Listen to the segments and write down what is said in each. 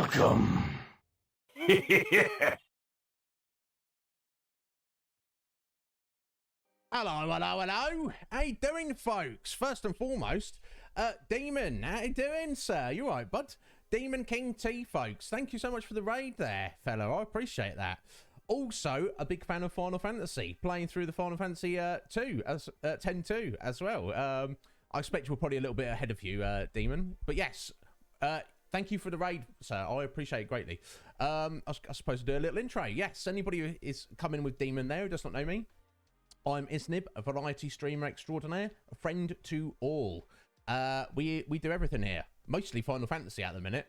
Welcome. Hello, hello, hello. How you doing, folks? First and foremost, Demon, how you doing, sir? You right, bud? Demon King T, folks. Thank you so much for the raid there, fella. I appreciate that. Also, a big fan of Final Fantasy, playing through the Final Fantasy 10-2 as well. I expect we're probably a little bit ahead of you, Demon. But yes, thank you for the raid, sir. I appreciate it greatly. I suppose to do a little intro. Yes, anybody who is coming with Demon there who does not know me, I'm Iznib, a variety streamer extraordinaire, a friend to all. We do everything here, mostly Final Fantasy at the minute.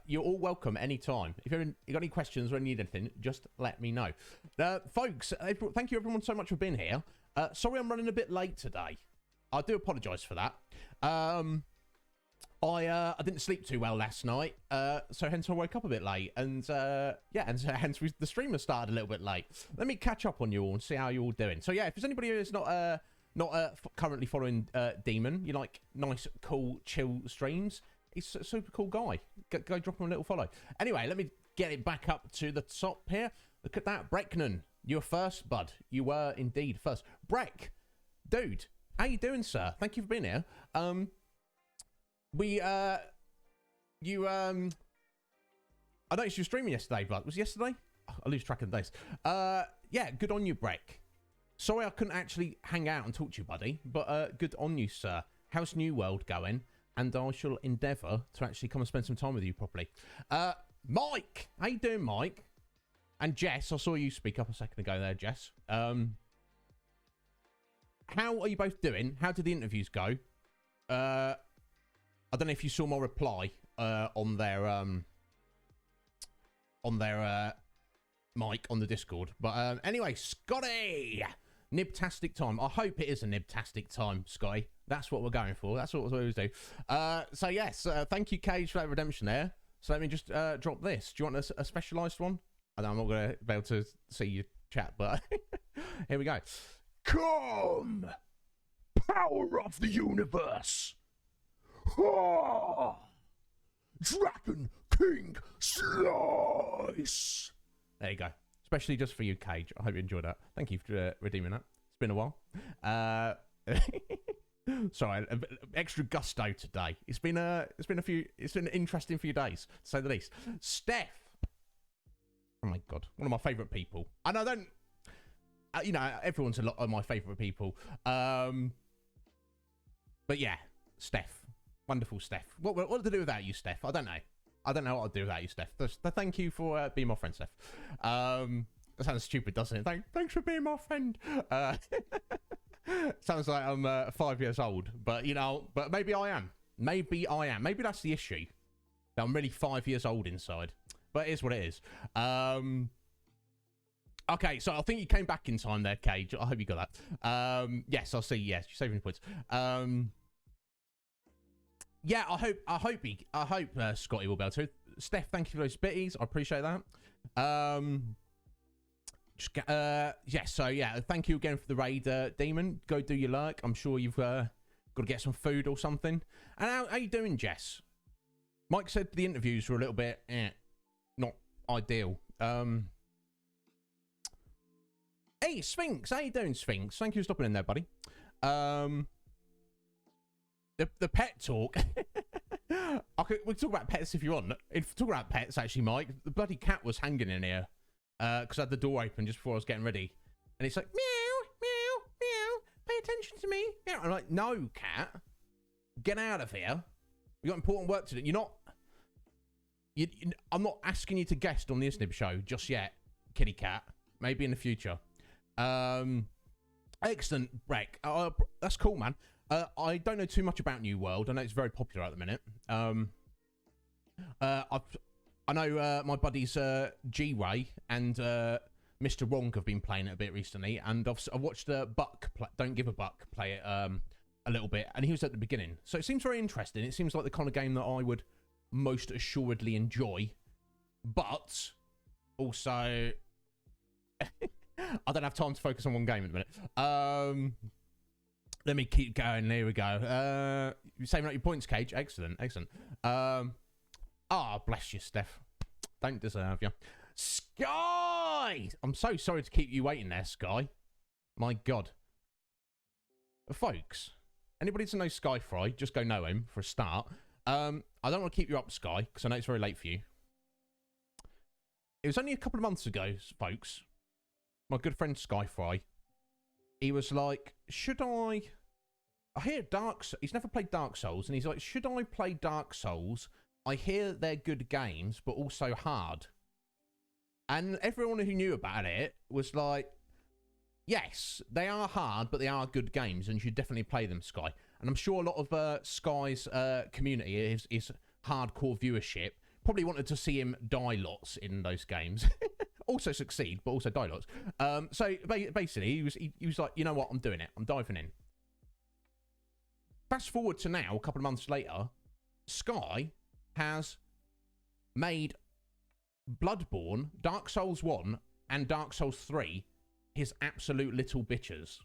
You're all welcome anytime. If you got any questions or need anything, just let me know. Folks, thank you everyone so much for being here. Sorry I'm running a bit late today. I do apologise for that. I didn't sleep too well last night, so hence I woke up a bit late, and yeah, and so hence the stream has started a little bit late. Let me catch up on you all and see how you're all doing. So yeah, if there's anybody who's not currently following Demon, you like nice, cool, chill streams, he's a super cool guy. Go drop him a little follow. Anyway, let me get it back up to the top here. Look at that, Brecknan. You were first, bud. You were indeed first. Breck, dude, how you doing, sir? Thank you for being here. I noticed you were streaming yesterday, but was it yesterday? Oh, I lose track of the days. Yeah, good on you, Breck. Sorry I couldn't actually hang out and talk to you, buddy, but good on you, sir. How's New World going? And I shall endeavour to actually come and spend some time with you properly. Mike! How you doing, Mike? And Jess, I saw you speak up a second ago there, Jess. How are you both doing? How did the interviews go? I don't know if you saw my reply on their mic on the Discord, but anyway, Scotty, nibtastic time. I hope it is a nibtastic time, Scotty. That's what we're going for. That's what we always do. So yes, thank you, Cage, for that redemption there. So let me just drop this. Do you want a specialised one? I know I'm not going to be able to see your chat, but here we go. Come, power of the universe. Dragon King Slice. There you go. Especially just for you, Cage. I hope you enjoyed that. Thank you for redeeming that. It's been a while. Sorry, extra gusto today. It's been an interesting few days, to say the least. Steph. Oh my god, one of my favourite people. And I don't, you know, everyone's a lot of my favourite people. But yeah, Steph. Wonderful, Steph. What to do without you, Steph? I don't know. I don't know what I'd do without you, Steph. Thank you for being my friend, Steph. That sounds stupid, doesn't it? Thanks for being my friend. Sounds like I'm 5 years old, but you know, but maybe I am. Maybe I am. Maybe that's the issue. That I'm really 5 years old inside. But it is what it is. Okay, so I think you came back in time there, Cage. I hope you got that. Yes, I'll see. Yes, you're saving points. Yeah, I hope Scotty will be able to. Steph, thank you for those bitties. I appreciate that. Yeah, so yeah, thank you again for the raid, Demon. Go do your lurk. I'm sure you've got to get some food or something. And how you doing, Jess? Mike said the interviews were a little bit not ideal. Hey, Sphinx, how you doing, Sphinx? Thank you for stopping in there, buddy. The pet talk. We can talk about pets if you want. Talk about pets, actually, Mike. The bloody cat was hanging in here because I had the door open just before I was getting ready, and it's like meow, meow, meow. Pay attention to me. Meow. I'm like, no, cat, get out of here. We got important work to do. You're not. I'm not asking you to guest on the Iznib Show just yet, kitty cat. Maybe in the future. Excellent, Breck. That's cool, man. I don't know too much about New World. I know it's very popular at the minute. I know my buddies G-Ray and Mr. Wrong have been playing it a bit recently, and I've watched Buck Don't Give a Buck play it a little bit, and he was at the beginning. So it seems very interesting. It seems like the kind of game that I would most assuredly enjoy, but also I don't have time to focus on one game at the minute. Let me keep going. There we go. You're saving up your points, Cage. Excellent, excellent. Ah, bless you, Steph. Don't deserve you. Sky! I'm so sorry to keep you waiting there, Sky. My God. Folks, anybody to know Sky Fry, just go know him for a start. I don't want to keep you up, Sky, because I know it's very late for you. It was only a couple of months ago, folks. My good friend Sky Fry, he was like, should I hear he's never played Dark Souls, and he's like, should I play Dark Souls? I hear they're good games, but also hard. And everyone who knew about it was like, yes, they are hard, but they are good games, and you should definitely play them, Sky. And I'm sure a lot of Sky's community, his hardcore viewership, probably wanted to see him die lots in those games. Also succeed, but also die lots. So basically, he was like, you know what, I'm doing it. I'm diving in. Fast forward to now, a couple of months later, Sky has made Bloodborne, Dark Souls 1, and Dark Souls 3 his absolute little bitches.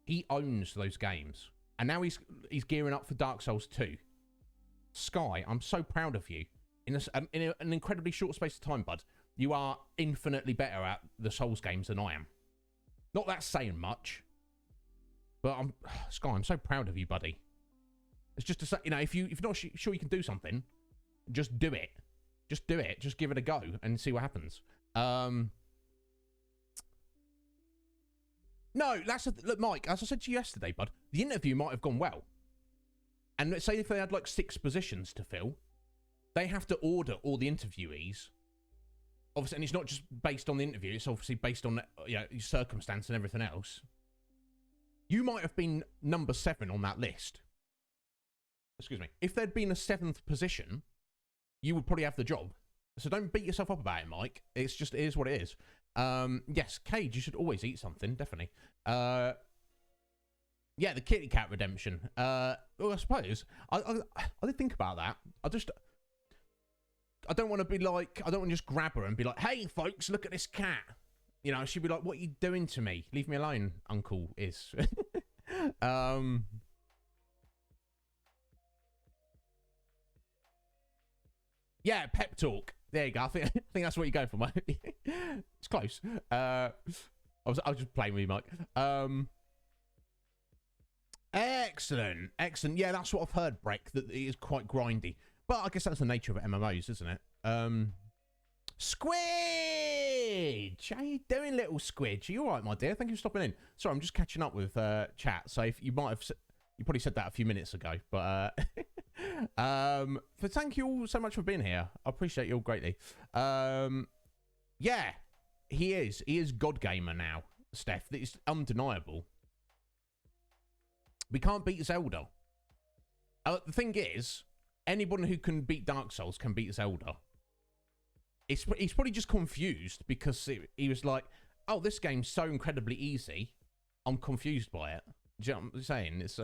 He owns those games. And now he's gearing up for Dark Souls 2. Sky, I'm so proud of you. In an incredibly short space of time, bud, you are infinitely better at the Souls games than I am. Not that saying much, but Sky, I'm so proud of you, buddy. It's just to say, you know, if you're not sure you can do something, just do it. Just do it. Just give it a go and see what happens. No, look, Mike, as I said to you yesterday, bud, the interview might have gone well. And let's say if they had like 6 positions to fill, they have to order all the interviewees. Obviously, and it's not just based on the interview, it's obviously based on, you know, circumstance and everything else. You might have been number 7 on that list. Excuse me. If there'd been a 7th position, you would probably have the job. So don't beat yourself up about it, Mike. It's just, it is what it is. Yes, Cage, you should always eat something, definitely. Yeah, the kitty cat redemption. Well, I suppose, I did think about that. I don't want to be like, I don't want to just grab her and be like, hey, folks, look at this cat. You know, she'd be like, what are you doing to me? Leave me alone, Uncle Is. Yeah, pep talk. There you go. I think that's what you're going for, mate. It's close. I was just playing with you, Mike. Excellent. Yeah, that's what I've heard, Breck, that it is quite grindy. But I guess that's the nature of MMOs, isn't it? Squidge! How you doing, little Squidge? Are you all right, my dear? Thank you for stopping in. Sorry, I'm just catching up with chat. So if you probably said that a few minutes ago, but thank you all so much for being here. I appreciate you all greatly. Yeah, he is God Gamer now, Steph. It's undeniable. We can't beat Zelda. The thing is, anyone who can beat Dark Souls can beat Zelda. He's probably just confused because he was like, oh, this game's so incredibly easy. I'm confused by it. Do you know what I'm saying? It's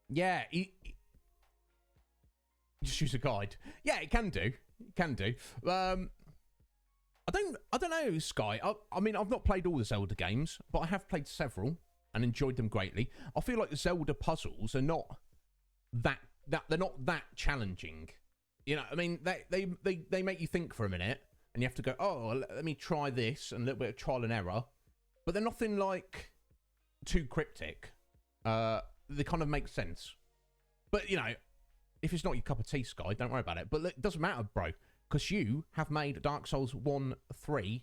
yeah, just use a guide. Yeah, it can do. It can do. I don't know, Sky. I mean, I've not played all the Zelda games, but I have played several and enjoyed them greatly. I feel like the Zelda puzzles are not that they're not that challenging. You know, I mean, they make you think for a minute, and you have to go, oh, let me try this, and a little bit of trial and error. But they're nothing like too cryptic. They kind of make sense. But, you know, if it's not your cup of tea, Sky, don't worry about it. But it doesn't matter, bro, because you have made Dark Souls 1, 3,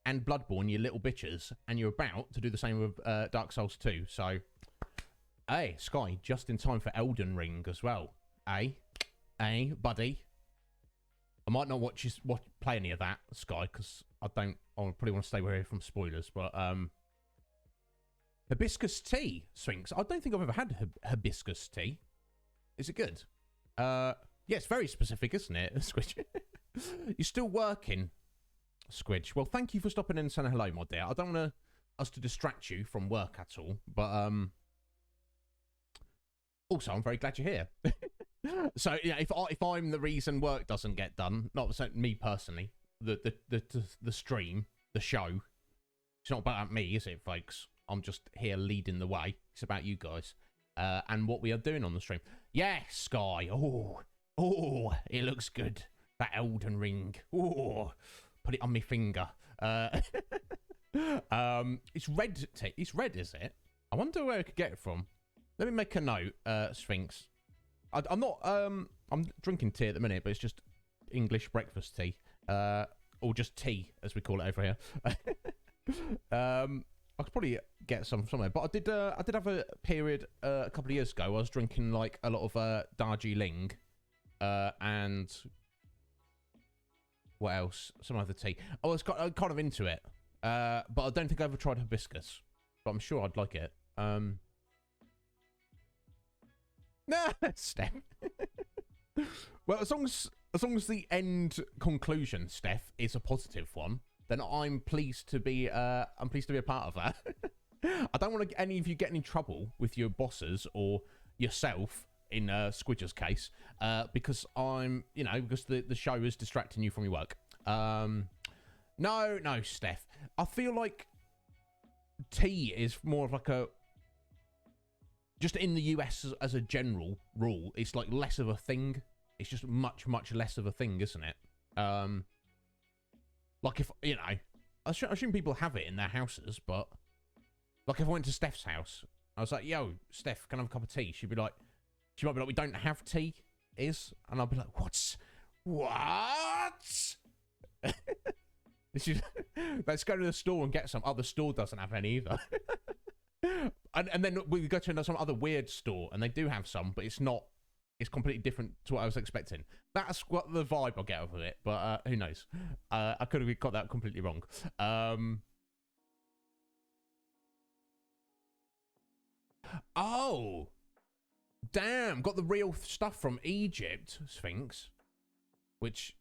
and Bloodborne, you little bitches, and you're about to do the same with Dark Souls 2. So, hey, Sky, just in time for Elden Ring as well. Hey, buddy. I might not play any of that, Sky, because I probably want to stay away from spoilers, but hibiscus tea, Sphinx. I don't think I've ever had hibiscus tea. Is it good? Yeah, it's very specific, isn't it, Squidge? You're still working, Squidge. Well, thank you for stopping in and saying hello, my dear. I don't want us to distract you from work at all, but also, I'm very glad you're here. So, yeah, if I'm the reason work doesn't get done, not me personally, the stream, the show, it's not about me, is it, folks? I'm just here leading the way. It's about you guys and what we are doing on the stream. Yes, Sky. Oh, it looks good. That Elden Ring. Oh, put it on my finger. It's red. It's red, is it? I wonder where I could get it from. Let me make a note, Sphinx. I'm not. I'm drinking tea at the minute, but it's just English breakfast tea, or just tea as we call it over here. I could probably get some somewhere, but I did have a period a couple of years ago. I was drinking like a lot of Darjeeling, and what else? Some other tea. I was kind of into it, but I don't think I ever tried hibiscus. But I'm sure I'd like it. Nah, Steph. Well, as long as the end conclusion, Steph, is a positive one, then I'm pleased to be a part of that. I don't want any of you get in trouble with your bosses or yourself in Squidger's case, because because the show is distracting you from your work. No, Steph. I feel like tea is more of like a, just in the US as a general rule, it's like less of a thing. It's just much less of a thing, isn't it? Like if, I assume people have it in their houses, but like if I went to Steph's house, I was like, yo, Steph, can I have a cup of tea? She might be like, we don't have tea, and I'll be like, what? Let's go to the store and get some. Oh, the store doesn't have any either. and then we go to some other weird store, and they do have some, but it's not. It's completely different to what I was expecting. That's what the vibe I get out of it, but who knows? I could have got that completely wrong. Oh, damn! Got the real stuff from Egypt, Sphinx, which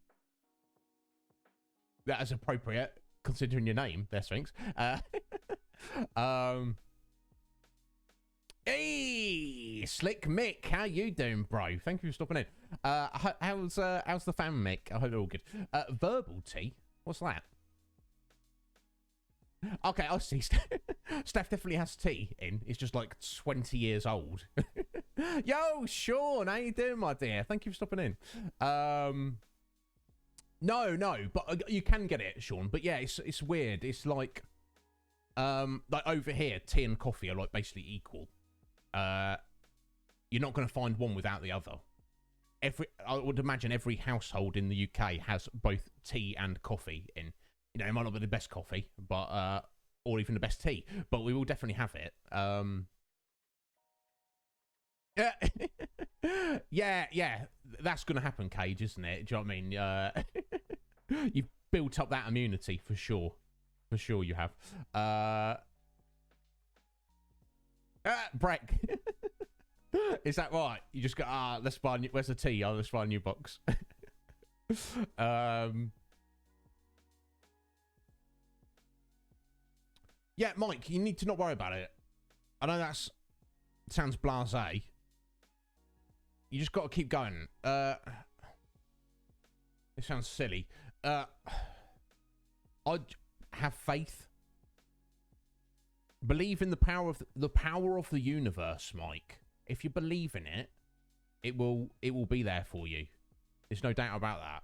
that is appropriate considering your name, there, Sphinx. Hey, Slick Mick, how you doing, bro? Thank you for stopping in. How's the fam, Mick? I hope they're all good. Verbal tea? What's that? Okay, I see. Steph definitely has tea in. It's just like 20 years old. Yo, Sean, how you doing, my dear? Thank you for stopping in. No, but you can get it, Sean. But yeah, it's weird. It's like over here, tea and coffee are like basically equal. You're not going to find one without the other. I would imagine every household in the UK has both tea and coffee in. It might not be the best coffee, but or even the best tea, but we will definitely have it. Yeah, that's going to happen, Cage, isn't it? Do you know what I mean? You've built up that immunity for sure. For sure you have. Breck. Is that right? You just go, let's buy where's the tea? Let's buy a new box. Yeah, Mike, you need to not worry about it. I know sounds blasé. You just got to keep going. It sounds silly. I'd have faith. Believe in the power of the universe, Mike. If you believe in it, it will be there for you. There's no doubt about that.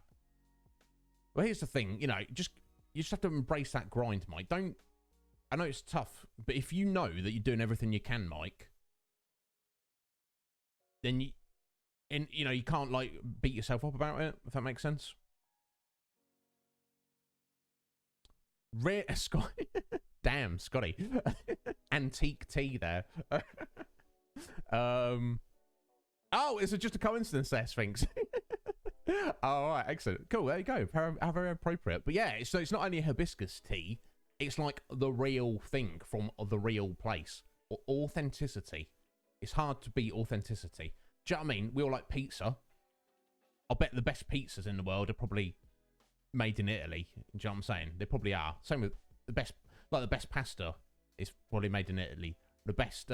Well, here's the thing, you just have to embrace that grind, Mike. I know it's tough, but if you know that you're doing everything you can, Mike, then you can't like beat yourself up about it, if that makes sense. Scott. Damn, Scotty. Antique tea there. Oh, is it just a coincidence there, Sphinx? All right, excellent. Cool, there you go. How very appropriate. But yeah, so it's not only hibiscus tea, it's like the real thing from the real place. Authenticity. It's hard to beat authenticity. Do you know what I mean? We all like pizza. I bet the best pizzas in the world are probably made in Italy. Do you know what I'm saying? They probably are. Same with the best pasta is probably made in Italy. The best,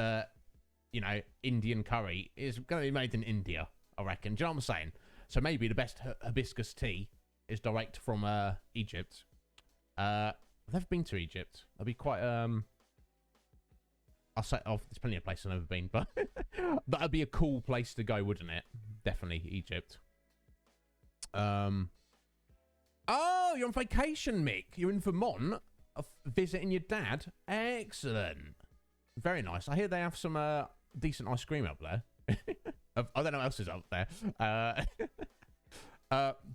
Indian curry is going to be made in India, I reckon. Do you know what I'm saying? So maybe the best hibiscus tea is direct from Egypt. I've never been to Egypt. I'd be quite I'll say, oh, there's plenty of places I've never been, but that'd be a cool place to go, wouldn't it? Definitely Egypt. Oh, you're on vacation, Mick. You're in Vermont, visiting your dad. Excellent. Very nice. I hear they have some decent ice cream up there. I don't know what else is up there.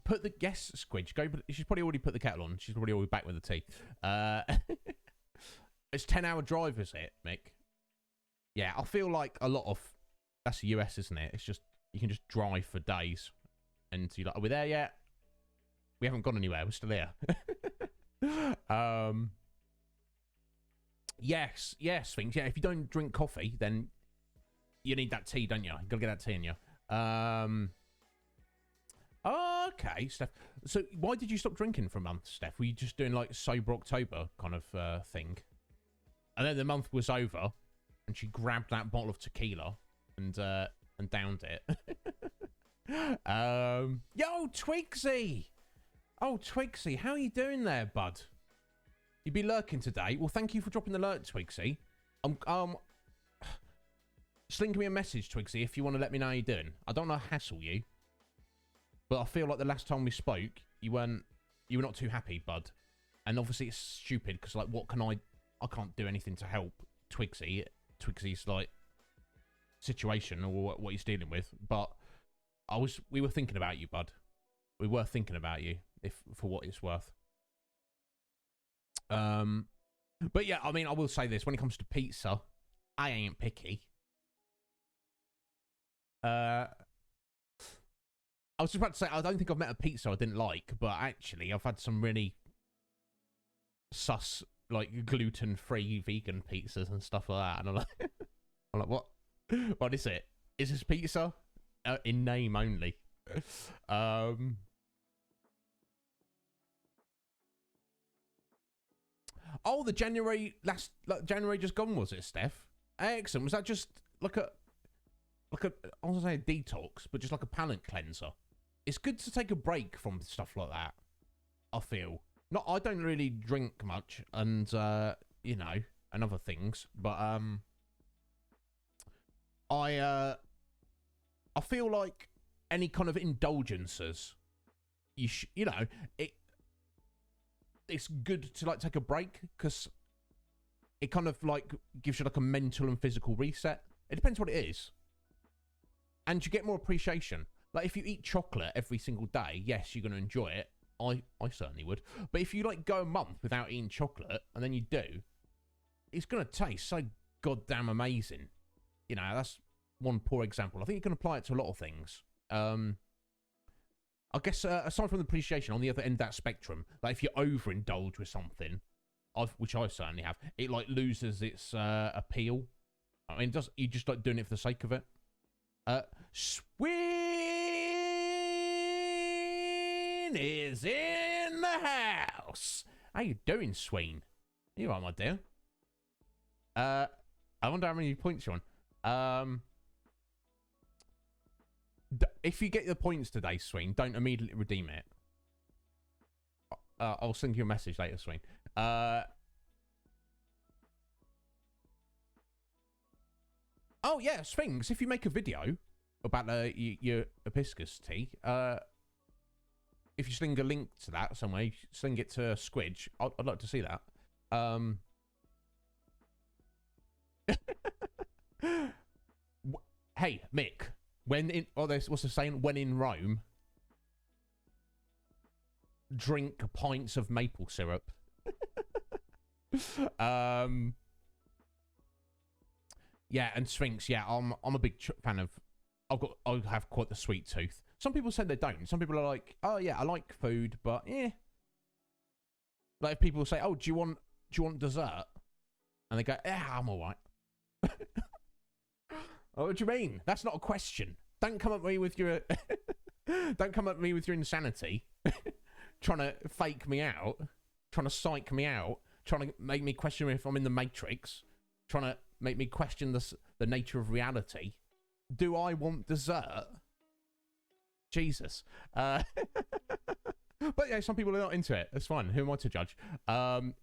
Put the Squidge. Go. She's probably already put the kettle on. She's probably already back with the tea. It's 10-hour drive, is it, Mick? Yeah, I feel like a lot of that's the US, isn't it? It's just you can just drive for days, and you're like, are we there yet? We haven't gone anywhere. We're still here. Yes, Sphinx. Yeah, if you don't drink coffee, then you need that tea, don't you? You gotta get that tea in you. Okay, Steph. So why did you stop drinking for a month, Steph? Were you just doing like sober October kind of thing? And then the month was over, and she grabbed that bottle of tequila and downed it. Yo, Twigsy! Oh, Twigsy, how are you doing there, bud? You be lurking today? Well, thank you for dropping the alert, Twigsy. Slink me a message, Twigsy, if you want to let me know how you're doing. I don't want to hassle you, but I feel like the last time we spoke, you were not too happy, bud. And obviously it's stupid because like, what can I can't do anything to help Twigsy's like situation or what he's dealing with. But we were thinking about you, bud. We were thinking about you, for what it's worth. But yeah, I mean, I will say this: when it comes to pizza, I ain't picky. I was just about to say, I don't think I've met a pizza I didn't like, but actually, I've had some really sus, like gluten-free vegan pizzas and stuff like that, and I'm like, what? What is it? Is this pizza? In name only. Oh, the January just gone, was it, Steph? Excellent. Was that just like a I was gonna say a detox, but just like a palate cleanser? It's good to take a break from stuff like that, I feel. I don't really drink much, and you know, and other things, but I feel like any kind of indulgences, you know, it's good to like take a break because it kind of like gives you like a mental and physical reset. It depends what it is, and you get more appreciation. Like if you eat chocolate every single day, yes, you're going to enjoy it. I certainly would. But if you like go a month without eating chocolate and then you do, it's going to taste so goddamn amazing. You know, that's one poor example. I think you can apply it to a lot of things. I guess aside from the appreciation, on the other end of that spectrum, like if you overindulge with something, which I certainly have, it like loses its appeal. I mean, you just like doing it for the sake of it. Sween is in the house. How you doing, Sween? You all right, my dear? I wonder how many points you're on. If you get the points today, Sween, don't immediately redeem it. I'll send you a message later, Sween. Oh yeah, Sphinx. If you make a video about your hibiscus tea, if you sling a link to that somewhere, sling it to Squidge. I'd like to see that. Hey, Mick. What's the saying? When in Rome, drink pints of maple syrup. Yeah, and Sphinx. Yeah, I'm a big fan of. I have quite the sweet tooth. Some people say they don't. Some people are like, oh yeah, I like food, but yeah. Like if people say, oh, do you want dessert? And they go, yeah, I'm all right. Oh, what do you mean? That's not a question. Don't come at me with your don't come at me with your insanity. Trying to fake me out, trying to psych me out, trying to make me question if I'm in the Matrix, trying to make me question the nature of reality. Do I want dessert? Jesus. But yeah, some people are not into it. That's fine. Who am I to judge?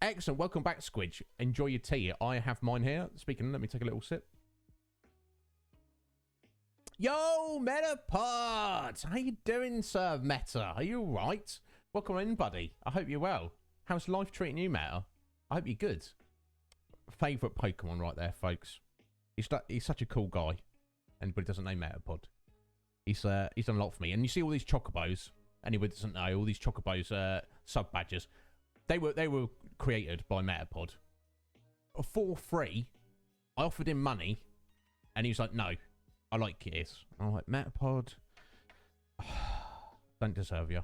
Excellent. Welcome back, Squidge. Enjoy your tea. I have mine here. Speaking, let me take a little sip. Yo, Metapod! How you doing, Sir Meta? Are you all right? Welcome in, buddy. I hope you're well. How's life treating you, Meta? I hope you're good. Favourite Pokemon right there, folks. He's such a cool guy. Anybody doesn't know Metapod. He's done a lot for me. And you see all these Chocobos. Anybody doesn't know, all these Chocobos, sub-badgers. They were created by Metapod. For free, I offered him money. And he was like, no. I like yours. I'm like, Metapod, don't deserve you.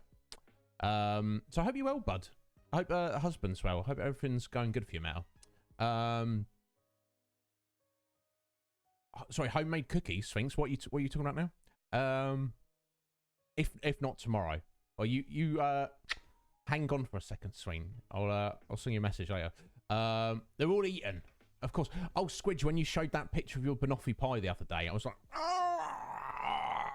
So I hope you're well, bud. I hope husband's well. I hope everything's going good for you, Mel. Sorry, homemade cookies, Sphinx. What are you talking about now? If not tomorrow, or you hang on for a second, Swing. I'll send you a message later. They're all eaten. Of course. Oh, Squidge, when you showed that picture of your banoffee pie the other day, I was like, ah!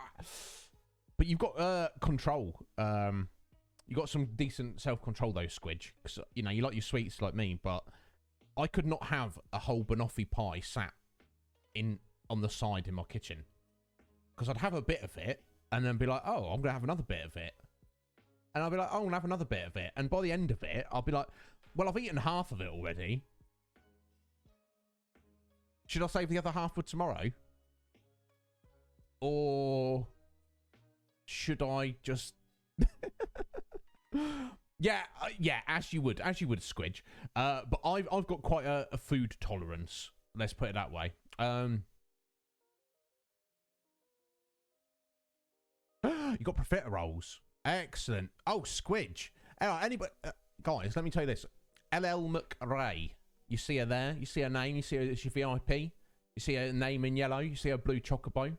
But you've got control. You got some decent self-control though, Squidge. Because you know you like your sweets like me, but I could not have a whole banoffee pie sat on the side in my kitchen, because I'd have a bit of it and then be like, oh, I'm gonna have another bit of it, and I'll be like, oh, I'm gonna have another bit of it, and by the end of it, I'll be like, well, I've eaten half of it already. Should I save the other half for tomorrow? Or should I just... yeah, as you would, Squidge. But I've got quite a food tolerance. Let's put it that way. You got profiteroles. Excellent. Oh, Squidge. Anybody... guys, let me tell you this. LL McRae. You see her there. You see her name. You see her as your VIP. You see her name in yellow. You see her blue chocobo.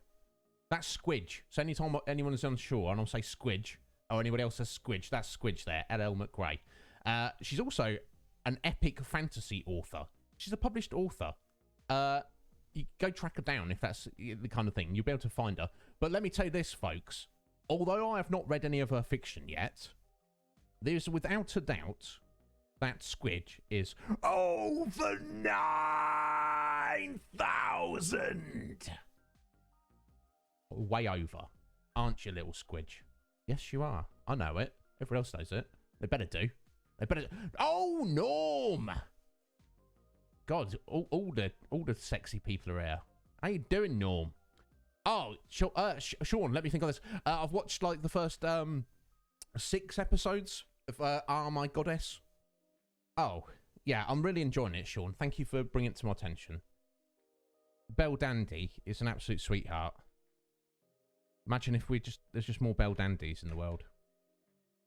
That's Squidge. So anytime anyone is unsure and I'll say Squidge, or anybody else says Squidge, that's Squidge there. LL McRae. She's also an epic fantasy author. She's a published author. You go track her down if that's the kind of thing. You'll be able to find her. But let me tell you this, folks. Although I have not read any of her fiction yet, there's without a doubt that Squidge is over 9,000. Way over. Aren't you, little Squidge? Yes, you are. I know it. Everyone else knows it. They better do. They better... Oh, Norm! God, all the sexy people are here. How you doing, Norm? Oh, Sean, let me think of this. I've watched, like, the first 6 episodes of Are My Goddess. Oh, yeah, I'm really enjoying it, Sean. Thank you for bringing it to my attention. Belle Dandy is an absolute sweetheart. Imagine if there's just more Belle Dandies in the world.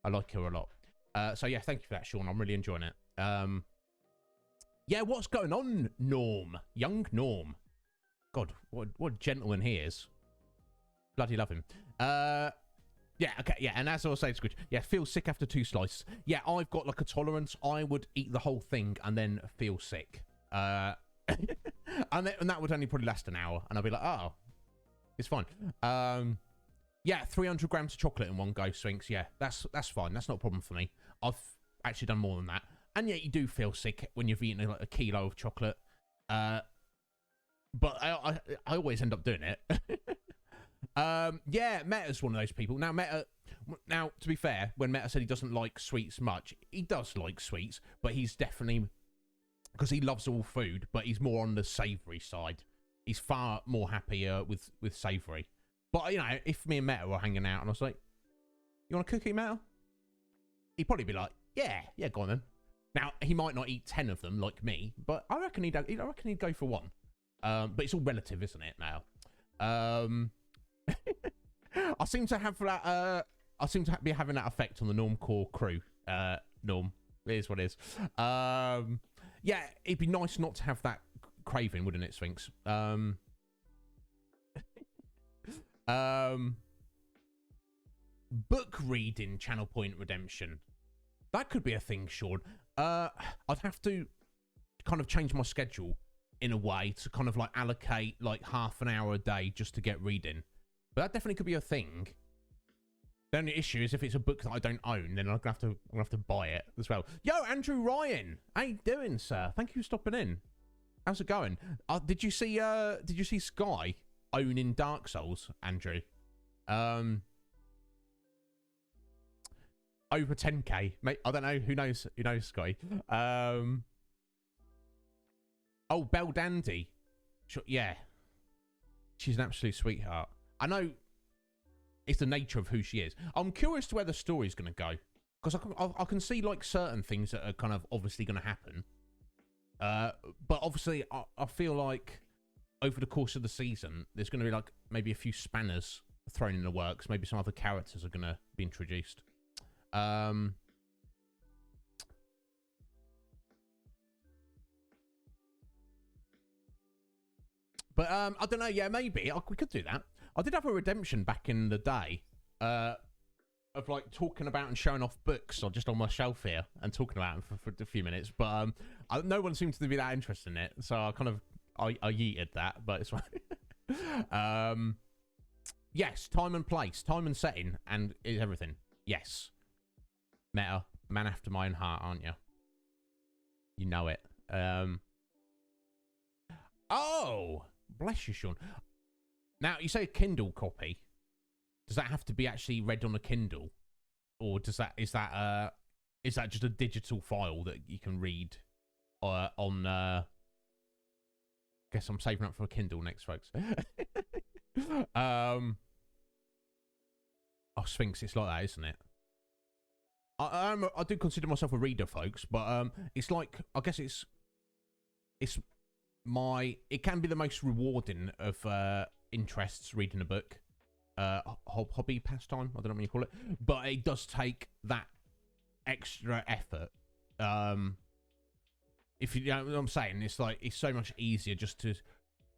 I like her a lot. So yeah, thank you for that, Sean. I'm really enjoying it. Yeah, what's going on, Norm? Young Norm. God, what a gentleman he is. Bloody love him. Yeah, okay, yeah, and as I was saying, Squidge, yeah, feel sick after 2 slices. Yeah, I've got like a tolerance. I would eat the whole thing and then feel sick. And that would only probably last an hour, and I'd be like, oh, it's fine. Yeah, 300 grams of chocolate in one go, Sphinx. Yeah, that's fine. That's not a problem for me. I've actually done more than that. And yeah, you do feel sick when you've eaten like a kilo of chocolate. But I always end up doing it. Yeah, Meta's one of those people. Now, to be fair, when Meta said he doesn't like sweets much, he does like sweets, but he's definitely, because he loves all food, but he's more on the savoury side. He's far more happier with savoury. But, you know, if me and Meta were hanging out and I was like, you want a cookie, Meta? He'd probably be like, yeah, go on then. Now, he might not eat 10 of them like me, but I reckon he'd go for 1. But it's all relative, isn't it, now? I seem to have that. I seem to be having that effect on the Normcore crew. Norm, it is what it is. Yeah, it'd be nice not to have that craving, wouldn't it, Sphinx? Book reading, Channel Point Redemption. That could be a thing, Sean. I'd have to kind of change my schedule in a way to kind of like allocate like half an hour a day just to get reading. But that definitely could be a thing. The only issue is if it's a book that I don't own, then I'm gonna have to buy it as well. Yo, Andrew Ryan, how you doing, sir? Thank you for stopping in. How's it going? Did you see Sky owning Dark Souls, Andrew? Over 10k, mate. I don't know. Who knows? Who knows, Sky? Oh, Belle Dandy. Sure, yeah. She's an absolute sweetheart. I know it's the nature of who she is. I'm curious to where the story's going to go. Because I can see, like, certain things that are kind of obviously going to happen. But obviously, I feel like over the course of the season, there's going to be, like, maybe a few spanners thrown in the works. Maybe some other characters are going to be introduced. But I don't know. Yeah, maybe we could do that. I did have a redemption back in the day, of like talking about and showing off books, or just on my shelf here and talking about them for a few minutes. But no one seems to be that interested in it, so I kind of I yeeted that. But it's fine. Yes, time and place, time and setting, and is everything. Yes, Meta, man after my own heart, aren't you? You know it. Oh, bless you, Sean. Now, you say a Kindle copy. Does that have to be actually read on a Kindle? Or is that just a digital file that you can read on guess I'm saving up for a Kindle next, folks. Oh, Sphinx, it's like that, isn't it? I do consider myself a reader, folks, but it's like, I guess it can be the most rewarding of interests, reading a book. Hobby, pastime, I don't know what you call it, but it does take that extra effort. If you know what I'm saying, it's like, it's so much easier just to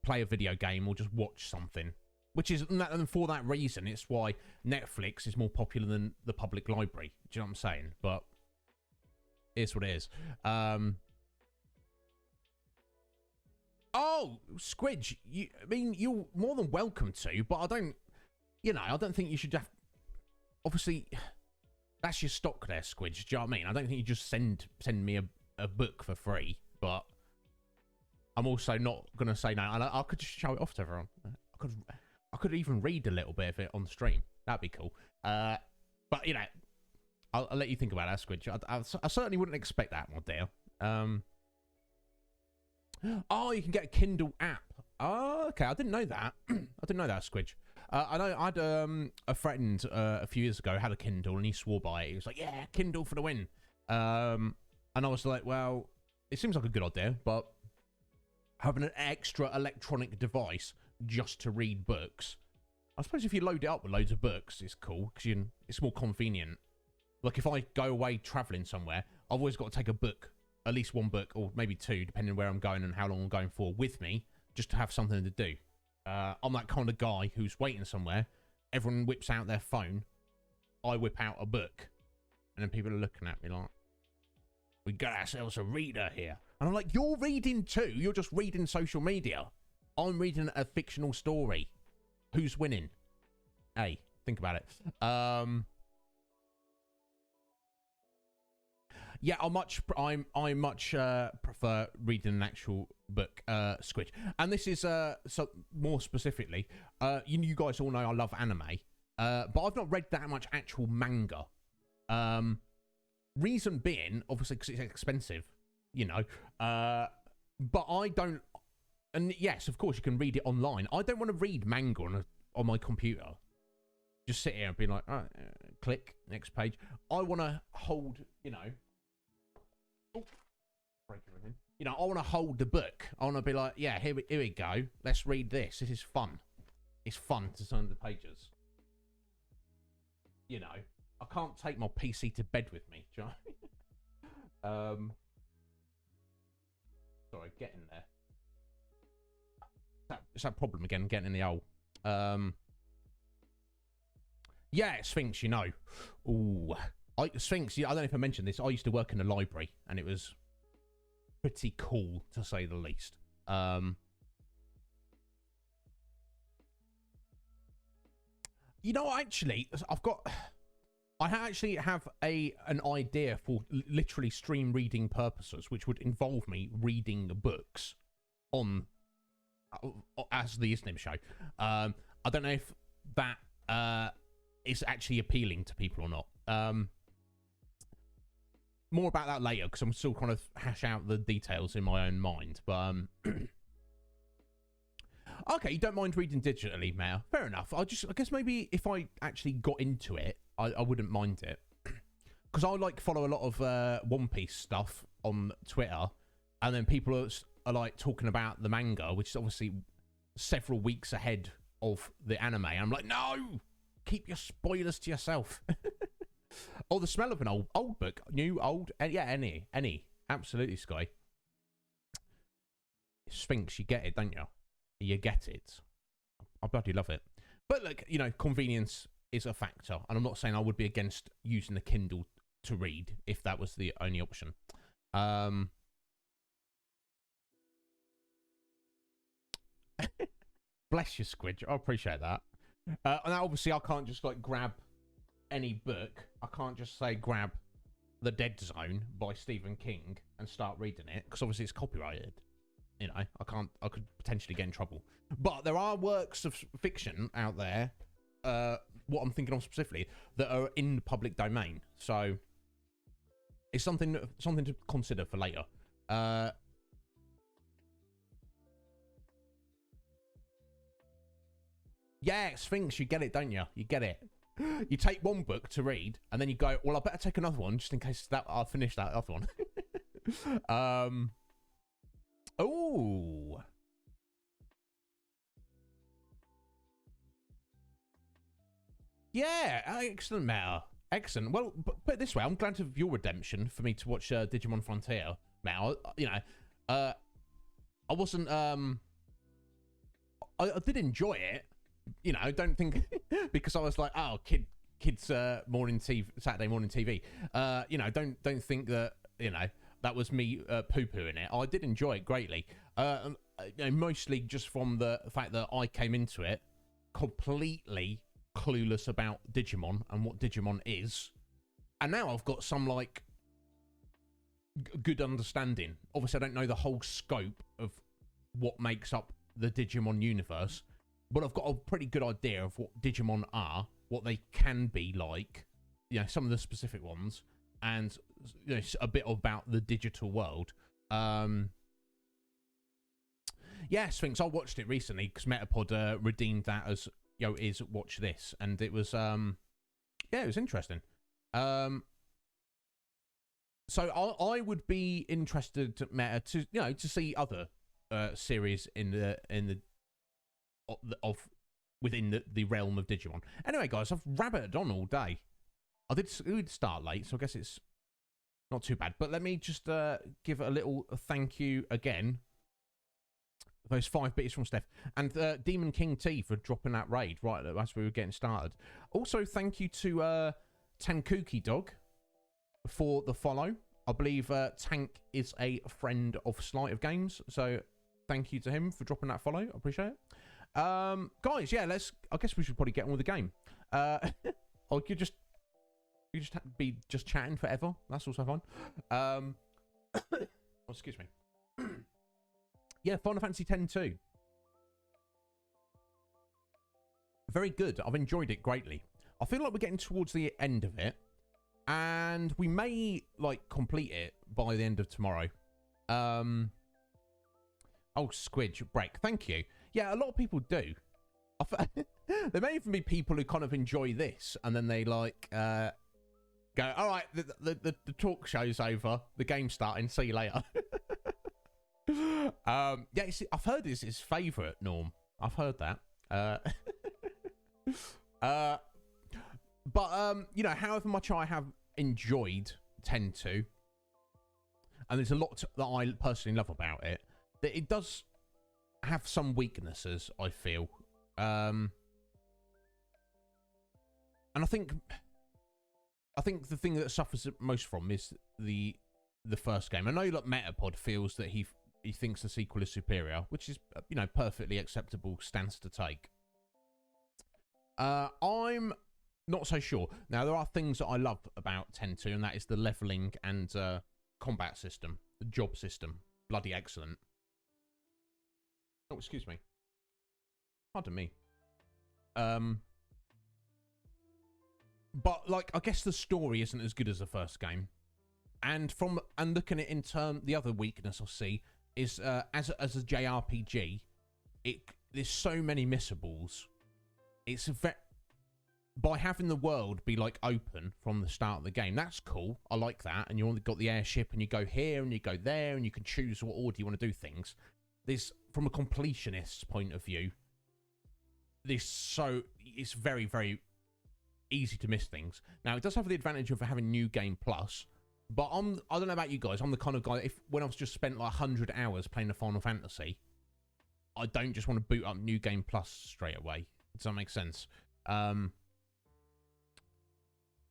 play a video game or just watch something, which is, and for that reason, it's why Netflix is more popular than the public library. Do you know what I'm saying? But it's what it is. Oh, Squidge, I mean, you're more than welcome to, but I don't think you should have, obviously, that's your stock there, Squidge, do you know what I mean? I don't think you just send me a book for free, but I'm also not going to say no, and I could just show it off to everyone. I could even read a little bit of it on stream. That'd be cool. But, you know, I'll let you think about that, Squidge. I certainly wouldn't expect that, my dear. Oh, you can get a Kindle app. Oh, okay. I didn't know that. I didn't know that, Squidge. I know I had a friend a few years ago had a Kindle and he swore by it. He was like, yeah, Kindle for the win. And I was like, well, it seems like a good idea, but having an extra electronic device just to read books, I suppose if you load it up with loads of books, it's cool because it's more convenient. Like if I go away traveling somewhere, I've always got to take a book, at least one book, or maybe two, depending on where I'm going and how long I'm going for, with me, just to have something to do. I'm that kind of guy who's waiting somewhere, everyone whips out their phone, I whip out a book, and then people are looking at me like, we got ourselves a reader here. And I'm like, you're reading too, you're just reading social media. I'm reading a fictional story. Who's winning? Hey, think about it. Yeah, I much prefer reading an actual book, Squidge. And this is so more specifically, you guys all know I love anime, but I've not read that much actual manga. Reason being, obviously, because it's expensive, you know. But I don't. And yes, of course, you can read it online. I don't want to read manga on my computer. Just sit here and be like, all right, click next page. I want to hold, you know. Oh, break everything. You know, I want to hold the book. I want to be like, yeah, here we go. Let's read this. This is fun. It's fun to turn the pages. You know, I can't take my PC to bed with me. Do you know what I mean? Sorry, getting there. It's that problem again, getting in the hole. Yeah, Sphinx, you know. Ooh. Sphinx, I don't know if I mentioned this. I used to work in a library, and it was pretty cool, to say the least. You know, actually, I've got... I actually have an idea for literally stream reading purposes, which would involve me reading books on as the Iznib Show. I don't know if that is actually appealing to people or not. More about that later, because I'm still trying to hash out the details in my own mind. But okay, you don't mind reading digitally, Mayor. Fair enough. I guess maybe if I actually got into it, I wouldn't mind it. Because I like follow a lot of One Piece stuff on Twitter, and then people are like talking about the manga, which is obviously several weeks ahead of the anime. I'm like, no, keep your spoilers to yourself. Or the smell of an old book, new, old, yeah, any, absolutely, Sky. Sphinx, you get it, don't you? You get it. I bloody love it. But look, you know, convenience is a factor, and I'm not saying I would be against using the Kindle to read if that was the only option. Bless you, Squidge. I appreciate that. And obviously, I can't just like grab any book. I can't just say grab The Dead Zone by Stephen King and start reading it, because obviously it's copyrighted. You know, I could potentially get in trouble. But there are works of fiction out there, what I'm thinking of specifically, that are in the public domain. So it's something to consider for later. Yeah, Sphinx, you get it, don't you? You get it. You take one book to read, and then you go, well, I better take another one, just in case that I'll finish that other one. Oh. Yeah, excellent, Meta. Excellent. Well, put it this way, I'm glad of your redemption for me to watch Digimon Frontier. Meta, you know, I wasn't, I did enjoy it. You know, I don't think because I was like, oh, kids morning TV, Saturday morning TV. You know, don't think that, you know, that was me poo-pooing it. I did enjoy it greatly. You know, mostly just from the fact that I came into it completely clueless about Digimon and what Digimon is, and now I've got some like good understanding. Obviously, I don't know the whole scope of what makes up the Digimon universe, but I've got a pretty good idea of what Digimon are, what they can be like, you know, some of the specific ones, and you know, a bit about the digital world. Yeah, Sphinx, I watched it recently because Metapod redeemed that as, you know, is watch this, and it was yeah, it was interesting. So I would be interested, Meta, to, you know, to see other series in the within the realm of Digimon. Anyway, guys, I've rabbited on all day. I did start late, so I guess it's not too bad. But let me just give a little thank you again. Those 5 bits from Steph. And Demon King T for dropping that raid right as we were getting started. Also, thank you to Tankuki Dog for the follow. I believe Tank is a friend of Sleight of Games, so thank you to him for dropping that follow. I appreciate it. Guys, yeah, I guess we should probably get on with the game. Or you just be just chatting forever. That's also fun. Oh, excuse me. Yeah, Final Fantasy X-2. Very good. I've enjoyed it greatly. I feel like we're getting towards the end of it, and we may like complete it by the end of tomorrow. Oh, Squidge break. Thank you. Yeah, a lot of people do. There may even be people who kind of enjoy this, and then they like go, all right, the talk show's over, the game's starting, see you later. Yeah, see, I've heard this is his favourite, Norm. I've heard that. But you know, however much I have enjoyed X-2, and there's a lot that I personally love about it, that it does have some weaknesses, I feel. And I think the thing that suffers most from is the first game. I know that Metapod feels that he thinks the sequel is superior, which is, you know, perfectly acceptable stance to take. I'm not so sure. Now, there are things that I love about 10.2, and that is the leveling and combat system, the job system. Bloody excellent. Oh, excuse me. Pardon me. But, like, I guess the story isn't as good as the first game. And looking at it in term, the other weakness I see is as a JRPG, there's so many missables. It's by having the world be like open from the start of the game, that's cool. I like that. And you only got the airship, and you go here and you go there, and you can choose what order you want to do things. From a completionist's point of view, it's very, very easy to miss things. Now, it does have the advantage of having New Game Plus. But I don't know about you guys. I'm the kind of guy, when I've just spent like 100 hours playing a Final Fantasy, I don't just want to boot up New Game Plus straight away. Does that make sense?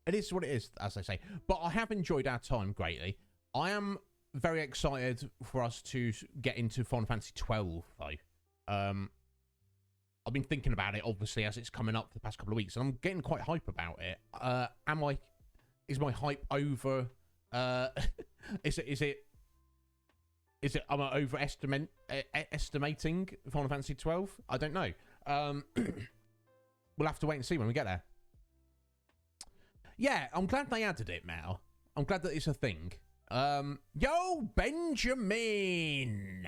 It is what it is, as they say. But I have enjoyed our time greatly. I am very excited for us to get into Final Fantasy 12, though. I've been thinking about it, obviously, as it's coming up for the past couple of weeks, and I'm getting quite hype about it. Is my hype over... is it am I overestimating Final Fantasy 12? I don't know. We'll have to wait and see when we get there. Yeah, I'm glad they added it now. I'm glad that it's a thing. Yo, Benjamin!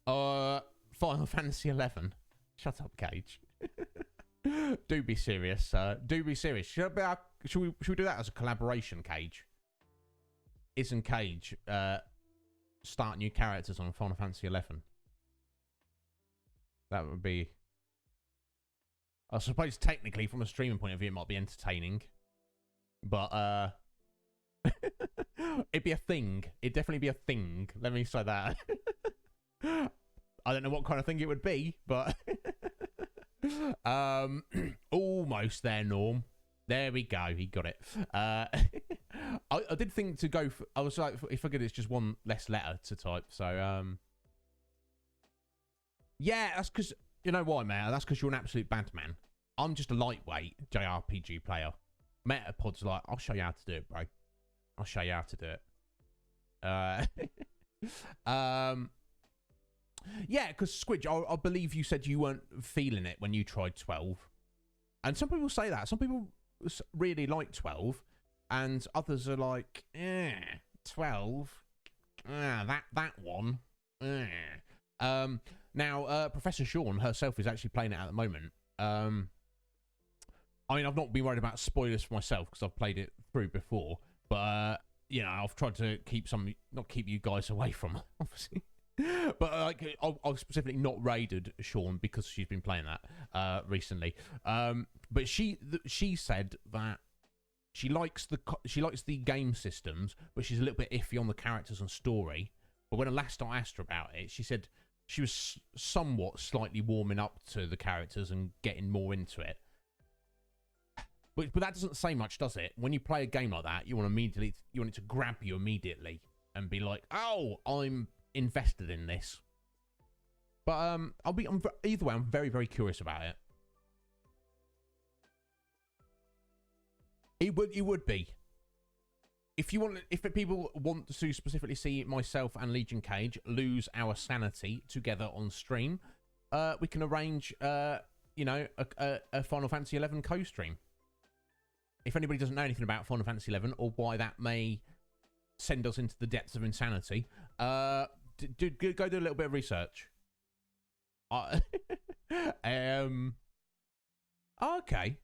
Final Fantasy 11. Shut up, Cage. Do be serious. Do be serious. Should we do that as a collaboration, Cage? Isn't Cage start new characters on Final Fantasy 11? That would be... I suppose technically, from a streaming point of view, it might be entertaining. But, it'd be a thing. It'd definitely be a thing. Let me say that. I don't know what kind of thing it would be, but... almost there, Norm. There we go. He got it. I did think to go for... I was like, if I could, it's just one less letter to type. So, yeah, that's because... You know why, man? That's because you're an absolute bad man. I'm just a lightweight JRPG player. Metapod's like, I'll show you how to do it, bro. I'll show you how to do it. Yeah, because Squidge, I believe you said you weren't feeling it when you tried 12. And some people say that. Some people really like 12. And others are like, 12. That one. Now, Professor Sean herself is actually playing it at the moment. I mean, I've not been worried about spoilers for myself because I've played it through before. But, you know, I've tried to not keep you guys away from it, obviously. But, like, I've specifically not raided Sean because she's been playing that recently. But she said that she likes the game systems, but she's a little bit iffy on the characters and story. But when last I asked her about it, she said she was somewhat slightly warming up to the characters and getting more into it. But that doesn't say much, does it? When you play a game like that, you want it to grab you immediately and be like, "Oh, I'm invested in this." But either way, I'm very, very curious about it. It would be. If people want to specifically see myself and Legion Cage lose our sanity together on stream, we can arrange, a Final Fantasy 11 co-stream. If anybody doesn't know anything about Final Fantasy 11 or why that may send us into the depths of insanity, go do a little bit of research. Okay.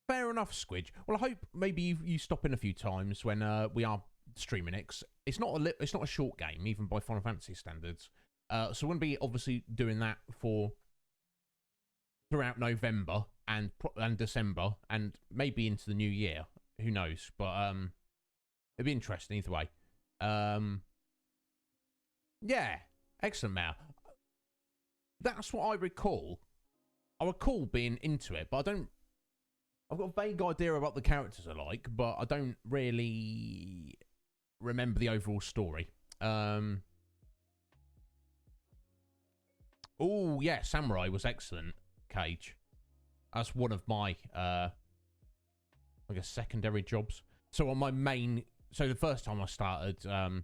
Fair enough, Squidge. Well, I hope maybe you stop in a few times when we are streaming it. It's not a short game, even by Final Fantasy standards. So we're going to be obviously doing that throughout November and December and maybe into the new year. Who knows? But it'd be interesting either way. Yeah, excellent, Mal. That's what I recall. I recall being into it, but I've got a vague idea of what the characters are like, but I don't really remember the overall story. Oh, yeah, Samurai was excellent, Cage. That's one of my, I guess, secondary jobs. So on my main, so the first time I started Final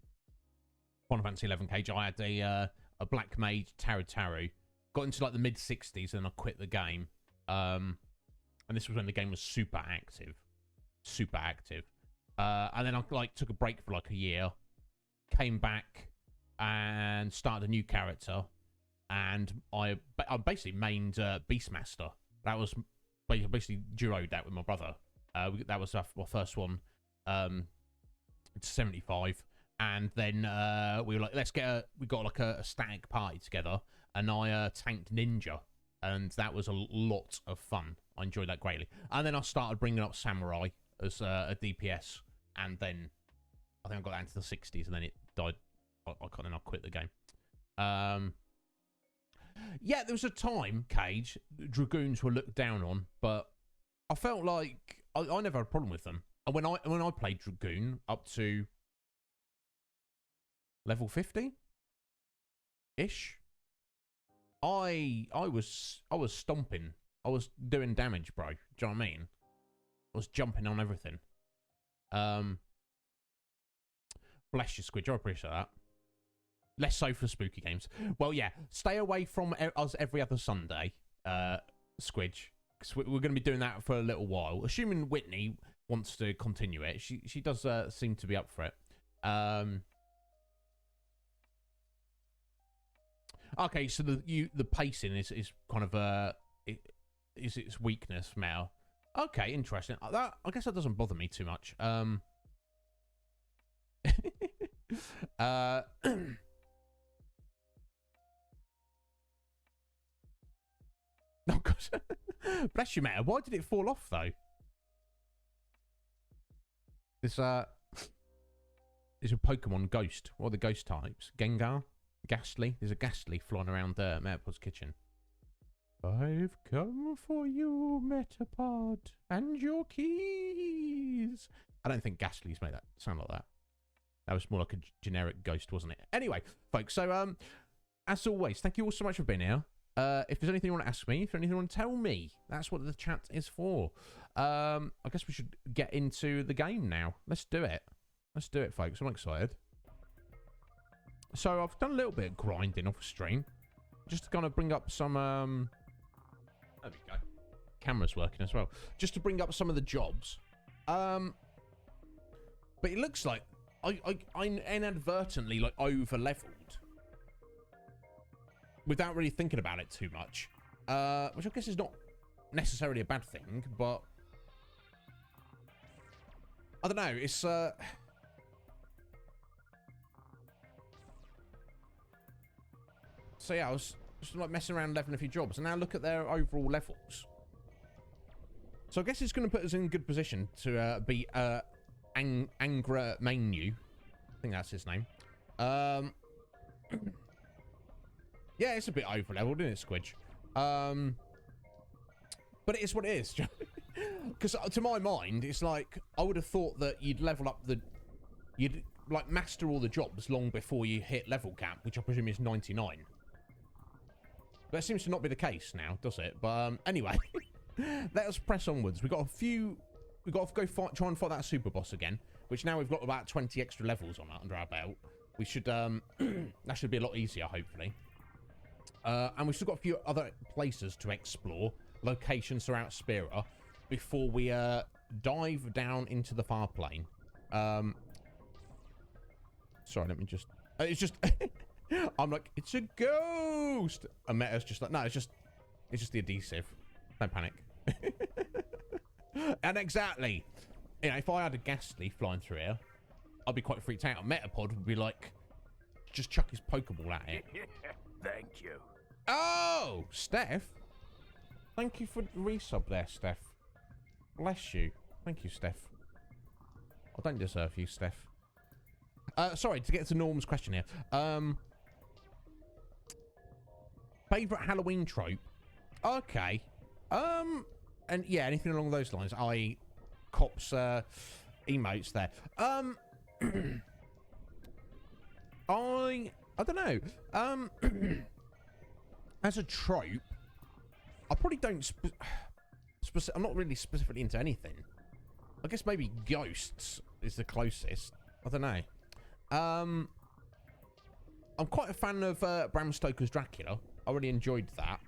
Fantasy 11 Cage, I had a Black Mage Taru. Got into like the mid 60s, and I quit the game. And this was when the game was super active. And then I like took a break for like a year, came back and started a new character, and I basically mained Beastmaster. That was basically duoed that with my brother. That was our first one. It's 75, and then we were like, we got like a static party together, and I tanked Ninja, and that was a lot of fun. I enjoyed that greatly. And then I started bringing up Samurai as a DPS, and then I think I got that into the 60s, and then it died. I quit the game. Yeah, there was a time, Cage, Dragoons were looked down on, but I felt like I never had a problem with them. And when I played Dragoon up to level 50 ish, I was stomping. I was doing damage, bro. Do you know what I mean? I was jumping on everything. Bless you, Squidge. I appreciate that. Less so for spooky games. Well, yeah. Stay away from us every other Sunday, Squidge. Because we're going to be doing that for a little while. Assuming Whitney wants to continue it. She does seem to be up for it. Okay, so the pacing is kind of is its weakness, Mel. Okay, interesting. That, I guess that doesn't bother me too much. Oh gosh. Bless you, Meta. Why did it fall off though? This is a Pokemon Ghost. What are the ghost types? Gengar? Ghastly? There's a Ghastly flying around Metapod's kitchen. I've come for you, Metapod, and your keys. I don't think Ghastly's made that sound like that. That was more like a generic ghost, wasn't it? Anyway, folks, so as always, thank you all so much for being here. If there's anything you want to ask me, if there's anything you want to tell me, that's what the chat is for. I guess we should get into the game now. Let's do it. Let's do it, folks. I'm excited. So I've done a little bit of grinding off stream, just to kind of bring up some. There we go. Camera's working as well. Just to bring up some of the jobs. But it looks like I inadvertently like over leveled without really thinking about it too much, which I guess is not necessarily a bad thing, but I don't know. It's so yeah, I was just like messing around leveling a few jobs, and now look at their overall levels. So I guess it's going to put us in a good position to be Angra Mainu. I think that's his name. Yeah, it's a bit over leveled, isn't it, Squidge? But it is what it is. Because to my mind, it's like I would have thought that you'd level up you'd like master all the jobs long before you hit level cap, which I presume is 99. But that seems to not be the case now, does it? But anyway, let us press onwards. We've got to go try and fight that super boss again, which now we've got about 20 extra levels on that under our belt. We should that should be a lot easier, hopefully. And we've still got a few other places to explore, locations throughout Spira, before we dive down into the far plane. Sorry, let me just. It's just. I'm like, it's a ghost. And Meta's just like, no, it's just the adhesive. Don't panic. And exactly, you know, if I had a Ghastly flying through here, I'd be quite freaked out. Metapod would be like, just chuck his Pokeball at it. Thank you. Oh, Steph. Thank you for the resub there, Steph. Bless you. Thank you, Steph. I don't deserve you, Steph. Sorry, to get to Norm's question here. Favorite Halloween trope? Okay. And yeah, anything along those lines. I cops emotes there. I don't know. As a trope, I probably don't. I'm not really specifically into anything. I guess maybe ghosts is the closest. I don't know. I'm quite a fan of Bram Stoker's Dracula. I really enjoyed that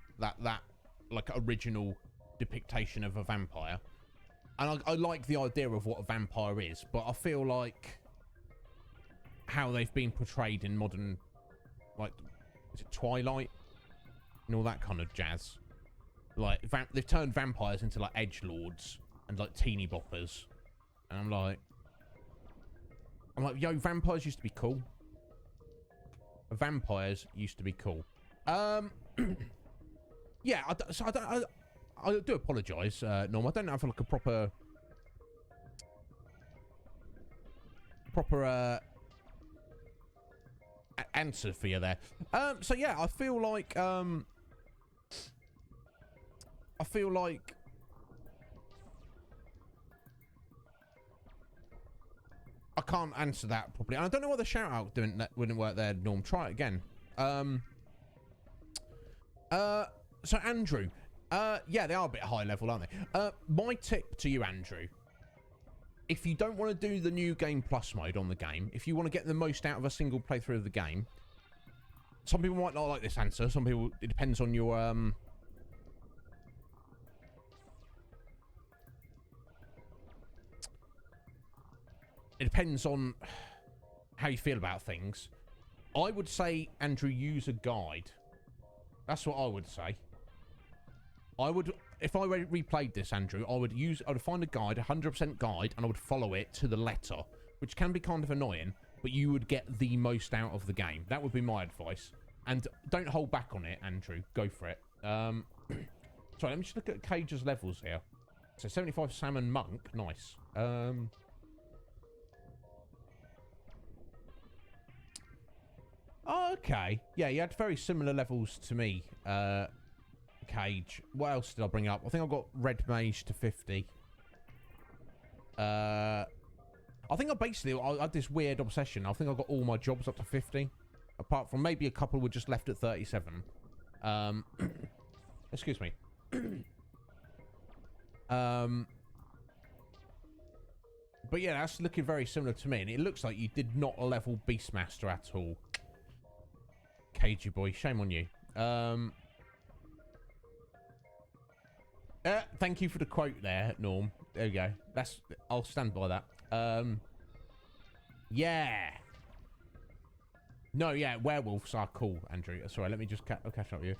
like original depiction of a vampire, and I like the idea of what a vampire is. But I feel like how they've been portrayed in modern, like, is it Twilight and all that kind of jazz. Like they've turned vampires into like edgelords and like teeny boppers, and I'm like, yo, vampires used to be cool. Vampires used to be cool. Yeah, I do apologise, Norm. I don't have like a proper answer for you there. So yeah, I feel like I can't answer that properly. And I don't know why the shout out wouldn't work there, Norm. Try it again. So Andrew, yeah, they are a bit high level, aren't they? My tip to you, Andrew, if you don't want to do the new Game Plus mode on the game, if you want to get the most out of a single playthrough of the game, some people might not like this answer. Some people, it depends on your it depends on how you feel about things. I would say, Andrew, use a guide. That's what I would say. I would, if I replayed this, Andrew, I would find a guide, 100% guide, and I would follow it to the letter, which can be kind of annoying, but you would get the most out of the game. That would be my advice. And don't hold back on it, Andrew. Go for it. Sorry, let me just look at Cage's levels here. So 75 Salmon Monk, nice. Oh, okay. Yeah, you had very similar levels to me, Cage. What else did I bring up? I think I got Red Mage to 50. I think I had this weird obsession. I think I got all my jobs up to 50. Apart from maybe a couple were just left at 37. Excuse me. But yeah, that's looking very similar to me. And it looks like you did not level Beastmaster at all. Cagey boy, shame on you. Thank you for the quote there, Norm. There we go. I'll stand by that. Yeah. No, yeah, werewolves are cool, Andrew. Sorry, let me just catch up with you.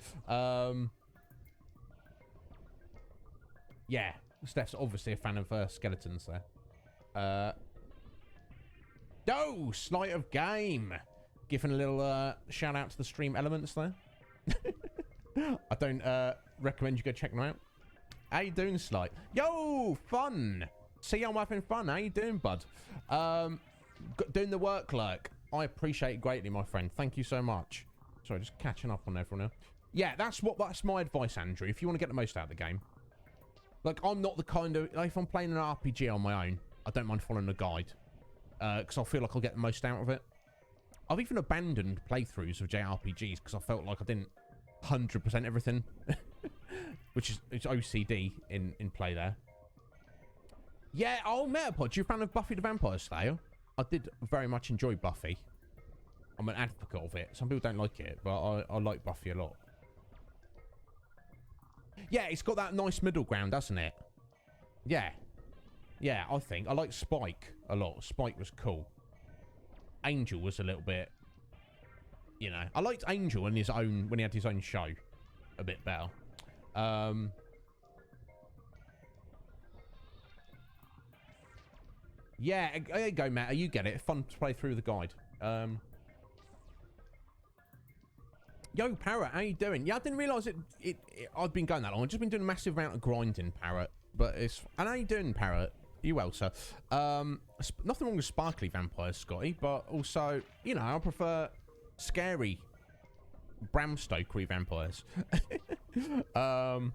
Yeah, Steph's obviously a fan of skeletons there. No, Sleight of Game. Giving a little shout out to the stream elements there. I don't recommend you go check them out. How you doing, Slight? Yo, fun. See, I'm having fun. How you doing, bud? Doing the work, lurk. I appreciate it greatly, my friend. Thank you so much. Sorry, just catching up on everyone now. Yeah, that's my advice, Andrew. If you want to get the most out of the game. Like, I'm not the kind of... Like, if I'm playing an RPG on my own, I don't mind following a guide. Because I feel like I'll get the most out of it. I've even abandoned playthroughs of JRPGs because I felt like I didn't 100% everything. Which is it's OCD in play there. Yeah, oh, Metapod, you a fan of Buffy the Vampire Slayer? I did very much enjoy Buffy. I'm an advocate of it. Some people don't like it, but I like Buffy a lot. Yeah, it's got that nice middle ground, doesn't it? Yeah. Yeah, I think. I like Spike a lot. Spike was cool. Angel was a little bit, you know. I liked Angel in his own, when he had his own show, a bit better. Yeah, there you go, Matt. You get it. Fun to play through the guide. Yo, Parrot, how you doing? Yeah, I didn't realise I'd been going that long. I've just been doing a massive amount of grinding, Parrot. But it's... And how you doing, Parrot? You well, sir? Nothing wrong with sparkly vampires, Scotty, but also, you know, I prefer scary Bram Stokery vampires. No,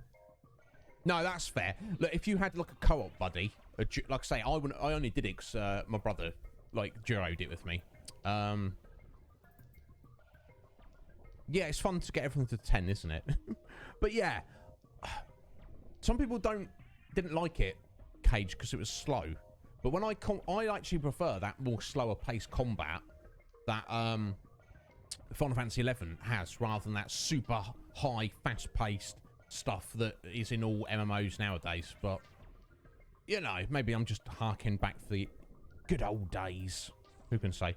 that's fair. Look, if you had like a co-op buddy, like I say, I only did it because my brother like duoed it with me. Yeah, it's fun to get everything to 10, isn't it? But yeah, some people don't didn't like it, Cage, because it was slow. But when I actually prefer that more slower paced combat that Final Fantasy XI has, rather than that super high, fast paced stuff that is in all MMOs nowadays. But you know, maybe I'm just harking back to the good old days. Who can say?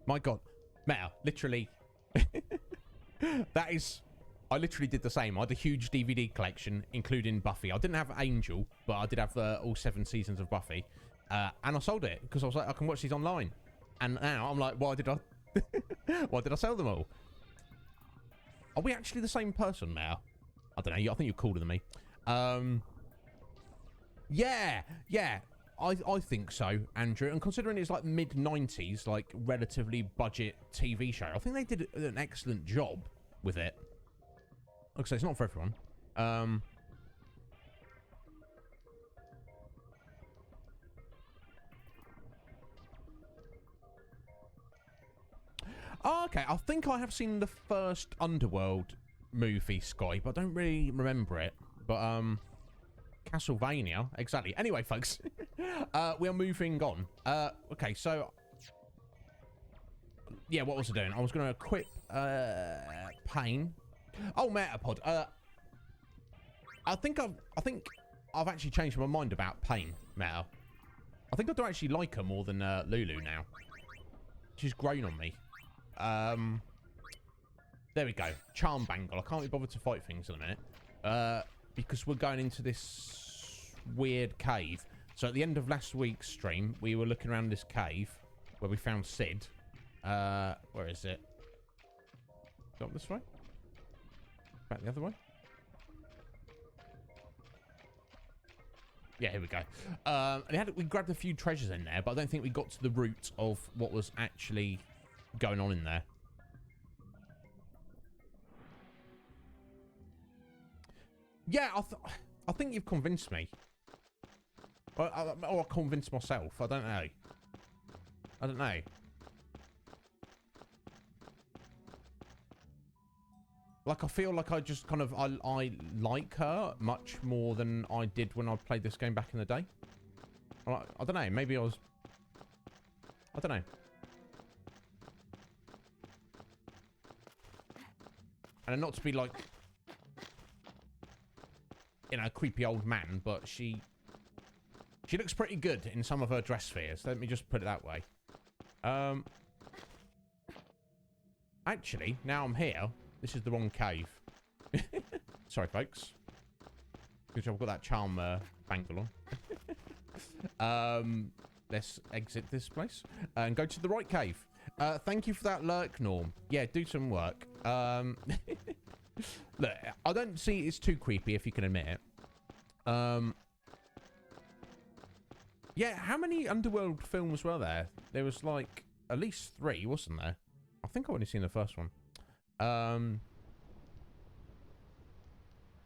My God, Meta, literally, that is. I literally did the same. I had a huge DVD collection, including Buffy. I didn't have Angel, but I did have all 7 seasons of Buffy. And I sold it because I was like, I can watch these online. And now I'm like, why did I sell them all? Are we actually the same person now? I don't know. I think you're cooler than me. Yeah. I think so, Andrew. And considering it's like mid-90s, like relatively budget TV show, I think they did an excellent job with it. Like I say, it's not for everyone. Oh, okay, I think I have seen the first Underworld movie, Sky, but I don't really remember it. But, Castlevania, exactly. Anyway, folks, we are moving on. Okay, so... Yeah, what was I doing? I was going to equip, Pain. Oh, Metapod. I think I've actually changed my mind about Pain, Meta. I think I do actually like her more than, Lulu now. She's grown on me. There we go. Charm Bangle. I can't be bothered to fight things in a minute. Because we're going into this weird cave. So at the end of last week's stream, we were looking around this cave where we found Sid. Where is it? Go up this way? Back the other way? Yeah, here we go. And we grabbed a few treasures in there, but I don't think we got to the root of what was actually going on in there. Yeah, I think you've convinced me. Or I convinced myself. I don't know. I don't know. Like, I feel like I just kind of... I like her much more than I did when I played this game back in the day. I don't know. Maybe I was... I don't know. And not to be like... You know, a creepy old man, but she looks pretty good in some of her dress spheres. Let me just put it that way. Actually, now I'm here... This is the wrong cave. Sorry, folks. Good job, I've got that charm bangle on. Let's exit this place and go to the right cave. Thank you for that lurk, Norm. Yeah, do some work. Look, I don't see it's too creepy, if you can admit it. Yeah, how many Underworld films were there? There was like at least 3, wasn't there? I think I've only seen the first one.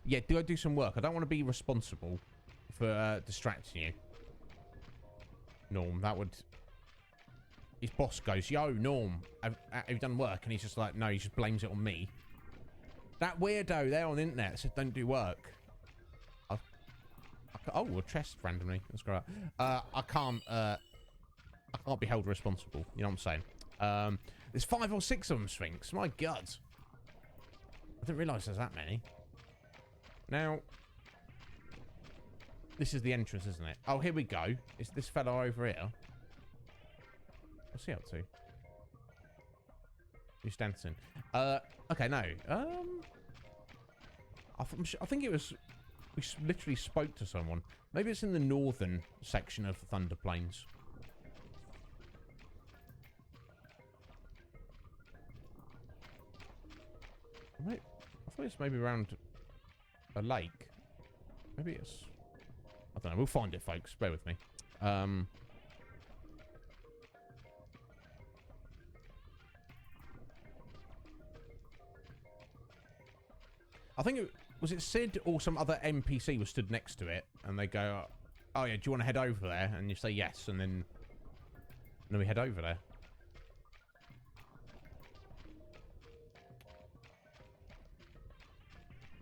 Yeah, do I do some work? I don't want to be responsible for distracting you. Norm, that would... His boss goes, yo, Norm, have you done work? And he's just like, no, he just blames it on me. That weirdo there on the internet said don't do work. Oh, a chest randomly. That's great. I can't be held responsible. You know what I'm saying? There's 5 or 6 of them, Sphinx. My God. I didn't realise there's that many. Now, this is the entrance, isn't it? Oh, here we go. Is this fella over here? What's he up to? He's dancing. Okay, no. I think it was... We literally spoke to someone. Maybe it's in the northern section of the Thunder Plains. I thought it's maybe around a lake. Maybe it's... I don't know. We'll find it, folks. Bear with me. I think it... Was it Sid or some other NPC was stood next to it? And they go, oh yeah, do you want to head over there? And you say yes, and then we head over there.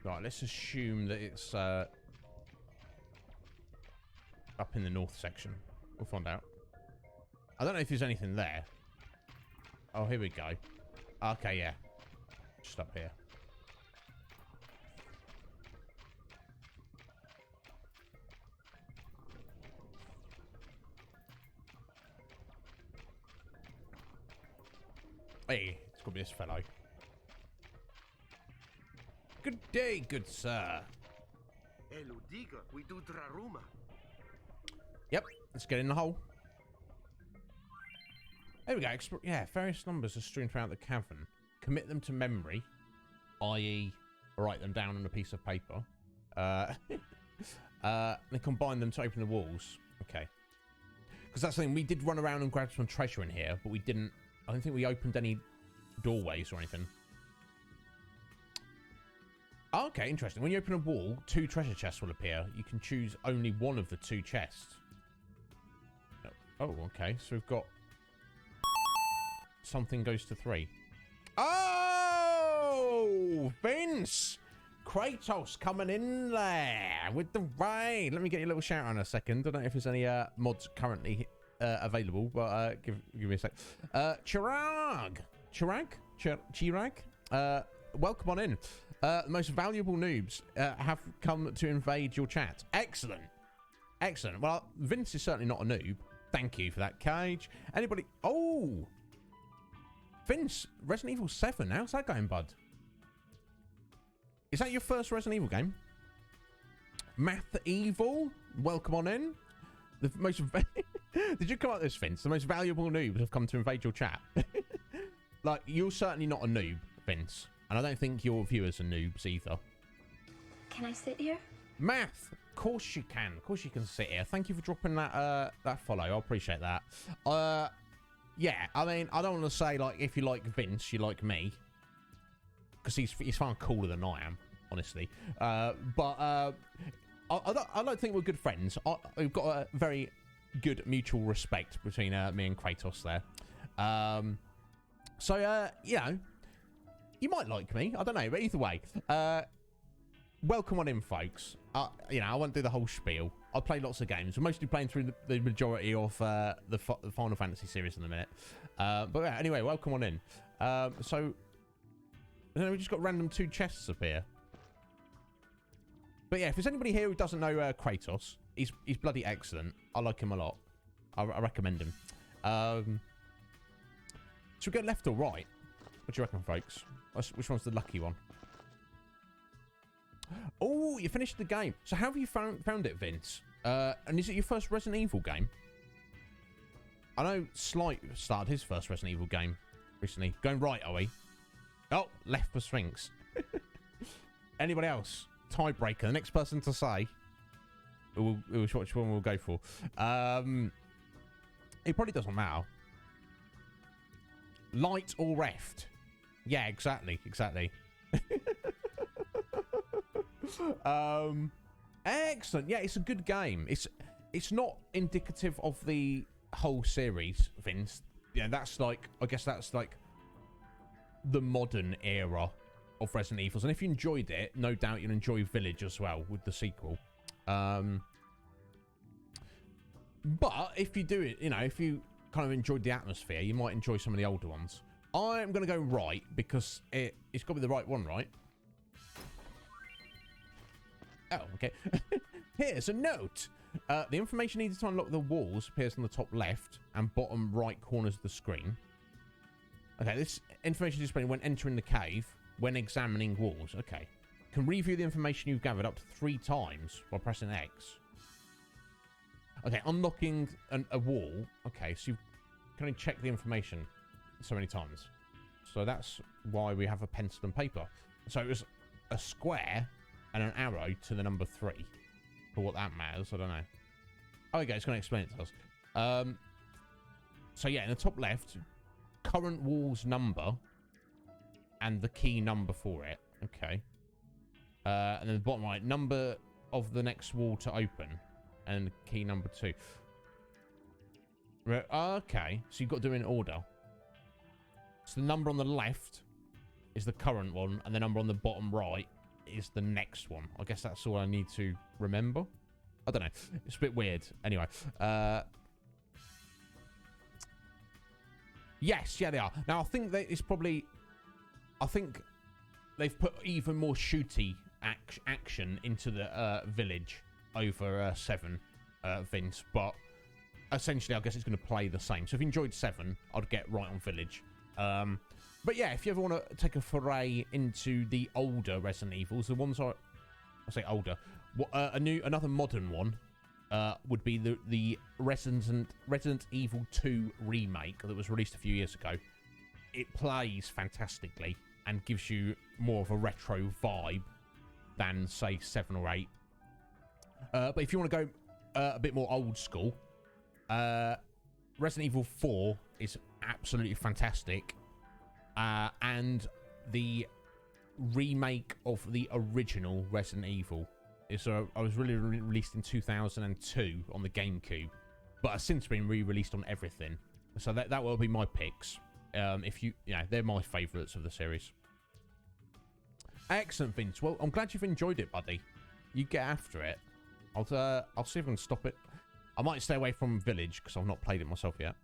Right, let's assume that it's up in the north section. We'll find out. I don't know if there's anything there. Oh, here we go. Okay, yeah. Just up here. Hey, it's gonna be this fellow. Good day, good sir. Yep, let's get in the hole. There we go. Yeah, various numbers are strewn throughout the cavern. Commit them to memory, i.e. write them down on a piece of paper. Then combine them to open the walls. Okay. Because that's the thing, we did run around and grab some treasure in here, but we didn't... I don't think we opened any doorways or anything. Okay, interesting. When you open a wall, 2 treasure chests will appear. You can choose only one of the 2 chests. Oh, okay. So we've got... Something goes to 3. Oh! Vince! Kratos coming in there with the raid. Let me get you a little shout out in a second. I don't know if there's any mods currently available, but give me a sec. Chirag, welcome on in. The most valuable noobs have come to invade your chat. Excellent. Excellent. Well, Vince is certainly not a noob. Thank you for that, Cage. Anybody? Oh! Vince, Resident Evil 7. How's that going, bud? Is that your first Resident Evil game? Math Evil, welcome on in. The most... Did you come up with this, Vince? The most valuable noobs have come to invade your chat. Like, you're certainly not a noob, Vince. And I don't think your viewers are noobs either. Can I sit here? Math, of course you can. Of course you can sit here. Thank you for dropping that that follow. I appreciate that. Yeah, I mean, I don't want to say, like, if you like Vince, you like me. Because he's far cooler than I am, honestly. I don't think we're good friends. We've got a very good mutual respect between me and Kratos there. You know, you might like me. I don't know, but either way, welcome on in, folks. You know, I won't do the whole spiel. I play lots of games. We're mostly playing through the majority of the Final Fantasy series in a minute. But yeah, anyway, welcome on in. We just got random 2 chests up here. But yeah, if there's anybody here who doesn't know Kratos, he's bloody excellent. I like him a lot. I recommend him. Should we go left or right? What do you reckon, folks? Which one's the lucky one? Oh, you finished the game. So how have you found it, Vince? And is it your first Resident Evil game? I know Slight started his first Resident Evil game recently. Going right, are we? Oh, left for Sphinx. Anybody else? Tiebreaker. The next person to say. Which one we'll go for. It probably doesn't matter. Light or left? Yeah, exactly. Excellent. Yeah, it's a good game. It's not indicative of the whole series, Vince. Yeah, that's like, I guess that's like the modern era of Resident Evils. And if you enjoyed it, no doubt you'll enjoy Village as well with the sequel. But if you do it, you know, if you kind of enjoyed the atmosphere, you might enjoy some of the older ones. I'm going to go right because it's got to be the right one, right? Oh, okay. Here's a note. The information needed to unlock the walls appears on the top left and bottom right corners of the screen. Okay, this information is displayed when entering the cave, when examining walls. Okay. Can review the information you've gathered up to 3 times by pressing X. Okay, unlocking a wall. Okay, so you can only check the information so many times. So that's why we have a pencil and paper. So it was a square and an arrow to the number 3. For what that matters, I don't know. Oh, okay, it's going to explain it to us. So yeah, in the top left, current wall's number and the key number for it. Okay. And then the bottom right, number of the next wall to open and key number 2. Okay, so you've got to do it in order. So the number on the left is the current one, and the number on the bottom right is the next one. I guess that's all I need to remember. I don't know. It's a bit weird. Anyway. Yes, yeah, they are. Now, I think that it's probably... I think they've put even more shooty action into the village over 7, Vince. But essentially, I guess it's going to play the same. So if you enjoyed 7, I'd get right on Village. But yeah, if you ever want to take a foray into the older Resident Evils, the ones I say older, another modern one would be the Resident Evil 2 remake that was released a few years ago. It plays fantastically and gives you more of a retro vibe than, say, 7 or 8. But if you want to go a bit more old school, Resident Evil 4 is absolutely fantastic. And the remake of the original Resident Evil I was really released in 2002 on the GameCube, but has since been re-released on everything. So that will be my picks. They're my favourites of the series. Excellent, Vince. Well, I'm glad you've enjoyed it, buddy. You get after it. I'll see if I can stop it. I might stay away from Village because I've not played it myself yet.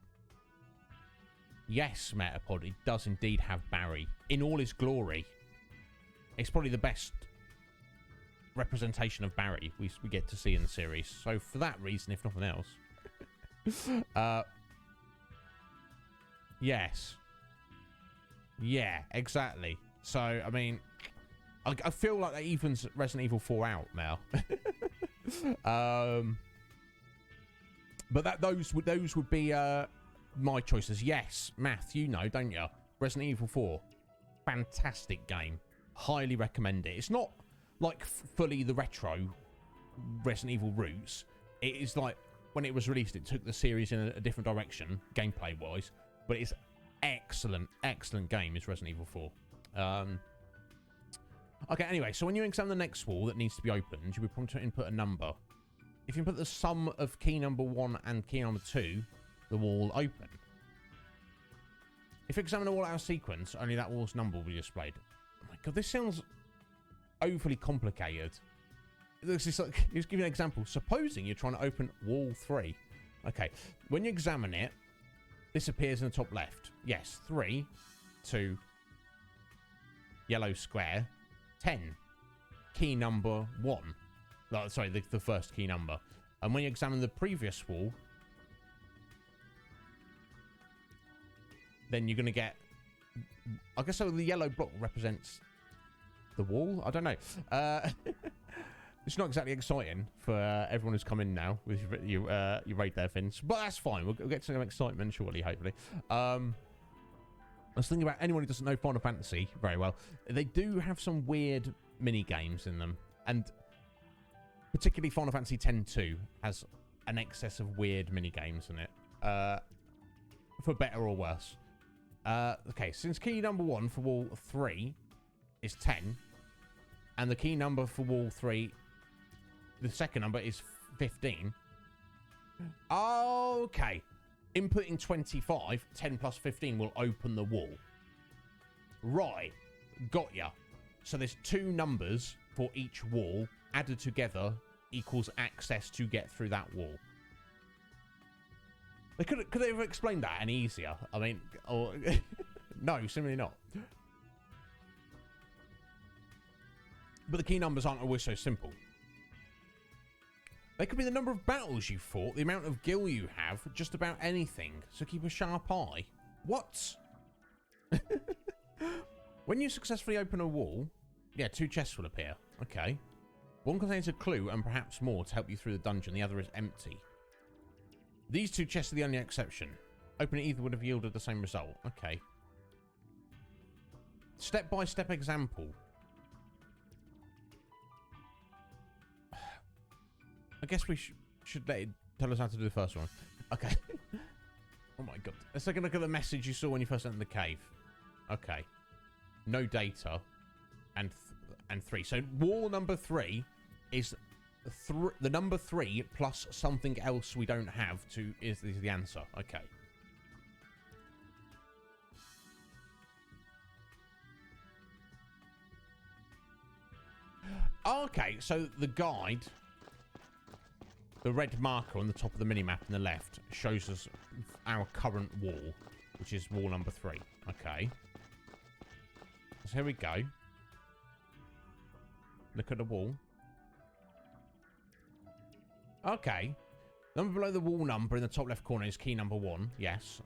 Yes, Metapod, it does indeed have Barry in all his glory. It's probably the best representation of Barry we get to see in the series. So for that reason, if nothing else, yes, yeah, exactly. So I mean, I feel like that evens Resident Evil 4 out now. But those would be my choices. Yes, Math, you know, don't you? Resident Evil 4, fantastic game. Highly recommend it. It's not like fully the retro Resident Evil roots. It is like when it was released, it took the series in a different direction, gameplay wise. But it's excellent game. Is Resident Evil 4. Okay. Anyway, so when you examine the next wall that needs to be opened, you would prompt to input a number. If you input the sum of key number 1 and key number 2, the wall will open. If you examine the wall out of sequence, only that wall's number will be displayed. Oh my god, this sounds overly complicated. This is like, just give you an example. Supposing you're trying to open wall 3. Okay, when you examine it, this appears in the top left. Yes, 3, 2, yellow square, 10. Key number 1. Oh, sorry, the first key number. And when you examine the previous wall, then you're going to get... I guess so the yellow block represents the wall? I don't know. It's not exactly exciting for everyone who's come in now with your raid there, Vince. But that's fine. We'll get some excitement shortly, hopefully. I was thinking about anyone who doesn't know Final Fantasy very well. They do have some weird mini-games in them. And particularly Final Fantasy X-2 has an excess of weird mini-games in it. For better or worse. Okay, since key number 1 for wall 3 is 10, and the key number for wall 3, the second number, is 15. Okay. Inputting 25, 10 plus 15 will open the wall. Right. Got ya. So there's 2 numbers for each wall, added together equals access to get through that wall. They could they have explained that any easier? I mean, or no, simply not. But the key numbers aren't always so simple. They could be the number of battles you fought, the amount of gil you have, just about anything. So keep a sharp eye. What? When you successfully open a wall, yeah, 2 chests will appear. Okay. One contains a clue and perhaps more to help you through the dungeon. The other is empty. These 2 chests are the only exception. Opening either would have yielded the same result. Okay. Step-by-step example. I guess we should let it tell us how to do the first one. Okay. Oh my god. Let's take a look at the message you saw when you first entered the cave. Okay. No data. And 3. So wall number 3 is... the number 3 plus something else we don't have is the answer. Okay. Okay, so the guide, the red marker on the top of the minimap on the left, shows us our current wall, which is wall number 3. Okay. So here we go. Look at the wall. Okay. Number below the wall number in the top left corner is key number 1. Yes.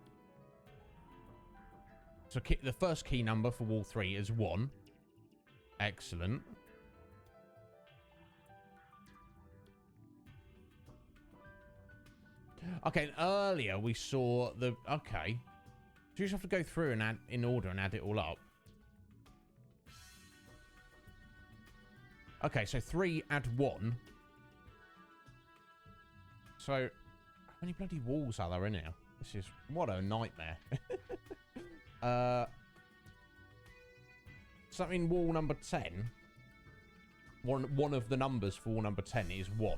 So the first key number for wall 3 is 1. Excellent. Okay, and earlier we saw the... Okay. So you just have to go through and add in order and add it all up. Okay, so 3 add 1. So, how many bloody walls are there in here? This is... What a nightmare. Does that mean wall number 10? One of the numbers for wall number 10 is 1.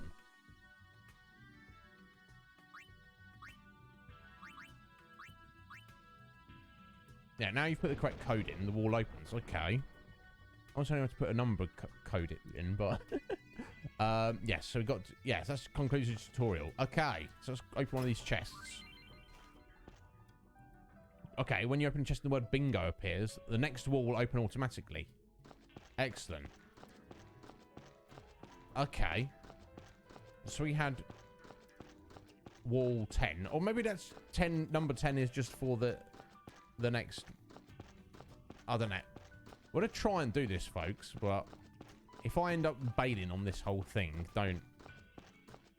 Yeah, now you've put the correct code in, the wall opens. Okay. I was only have to put a number code in, but... yes, so we got... Yes, that's concludes the tutorial. Okay, so let's open one of these chests. Okay, when you open a chest and the word bingo appears, the next wall will open automatically. Excellent. Okay. So we had... Wall 10. Or maybe that's 10... Number 10 is just for the next... I don't know. We're going to try and do this, folks, but if I end up bailing on this whole thing, don't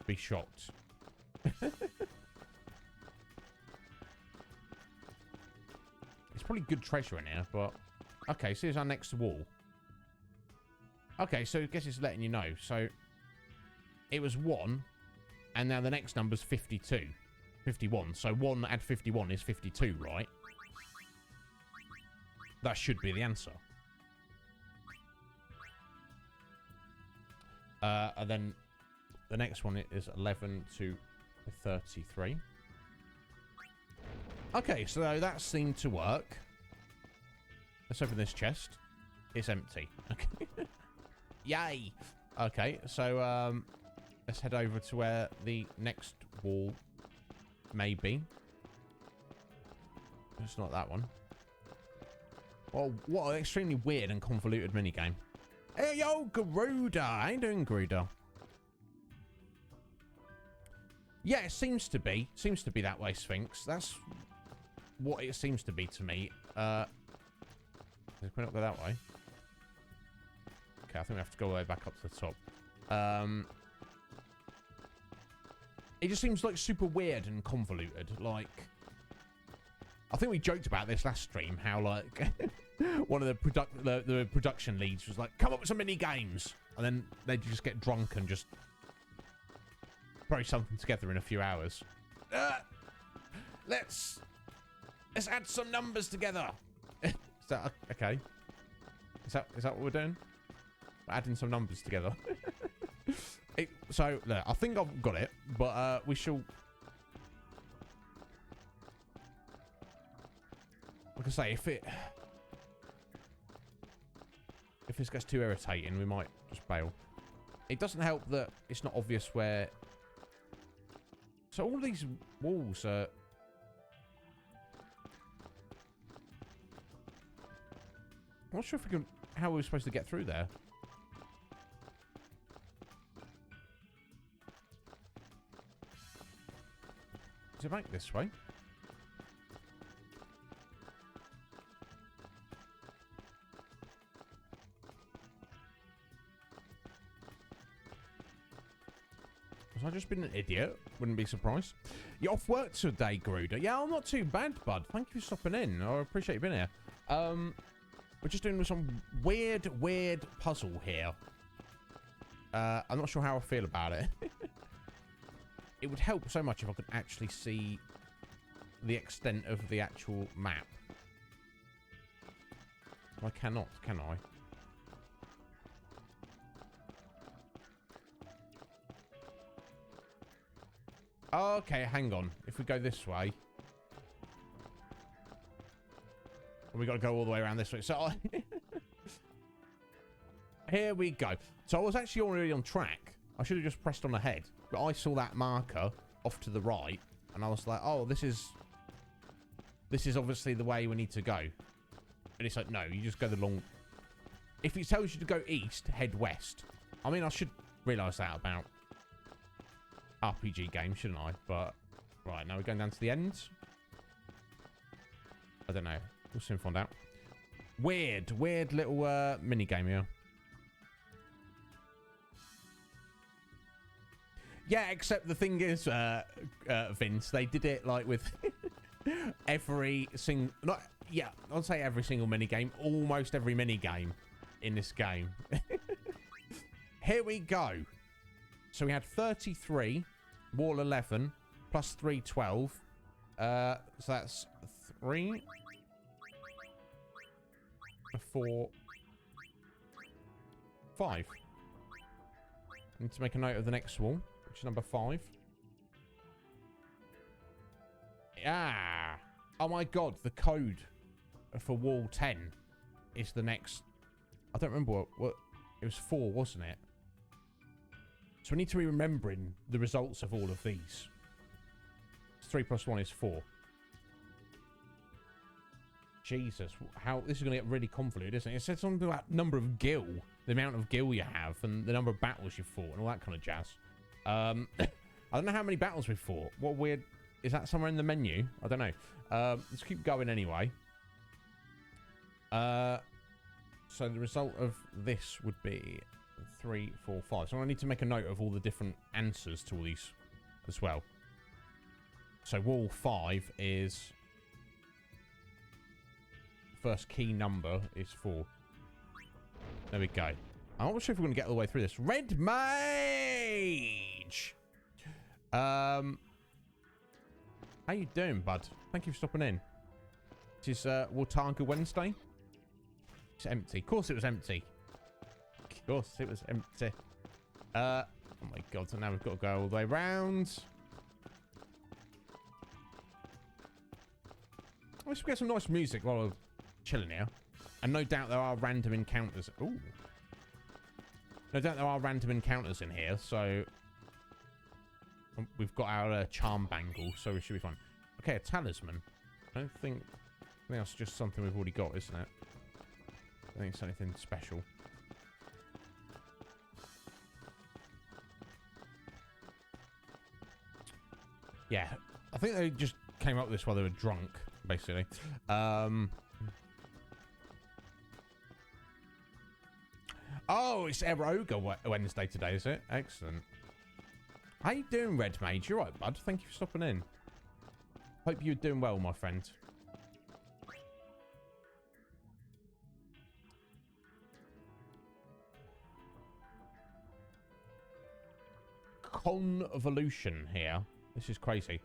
be shocked. It's probably good treasure in here, but... Okay, so here's our next wall. Okay, so I guess it's letting you know. So, it was 1, and now the next number's 52. 51. So 1 add 51 is 52, right? That should be the answer. And then the next one is 11 to 33. Okay, so that seemed to work. Let's open this chest. It's empty. Okay. Yay! Okay, so let's head over to where the next wall may be. It's not that one. Well, what an extremely weird and convoluted minigame. Hey, yo, Garuda! How you doing, Garuda? Yeah, it seems to be. Seems to be that way, Sphinx. That's what it seems to be to me. Can we not go that way? Okay, I think we have to go all the way back up to the top. It just seems like super weird and convoluted. Like, I think we joked about this last stream, how like one of the production leads was like, come up with some mini games, and then they'd just get drunk and just throw something together in a few hours. Let's add some numbers together. Is that okay? Is that what we're doing? We're adding some numbers together. So look, I think I've got it, but we shall. Like I say, if this gets too irritating, we might just bail. It doesn't help that it's not obvious where. So all of these walls are. I'm not sure if we can. How we're supposed to get through there. Is it back this way? Has I just been an idiot? Wouldn't be surprised. You're off work today, Garuda? Yeah, I'm not too bad, bud. Thank you for stopping in. I appreciate you being here. We're just doing some weird puzzle here. I'm not sure how I feel about it. It would help so much if I could actually see the extent of the actual map. I cannot, can I? Okay, hang on. If we go this way... we got to go all the way around this way. So Here we go. So I was actually already on track. I should have just pressed on ahead. But I saw that marker off to the right. And I was like, oh, this is obviously the way we need to go. And it's like, no, you just go the long... If it tells you to go east, head west. I mean, I should realise that about RPG games, shouldn't I? But, right, now we're going down to the end. I don't know. We'll soon find out. Weird little mini game here. Yeah, except the thing is, Vince, they did it like with every single, I'll say every single mini game, almost every mini game in this game. Here we go. So we had 33, wall 11, plus 3, 12. So that's 3, 4, 5. I need to make a note of the next wall, which is number 5. Yeah. Oh my god, the code for wall 10 is the next. I don't remember what it was 4, wasn't it? So we need to be remembering the results of all of these. 3 plus 1 is 4. Jesus, how this is going to get really convoluted, isn't it? It said something about number of gil, the amount of gil you have, and the number of battles you've fought, and all that kind of jazz. I don't know how many battles we've fought. What weird... Is that somewhere in the menu? I don't know. Let's keep going anyway. So the result of this would be 3, 4, 5. So I need to make a note of all the different answers to all these as well. So wall 5 is... First key number is 4. There we go. I'm not sure if we're going to get all the way through this. Red Mage! How you doing, bud? Thank you for stopping in. This is Wartaga Wednesday. It's empty. Of course it was empty. Of course it was empty. Oh my god, so now we've got to go all the way around. Let's get some nice music while we're chilling here. And no doubt there are random encounters. Ooh. No doubt there are random encounters in here, so... We've got our charm bangle, so we should be fine. Okay, a talisman. I think that's just something we've already got, isn't it? I think it's anything special. Yeah, I think they just came up with this while they were drunk, basically. Oh, it's Eroga Wednesday today, is it? Excellent. How you doing, Red Mage? You right, bud? Thank you for stopping in. Hope you're doing well, my friend. Convolution here. This is crazy.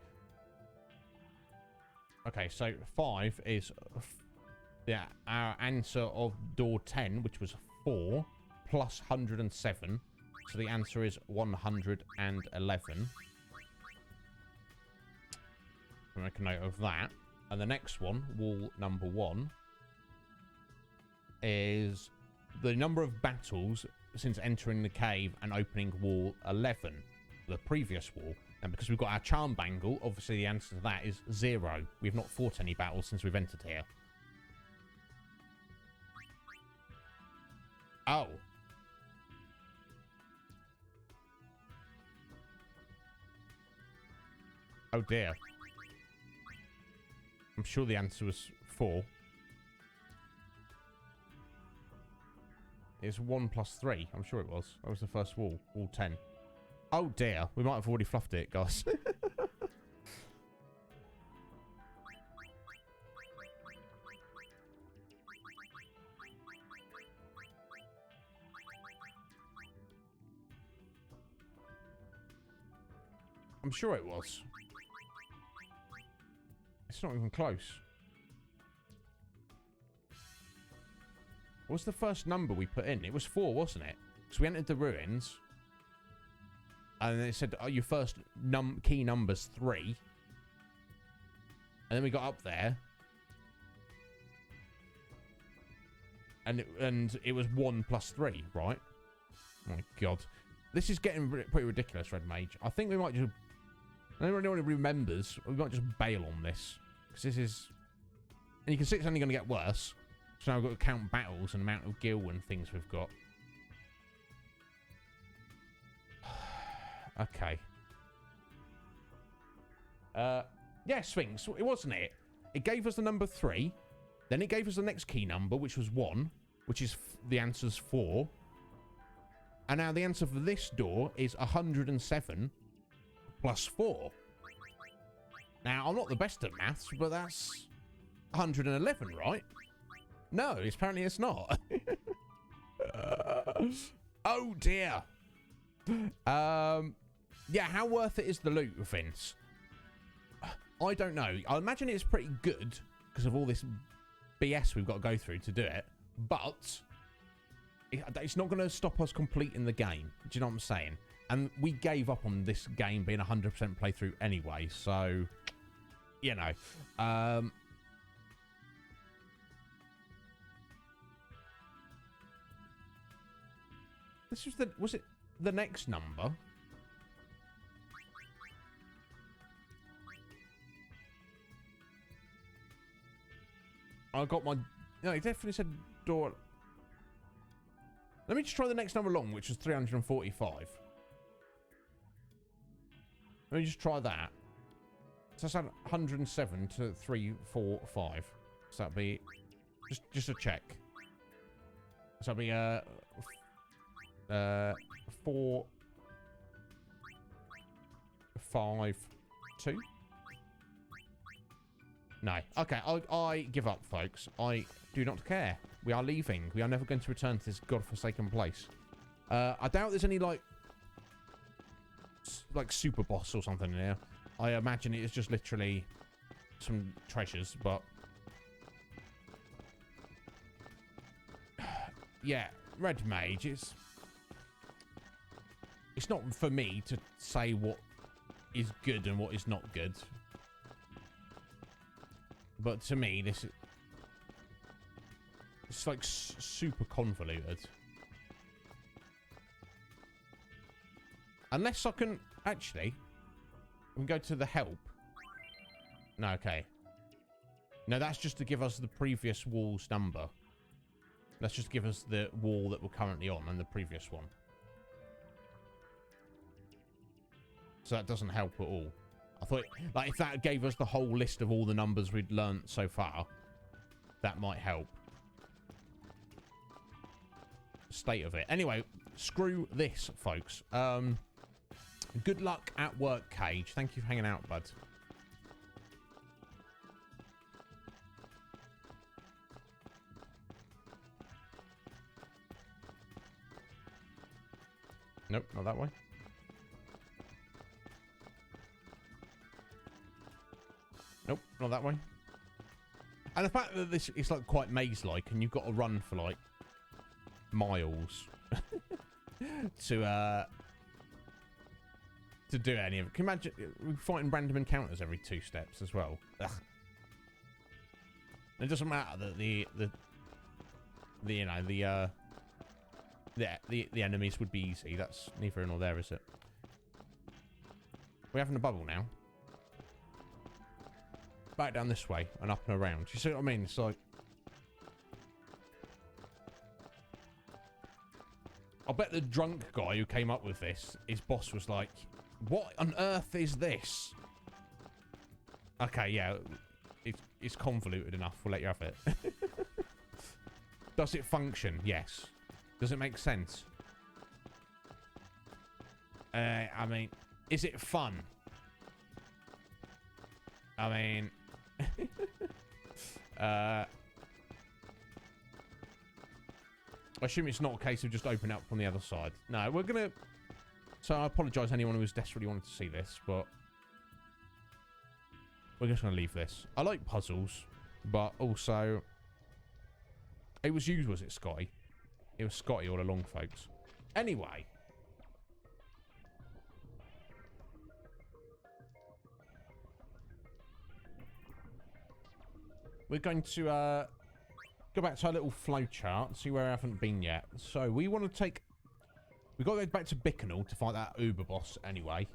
Okay, so 5 is our answer of door 10, which was 4 plus 107. So the answer is 111. We'll make a note of that. And the next one, wall number 1, is the number of battles since entering the cave and opening wall 11, the previous wall. And because we've got our charm bangle, obviously the answer to that is 0. We've not fought any battles since we've entered here. Oh. Oh dear. I'm sure the answer was 4. It's 1 plus 3. I'm sure it was. That was the first wall. Wall 10. Oh dear. We might have already fluffed it, guys. I'm sure it was. It's not even close. What was the first number we put in? It was 4, wasn't it? So we entered the ruins. And then it said, oh, your first key number's 3. And then we got up there. and it was 1 plus 3, right? Oh my god. This is getting pretty ridiculous, Red Mage. I think we might just... Anyone who remembers, we might just bail on this. Because this is... And you can see it's only going to get worse. So now we've got to count battles and amount of gil and things we've got. Okay. Yeah, Sphinx, it wasn't it? It gave us the number 3. Then it gave us the next key number, which was 1. Which is the answer's 4. And now the answer for this door is 107 plus 4. Now, I'm not the best at maths, but that's 111, right? No, apparently it's not. Oh, dear. Yeah, how worth it is the loot, Vince? I don't know. I imagine it's pretty good because of all this BS we've got to go through to do it. But it's not going to stop us completing the game. Do you know what I'm saying? And we gave up on this game being 100% playthrough anyway. So, you know. This was was it the next number? I got my... No, it definitely said door... Let me just try the next number along, which is 345. Let me just try that. So that's 107 to 345. So that'd be... Just a check. So that'd be... 4... 5... 2? No. Okay, I give up, folks. I do not care. We are leaving. We are never going to return to this godforsaken place. I doubt there's any, like super boss or something in here. I imagine it is just literally some treasures, but... Yeah, Red Mage, it's not for me to say what is good and what is not good. But to me, it's like super convoluted. Unless I can... Actually, we can go to the help. No, okay. No, that's just to give us the previous wall's number. Let's just give us the wall that we're currently on and the previous one. So that doesn't help at all. I thought, like, if that gave us the whole list of all the numbers we'd learnt so far, that might help. State of it. Anyway, screw this, folks. Good luck at work, Cage. Thank you for hanging out, bud. Nope, not that way. Nope, not that way. And the fact that this is like quite maze-like, and you've got to run for like miles to do any of it. Can you imagine we're fighting random encounters every 2 steps as well? Ugh. It doesn't matter that the enemies would be easy. That's neither here nor there, is it? We're having a bubble now. Back down this way and up and around. You see what I mean? It's like... I bet the drunk guy who came up with this, his boss was like, what on earth is this? Okay, yeah. It's convoluted enough. We'll let you have it. Does it function? Yes. Does it make sense? I mean, is it fun? I mean... I assume it's not a case of just opening up from the other side. No, we're gonna... So I apologise to anyone who was desperately wanted to see this, but... We're just gonna leave this. I like puzzles, but also... It was you, was it, Scotty? It was Scotty all along, folks. Anyway... We're going to, go back to our little flow chart, see where I haven't been yet. So we want to take... We've got to go back to Bicknell to fight that Uber boss anyway.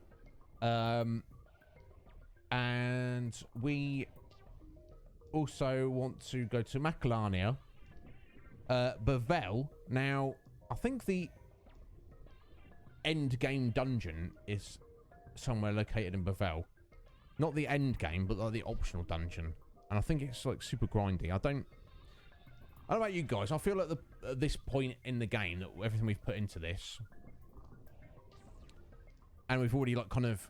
And we also want to go to Macalania. Bavel. Now, I think the end game dungeon is somewhere located in Bavel. Not the end game, but like the optional dungeon. And I think it's like super grindy. I don't know about you guys. I feel like at this point in the game that everything we've put into this, and we've already like kind of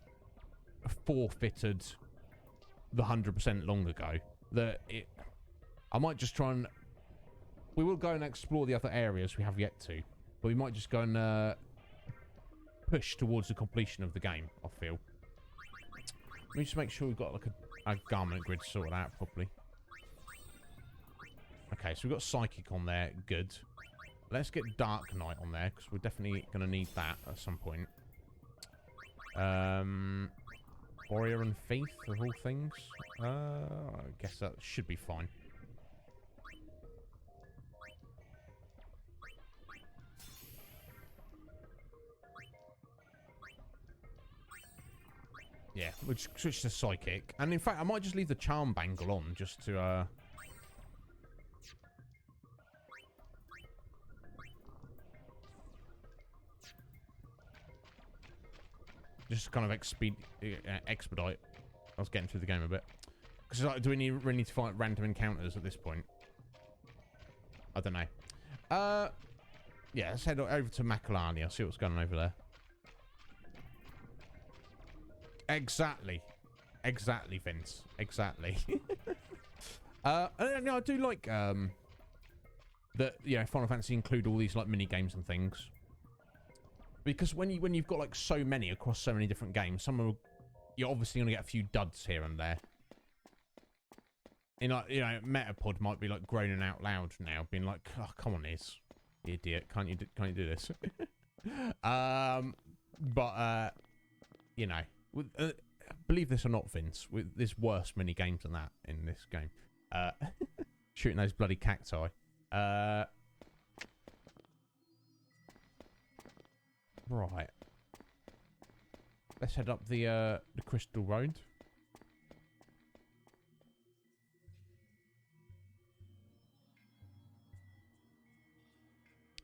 forfeited the 100% long ago, that I might just try and... We will go and explore the other areas we have yet to, but we might just go and push towards the completion of the game, I feel. Let me just make sure we've got like a garment grid sorted out properly. Okay, so we've got Psychic on there. Good. Let's get Dark Knight on there, because we're definitely going to need that at some point. Warrior and Thief, of all things. I guess that should be fine. Yeah, we'll just switch to Psychic. And in fact, I might just leave the Charm Bangle on, just to, just kind of expedite. I was getting through the game a bit. Because like, do we really need to fight random encounters at this point? I don't know. Yeah, let's head over to Macalania. See what's going on over there. Exactly. Exactly, Vince. Exactly. I do like that, you know, Final Fantasy include all these like mini games and things. Because when you've got like so many across so many different games, you're obviously gonna get a few duds here and there. You know, Metapod might be like groaning out loud now, being like, "Oh, come on, you idiot! Can't you do this?" You know, believe this or not, Vince, there's worse mini games than that in this game. Shooting those bloody cacti. Right. Let's head up the Crystal Road.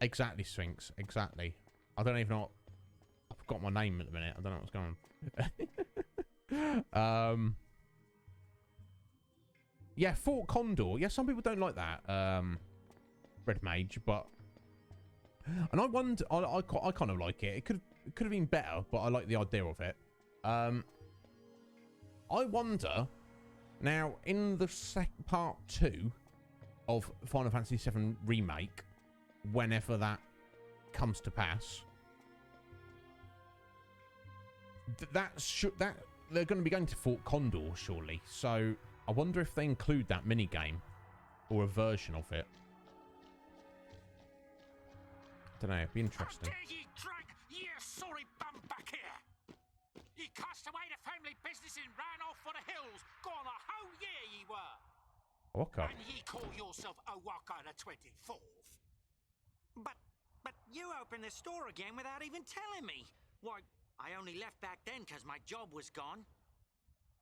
Exactly, Sphinx. Exactly. I don't even know. I forgot my name at the minute. I don't know what's going on. Yeah, Fort Condor. Yeah, some people don't like that. Red Mage, but... And I wonder... I kind of like it. It could have been better, but I like the idea of it. I wonder... Now, in the part 2 of Final Fantasy VII Remake, whenever that comes to pass... they're going to be going to Fort Condor, surely. So, I wonder if they include that mini-game. Or a version of it. Don't know, it'd be interesting. How dare ye drag, ye sorry bum back here! Ye cast away the family business and ran off for the hills. Gone a whole year ye were. Okay. And ye call yourself Owaka the 24th. But you opened the store again without even telling me. Why, I only left back then because my job was gone.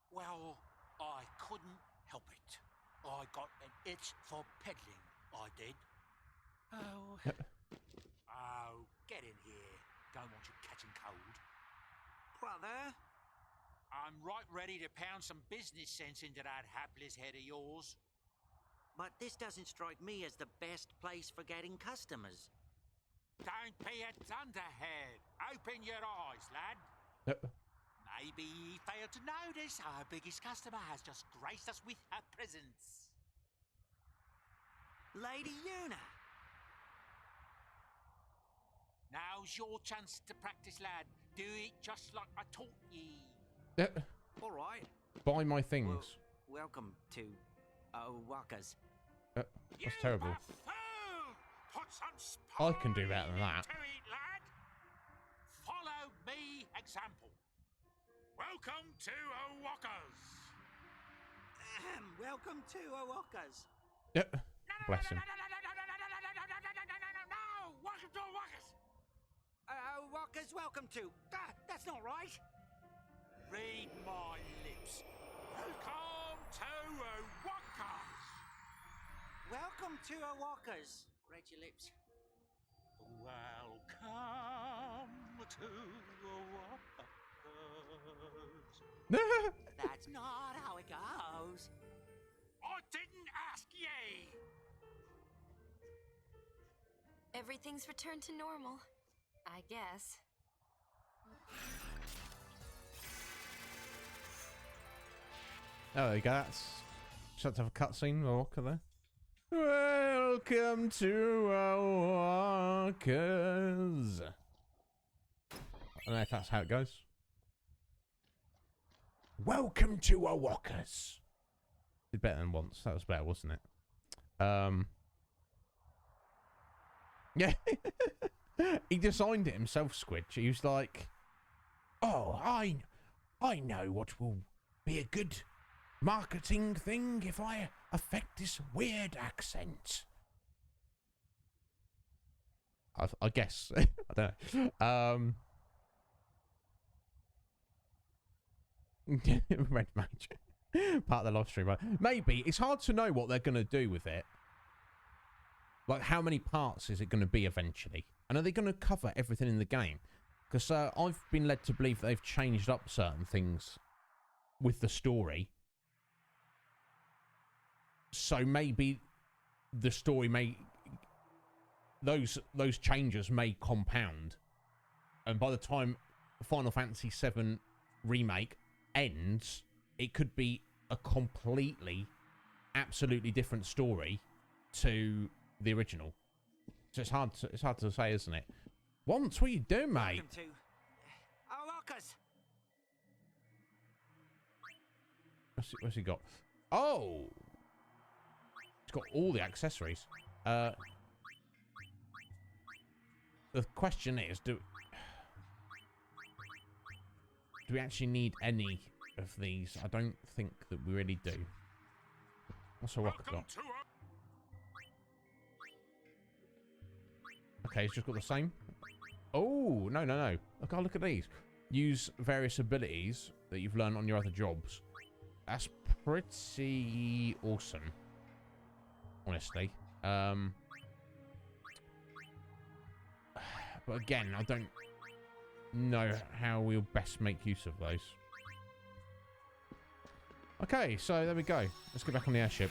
Well, I couldn't help it. I got an itch for peddling, I did. Oh. Oh, get in here. Don't want you catching cold. Brother? I'm right ready to pound some business sense into that hapless head of yours. But this doesn't strike me as the best place for getting customers. Don't be a dunderhead. Open your eyes, lad. Maybe ye failed to notice our biggest customer has just graced us with her presence. Lady Yuna. Now's your chance to practice, lad. Do it just like I taught ye. All right. Buy my things. Welcome to Owaka's. That's terrible. Buffoon! Put some I can do better than that. into it, lad. Follow me example. Welcome to Owaka's. Welcome to Owaka's. Yep. No, Bless him. No! Welcome to Walkers! Walkers, welcome to... that's not right. Read my lips. Welcome to Walkers! Welcome to Walkers. Read your lips. Welcome to Walkers. That's not how it goes. I didn't ask ye! Everything's returned to normal, I guess. Oh, there you go. That's just have a cutscene or walker there. Welcome to Walkers. I don't know if that's how it goes. Welcome to our walkers. Did better than once. That was better, wasn't it? Yeah. He designed it himself, Squidge. He was like, Oh, I know what will be a good marketing thing if I affect this weird accent. I guess. I don't know. Red Mage. Part of the live stream, right? Maybe. It's hard to know what they're going to do with it. Like, how many parts is it going to be eventually? And are they going to cover everything in the game? Because I've been led to believe that they've changed up certain things with the story. So maybe the story may... Those changes may compound. And by the time Final Fantasy VII Remake ends, it could be a completely, absolutely different story to the original. So it's hard to say, isn't it? Once, what you doing, mate? Welcome to Walkers. What's he got? Oh, he's got all the accessories. The question is, do we actually need any of these? I don't think that we really do. What's a rocket got? Okay, he's just got the same. Oh, no. Okay, look at these. Use various abilities that you've learned on your other jobs. That's pretty awesome, honestly. But again, I don't know how we'll best make use of those. Okay, so there we go. Let's get back on the airship.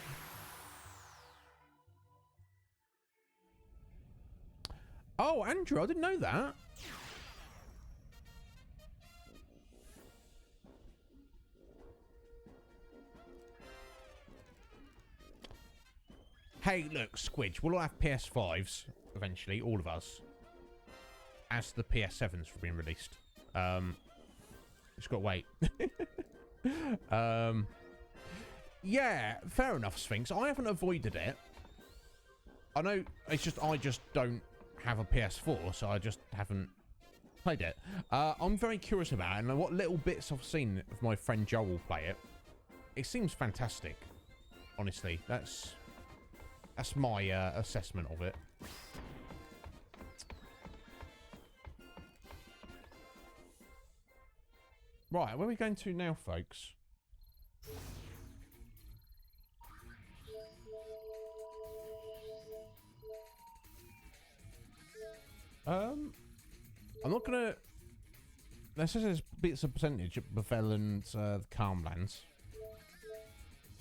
Oh, Andrew, I didn't know that. Hey, look, Squidge, we'll all have PS5s eventually, all of us, as the PS7s for being released. Just got to wait. Yeah, fair enough, Sphinx. I haven't avoided it. I know it's just I just don't have a PS4, so I just haven't played it. I'm very curious about it, and what little bits I've seen of my friend Joel play it, it seems fantastic. Honestly, that's my assessment of it. Right, where are we going to now, folks? I'm not gonna... This says bits of percentage at Bethel and the Calmlands.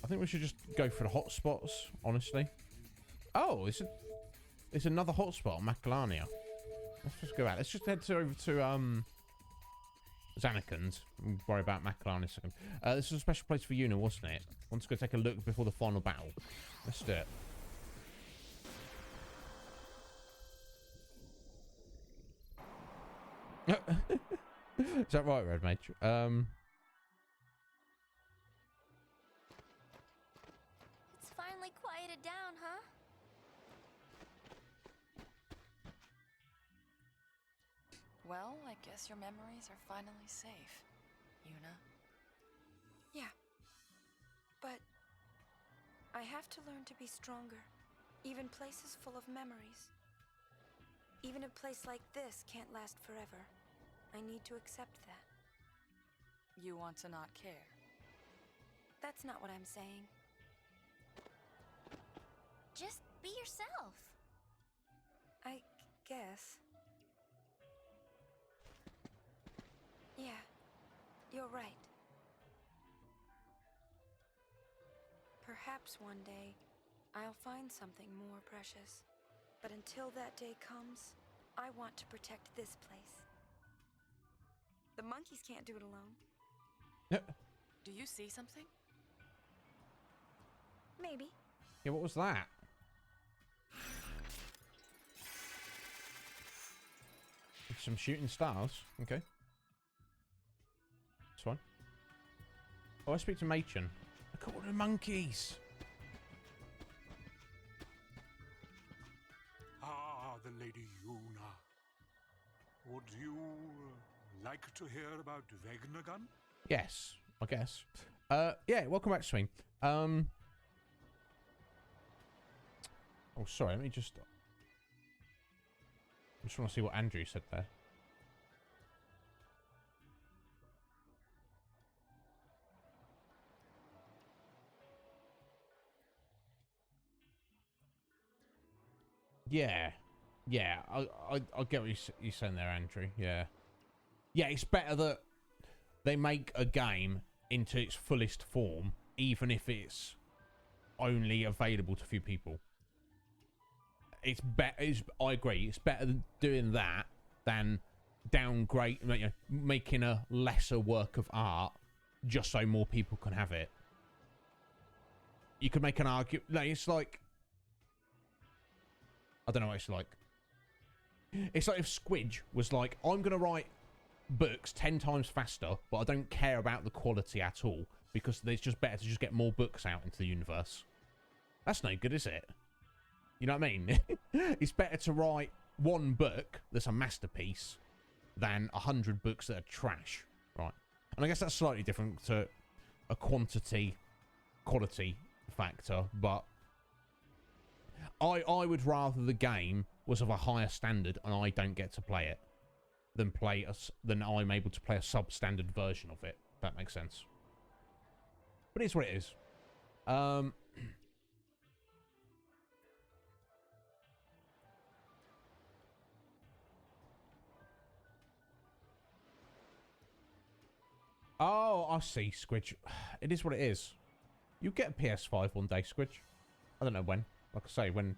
I think we should just go for the hotspots, honestly. Oh, it's another hotspot, Macalania. Let's just go out. Let's just head over to Zanarkand. We'll worry about Macalania in a second. This is a special place for Una, wasn't it? I want to go take a look before the final battle. Let's do it. Is that right, Red Mage? It's finally quieted down, huh? Well, I guess your memories are finally safe, Una. Yeah. But I have to learn to be stronger. Even places full of memories. Even a place like this can't last forever. I need to accept that. You want to not care. That's not what I'm saying. Just be yourself. I guess. Yeah, you're right. Perhaps one day, I'll find something more precious. But until that day comes, I want to protect this place. The monkeys can't do it alone. Do you see something? Maybe. Yeah, what was that? Some shooting stars. Okay. This one. Oh, I speak to Machen. I call the monkeys. Ah, the Lady Yuna. Would you like to hear about Vegnagun? Yes, I guess. Yeah, welcome back to stream. Oh, sorry, let me just... I just want to see what Andrew said there. Yeah. Yeah, I get what you're saying there, Andrew. Yeah. Yeah, it's better that they make a game into its fullest form, even if it's only available to a few people. It's better. I agree. It's better than doing that than downgrade, making a lesser work of art just so more people can have it. You could make an argument. No, it's like, I don't know what it's like. It's like if Squidge was like, I'm gonna write books 10 times faster, but I don't care about the quality at all because it's just better to just get more books out into the universe. That's no good, is it? You know what I mean? It's better to write one book that's a masterpiece than 100 books that are trash, right? And I guess that's slightly different to a quality factor, but I would rather the game was of a higher standard and I don't get to play it than I'm able to play a substandard version of it. If that makes sense. But it's what it is. Oh, I see, Squidge. It is what it is. You get a PS5 one day, Squidge. I don't know when. Like I say, when...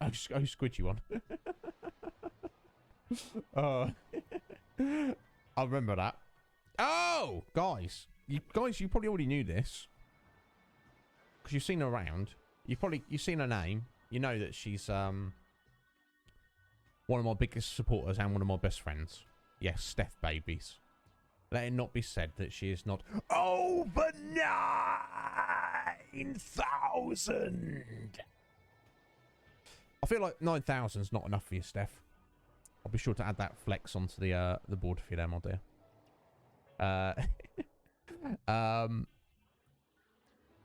Oh, Squidgy one. I remember that. Oh, guys. You probably already knew this. Because you've seen her around. You've seen her name. You know that she's one of my biggest supporters and one of my best friends. Yes, Steph Babies. Let it not be said that she is not over 9,000. I feel like 9,000 is not enough for you, Steph. I'll be sure to add that flex onto the board for you there, my dear.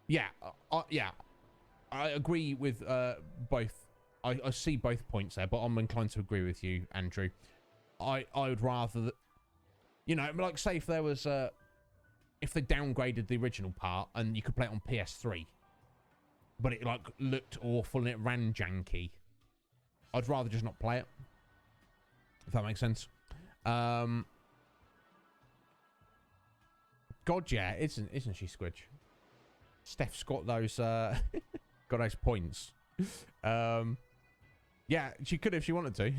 Yeah, I agree with both. I see both points there, but I'm inclined to agree with you, Andrew. I would rather, like say if there was if they downgraded the original part and you could play it on PS3, but it like looked awful and it ran janky, I'd rather just not play it. If that makes sense. God, yeah, isn't she, Squidge? Steph's got those points. Yeah, she could if she wanted to.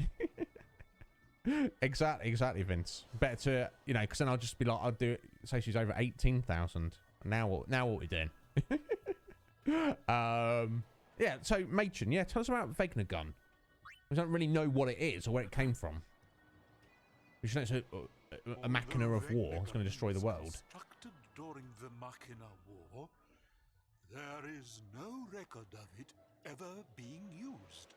Exactly, Vince. Better to, because then I'll just be like, I'll do it. Say she's over 18,000. Now what we doing? Yeah. So Machen, yeah, tell us about Vegnagun. We don't really know what it is or where it came from. We just know it's a machina of war. It's going to destroy the world. Constructed during the Machina War, there is no record of it ever being used.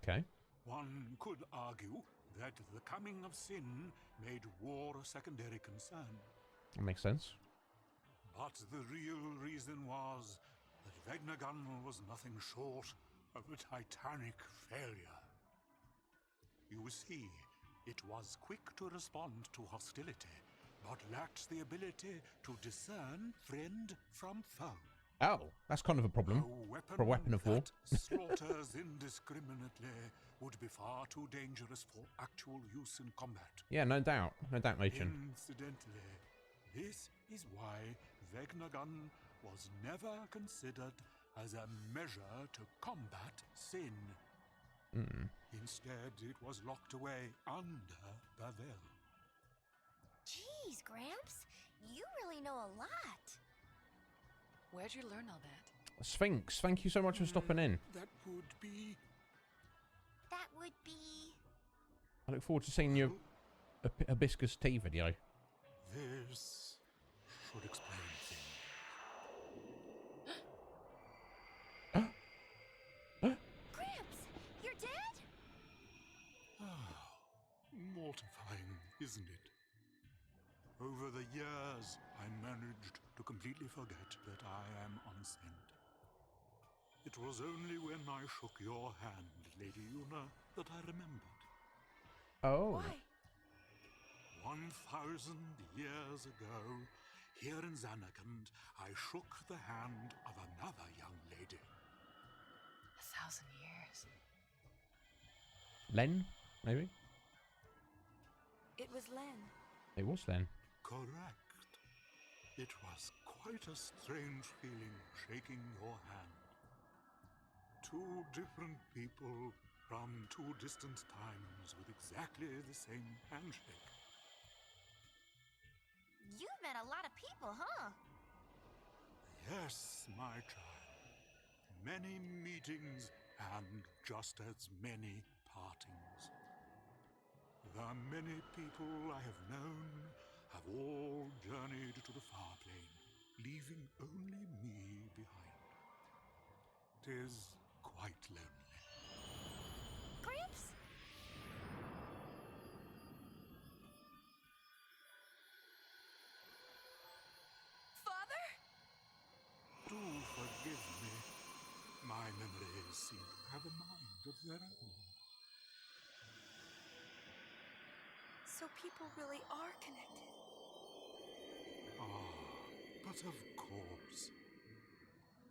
Okay. One could argue that the coming of sin made war a secondary concern. That makes sense. But the real reason was that Vegnagun was nothing short of a titanic failure. You see, it was quick to respond to hostility, but lacked the ability to discern friend from foe. Oh, that's kind of a problem for a weapon of war. That slaughters indiscriminately would be far too dangerous for actual use in combat. Yeah, no doubt, Machin. Incidentally, this is why Vegnagun was never considered as a measure to combat sin. Instead, it was locked away under Bavel. Jeez, Gramps, you really know a lot. Where'd you learn all that? Sphinx, thank you so much for stopping in. That would be... I look forward to seeing your hibiscus tea video. This should explain things. Gramps, you're dead? Mortifying, isn't it? Over the years, I managed to completely forget that I am unsent. It was only when I shook your hand, Lady Una, that I remembered. Oh. Why? 1,000 years ago, here in Zanarkand, I shook the hand of another young lady. 1,000 years. Len, maybe? It was Len. It was Len. Correct. It was quite a strange feeling shaking your hand. Two different people from two distant times with exactly the same handshake. You've met a lot of people, huh? Yes, my child. Many meetings and just as many partings. The many people I have known have all journeyed to the far plane, leaving only me behind. 'Tis quite lonely. Gramps? Father? Do forgive me. My memories seem to have a mind of their own. So people really are connected. But of course.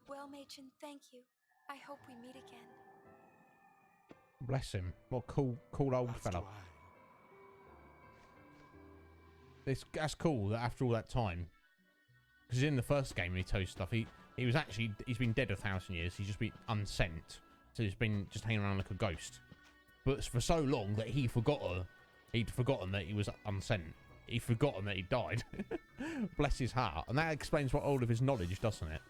Well, Machin, thank you. I hope we meet again. Bless him. What cool old fella. That's cool that after all that time, because in the first game when he tells you stuff, he's been dead 1,000 years. He's just been unsent, so he's been just hanging around like a ghost. But for so long that he'd forgotten that he was unsent. He'd forgotten that he died. Bless his heart, and that explains what all of his knowledge, doesn't it?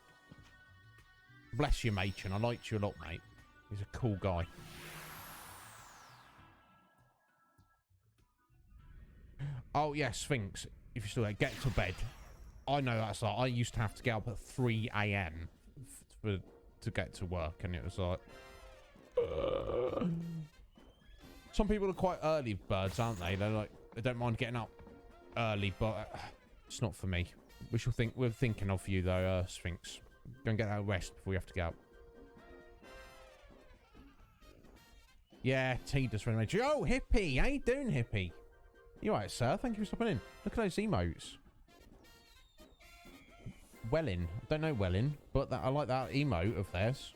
Bless you, Machin. I liked you a lot, mate. He's a cool guy. Oh, yeah, Sphinx. If you're still there, get to bed. I know that's like... I used to have to get up at 3 a.m. to get to work, and it was like... Some people are quite early birds, aren't they? They're like... They don't mind getting up early, but... it's not for me. We're thinking of you, though, Sphinx. Go and get that rest before we have to get up. Yeah, tea just renovated. Oh, Hippie! How you doing, Hippie? You alright, sir? Thank you for stopping in. Look at those emotes. Wellin. I don't know Wellin, but I like that emote of theirs.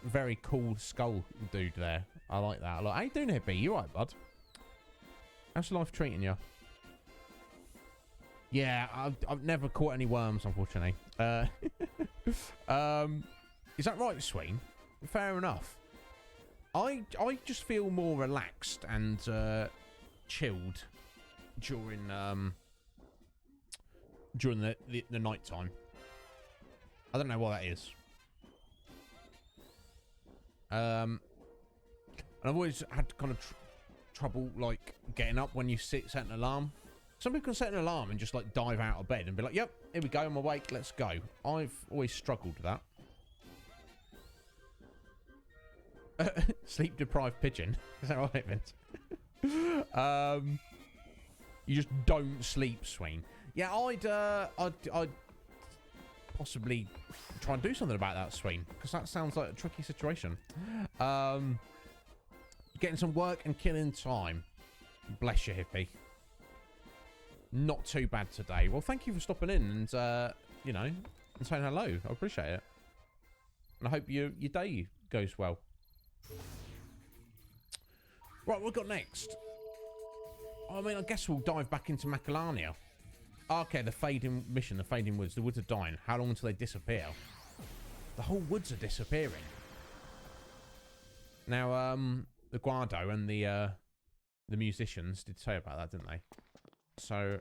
Very cool skull dude there. I like that a lot. How you doing, Hippie? You alright, bud? How's life treating you? Yeah, I've never caught any worms, unfortunately. Is that right, Sween? Fair enough. I just feel more relaxed and chilled during the night time. I don't know what that is. And I've always had kind of trouble like getting up when you set an alarm. Some people can set an alarm and just like dive out of bed and be like, "Yep, here we go. I'm awake. Let's go." I've always struggled with that. Sleep deprived pigeon. Is that right, Vince? You just don't sleep, Sween. Yeah, I'd possibly try and do something about that, Sween, because that sounds like a tricky situation. Getting some work and killing time. Bless you, hippie. Not too bad today. Well, thank you for stopping in and, you know, and saying hello. I appreciate it. And I hope your day goes well. Right, what we got next? I mean, I guess we'll dive back into Macalania. Okay, the Fading mission, the Fading Woods. The woods are dying. How long until they disappear? The whole woods are disappearing. Now, the Guardo and the musicians did say about that, didn't they? So,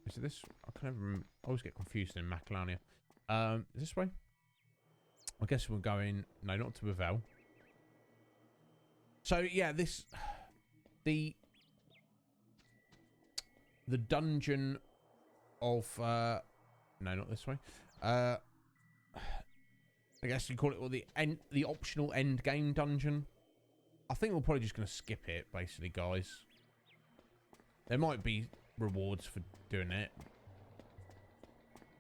is it this? I can't remember. I always get confused in Macalania. Is this way? I guess we're going. No, not to Revel. So yeah, the dungeon of no, not this way. I guess you call it the optional end game dungeon. I think we're probably just going to skip it, basically, guys. There might be rewards for doing it.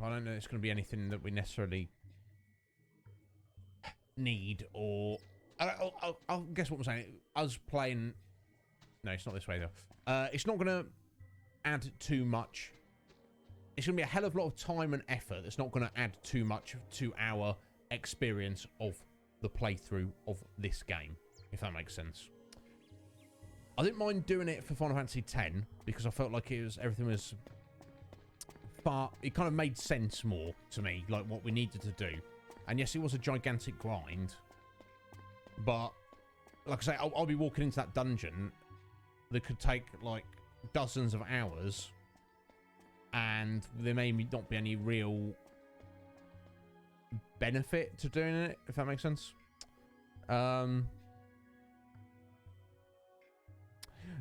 I don't know it's going to be anything that we necessarily need, or I'll guess what I'm saying. Us playing. No, it's not this way though. It's not going to add too much. It's going to be a hell of a lot of time and effort. That's not going to add too much to our experience of the playthrough of this game, if that makes sense. I didn't mind doing it for Final Fantasy X because I felt like everything was far. It kind of made sense more to me, like what we needed to do. And yes, it was a gigantic grind, but like I say, I'll be walking into that dungeon that could take like dozens of hours, and there may not be any real benefit to doing it, if that makes sense.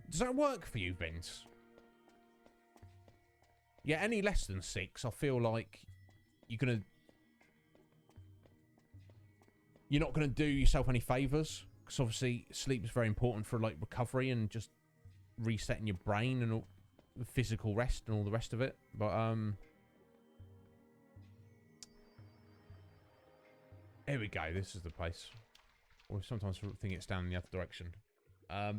Does that work for you, Vince? Yeah, any less than 6, I feel like you're not gonna do yourself any favors, because obviously sleep is very important for like recovery and just resetting your brain and all, physical rest and all the rest of it. But here we go. This is the place. Or sometimes I think it's down in the other direction. But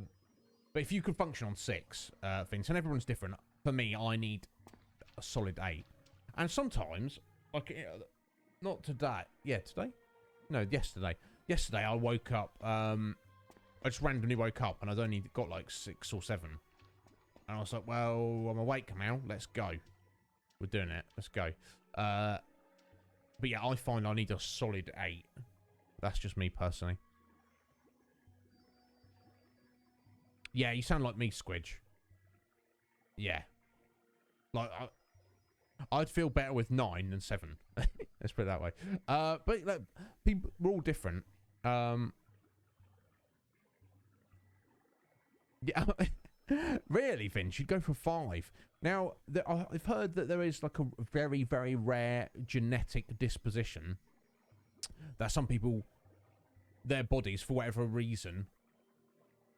if you could function on 6, Vince, and everyone's different. For me, I need a solid 8. And sometimes, like, not today. Yeah, today? No, yesterday. Yesterday, I woke up. I just randomly woke up, and I'd only got like 6 or 7. And I was like, well, I'm awake now. Let's go. We're doing it. Let's go. But yeah, I find I need a solid 8. That's just me personally. Yeah, you sound like me, Squidge. Yeah. Like, I'd feel better with 9 than 7. Let's put it that way. But like, people, we're all different. Yeah. Really, Vince? You'd go for 5. Now, I've heard that there is like a very, very rare genetic disposition that some people, their bodies, for whatever reason,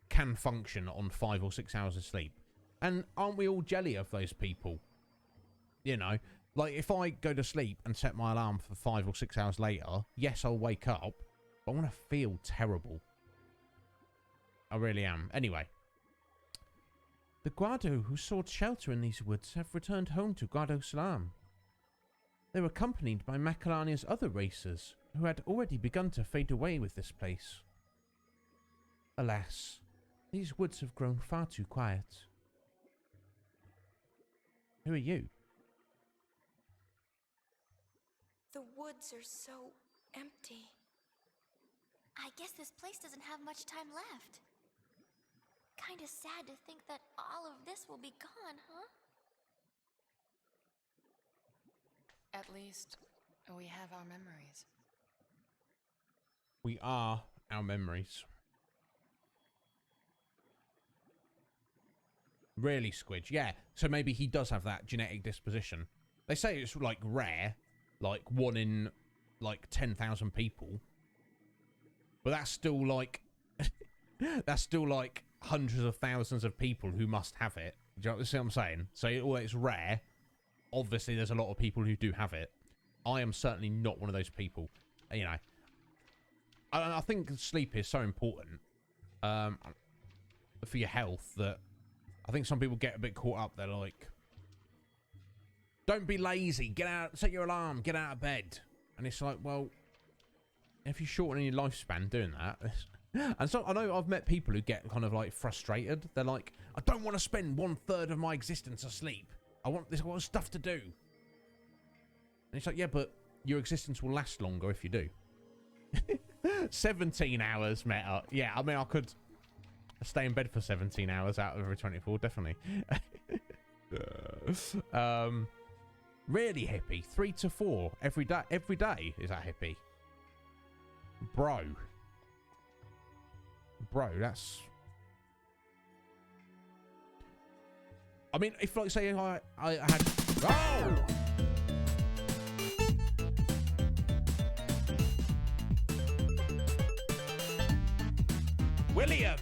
can function on 5 or 6 hours of sleep. And aren't we all jelly of those people? You know, like if I go to sleep and set my alarm for 5 or 6 hours later, yes, I'll wake up, but I want to feel terrible. I really am. Anyway. The Guado who sought shelter in these woods have returned home to Guado Salam. They were accompanied by Macalania's other racers, who had already begun to fade away with this place. Alas, these woods have grown far too quiet. Who are you? The woods are so empty. I guess this place doesn't have much time left. Kinda sad to think that all of this will be gone, huh? At least, we have our memories. We are our memories. Really, Squidge? Yeah. So maybe he does have that genetic disposition. They say it's like rare, like 1 in like 10,000 people. But that's still like, that's still like hundreds of thousands of people who must have it. Do you see what I'm saying? So although it's rare, obviously there's a lot of people who do have it. I am certainly not one of those people. You know, I think sleep is so important for your health that I think some people get a bit caught up. They're like, don't be lazy, get out, set your alarm, get out of bed. And it's like, well, if you're shortening your lifespan doing that, and so I know I've met people who get kind of like frustrated. They're like, I don't want to spend 1/3 of my existence asleep. I want stuff to do. And it's like, yeah, but your existence will last longer if you do. 17 hours, mate. Yeah, I mean, I could stay in bed for 17 hours out of every 24, definitely. Really hippie. 3 to 4 every day. Every day is that hippie, bro. That's. I mean, if like say I had. Oh! William!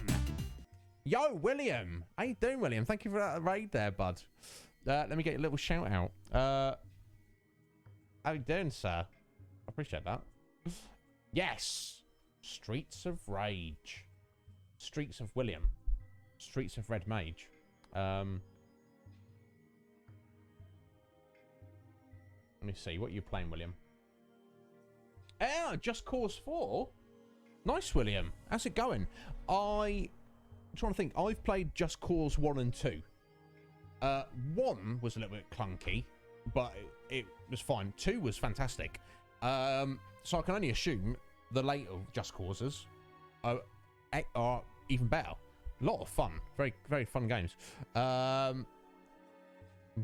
Yo, William! How you doing, William? Thank you for that raid there, bud. Let me get a little shout out. How you doing, sir? I appreciate that. Yes! Streets of Rage. Streets of William. Streets of Red Mage. Let me see. What are you playing, William? Just Cause 4? Nice, William. How's it going? I'm trying to think. I've played Just Cause 1 and 2. 1 was a little bit clunky, but it was fine. 2 was fantastic. So I can only assume the later Just Causes are even better. A lot of fun. Very, very fun games.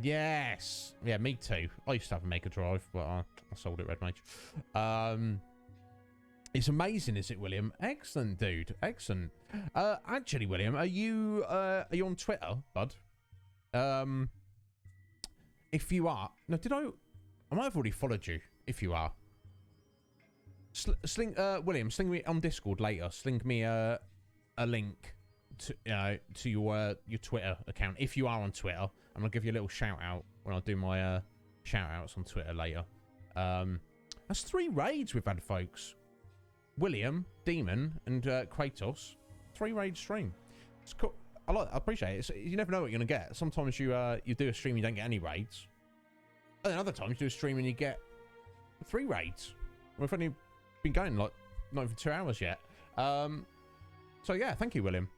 Yes. Yeah, me too. I used to have a Mega Drive, but I sold it, Red Mage. It's amazing, is it, William? Excellent, dude. Excellent. Actually, William, are you on Twitter, bud? If you are, no, I might have already followed you. If you are, William, sling me on Discord later. Sling me a link to your Twitter account. If you are on Twitter, I'm gonna give you a little shout out when I do my shout outs on Twitter later. That's 3 raids we've had, folks. William, Demon, and Kratos. 3 raid stream. It's cool. I appreciate it. You never know what you're gonna get. Sometimes you do a stream, you don't get any raids, and then other times you do a stream and you get 3 raids. We've only been going like not even 2 hours yet. So yeah, thank you, William.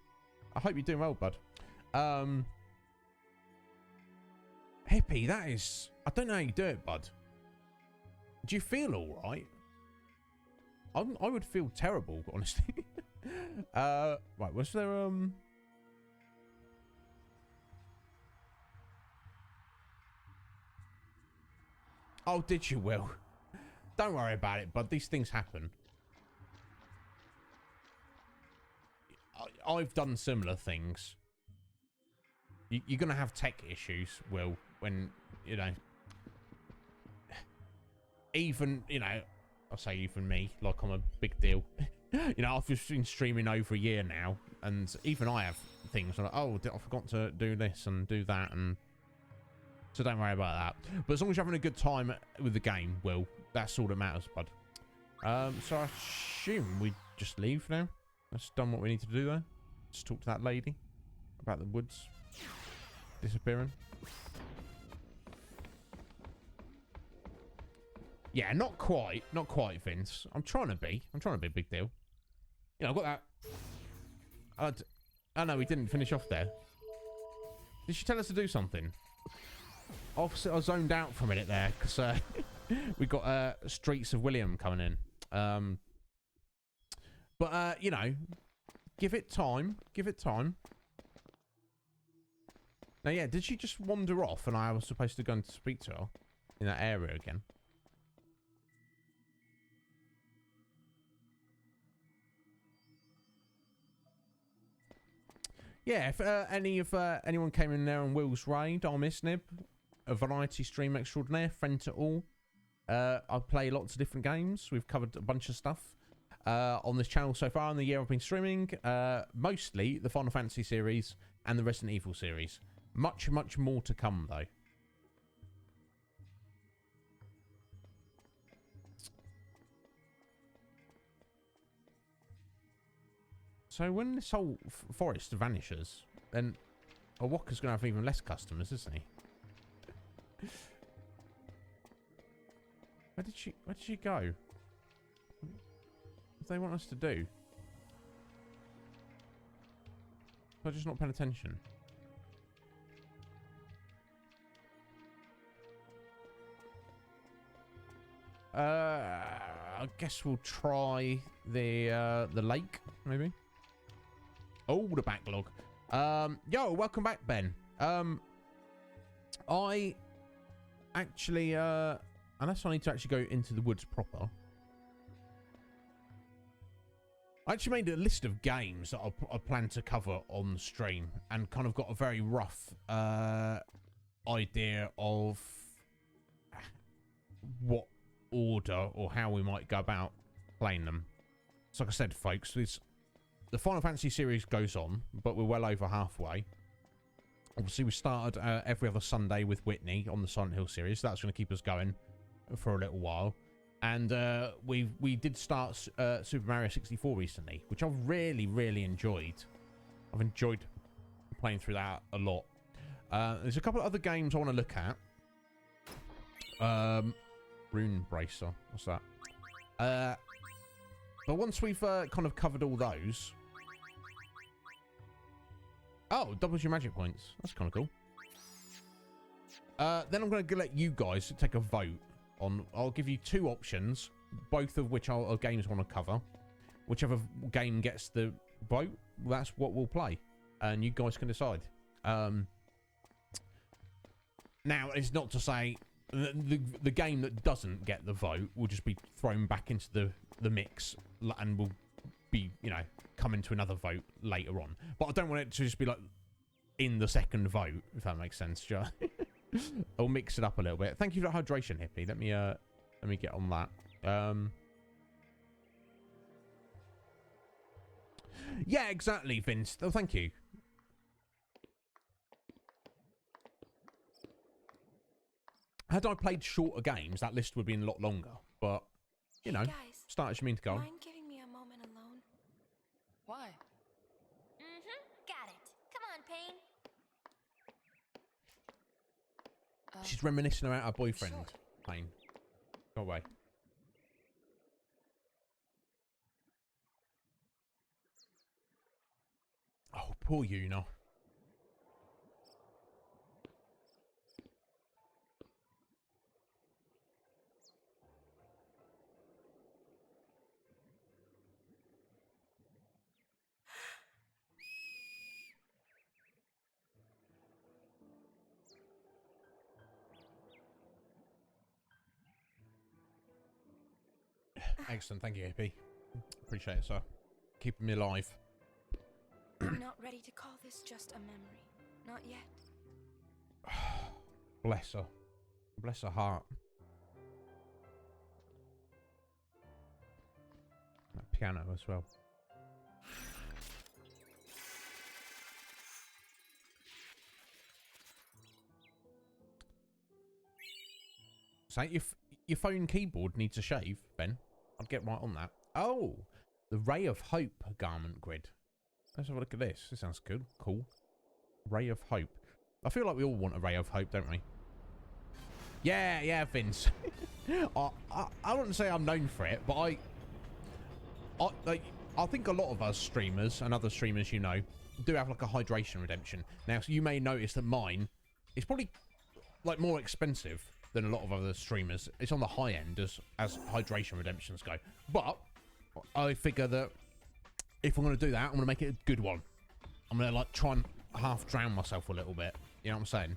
I hope you're doing well, bud. Hippie, that is. I don't know how you do it, bud. Do you feel all right? I would feel terrible, honestly. Right, was there Oh, did you, Will? Don't worry about it, bud. These things happen. I've done similar things. You're gonna have tech issues, Will, when even I'll say even me, like I'm a big deal. I've just been streaming over a year now, and even I have things like, oh, I forgot to do this and do that, and so don't worry about that. But as long as you're having a good time with the game, Will, that's all that matters, bud. So I assume we just leave now. That's done what we need to do there. Just talk to that lady about the woods disappearing. Yeah, not quite, Vince. I'm trying to be a big deal. I've got that. Oh no, we didn't finish off there. Did she tell us to do something? Obviously, I zoned out for a minute there because we got Streets of William coming in. But give it time. Give it time. Now, yeah, did she just wander off and I was supposed to go and speak to her in that area again? Yeah, if anyone came in there on Will's raid, I'm Iznib, a variety stream extraordinaire, friend to all. I play lots of different games. We've covered a bunch of stuff. on this channel so far in the year I've been streaming. Mostly the Final Fantasy series and the Resident Evil series. Much, much more to come, though. So when this whole forest vanishes, then Walker's going to have even less customers, isn't he? Where did she go? What do they want us to do? I'm just not paying attention. I guess we'll try the lake, maybe. Oh, the backlog. Yo, welcome back, Ben. I actually, unless I need to actually go into the woods proper. I actually made a list of games that I plan to cover on the stream and kind of got a very rough idea of what order or how we might go about playing them. So like I said, folks, the Final Fantasy series goes on, but we're well over halfway. Obviously, we started every other Sunday with Whitney on the Silent Hill series. So that's going to keep us going for a little while. And we did start Super Mario 64 recently, which I've really, really enjoyed. I've enjoyed playing through that a lot. There's a couple of other games I want to look at. Rune Bracer. What's that? But once we've kind of covered all those... Oh, doubles your magic points. That's kind of cool. Then I'm going to let you guys take a vote on... I'll give you two options, both of which are games I want to cover. Whichever game gets the vote, that's what we'll play. And you guys can decide. Now, it's not to say... The game that doesn't get the vote will just be thrown back into the mix and will be, you know, come into another vote later on. But I don't want it to just be like in the second vote, if that makes sense. I'll mix it up a little bit. Thank you for the hydration, Hippie. Let me get on that. Yeah, exactly, Vince. Oh, thank you. Had I played shorter games, that list would have been a lot longer. But, you know, Hey guys, start as you mean to go. mind giving me a moment alone? Why? Got it. Come on, Payne. She's reminiscing about her boyfriend. Sure. Payne. Go away. Oh, poor Yuna. Excellent, thank you, Hippie. Appreciate it, sir. Keeping me alive. I'm not ready to call this just a memory. Not yet. Bless her. Bless her heart. That piano as well. So your phone keyboard needs a shave, Ben. I'd get right on that. Oh, the Ray of Hope garment grid. Let's have a look at this. This sounds good. Cool. Ray of Hope. I feel like we all want a Ray of Hope, don't we? Yeah, Vince. I wouldn't say I'm known for it, but I think a lot of us streamers and other streamers, you know, do have like a hydration redemption. Now, so you may notice that mine is probably like more expensive than a lot of other streamers. It's on the high end as hydration redemptions go. But I figure that if I'm going to do that, I'm going to make it a good one. I'm going to like try and half drown myself a little bit. You know what I'm saying?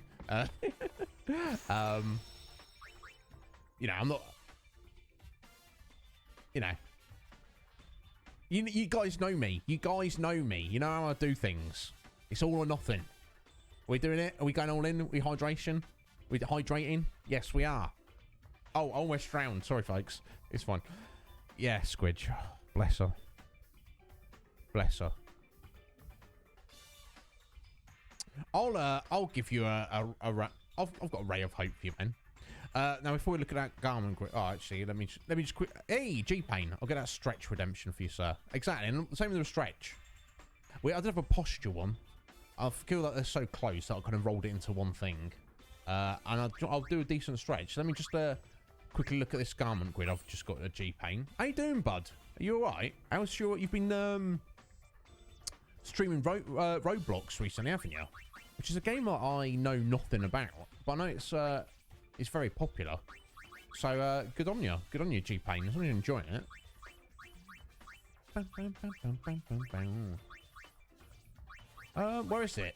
You know, I'm not... You know. You guys know me. You guys know me. You know how I do things. It's all or nothing. Are we doing it? Are we going all in? Are we hydration? We're hydrating? Yes, we are. Oh, I almost drowned. Sorry, folks. It's fine. Yeah, Squidge. Bless her. Bless her. I'll give you I've got a ray of hope for you, man. Now before we look at that garment grid, oh, actually, let me just quick. Hey, G-Pain, I'll get that stretch redemption for you, sir. Exactly, and the same with the stretch. I did have a posture one. I feel like they're so close that I kind of rolled it into one thing. And I'll do a decent stretch. Let me just quickly look at this garment grid. I've just got a G-Pain. How you doing, bud? Are you alright? How's your... You've been streaming Roblox recently, haven't you? Which is a game that I know nothing about, but I know it's very popular. So good on you. Good on you, G-Pain. As long as you're enjoying it. Where is it?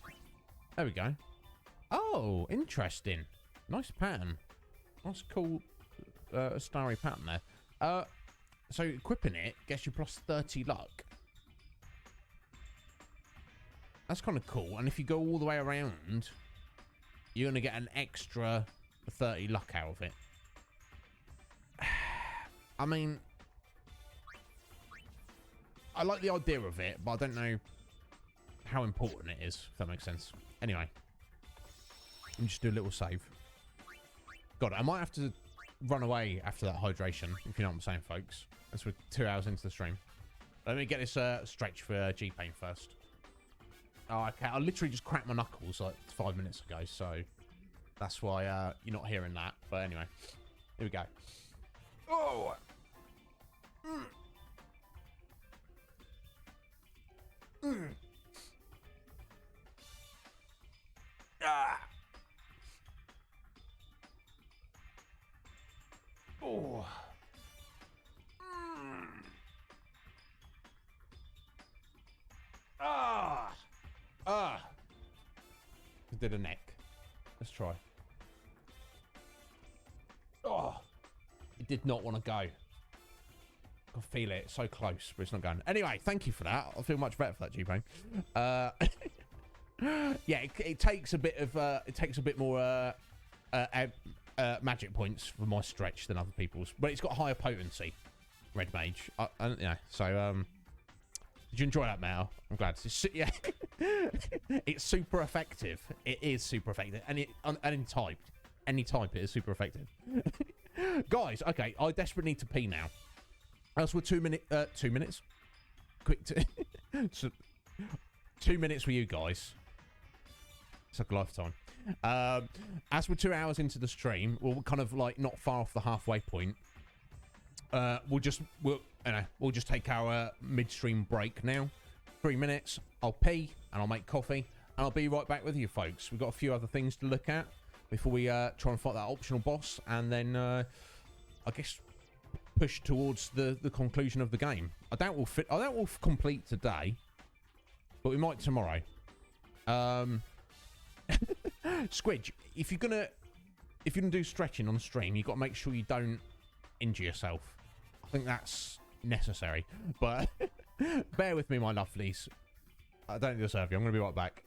There we go. Oh, interesting. Nice pattern. Nice cool starry pattern there. So equipping it gets you plus 30 luck. That's kind of cool. And if you go all the way around, you're going to get an extra 30 luck out of it. I mean, I like the idea of it, but I don't know how important it is, if that makes sense. Anyway, let me just do a little save. God, I might have to run away after that hydration, if you know what I'm saying, folks. As we're 2 hours into the stream. Let me get this stretch for G-Pain first. Oh, okay. I literally just cracked my knuckles like 5 minutes ago, so that's why you're not hearing that. But anyway, here we go. Oh! Ah! Oh! Ah! Ah! Did a neck. Let's try. Oh! It did not want to go. I can feel it. It's so close, but it's not going. Anyway, thank you for that. I feel much better for that, G-Pain. Yeah, it takes a bit of it takes a bit more magic points for my stretch than other people's, but it's got higher potency. Red Mage, yeah. So did you enjoy that, Mel? I'm glad. Yeah, it's super effective. It is super effective, and any type, it is super effective. Guys, okay, I desperately need to pee now. Else we're 2 minutes. Quick, so, 2 minutes with you guys. It's like a lifetime. As we're 2 hours into the stream, we're kind of like not far off the halfway point. We'll just take our midstream break now. 3 minutes. I'll pee and I'll make coffee and I'll be right back with you, folks. We've got a few other things to look at before we try and fight that optional boss, and then I guess push towards the conclusion of the game. I doubt we'll complete today, but we might tomorrow. Squidge, if you're gonna do stretching on stream, you've got to make sure you don't injure yourself. I think that's necessary, but bear with me, my lovelies. I don't deserve you. I'm gonna be right back.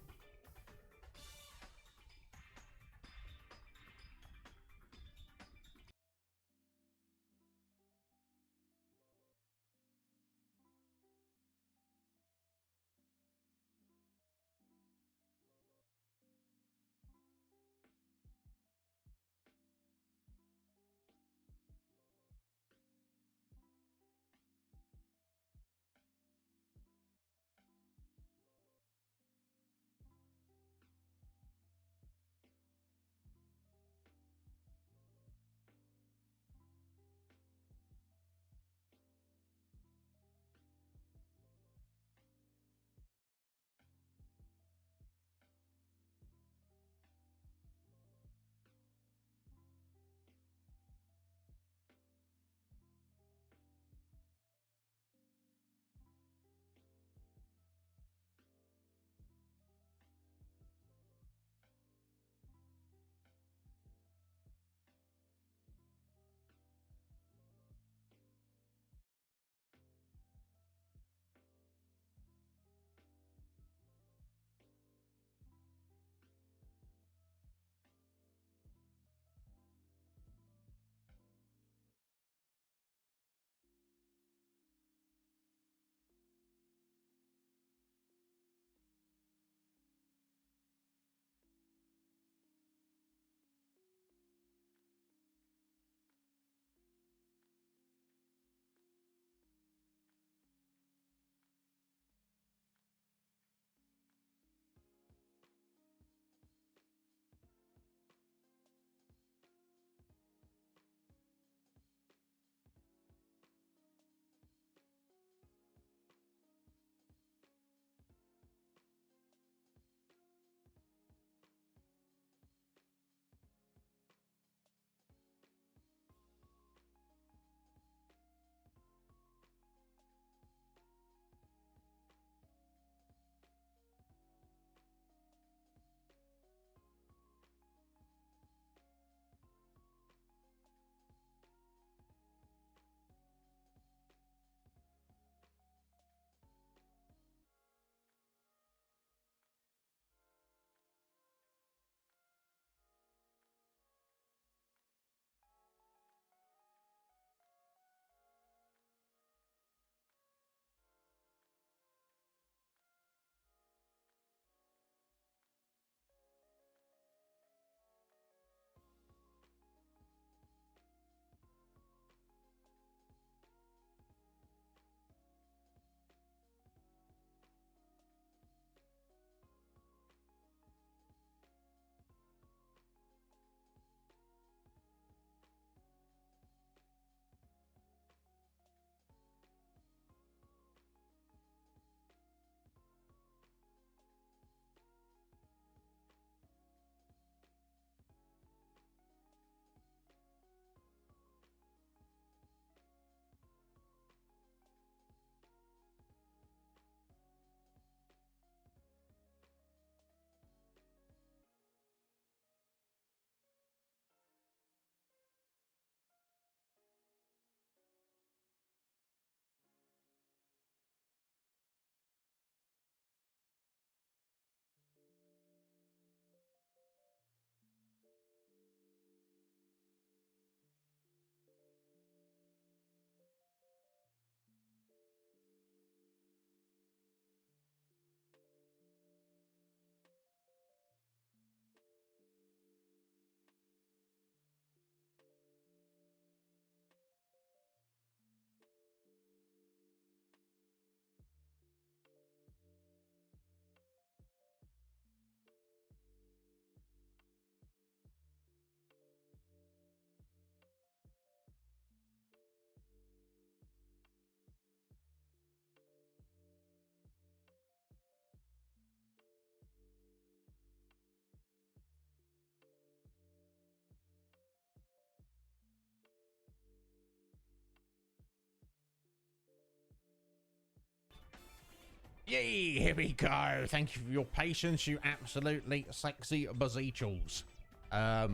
Yay, here we go. Thank you for your patience, you absolutely sexy bazichels. I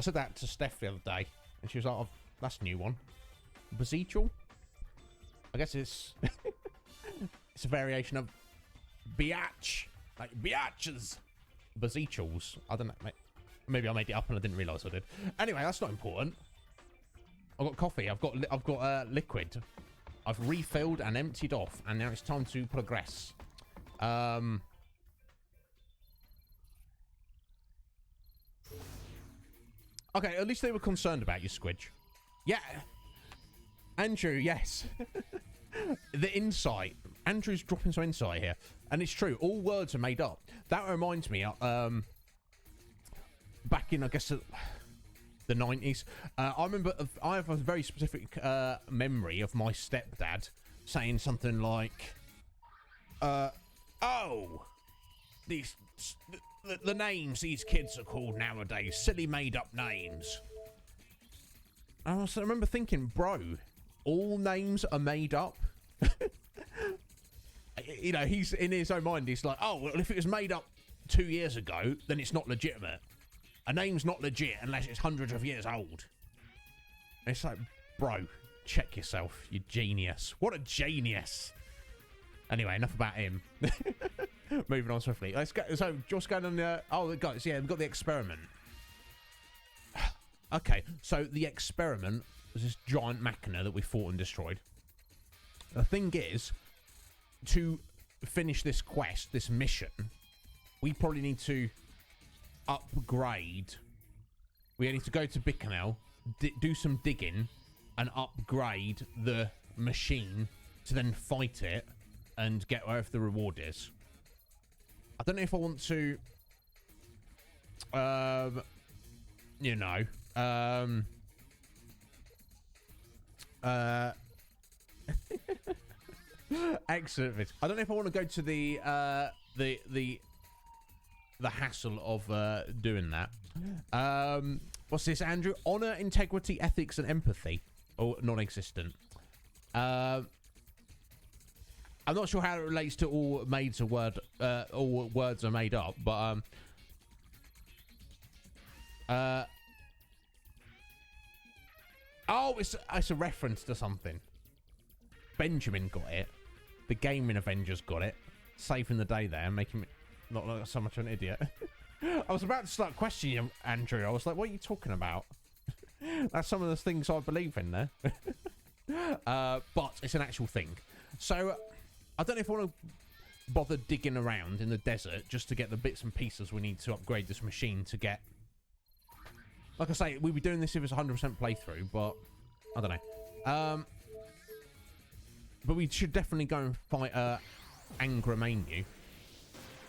said that to Steph the other day, and she was like, oh, that's a new one. Bazichel? I guess it's it's a variation of biatch, like biatches. Bazichels. I don't know. Maybe I made it up and I didn't realise I did. Anyway, that's not important. I've got coffee. I've got liquid. I've refilled and emptied off, and now it's time to progress. Okay, at least they were concerned about you, Squidge. Yeah. Andrew, yes. The insight. Andrew's dropping some insight here. And it's true, all words are made up. That reminds me, back in, I guess, the 90s, I remember, I have a very specific memory of my stepdad saying something like, oh, the names these kids are called nowadays, silly made-up names. And I remember thinking, bro, all names are made up. You know, he's in his own mind, he's like, oh, well, if it was made up 2 years ago, then it's not legitimate. A name's not legit unless it's hundreds of years old. And it's like, bro, check yourself, you genius. What a genius. Anyway, enough about him. Moving on swiftly. Let's go. So, just going on the... Oh, guys, yeah, we've got the experiment. Okay, so the experiment was this giant machina that we fought and destroyed. The thing is, to finish this quest, this mission, we probably need to upgrade. We need to go to Bicanel, do some digging, and upgrade the machine to then fight it and get wherever the reward is. I don't know if I want to, you know, excellent. I don't know if I want to go to the hassle of doing that. What's this, Andrew? Honor, integrity, ethics, and empathy. Or non-existent. I'm not sure how it relates to all words are made up, but oh, it's a reference to something. Benjamin got it. The Gaming Avengers got it. Saving the day there, making me not look so much of an idiot. I was about to start questioning you, Andrew. I was like, what are you talking about? That's some of the things I believe in there. But it's an actual thing. So, I don't know if I want to bother digging around in the desert just to get the bits and pieces we need to upgrade this machine to get... Like I say, we'd be doing this if it's 100% playthrough, but I don't know. But we should definitely go and fight Angramanu.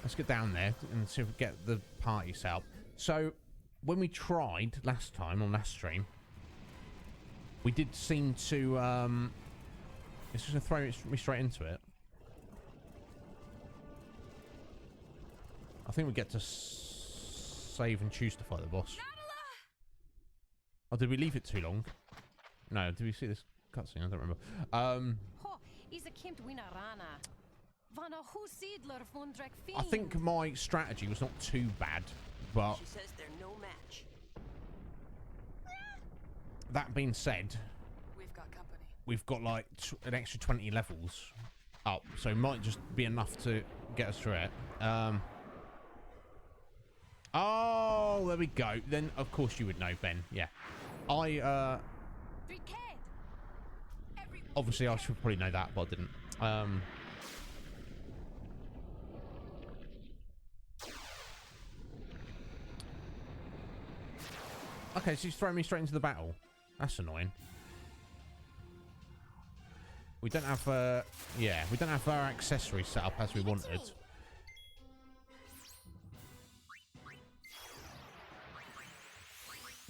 Let's get down there and see if we get the party set up. So, when we tried last time on last stream, we did seem to... it's just going to throw me straight into it. I think we get to save and choose to fight the boss. Oh, did we leave it too long? No, did we see this cutscene? I don't remember. I think my strategy was not too bad, but she says they're no match. That being said, We've got company. We've got like an extra 20 levels up, so it might just be enough to get us through it. Oh, there we go. Then of course you would know, Ben. Yeah, obviously I should probably know that, but I didn't. Okay, so he's throwing me straight into the battle. That's annoying. We don't have, yeah, we don't have our accessories set up as we wanted.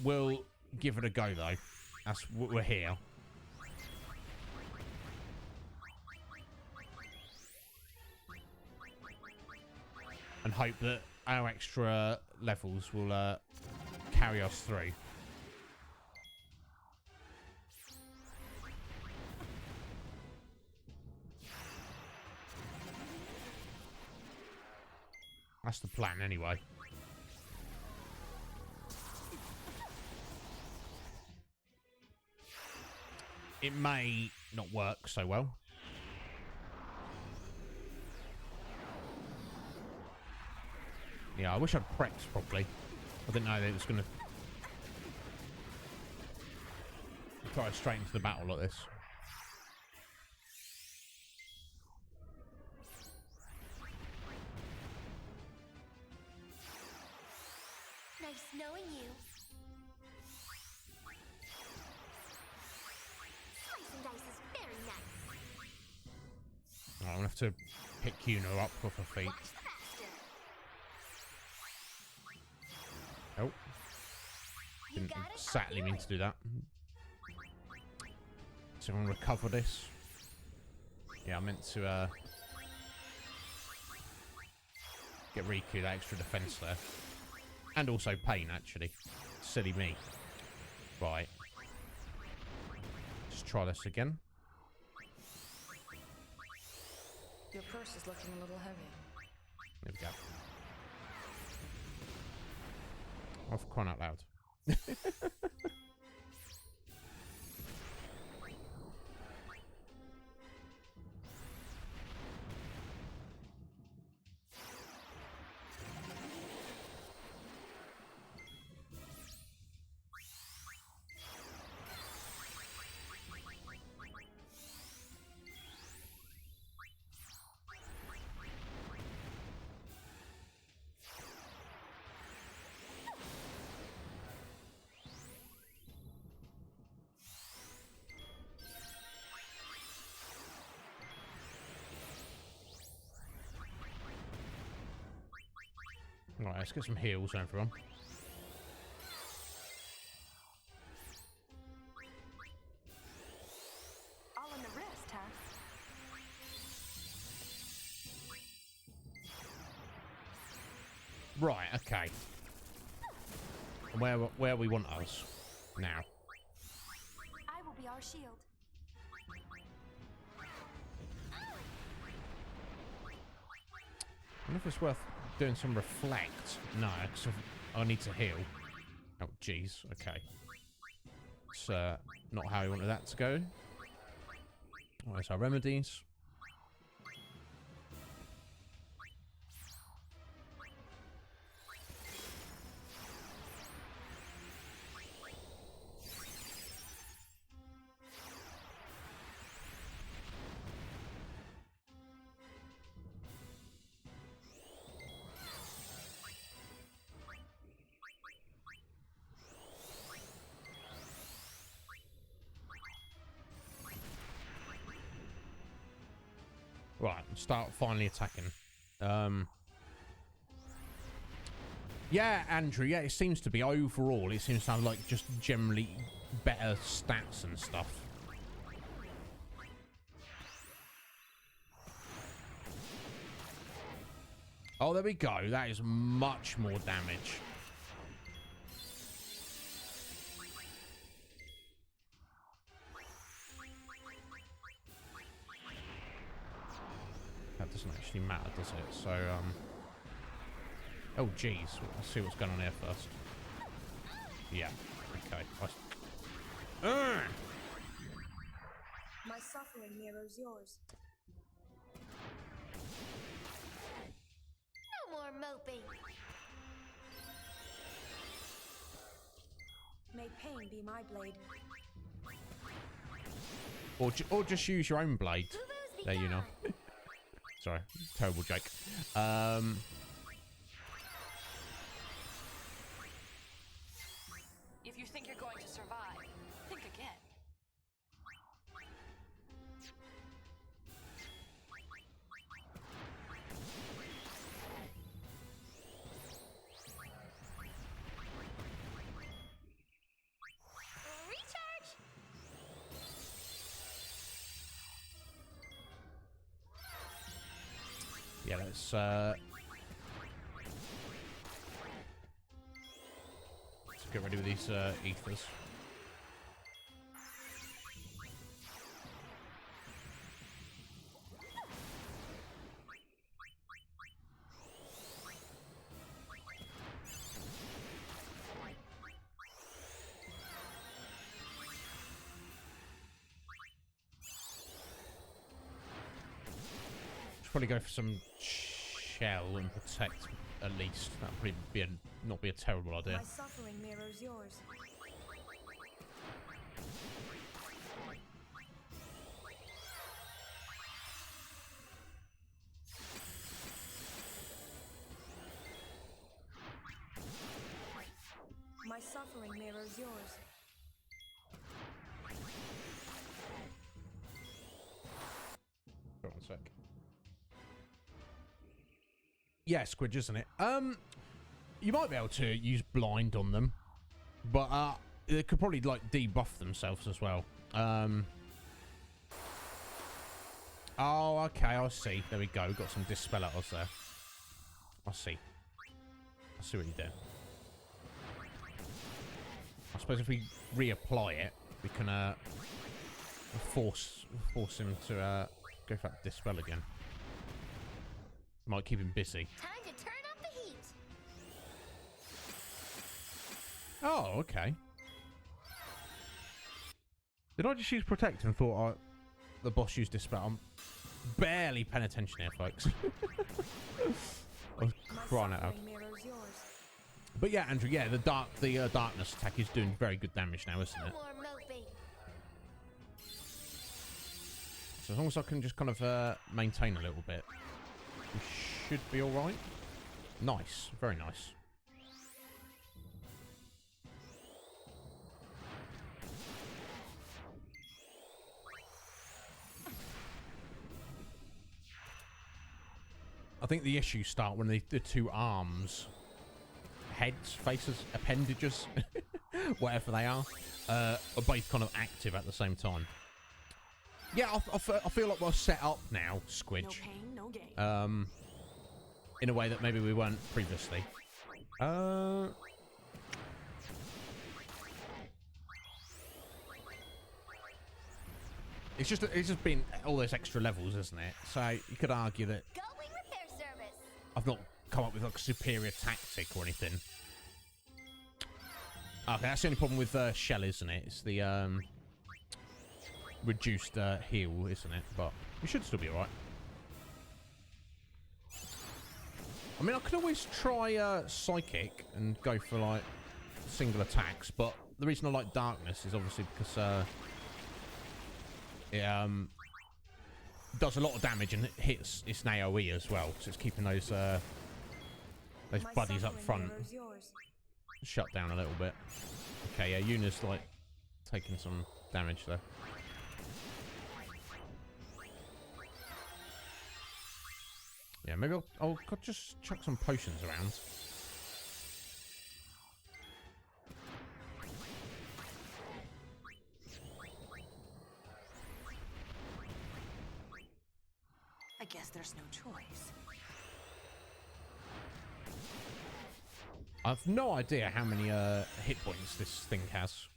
We'll give it a go, though. That's what we're here. And hope that our extra levels will, carry us through. That's the plan, anyway. It may not work so well. Yeah, I wish I'd prepped properly. I didn't know that it was going to try straight into the battle like this. Nice knowing you. Slice and dice is very nice. Right, I'm going to have to pick Yuno up off her feet. Watch the master. Oh. You Didn't got it? exactly mean to do that. So I'm going to recover this. Yeah, I meant to get Riku that extra defense there. And also Pain, actually. Silly me. Right. Just try this again. Your purse is looking a little heavy. There we go. Oh, for crying out loud. Right, let's get some heals on everyone. All in the wrist, huh? Right, okay. And where we want us now. I will be our shield. I wonder if it's worth doing some reflect. No, because I need to heal. Oh, jeez. Okay. It's not how we wanted that to go. Oh, there's our remedies. Right, start finally attacking. Yeah, Andrew, yeah, it seems to be overall, it seems to have like just generally better stats and stuff. Oh, there we go. That is much more damage. That doesn't actually matter, does it? So, oh, geez. Let's see what's going on here first. Yeah. Okay. My suffering mirrors yours. No more moping. May pain be my blade. Or just use your own blade. There you know. Sorry, terrible joke. If you think you're going to survive, think again. Recharge. Yeah, let's get ready with these ethers. probably go for some shell and protect at least. That'd probably be not be a terrible idea. My suffering mirrors yours. My suffering mirrors yours. Hold on a sec. Yeah, Squidge, isn't it? You might be able to use blind on them, but they could probably like debuff themselves as well. Oh, okay, I see. There we go. Got some dispel at us there. I see. I see what you did. I suppose if we reapply it, we can force him to go for that dispel again. Might keep him busy. Time to turn up the heat. Oh, okay. Did I just use protect and thought the boss used dispel? I'm barely paying attention here, folks. I was crying out. But yeah, Andrew, yeah, the darkness attack is doing very good damage now, isn't it? No more moping. So as long as I can just kind of maintain a little bit, we should be all right. Nice, very nice. I think the issues start when the two arms, heads, faces, appendages, whatever they are both kind of active at the same time. Yeah, I feel like we're set up now, Squidge. No pain, no gain. In a way that maybe we weren't previously. It's just been all those extra levels, isn't it? So you could argue that Going repair service. I've not come up with like a superior tactic or anything. Okay, that's the only problem with Shell, isn't it? It's the reduced heal, isn't it? But we should still be alright. I mean, I could always try Psychic and go for like single attacks, but the reason I like Darkness is obviously because it does a lot of damage and it hits its an AoE as well, so it's keeping those buddies up front shut down a little bit. Okay, yeah, Yuna's like taking some damage there. Yeah, maybe I'll just chuck some potions around. I guess there's no choice. I've no idea how many hit points this thing has.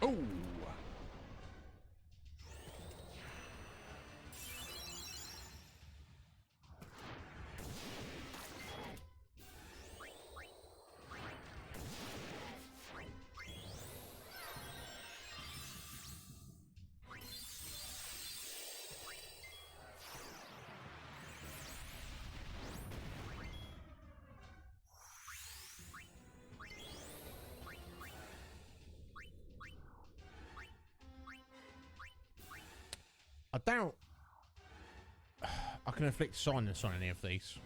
Oh! I doubt I can inflict silence on any of these.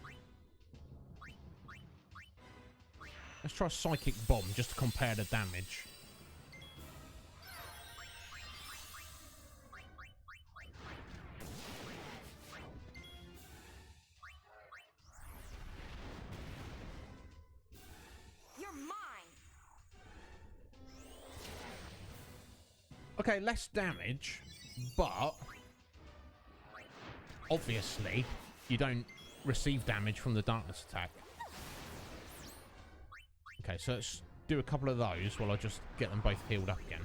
Let's try Psychic Bomb just to compare the damage. You're mine. Okay, less damage, but obviously you don't receive damage from the darkness attack. Okay, so let's do a couple of those while I just get them both healed up again.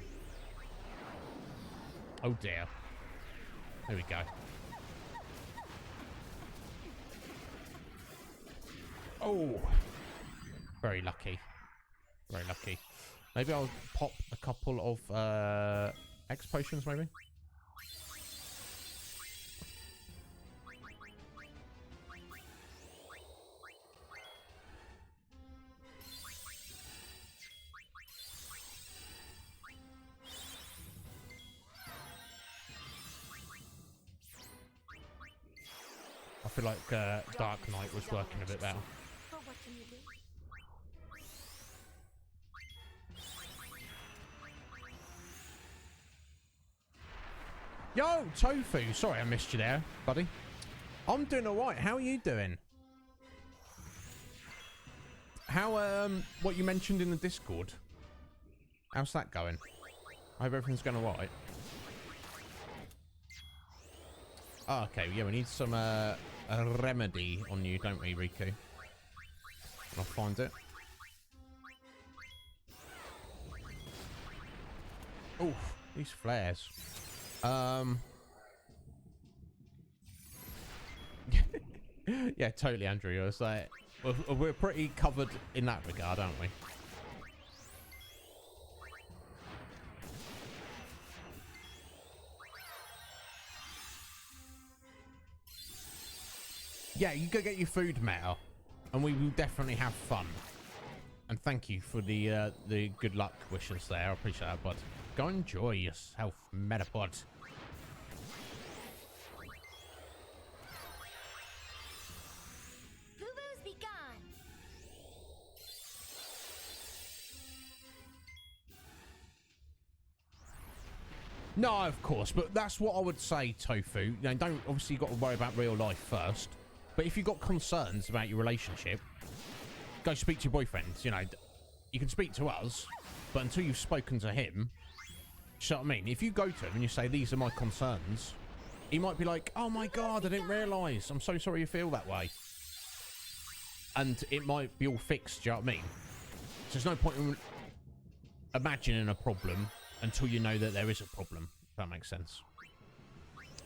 Oh dear. There we go. Oh, very lucky. Very lucky. Maybe I'll pop a couple of X potions, maybe. I feel like Dark Knight was working a bit better. But what can you do? Yo, Tofu. Sorry I missed you there, buddy. I'm doing alright. How are you doing? How, what you mentioned in the Discord? How's that going? I hope everything's going alright. Oh, okay, yeah, we need some, a remedy on you, don't we, Riku? I'll find it. Oh, these flares. Yeah, totally, Andrew. I was like, we're pretty covered in that regard, aren't we? Yeah, you go get your food, Meta, and we will definitely have fun. And thank you for the good luck wishes there. I appreciate that, bud. Go enjoy yourself, Metapod. Boo-boos be gone. No, of course, but that's what I would say, Tofu. You know, don't obviously you got to worry about real life first. But if you've got concerns about your relationship, go speak to your boyfriend. You know, you can speak to us, but until you've spoken to him, you know what I mean? If you go to him and you say, these are my concerns, he might be like, oh my God, I didn't realise. I'm so sorry you feel that way. And it might be all fixed, do you know what I mean? So there's no point in imagining a problem until you know that there is a problem, if that makes sense.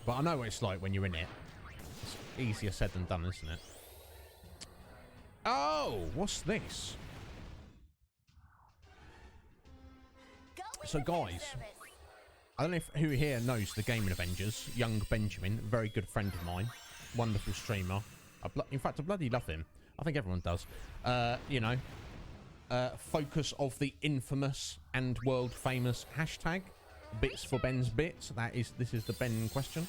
But I know what it's like when you're in it. It's easier said than done, isn't it? Oh, what's this? So guys, I don't know if who here knows the Gaming Avengers. Young Benjamin, a very good friend of mine, wonderful streamer. In fact, I bloody love him. I think everyone does. You know, focus of the infamous and world famous hashtag bits for Ben's bits. This is the Ben in question.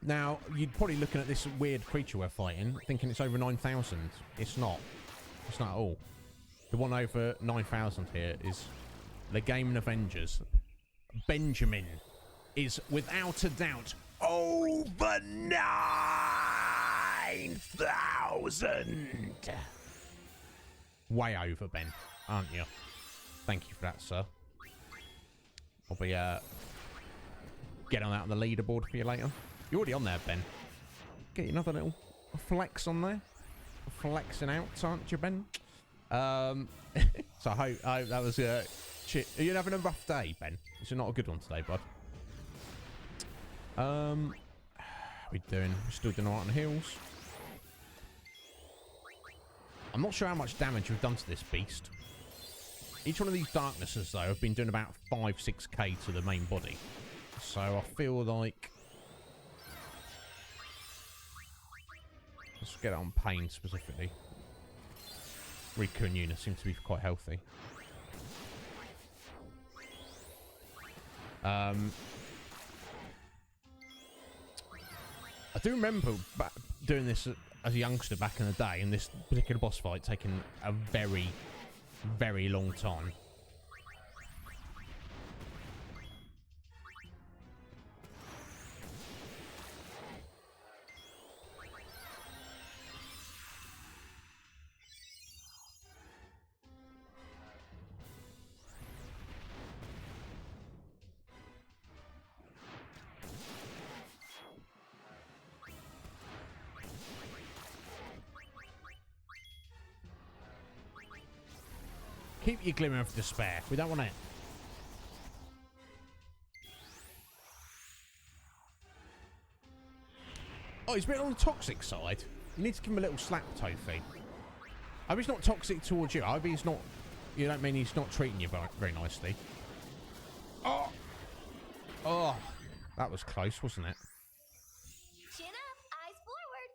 Now you'd probably looking at this weird creature we're fighting, thinking it's over 9,000. It's not. It's not at all. The one over 9,000 here is the Gaming Avengers. Benjamin is without a doubt over 9,000. Way over, Ben, aren't you? Thank you for that, sir. I'll be getting that on the leaderboard for you later. You're already on there, Ben. Get you another little flex on there. Flexing out, aren't you, Ben? So I hope that was shit. Are you having a rough day, Ben? Is it not a good one today, bud? We doing? We're still doing alright on the heals. I'm not sure how much damage we've done to this beast. Each one of these darknesses, though, have been doing about 5-6k to the main body. So I feel like... Let's get it on pain specifically. Riku and Yuna seem to be quite healthy. I do remember doing this as a youngster back in the day, and this particular boss fight taking a very, very long time. Keep your glimmer of despair. We don't want it. Oh, he's been on the toxic side. You need to give him a little slap, Tofi. I hope he's not toxic towards you. I hope he's not... You don't mean he's not treating you very nicely. Oh! Oh! That was close, wasn't it? Chin up, eyes forward.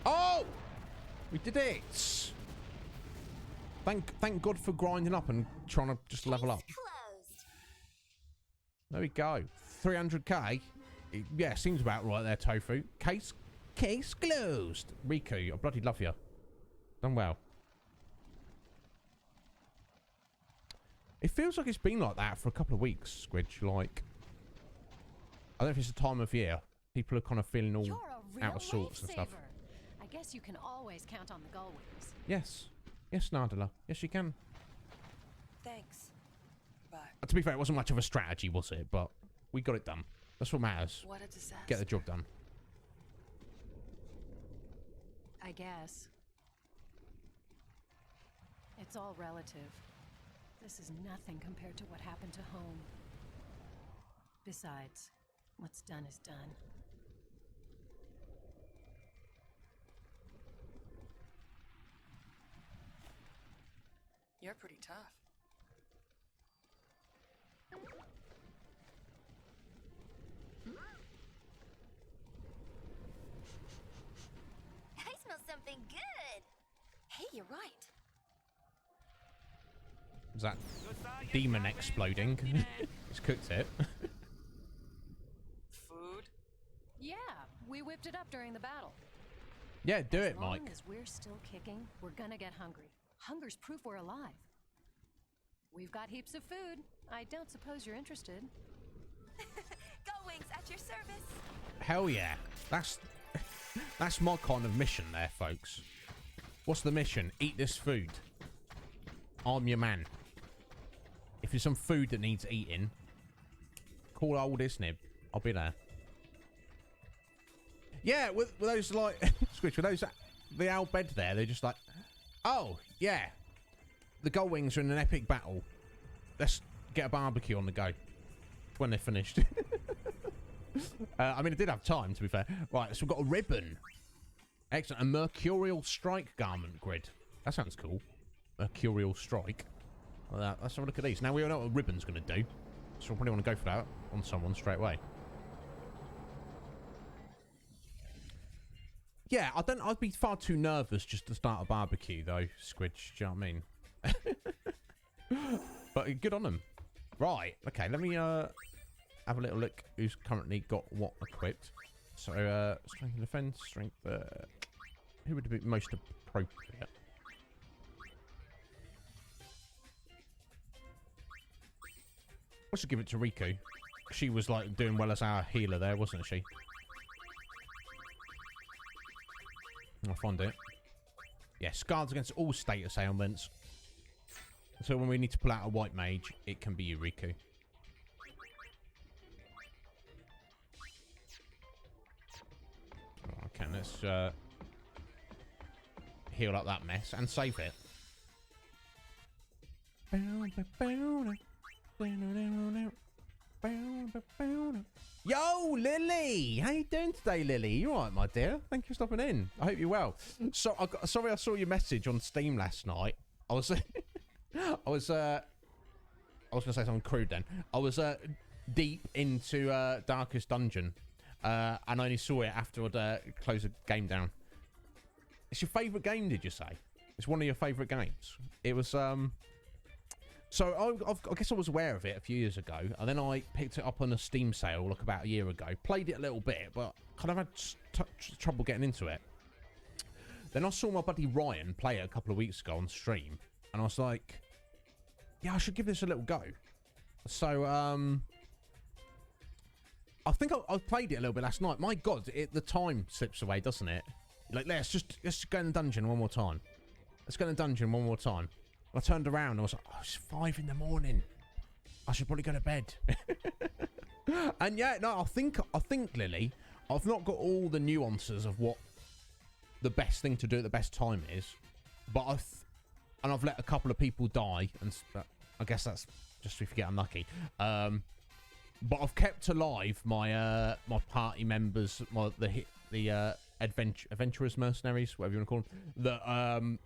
Oh! We did it! Thank God for grinding up and trying to just level up. Closed. There we go. 300k. Yeah, seems about right there, Tofu. Case closed. Riku, I bloody love you. Done well. It feels like it's been like that for a couple of weeks, Squidge. Like, I don't know if it's the time of year. People are kind of feeling all out of sorts and stuff. I guess you can always count on the gull wings. Yes. Yes, Nardala. Yes, you can. Thanks. Bye. To be fair, it wasn't much of a strategy, was it? But we got it done. That's what matters. What a disaster. Get the job done. I guess. It's all relative. This is nothing compared to what happened to home. Besides, what's done is done. You're pretty tough. I smell something good. Hey, you're right. Was that demon exploding? It's cooked it. Food? Yeah, we whipped it up during the battle. Yeah, do it, As long Mike. as we're still kicking, we're gonna get hungry. Hunger's proof we're alive. We've got heaps of food. I don't suppose you're interested. Gull wings at your service. Hell yeah. That's my kind of mission there, folks. What's the mission? Eat this food. I'm your man. If there's some food that needs eating, call old Iznib. I'll be there. Yeah, with those like Squidge, with those the owl bed there, they're just like, oh yeah, the gull wings are in an epic battle. Let's get a barbecue on the go when they're finished. I mean, I did have time, to be fair. Right, so we've got a ribbon. Excellent. A mercurial strike garment grid. That sounds cool. Mercurial strike. Let's have a look at these. Now we all know what a ribbon's going to do, so we'll probably want to go for that on someone straight away. Yeah, I'd be far too nervous just to start a barbecue, though, Squidge. Do you know what I mean? But good on them. Right, okay, let me have a little look who's currently got what equipped. So, strength and defense, strength, who would be most appropriate? I should give it to Riku. She was, like, doing well as our healer there, wasn't she? I'll find it. Yes, guards against all status ailments. So when we need to pull out a white mage, it can be Riku. Okay, let's heal up that mess and save it. Yo, Lily! How you doing today, Lily? You alright, my dear? Thank you for stopping in. I hope you're well. So, sorry I saw your message on Steam last night. I was going to say something crude then. I was deep into Darkest Dungeon, and I only saw it after I'd closed the game down. It's your favourite game, did you say? It's one of your favourite games. It was, so I guess I was aware of it a few years ago, and then I picked it up on a Steam sale like about a year ago. Played it a little bit, but kind of had trouble getting into it. Then I saw my buddy Ryan play it a couple of weeks ago on stream, and I was like, yeah, I should give this a little go. So, I think I played it a little bit last night. My God, the time slips away, doesn't it? Like, let's just go in the dungeon one more time. Let's go in the dungeon one more time. I turned around and I was like, oh, it's 5 in the morning. I should probably go to bed. And yeah, no, I think Lily, I've not got all the nuances of what the best thing to do at the best time is, but I've let a couple of people die, and I guess that's just if you get unlucky. But I've kept alive my my party members, the adventurous mercenaries, whatever you want to call them,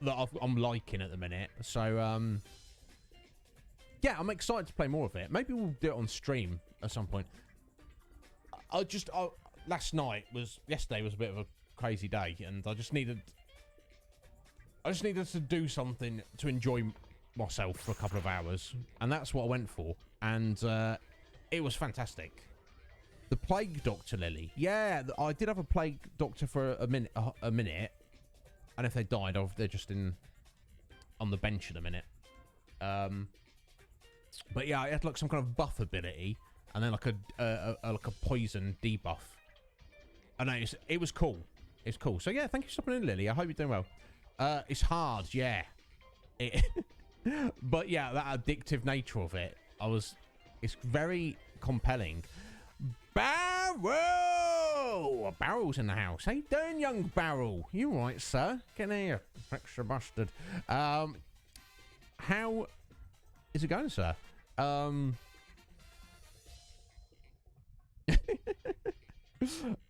that I'm liking at the minute. So yeah, I'm excited to play more of it. Maybe we'll do it on stream at some point. Yesterday was a bit of a crazy day, and I just needed to do something to enjoy myself for a couple of hours, and that's what I went for, and it was fantastic. The Plague Doctor, Lily. Yeah, I did have a Plague Doctor for a minute, and if they died, they're just on the bench at a minute. But yeah, I had like some kind of buff ability, and then like a poison debuff. I know it was cool. It's cool. So yeah, thank you for stopping in, Lily. I hope you're doing well. It's hard, yeah. But yeah, that addictive nature of it, it's very compelling. Barrel! Barrel's in the house. How you doing, young Barrel? You right, sir? Get in here, extra bastard. How is it going, sir?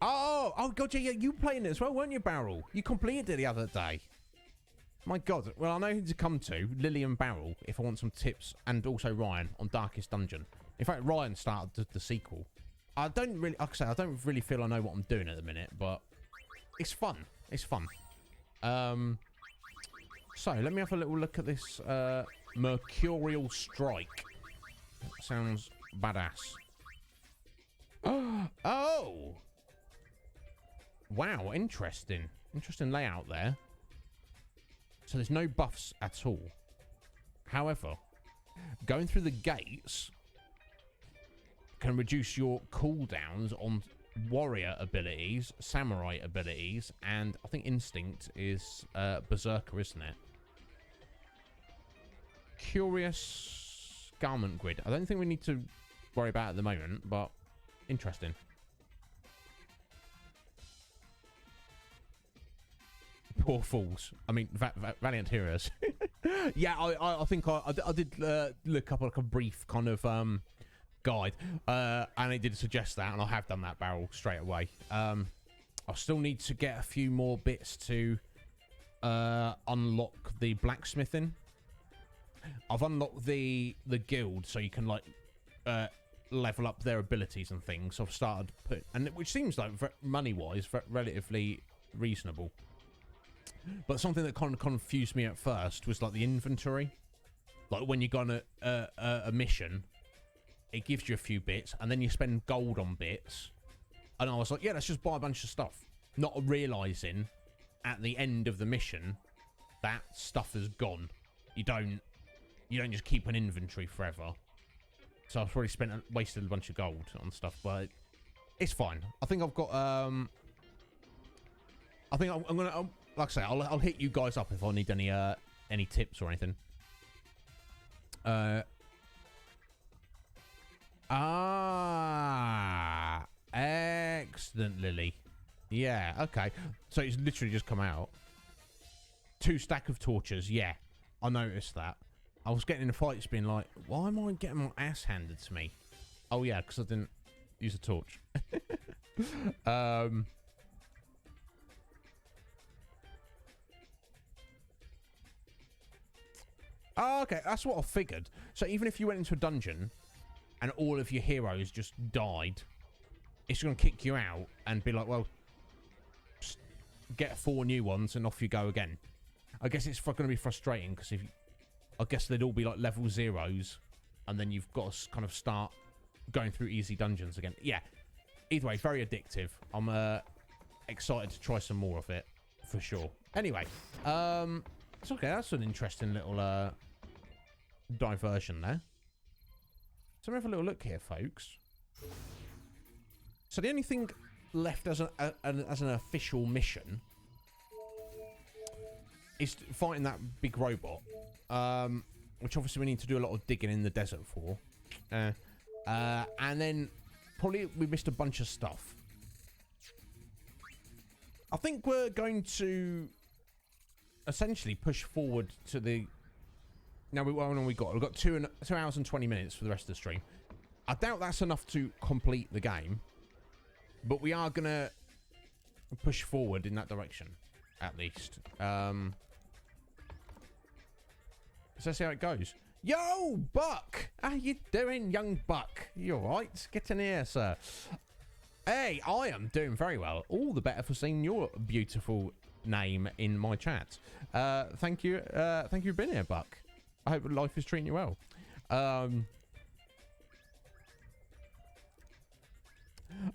Oh god, yeah, you playing it as well, weren't you, Barrel? You completed it the other day. My god. Well, I know who to come to, Lily and Barrel, if I want some tips, and also Ryan on Darkest Dungeon. In fact, Ryan started the sequel. I don't really, like I say, I don't really feel I know what I'm doing at the minute, but it's fun. It's fun. So let me have a little look at this Mercurial Strike. Sounds badass. Oh! Wow, interesting. Interesting layout there. So there's no buffs at all. However, going through the gates can reduce your cooldowns on warrior abilities, samurai abilities, and I think instinct is berserker, isn't it? Curious garment grid. I don't think we need to worry about it at the moment, but interesting. Poor fools. I mean, valiant heroes. Yeah, I think I did look up like a brief kind of guide, and it did suggest that, and I have done that, Barrel, straight away. I still need to get a few more bits to unlock the blacksmithing. I've unlocked the guild, so you can like level up their abilities and things. So I've started which seems like money-wise relatively reasonable. But something that kind of confused me at first was like the inventory. Like when you go on a mission, it gives you a few bits, and then you spend gold on bits. And I was like, yeah, let's just buy a bunch of stuff. Not realising at the end of the mission that stuff is gone. You don't just keep an inventory forever. So I've probably wasted a bunch of gold on stuff, but it's fine. I think I've got I think I'm gonna like I say, I'll hit you guys up if I need any tips or anything. Excellent, Lily. Yeah, okay. So it's literally just come out. 2 stack of torches. Yeah, I noticed that. I was getting in fights being like, why am I getting my ass handed to me? Oh yeah, because I didn't use a torch. Oh, okay, that's what I figured. So even if you went into a dungeon and all of your heroes just died, it's going to kick you out and be like, well, just get 4 new ones and off you go again. I guess it's going to be frustrating because I guess they'd all be like level 0s, and then you've got to kind of start going through easy dungeons again. Yeah, either way, very addictive. I'm excited to try some more of it for sure. Anyway, it's okay. That's an interesting little diversion there. So we have a little look here, folks. So the only thing left as an official mission is fighting that big robot, which obviously we need to do a lot of digging in the desert for. And then probably we missed a bunch of stuff. I think we're going to essentially push forward to the. Now we've got 2 hours and 20 minutes for the rest of the stream. I doubt that's enough to complete the game, but we are gonna push forward in that direction, at least. So let's see how it goes. Yo, Buck! How you doing, young Buck? You alright? Get in here, sir. Hey, I am doing very well. All the better for seeing your beautiful name in my chat. Thank you for being here, Buck. I hope life is treating you well.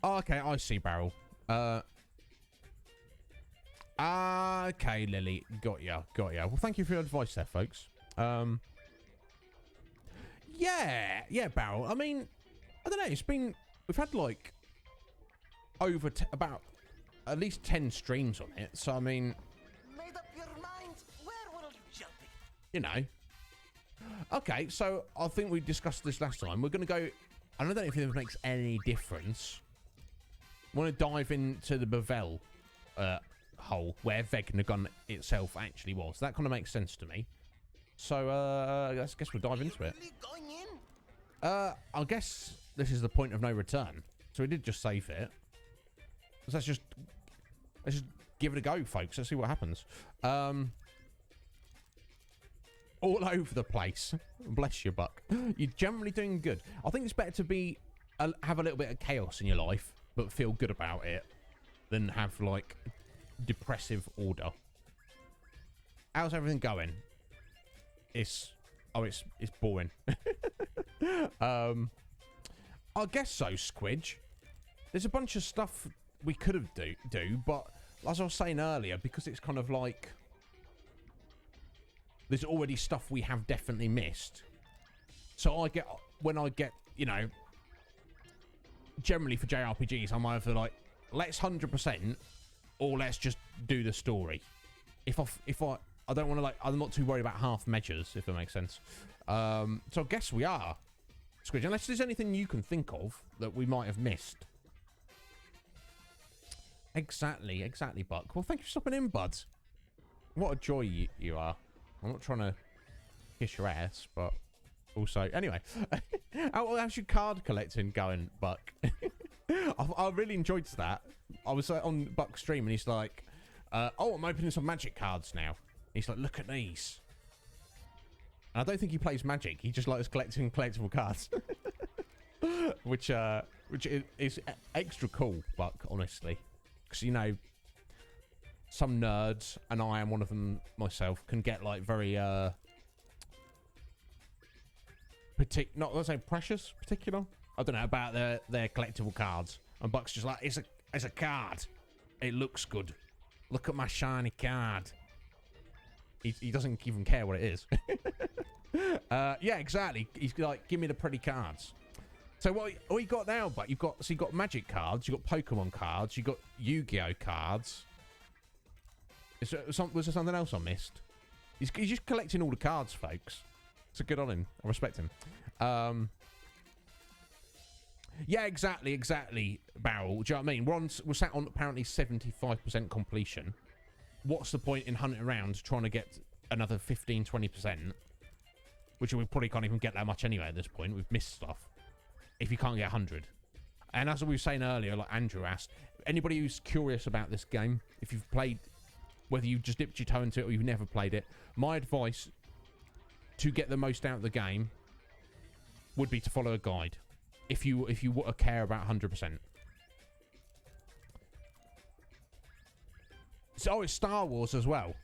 Okay, I see, Barrel. Okay, Lily. Got ya. Well, thank you for your advice there, folks. Yeah, Barrel. I mean, I don't know. We've had like over about at least 10 streams on it. So I mean, Made up your mind? Where will you jump it? you know. Okay, so I think we discussed this last time. We're gonna go. I don't know if it makes any difference. Want to dive into the Bavel hole where Vegnagun itself actually was. That kind of makes sense to me. So I guess we'll dive into it. Really going in? I guess this is the point of no return. So we did just save it. So let's just give it a go, folks. Let's see what happens. All over the place. Bless you, Buck. You're generally doing good. I think it's better to have a little bit of chaos in your life, but feel good about it, than have like depressive order. How's everything going? It's boring. I guess so, Squidge. There's a bunch of stuff we could have do, but as I was saying earlier, because it's kind of like there's already stuff we have definitely missed. So when I get, you know, generally for JRPGs, I'm either like, let's 100% or let's just do the story. If I don't want to, like, I'm not too worried about half measures, if that makes sense. So I guess we are, Squidge, unless there's anything you can think of that we might have missed. Exactly, Buck. Well, thank you for stopping in, bud. What a joy you are. I'm not trying to kiss your ass, but also, anyway. How's your card collecting going, Buck? I really enjoyed that. I was on Buck's stream and he's like, oh, I'm opening some magic cards now. He's like, look at these. And I don't think he plays Magic. He just likes collecting collectible cards. which is extra cool, Buck, honestly. Because, you know, some nerds, and I am one of them myself, can get like very not let's say precious, particular. I don't know about their collectible cards. And Buck's just like, it's a card. It looks good. Look at my shiny card. He doesn't even care what it is. Yeah, exactly. He's like, give me the pretty cards. So what you got now, Buck? You've got Magic cards, you've got Pokemon cards, you've got Yu-Gi-Oh cards. Was there something else I missed? He's just collecting all the cards, folks. So good on him. I respect him. Yeah, exactly, Barrel. Do you know what I mean? We're sat on apparently 75% completion. What's the point in hunting around trying to get another 15, 20%? Which we probably can't even get that much anyway at this point. We've missed stuff. If you can't get 100. And as we were saying earlier, like Andrew asked, anybody who's curious about this game, if you've played, whether you've just dipped your toe into it or you've never played it, my advice to get the most out of the game would be to follow a guide. If you care about 100%. So it's Star Wars as well.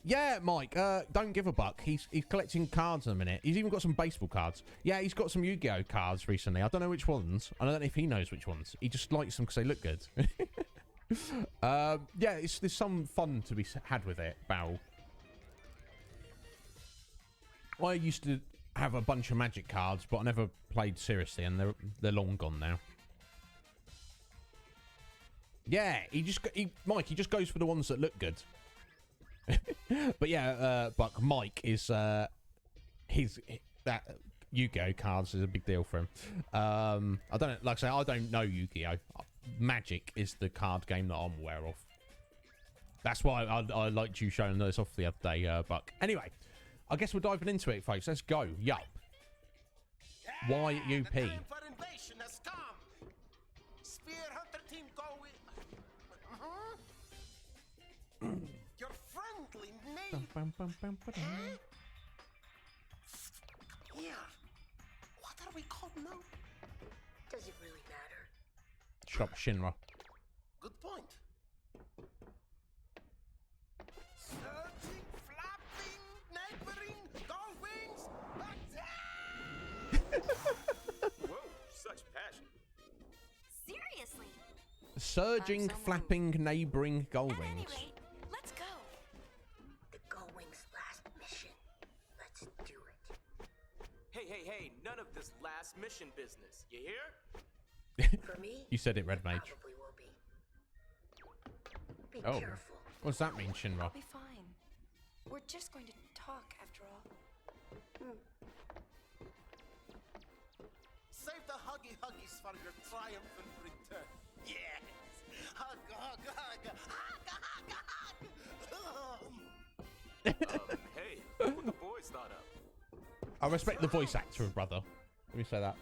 Yeah, Mike, don't give a buck. He's collecting cards in a minute. He's even got some baseball cards. Yeah, he's got some Yu-Gi-Oh cards recently. I don't know which ones. I don't know if he knows which ones. He just likes them because they look good. Yeah, there's some fun to be had with it, Barrel. I used to have a bunch of Magic cards, but I never played seriously, and they're long gone now. Yeah, Mike, he just goes for the ones that look good. But yeah, Buck, Mike is that Yu-Gi-Oh cards is a big deal for him. I don't, like I say, I don't know Yu-Gi-Oh. Magic is the card game that I'm aware of. That's why I liked you showing those off the other day, Buck. Anyway, I guess we're diving into it, folks. Let's go. Yup. YUP. The time for invasion has come. Spear Hunter team go with. Your friendly neighbor. Here. What are we called now? Does it really matter? Shop Shinra. Good point. Surging, flapping, neighboring, gull wings. Attack! Whoa, such passion. Seriously. Surging, flapping, neighbouring gull At any wings. rate, let's go. The gull wings last mission. Let's do it. Hey, none of this last mission business. You hear? For me, You said it, Red Mage. probably will be. Be Oh. careful. What does that mean, Shinra? I'll be fine. We're just going to talk after all. Save the huggies for your triumphant return. Yes! Hug, hug, hug! Hug, hug, hug! Hey, put the boys thought up. I respect the voice actor, brother. Let me say that.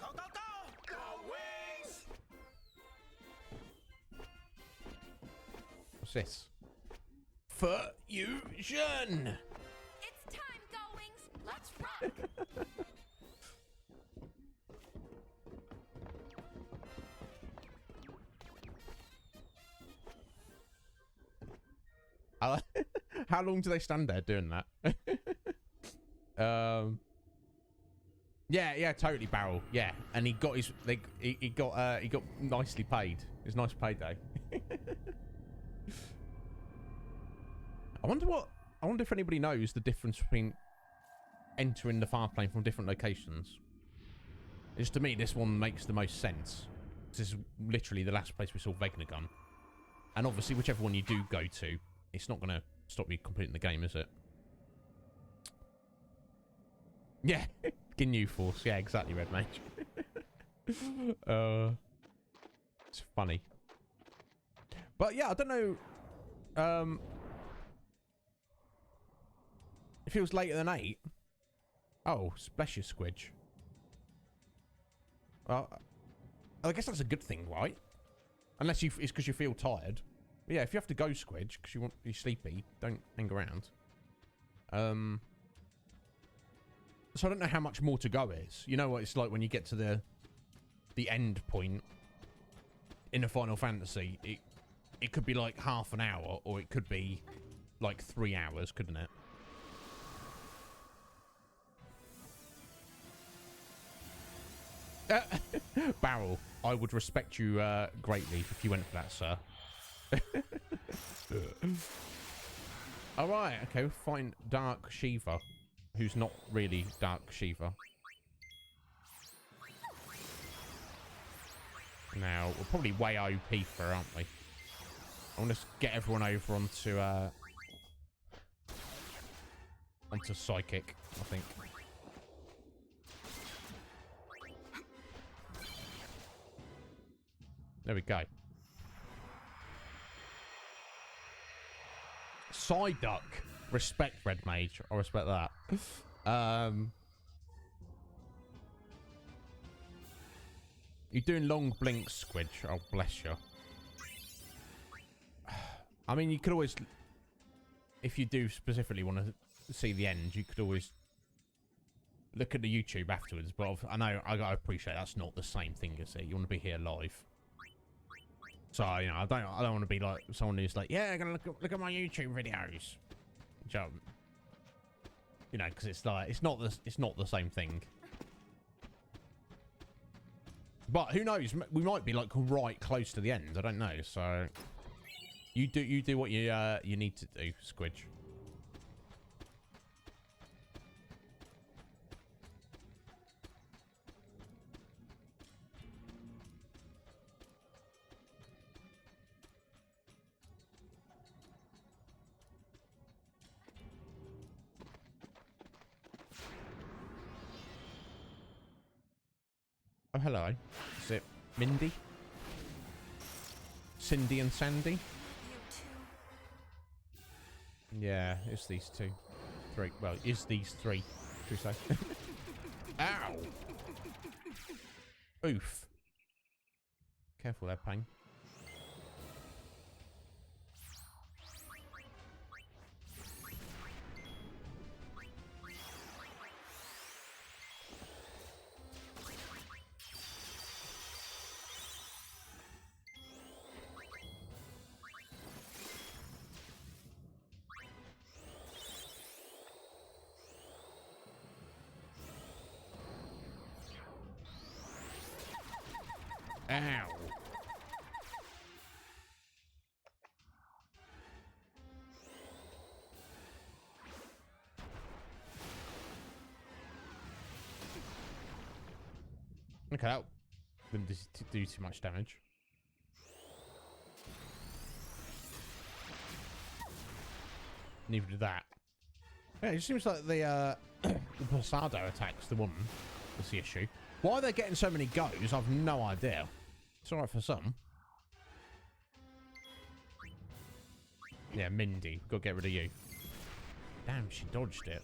Go, go, go! Go wings! What's this? Fusion! It's time, Go-Wings. Let's rock. How long do they stand there doing that? Yeah, totally, Barrel. Yeah, and he got his, he got nicely paid. It was a nice payday. I wonder if anybody knows the difference between entering the far plane from different locations. Just to me, this one makes the most sense. This is literally the last place we saw Vegnagun. And obviously, whichever one you do go to, it's not going to stop you completing the game, is it? Yeah, Ginyu Force. Yeah, exactly, Red Mage. It's funny. But yeah, I don't know. If it was later than 8. Oh, bless you, Squidge. Well, I guess that's a good thing, right? Unless it's because you feel tired. But yeah, if you have to go, Squidge, because you want to be sleepy, don't hang around. So I don't know how much more to go is. You know what it's like when you get to the end point in a Final Fantasy. It could be like half an hour, or it could be like 3 hours, couldn't it? Barrel, I would respect you greatly if you went for that, sir. Alright, okay, we'll find Dark Shiva, who's not really Dark Shiva. Now, we're probably way OP for her, aren't we? I want to get everyone over onto Psychic, I think. There we go. Psyduck. Respect, Red Mage. I respect that. You're doing long blinks, Squidge. Oh, bless you. I mean, you could always... If you do specifically want to see the end, you could always look at the YouTube afterwards. But I know, I gotta appreciate that's not the same thing, is it? You want to be here live. So, you know, I don't want to be like someone who's like, yeah, I'm gonna look at my YouTube videos. You know, because it's like it's not the same thing. But who knows? We might be like right close to the end. I don't know. So you do what you need to do, Squidge. Oh, hello. Is it Mindy? Cindy and Sandy? You too. Yeah, it's these two. Three. Well, it's these three, should we say. Ow! Oof. Careful there, Pang. Ow. Okay, that didn't do too much damage. Neither did that. Yeah, it seems like the Posado attacks the woman. That's the issue. Why they're getting so many goes, I've no idea. It's alright for some. Yeah, Mindy. Gotta get rid of you. Damn, she dodged it.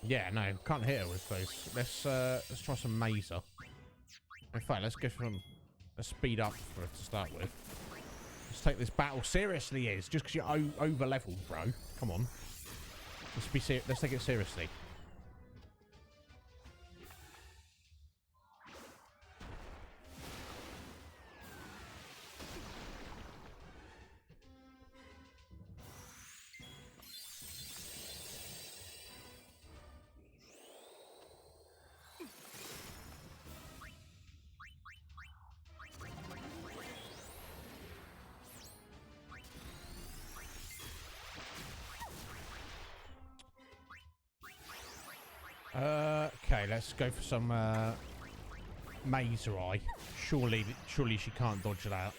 Yeah, no, can't hit her with those. Let's try some Mazer. In fact, let's go from a speed up for it to start with. Let's take this battle seriously, is just because you're over leveled, bro. Come on, let's take it seriously. Okay, let's go for some Mazer Eye. Surely she can't dodge that.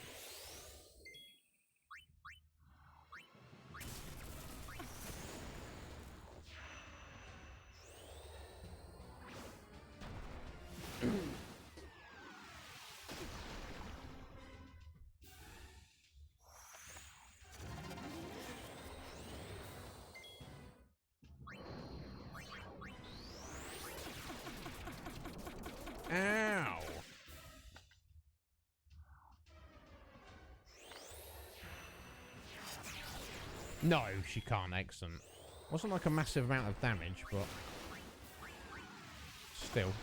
Ow! No, she can't. Excellent. Wasn't like a massive amount of damage, but still.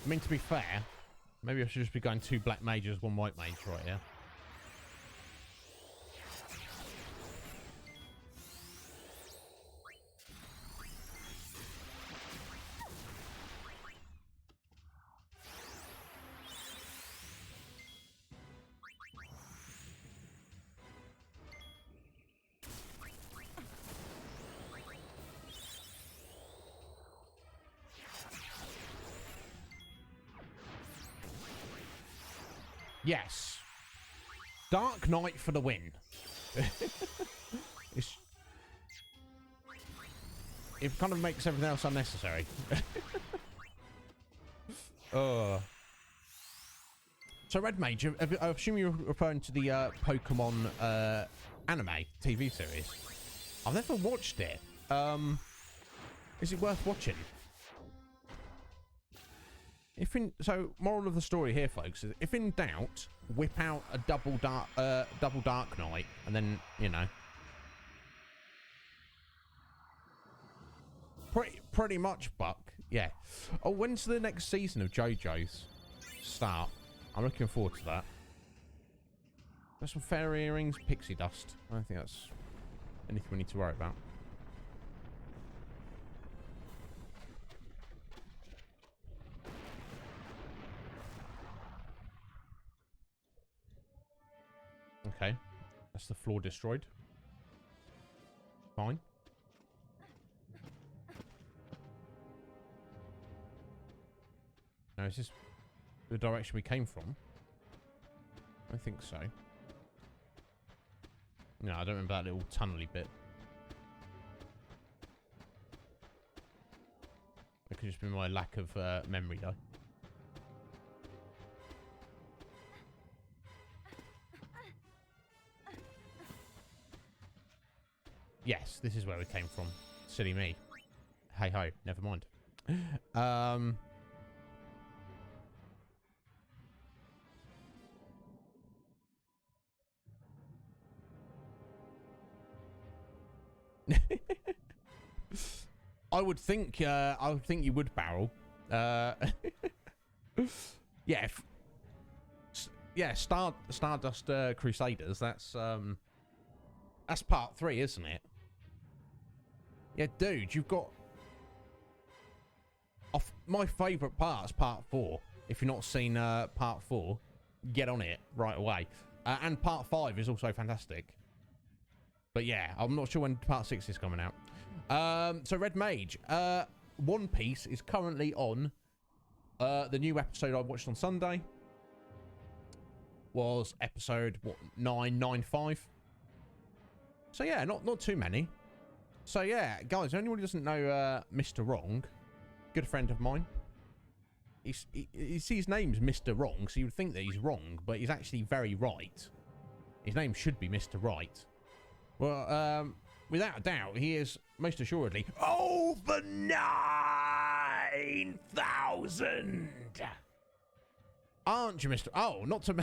I mean, to be fair, maybe I should just be going 2 black mages, 1 white mage right here. Yes. Dark Knight for the win. It kind of makes everything else unnecessary. So Red Mage, I assume you're referring to the Pokemon anime TV series. I've never watched it. Is it worth watching? So moral of the story here, folks, is if in doubt, whip out a double Dark Knight, and then, you know, pretty much, Buck. Yeah. Oh, when's the next season of JoJo's start? I'm looking forward to that. There's some fairy earrings, pixie dust. I don't think that's anything we need to worry about. Okay, that's the floor destroyed. Fine. Now, is this the direction we came from? I think so. No, I don't remember that little tunnely bit. It could just be my lack of memory, though. Yes, this is where we came from. Silly me. Hey ho, never mind. I would think you would barrel. Yeah, yeah, Stardust Crusaders. That's part 3, isn't it? Yeah, dude, you've got my favourite part's part 4. If you've not seen part 4, get on it right away. And part 5 is also fantastic. But yeah, I'm not sure when part 6 is coming out. So Red Mage, One Piece is currently on. The new episode I watched on Sunday was episode 995. So yeah, not too many. So yeah, guys, anyone who doesn't know Mr. Wrong, good friend of mine. You see his name's Mr. Wrong, so you would think that he's wrong, but he's actually very right. His name should be Mr. Right. Well, without a doubt, he is most assuredly over 9,000. Aren't you, Mr. Oh, not to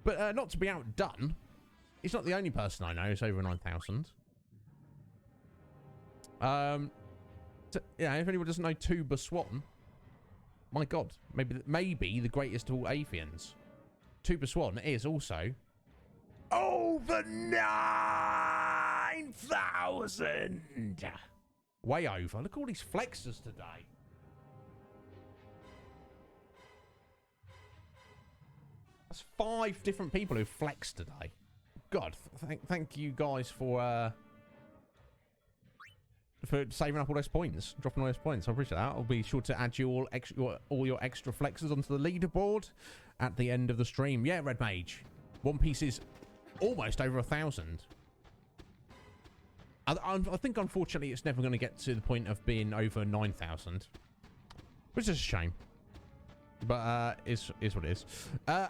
but not to be outdone. He's not the only person I know who's over 9,000. So, yeah, if anyone doesn't know Tuba Swan, my God, maybe the greatest of all Athenians. Tuba Swan is also over 9,000. Way over. Look at all these flexers today. That's 5 different people who flexed today. God, thank you guys for saving up all those points, dropping all those points. I appreciate that. I'll be sure to add you all your extra flexes onto the leaderboard at the end of the stream. Yeah, Red Mage, One Piece is almost over 1,000. I think, unfortunately, it's never going to get to the point of being over 9,000, which is a shame. But is what it is.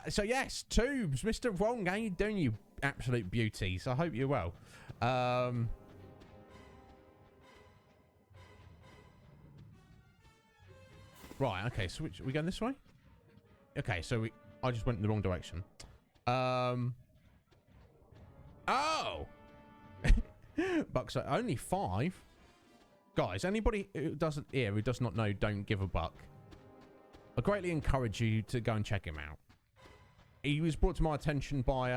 So yes, Tubes, Mr. Wrong, how you doing, you absolute beauties? I hope you're well. Right, okay, so we going this way? Okay, so I just went in the wrong direction. Oh! Bucks are only 5. Guys, anybody who does not know, don't give a buck. I greatly encourage you to go and check him out. He was brought to my attention by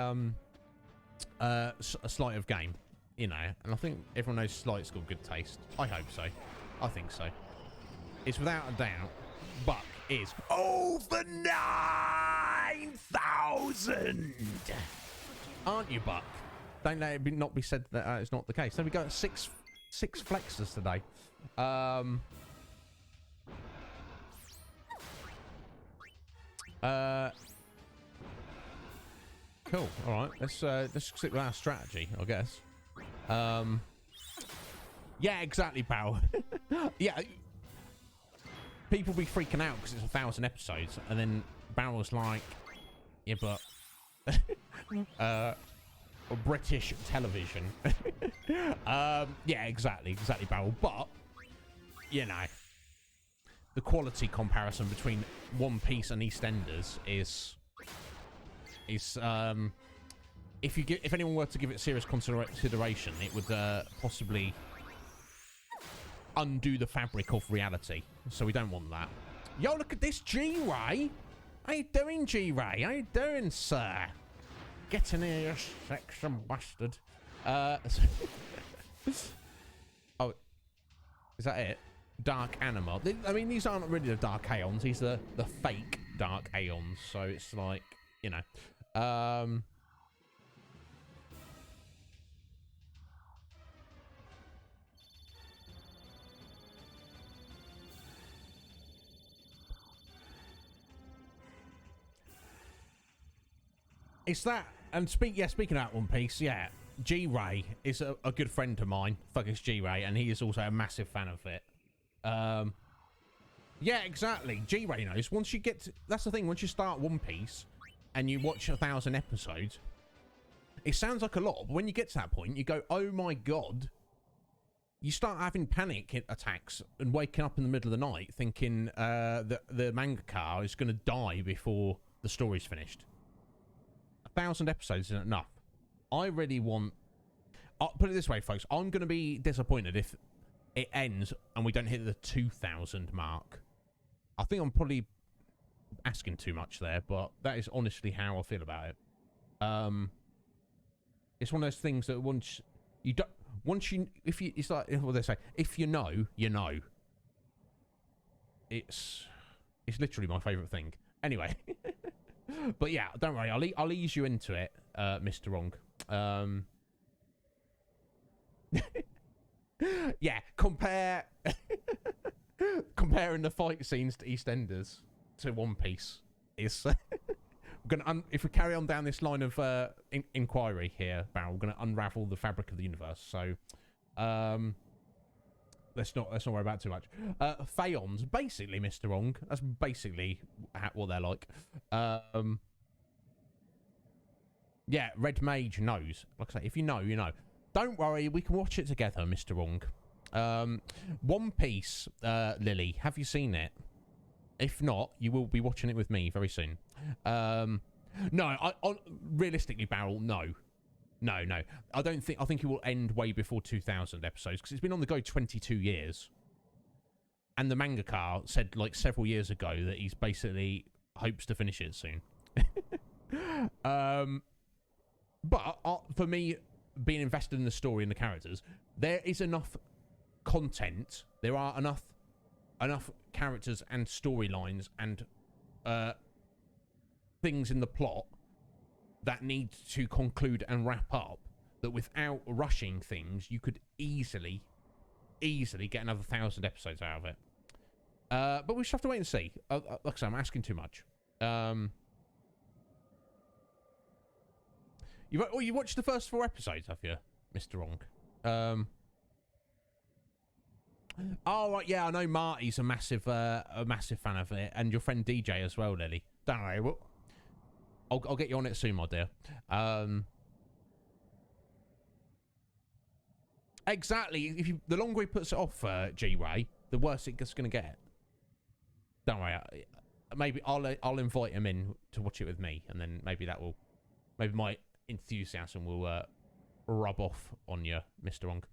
a Sleight of Game, you know, and I think everyone knows Slight's got good taste. I hope so. I think so. It's without a doubt, Buck is over 9,000. Aren't you, Buck? Don't let it not be said that it's not the case. So we got six flexers today. Cool. All right. Let's stick with our strategy, I guess. Yeah, exactly, pal. Yeah. People be freaking out because it's 1,000 episodes, and then Barrel's like, yeah, but British television. Yeah, exactly, Barrel. But you know, the quality comparison between One Piece and EastEnders is if anyone were to give it serious consideration, it would possibly undo the fabric of reality. So we don't want that. Yo, look at this, G-Ray. How you doing, G-Ray? How you doing, sir? Get in here, you sexy bastard. Oh, is that it? Dark Anima. I mean, these aren't really the Dark Aeons. These are the fake Dark Aeons. So it's like, you know. It's that, and speaking of that One Piece, yeah, G-Ray is a good friend of mine. Fuck, it's G-Ray, and he is also a massive fan of it. Yeah, exactly. G-Ray knows. Once you get to, that's the thing, once you start One Piece and you watch 1,000 episodes, it sounds like a lot, but when you get to that point, you go, oh my god. You start having panic attacks and waking up in the middle of the night thinking that the mangaka is going to die before the story's finished. 1,000 episodes isn't enough. I really want... I'll put it this way, folks. I'm going to be disappointed if it ends and we don't hit the 2,000 mark. I think I'm probably asking too much there, but that is honestly how I feel about it. It's one of those things that once you don't... Once you, if you, it's like what they say. If you know, you know. It's literally my favourite thing. Anyway, but yeah, don't worry. I'll ease you into it, Mr. Wrong. Yeah, comparing the fight scenes to EastEnders to One Piece is. If we carry on down this line of inquiry here, Barrel, we're going to unravel the fabric of the universe. So, let's not worry about it too much. Phaons, basically, Mr. Wrong. That's basically what they're like. Yeah, Red Mage knows. Like I say, if you know, you know. Don't worry, we can watch it together, Mr. Wrong. One Piece, Lily, have you seen it? If not, you will be watching it with me very soon. No, realistically, Barrel, no. I think it will end way before 2,000 episodes, because it's been on the go 22 years. And the mangaka said, like, several years ago that he's basically hopes to finish it soon. But for me, being invested in the story and the characters, there is enough content. There are enough characters and storylines and things in the plot that need to conclude and wrap up, that without rushing things, you could easily get another 1,000 episodes out of it. But we just have to wait and see. Like I say, I'm asking too much. You watched the first 4 episodes, have you, Mr. Wrong? Oh, right, yeah, I know Marty's a massive fan of it, and your friend DJ as well, Lily. Don't worry, I'll get you on it soon, my dear. Exactly. The longer he puts it off, G-Ray, the worse it's going to get. Don't worry. Maybe I'll invite him in to watch it with me, and then maybe my enthusiasm will rub off on you, Mr. Wrong.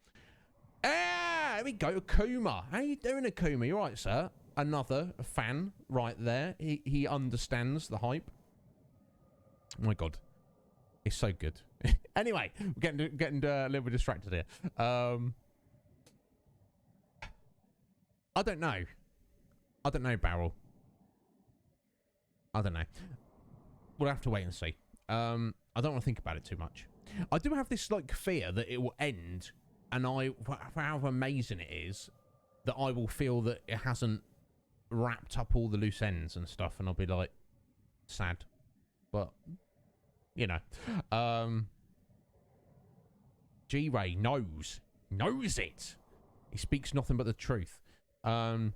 There we go, Akuma. How you doing, Akuma? You alright, sir? Another fan right there. He understands the hype. Oh my god. It's so good. Anyway, we're getting a little bit distracted here. I don't know, Barrel. I don't know. We'll have to wait and see. I don't want to think about it too much. I do have this, like, fear that it will end, and for however amazing it is, that I will feel that it hasn't wrapped up all the loose ends and stuff, and I'll be like, sad. But, you know. G-Ray knows it. He speaks nothing but the truth. Oh,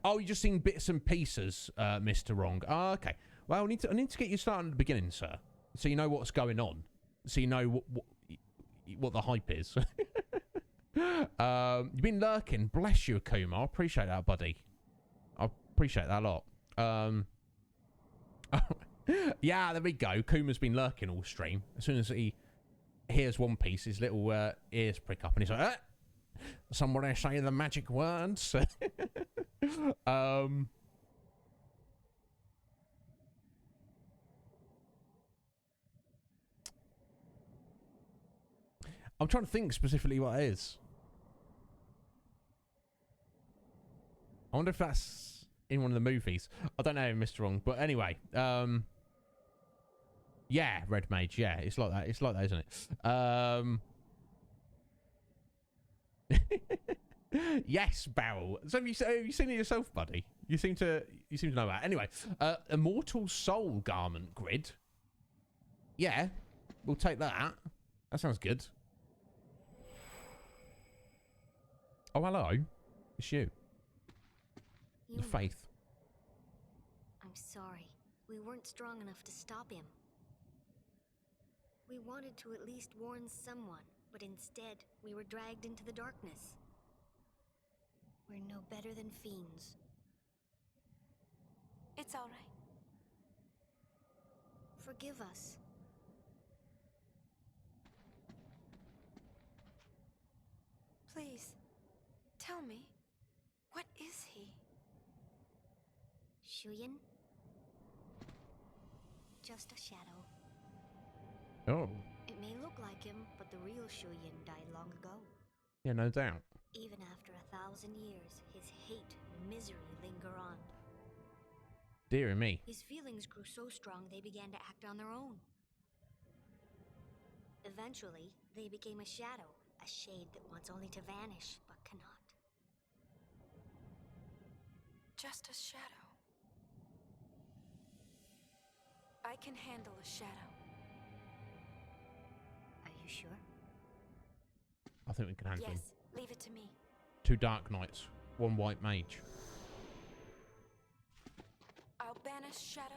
you just seen bits and pieces, Mr. Wrong. Oh, okay. Well, I need to get you started at the beginning, sir, so you know what's going on, so you know what the hype is. You've been lurking. Bless you, Akuma. I appreciate that, buddy. I appreciate that a lot. Yeah, there we go. Kuma's been lurking all stream. As soon as he hears One Piece, his little ears prick up, and he's like, somebody say the magic words. I'm trying to think specifically what it is. I wonder if that's in one of the movies. I don't know, Mr. Wrong. But anyway, yeah, Red Mage. Yeah, it's like that. It's like that, isn't it? Yes, Barrel. So have you seen it yourself, buddy? You seem to know that. Anyway, Immortal Soul Garment Grid. Yeah, we'll take that. That sounds good. Oh, hello. It's you. The Faith. I'm sorry. We weren't strong enough to stop him. We wanted to at least warn someone, but instead, we were dragged into the darkness. We're no better than fiends. It's all right. Forgive us. Please, tell me, what is he? Shuyin? Just a shadow. Oh. It may look like him, but the real Shuyin died long ago. Yeah, no doubt. Even after 1,000 years, his hate and misery linger on. Dear me. His feelings grew so strong they began to act on their own. Eventually, they became a shadow, a shade that wants only to vanish, but cannot. Just a shadow. I can handle a shadow. Are you sure? I think we can handle him. Yes, leave it to me. 2 Dark Knights, 1 White Mage. I'll banish shadow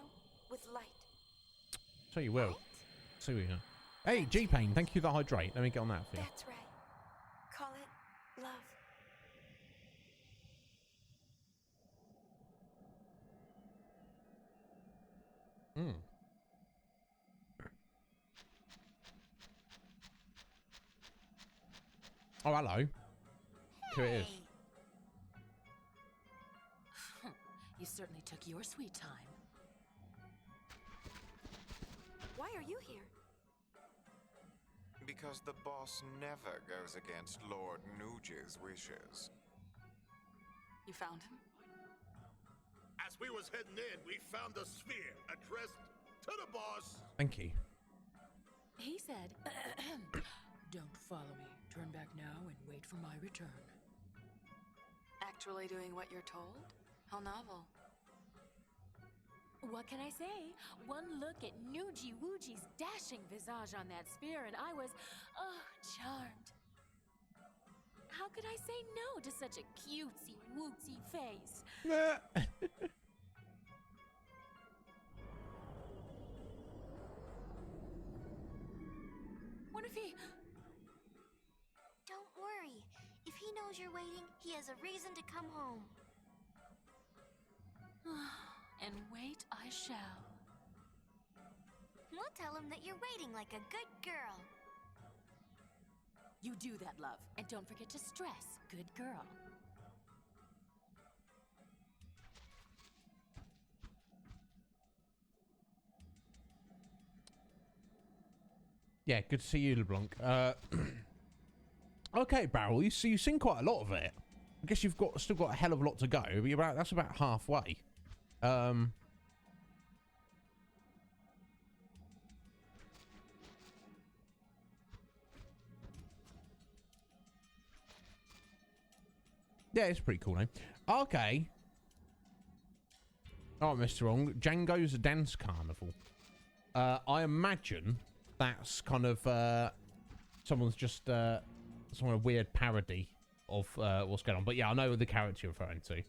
with light. So you will. So we go. Hey, G-Pain, thank you for the hydrate. Let me get on that for you. That's right. Call it love. Hmm. Oh, hello. Here it is. You certainly took your sweet time. Why are you here? Because the boss never goes against Lord Nuge's wishes. You found him? As we was heading in, we found the sphere addressed to the boss. Thank you. He said, don't follow me. Turn back now and wait for my return. Actually doing what you're told? How novel. What can I say? One look at Nuji Wuji's dashing visage on that sphere and I was, charmed. How could I say no to such a cutesy wootsy face? What if he... Don't worry. If he knows you're waiting, he has a reason to come home. And wait I shall. We'll tell him that you're waiting like a good girl. You do that, love. And don't forget to stress, good girl. Yeah, good to see you, LeBlanc. Okay, Barrel, you've seen quite a lot of it. I guess you've still got a hell of a lot to go, but that's about halfway. Yeah, it's pretty cool name. Okay. Oh, Mr. Wrong. Django's Dance Carnival. I imagine that's kind of someone's just some weird parody of what's going on. But yeah, I know the character you're referring to.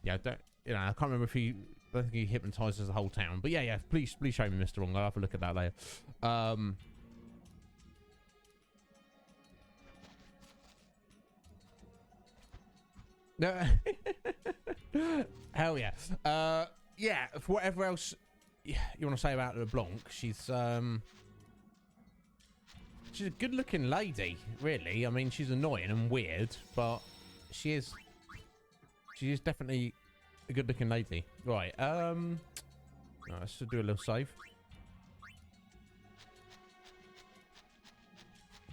Yeah, I can't remember if I don't think he hypnotizes the whole town. But yeah, please show me, Mr. Wrong. I'll have a look at that later. No. Hell yeah. Yeah, for whatever else you want to say about LeBlanc, she's a good-looking lady, really. I mean, she's annoying and weird, but she is definitely a good-looking lady. Right, let's do a little save.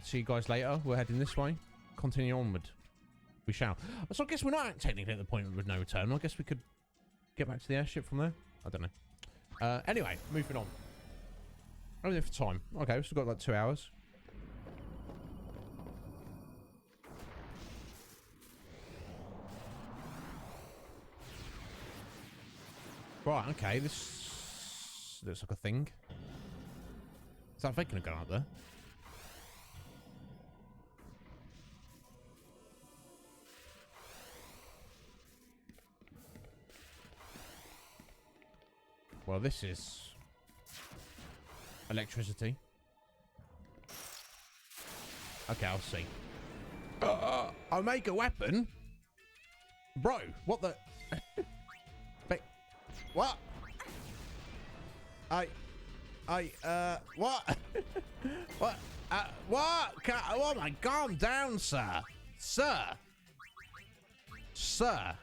See you guys later. We're heading this way. Continue onward. We shall. So I guess we're not technically at the point with no return. I guess we could get back to the airship from there. I don't know. Anyway, moving on. Only there for time. Okay, we've still got like 2 hours. Right, okay, this looks like a thing. Is that fake gonna go up there? Well, this is electricity. Okay, I'll see. Omega weapon? Bro, what the... What? What? What? What? Oh my, calm down, sir. Sir. Sir.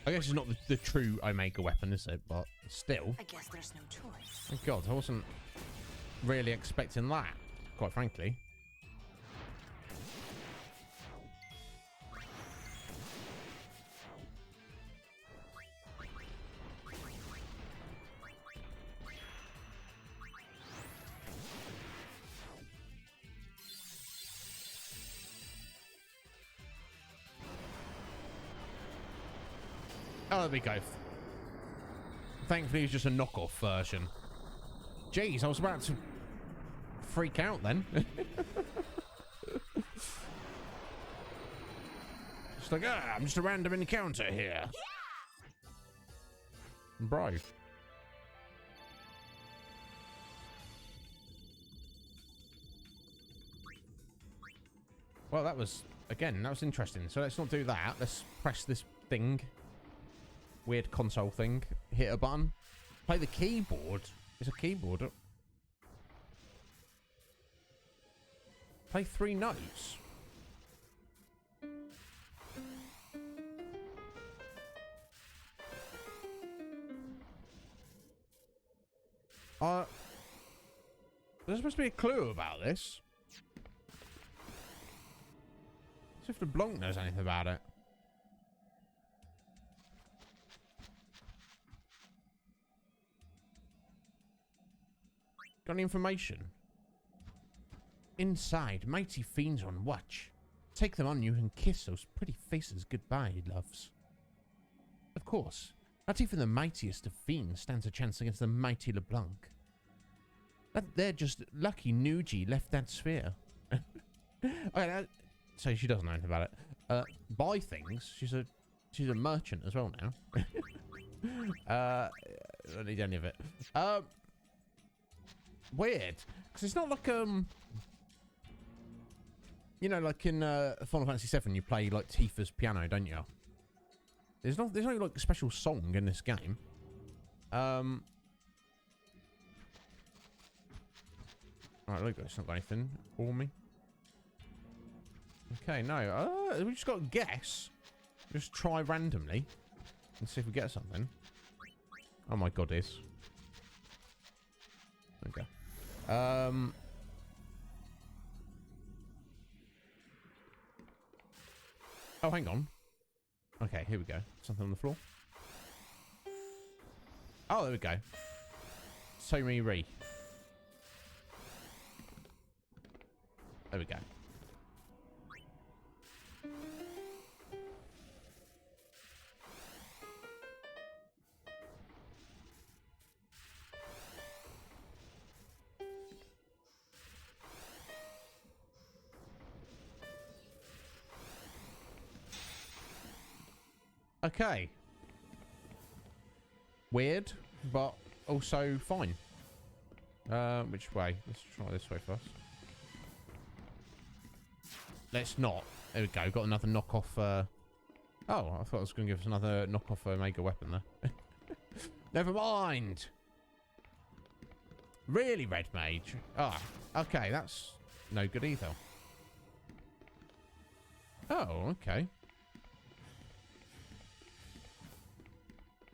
I guess it's not the true Omega weapon, is it? But still. I guess there's no choice. Oh God, I wasn't really expecting that, quite frankly. Oh, there we go. Thankfully, it's just a knockoff version. Jeez, I was about to freak out then. Just like, I'm just a random encounter here. Yeah! Bro. Well, that was, again, that was interesting. So let's not do that. Let's press this thing. Weird console thing. Hit a button. Play the keyboard. It's a keyboard. Play 3 notes. There's supposed to be a clue about this. See if the Blanc knows anything about it. Got any information? Inside, mighty fiends on watch. Take them on you and kiss those pretty faces goodbye, loves. Of course, not even the mightiest of fiends stands a chance against the mighty LeBlanc. They're just lucky Nuji left that sphere. Okay, so she doesn't know anything about it. Buy things. She's a merchant as well now. I don't need any of it. Weird, because it's not like you know, like in Final Fantasy VII, you play like Tifa's piano, don't you? There's no like special song in this game. Alright, look, it's not got anything for me. Okay, no, we just got to guess. Just try randomly and see if we get something. Oh my God, is. Okay. Oh, hang on. Okay, here we go. Something on the floor. Oh, there we go. So me re. There we go. Okay. Weird, but also fine. Which way? Let's try this way first. Let's not. There we go. Got another knockoff. Oh, I thought it was going to give us another knockoff Omega weapon there. Never mind. Really, Red Mage? Ah, okay. That's no good either. Oh, okay.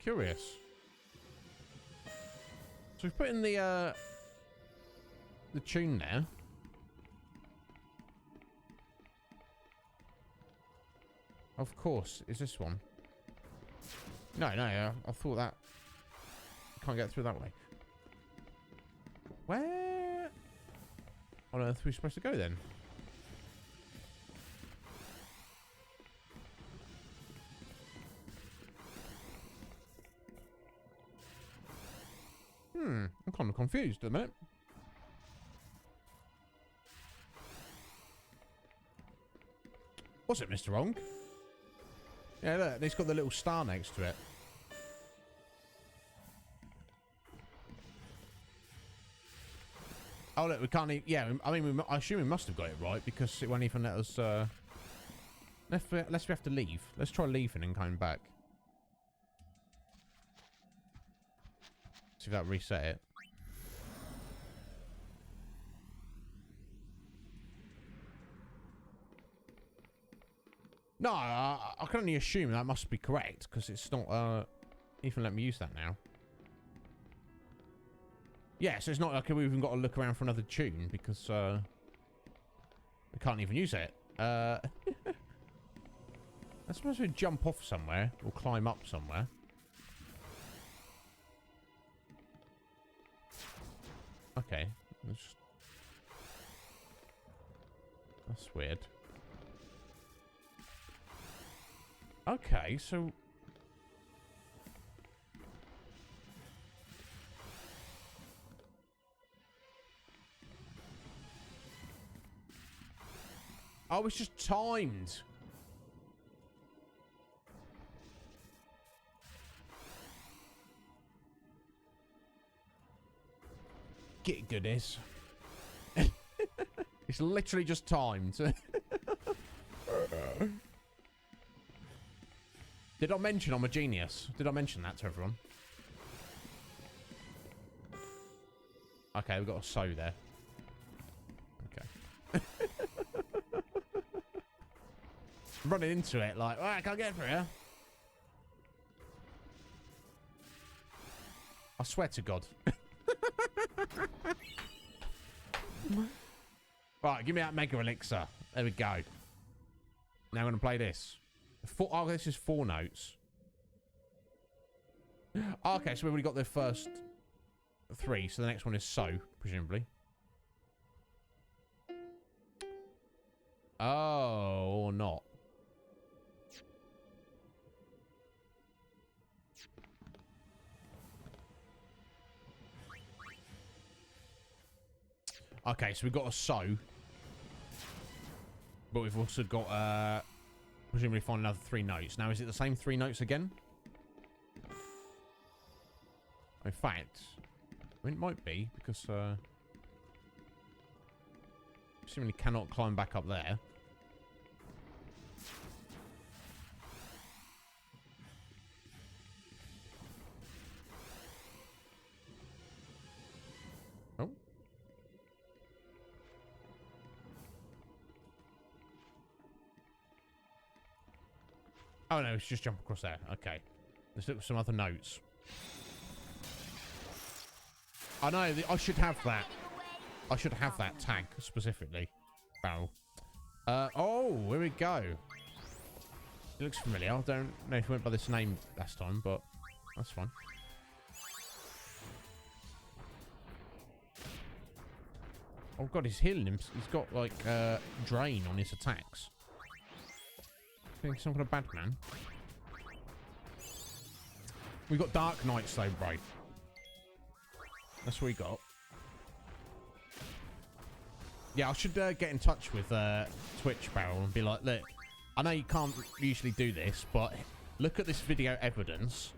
Curious. So we've put in the tune there. Of course, is this one. No, I thought that... Can't get through that way. Where on earth are we supposed to go then? I'm kind of confused at the minute. What's it, Mr. Wrong? Yeah, look, it's got the little star next to it. Oh, look, we can't even... Yeah, I mean, I assume we must have got it right because it won't even let us... Unless we have to leave. Let's try leaving and coming back. See if that reset it. No, I can only assume that must be correct because it's not even let me use that now. Yeah, so it's not like we've even got to look around for another tune because we can't even use it. I suppose we jump off somewhere or climb up somewhere. Okay, that's weird. Okay, so... Oh, it's just timed. Get goodness. It's literally just timed. Did I mention I'm a genius? Did I mention that to everyone? Okay, we've got a sew there. Okay. I'm running into it like, oh, I can't get through here. I swear to God. Right, give me that mega elixir. There we go. Now I'm going to play this. Oh, this is 4 notes. Okay, so we've already got the first 3, so the next one is so, presumably. Oh, or not. Okay, so we've got a so. But we've also got, presumably find another 3 notes. Now, is it the same 3 notes again? In fact, I mean, it might be, because, presumably cannot climb back up there. Oh. Oh, no, it's just jump across there. Okay. Let's look at some other notes. I know, I should have that. I should have that tag, specifically. Barrel. Oh, here we go. It looks familiar. I don't know if we went by this name last time, but that's fine. Oh, God, he's healing him. He's got, like, drain on his attacks. I think he's some kind of bad man. We got Dark Knights, though, bro. That's what we got. Yeah, I should get in touch with Twitch Barrel and be like, look, I know you can't usually do this, but look at this video evidence.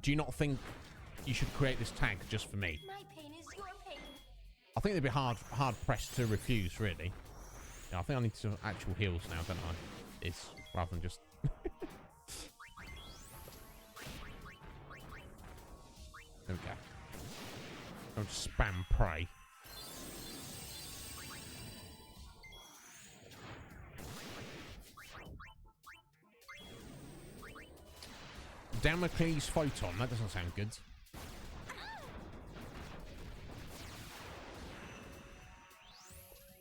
Do you not think you should create this tag just for me? My pain is your pain. I think they'd be hard pressed to refuse, really. Yeah, I think I need some actual heals now, don't I? Is rather than just. There we go. I'll just spam pray. Damocles photon. That doesn't sound good.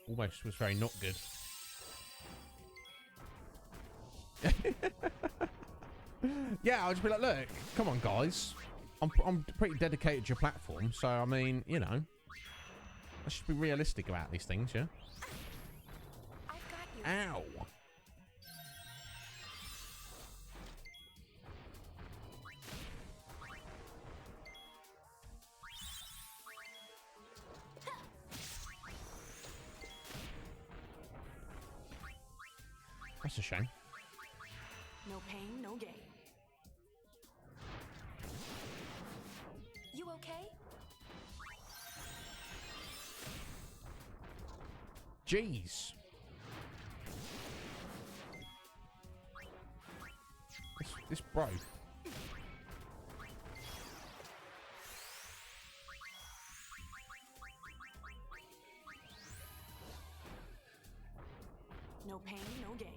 Almost was very not good. Yeah, I'll just be like, look, come on, guys. I'm pretty dedicated to your platform, so I mean, you know, I should be realistic about these things, yeah. I've got you. Ow. That's a shame. No pain, no gain. You okay? Jeez. This broke. No pain, no gain.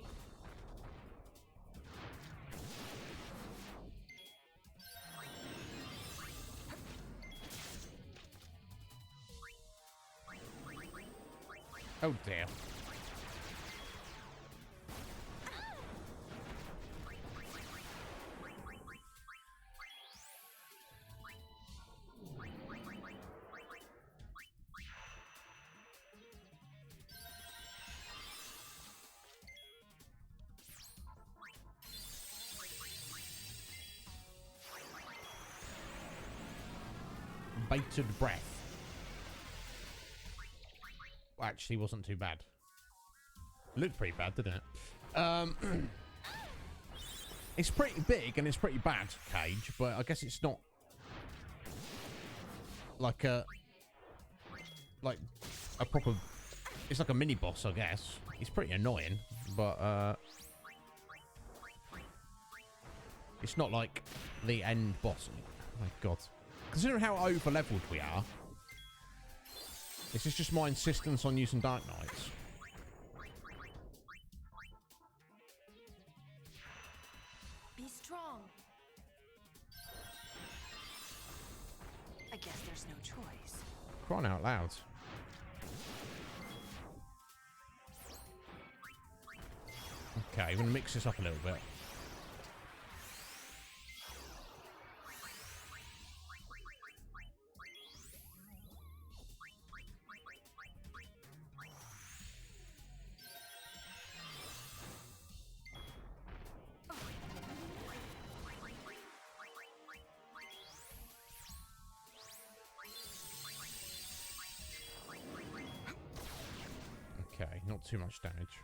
Oh dear. Bated breath. Actually wasn't too bad. Looked pretty bad, didn't it? It's pretty big and it's pretty bad, Cage, but I guess it's not like a proper, it's like a mini boss, I guess. It's pretty annoying, but it's not like the end boss. Oh my god. Considering how over leveled we are, this is just my insistence on using Dark Knights. Be strong. I guess there's no choice. Crying out loud. Okay, I'm going to mix this up a little bit. Okay, not too much damage.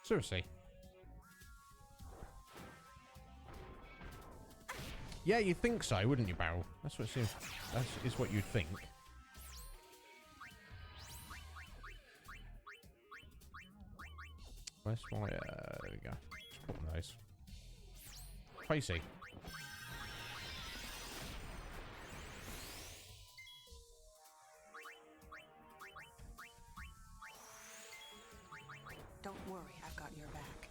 Seriously. Yeah, you'd think so, wouldn't you, Barrel? That's what it seems. That is what you'd think. Where's my, there we go. Just put on those. Facey. Don't worry, I've got your back.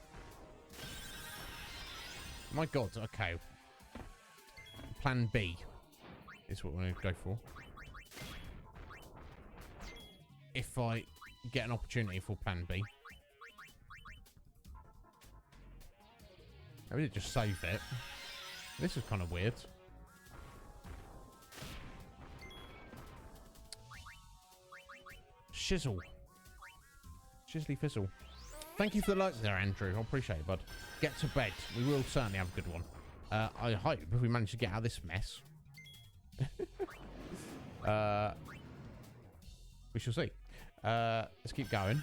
My god, okay. Plan B is what we're going to go for. If I get an opportunity for plan B. I really just save it. This is kind of weird. Shizzle. Shizzly fizzle. Thank you for the likes there, Andrew. I appreciate it, bud. Get to bed. We will certainly have a good one. I hope if we manage to get out of this mess. We shall see. Let's keep going.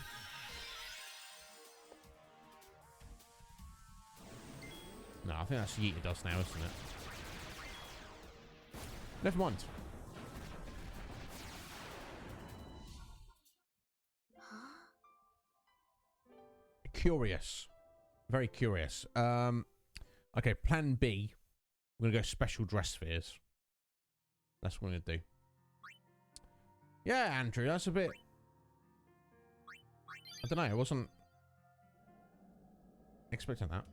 No, I think that's Yeeter does now, isn't it? Never mind. Curious. Very curious. Okay, plan B. We're going to go special dress spheres. That's what we're going to do. Yeah, Andrew, that's a bit... I don't know, I wasn't expecting that.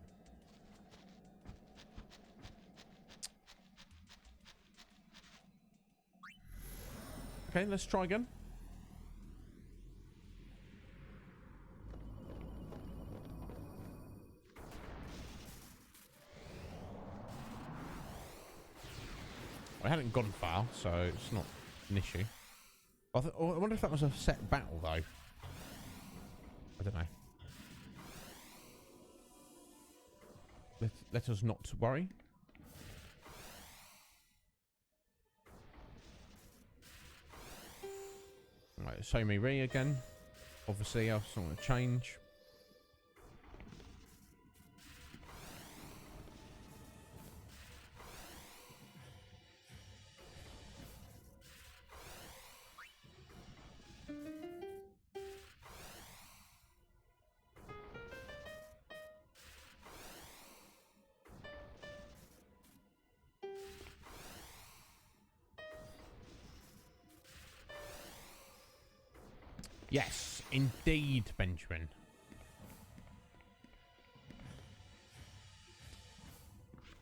Okay, let's try again. I hadn't gone far, so it's not an issue. I wonder if that was a set battle, though. I don't know. Let us not worry. Right, show me Ree again. Obviously, I just want to change. Yes, indeed, Benjamin.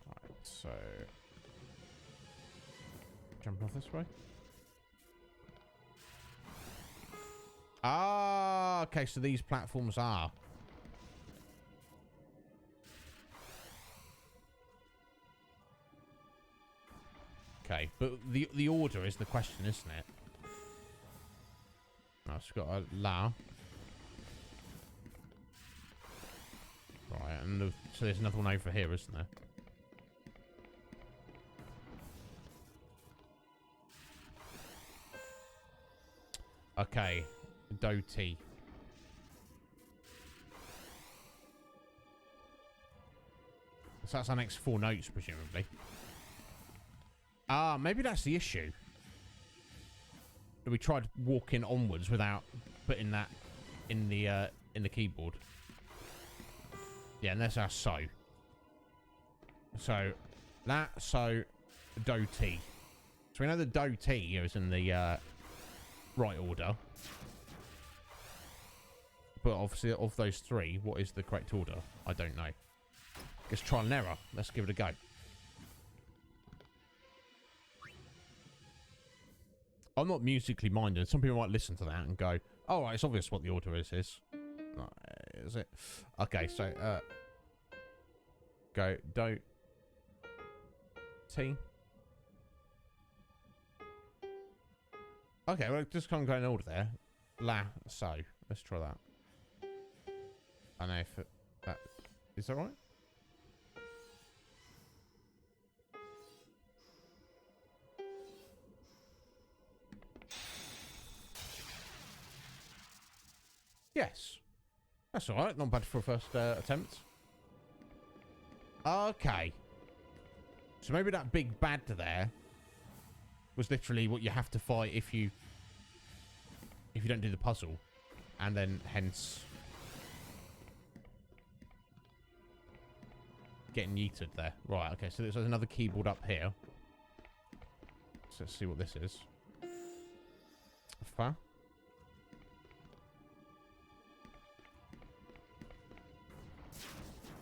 Right, so jump off this way. Ah, okay, so these platforms are. Okay, but the order is the question, isn't it? Oh, it's got a la. Right, and so there's another one over here, isn't there? Okay, Doti. So that's our next 4 notes, presumably. Ah, maybe that's the issue. We tried walking onwards without putting that in the keyboard. Yeah, and there's our so. So that so do T. So we know the do T is in the right order. But obviously of those 3, what is the correct order? I don't know. Guess trial and error. Let's give it a go. I'm not musically minded. Some people might listen to that and go, "Oh, right, it's obvious what the order is." Is it? Okay, so go do T. Okay, well, just can't go in order there. La so. Let's try that. I know if that is that right. Yes. That's alright. Not bad for a first attempt. Okay. So maybe that big bad there was literally what you have to fight if you don't do the puzzle. And then hence getting yeeted there. Right, okay, so there's another keyboard up here. So let's see what this is. Fa.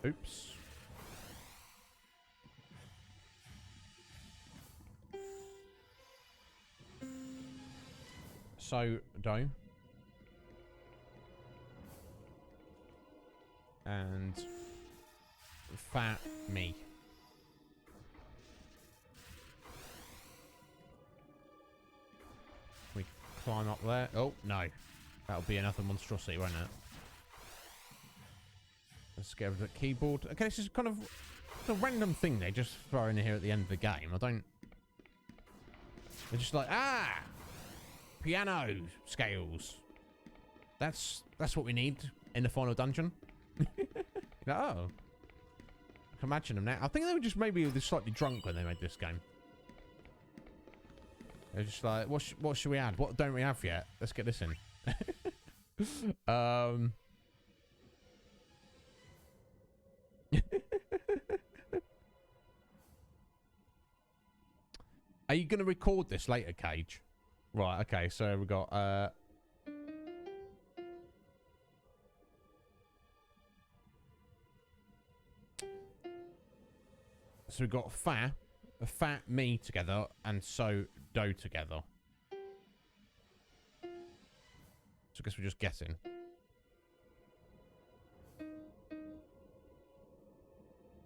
Oops. So, do. And fat me. We climb up there. Oh, no. That'll be another monstrosity, won't it? Let's get over the keyboard. Okay, this is kind of a random thing they just throw in here at the end of the game. I don't... They're just like, ah! Piano scales. That's what we need in the final dungeon. Oh. I can imagine them now. I think they were just maybe slightly drunk when they made this game. They're just like, what should we add? What don't we have yet? Let's get this in. Are you going to record this later, Cage? Right, okay, so we got so we got fat me together and so do together. I guess we're just guessing.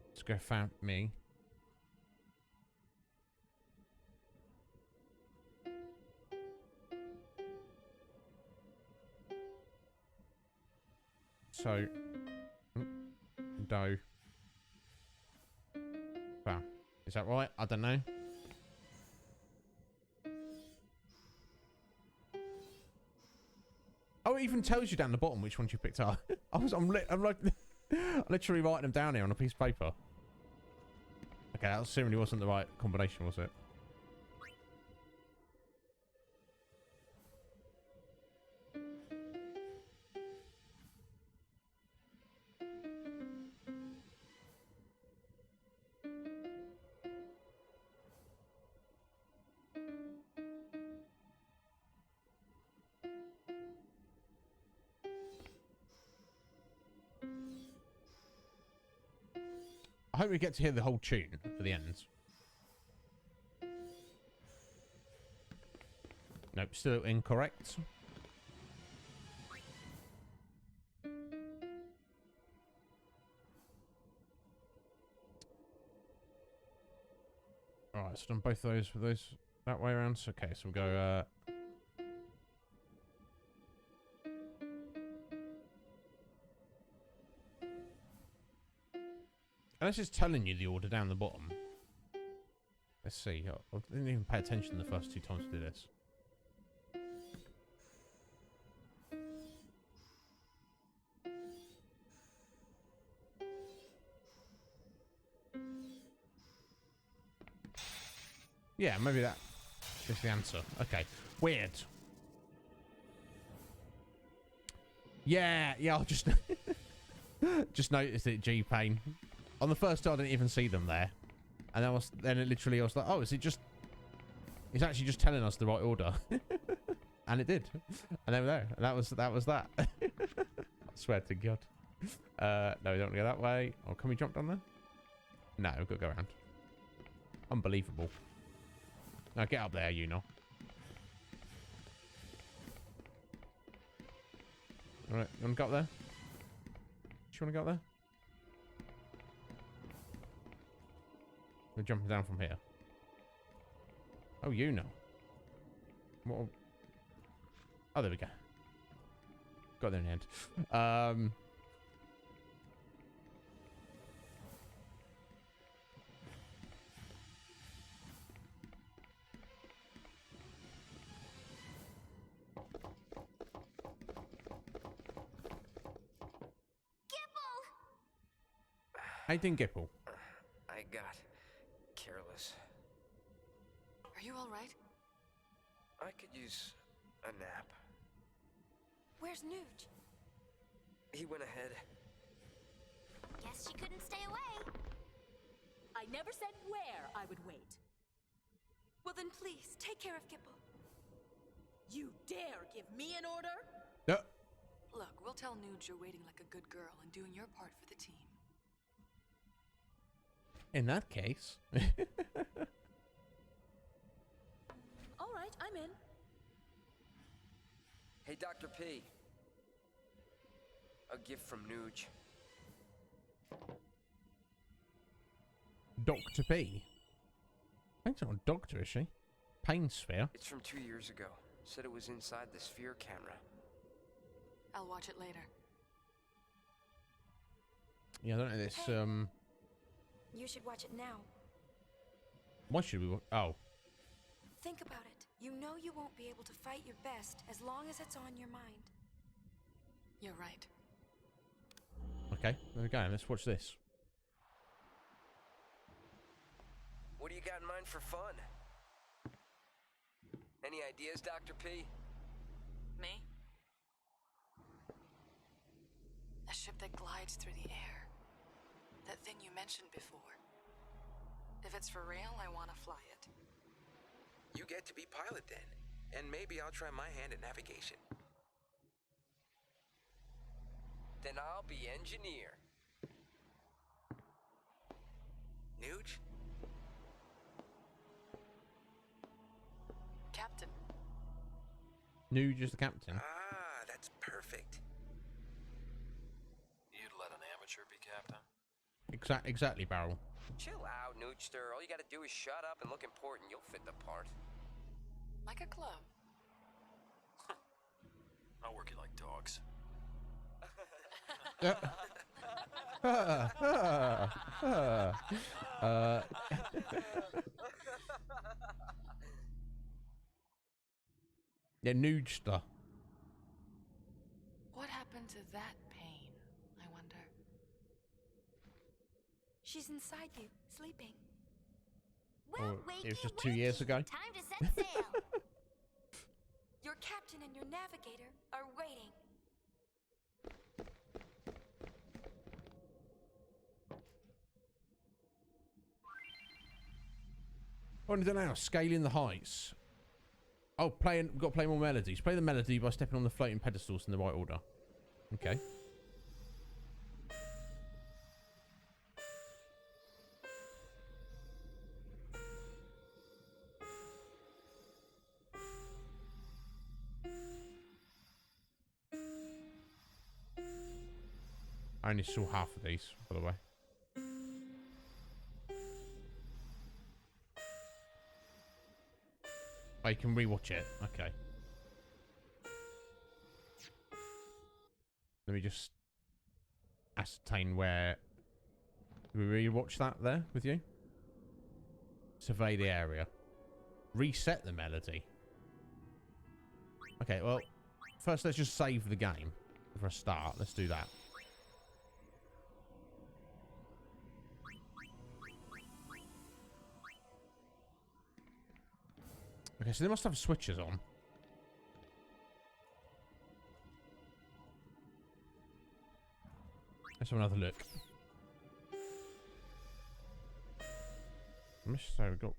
Let's go found me. So, dough. Wow. Is that right? I don't know. Oh, it even tells you down the bottom which ones you picked up. I'm like literally writing them down here on a piece of paper. Okay, that certainly wasn't the right combination, was it? I hope we get to hear the whole tune for the end. Nope, still incorrect. Alright, so done both of those for those that way around. So, okay, so we'll go unless it's telling you the order down the bottom. Let's see. I didn't even pay attention the first 2 times we did this. Yeah, maybe that is the answer. Okay. Weird. Yeah, I'll just just noticed it, G-Pain. On the first time I didn't even see them there. And then it literally I was like, oh, is it just it's actually just telling us the right order. And it did. And there we go. And that was that. I swear to God. No, we don't want to go that way. Oh, can we jump down there? No, we've got to go around. Unbelievable. Now get up there, you know. Alright, you want to go up there? Do you want to go up there? We're jumping down from here. Oh, you know. What? Oh, there we go. Got there in the end. I think Gipple. I got careless. Are you all right? I could use a nap. Where's Nuge? He went ahead. Guess she couldn't stay away. I never said where I would wait. Well then please, take care of Gipple. You dare give me an order? No. Look, we'll tell Nuge you're waiting like a good girl and doing your part for the team. In that case. All right, I'm in. Hey, Dr. P. A gift from Nuge. Dr. P. I think she's not a doctor, is she? Pain sphere. It's from 2 years ago. Said it was inside the sphere camera. I'll watch it later. Yeah, I don't know this. Hey. You should watch it now. Why should we? Oh. Think about it. You know you won't be able to fight your best as long as it's on your mind. You're right. Okay, there we go. Let's watch this. What do you got in mind for fun? Any ideas, Dr. P? Me? A ship that glides through the air. That thing you mentioned before. If it's for real, I want to fly it. You get to be pilot then, and maybe I'll try my hand at navigation. Then I'll be engineer. Nuge? Captain. Nuge is the captain. Ah, that's It's perfect. You'd let an amateur be captain? Exactly, Barrel. Chill out, Noogster. All you gotta do is shut up and look important. You'll fit the part. Like a glove. I'll work you like dogs. Yeah, Noogster. What happened to that pain, I wonder? She's inside you, sleeping. Well, it was just 2 years ago. Time to set sail. Your captain and your navigator are waiting. What is it now? Scaling the heights. Oh, we've got to play more melodies. Play the melody by stepping on the floating pedestals in the right order. Okay. I only saw half of these, by the way. Oh, you can rewatch it. Okay. Let me just ascertain where... Did we rewatch that there with you? Survey the area. Reset the melody. Okay, well, first let's just save the game for a start. Let's do that. Okay, so they must have switches on. Let's have another look. So we've got...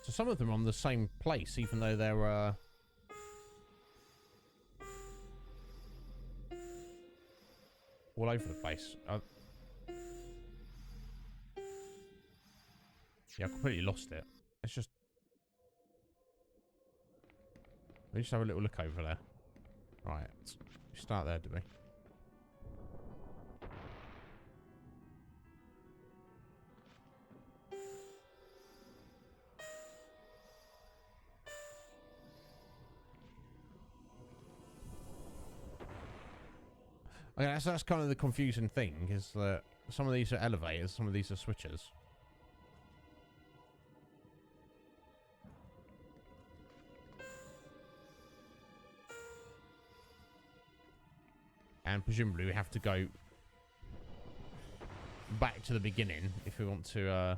So some of them are on the same place, even though they're... all over the place. Yeah, I completely lost it. Let's just... Let me just have a little look over there. Right. Start there, do we? Okay, that's kind of the confusing thing, is that some of these are elevators, some of these are switches. And presumably we have to go back to the beginning if we want to...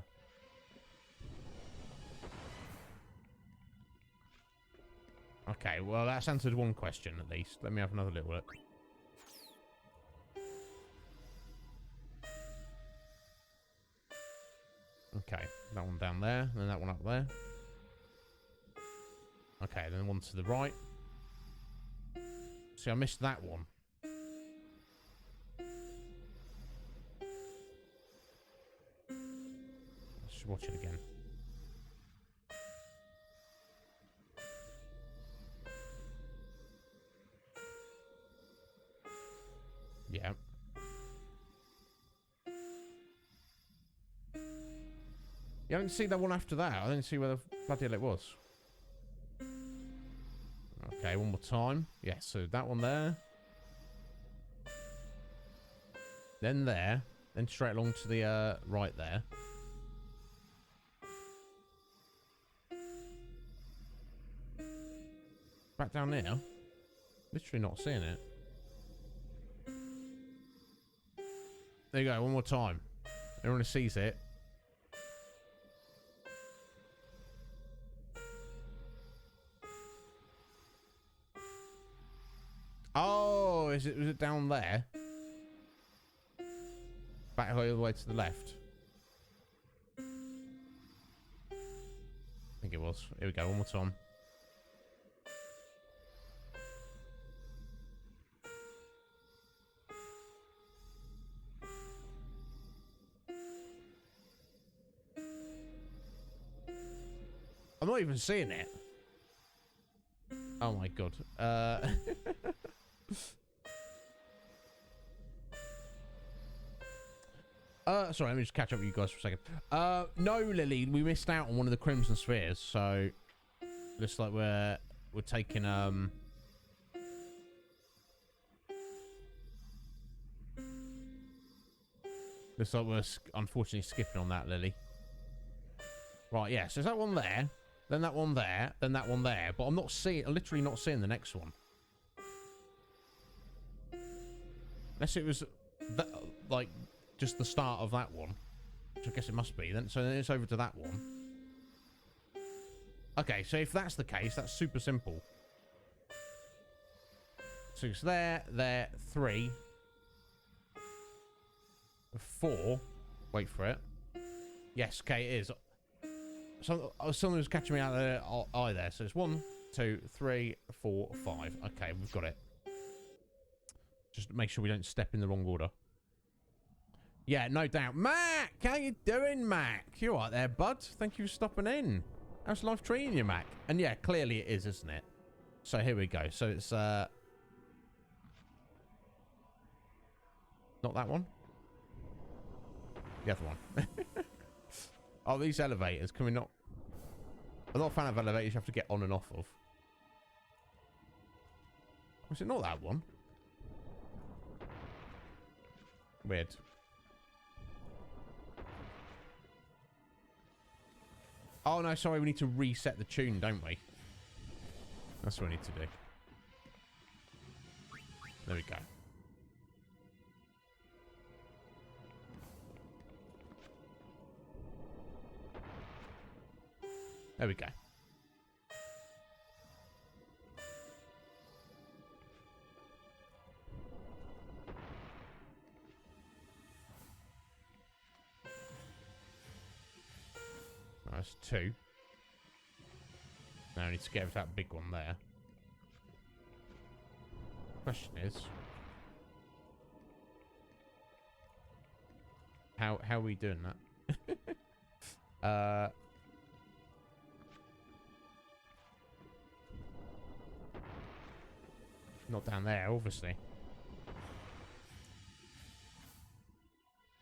Okay, well that's answered one question at least. Let me have another little look. Okay, that one down there, then that one up there. Okay, then one to the right. See, I missed that one. Let's watch it again. Yeah. Yeah, I didn't see that one after that. I didn't see where the bloody hell it was. Okay, one more time. Yeah, so that one there. Then there. Then straight along to the right there. Back down there. Literally not seeing it. There you go, one more time. Everyone sees it. Oh, was it down there? Back all the way to the left. I think it was. Here we go, one more time. I'm not even seeing it. Oh my god. Sorry, let me just catch up with you guys for a second. No, Lily, we missed out on one of the Crimson Spheres, so looks like we're taking looks like we're unfortunately skipping on that, Lily. Right, yeah, so there's that one there, then that one there, then that one there, but I'm literally not seeing the next one. Unless it was that, like, just the start of that one, which I guess it must be. Then it's over to that one. Okay, so if that's the case, that's super simple. So it's there, 3, 4. Wait for it. Yes, okay, it is. So someone was catching me out of the eye there. So it's 1, 2, 3, 4, 5. Okay, we've got it. Just make sure we don't step in the wrong order. Yeah, no doubt. Mac, how you doing, Mac? You all right there, bud? Thank you for stopping in. How's life treating you, Mac? And yeah, clearly it is, isn't it? So here we go. So it's not that one. The other one. Oh, these elevators. Can we not? I'm not a fan of elevators you have to get on and off of. Was it not that one? Weird. Oh, no, sorry. We need to reset the tune, don't we? That's what we need to do. There we go. There we go. That's 2. Now I need to get over that big one there. Question is, how are we doing that? Not down there, obviously.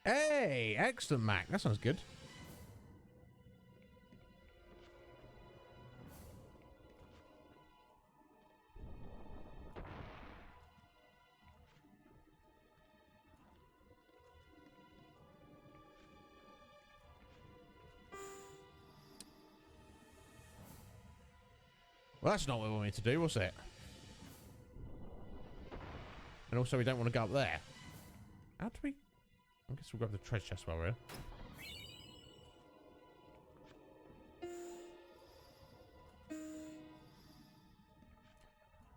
Hey, excellent, Mac. That sounds good. Well, that's not what we wanted to do, was it? And also, we don't want to go up there. How do we? I guess we'll grab the treasure chest while we're here.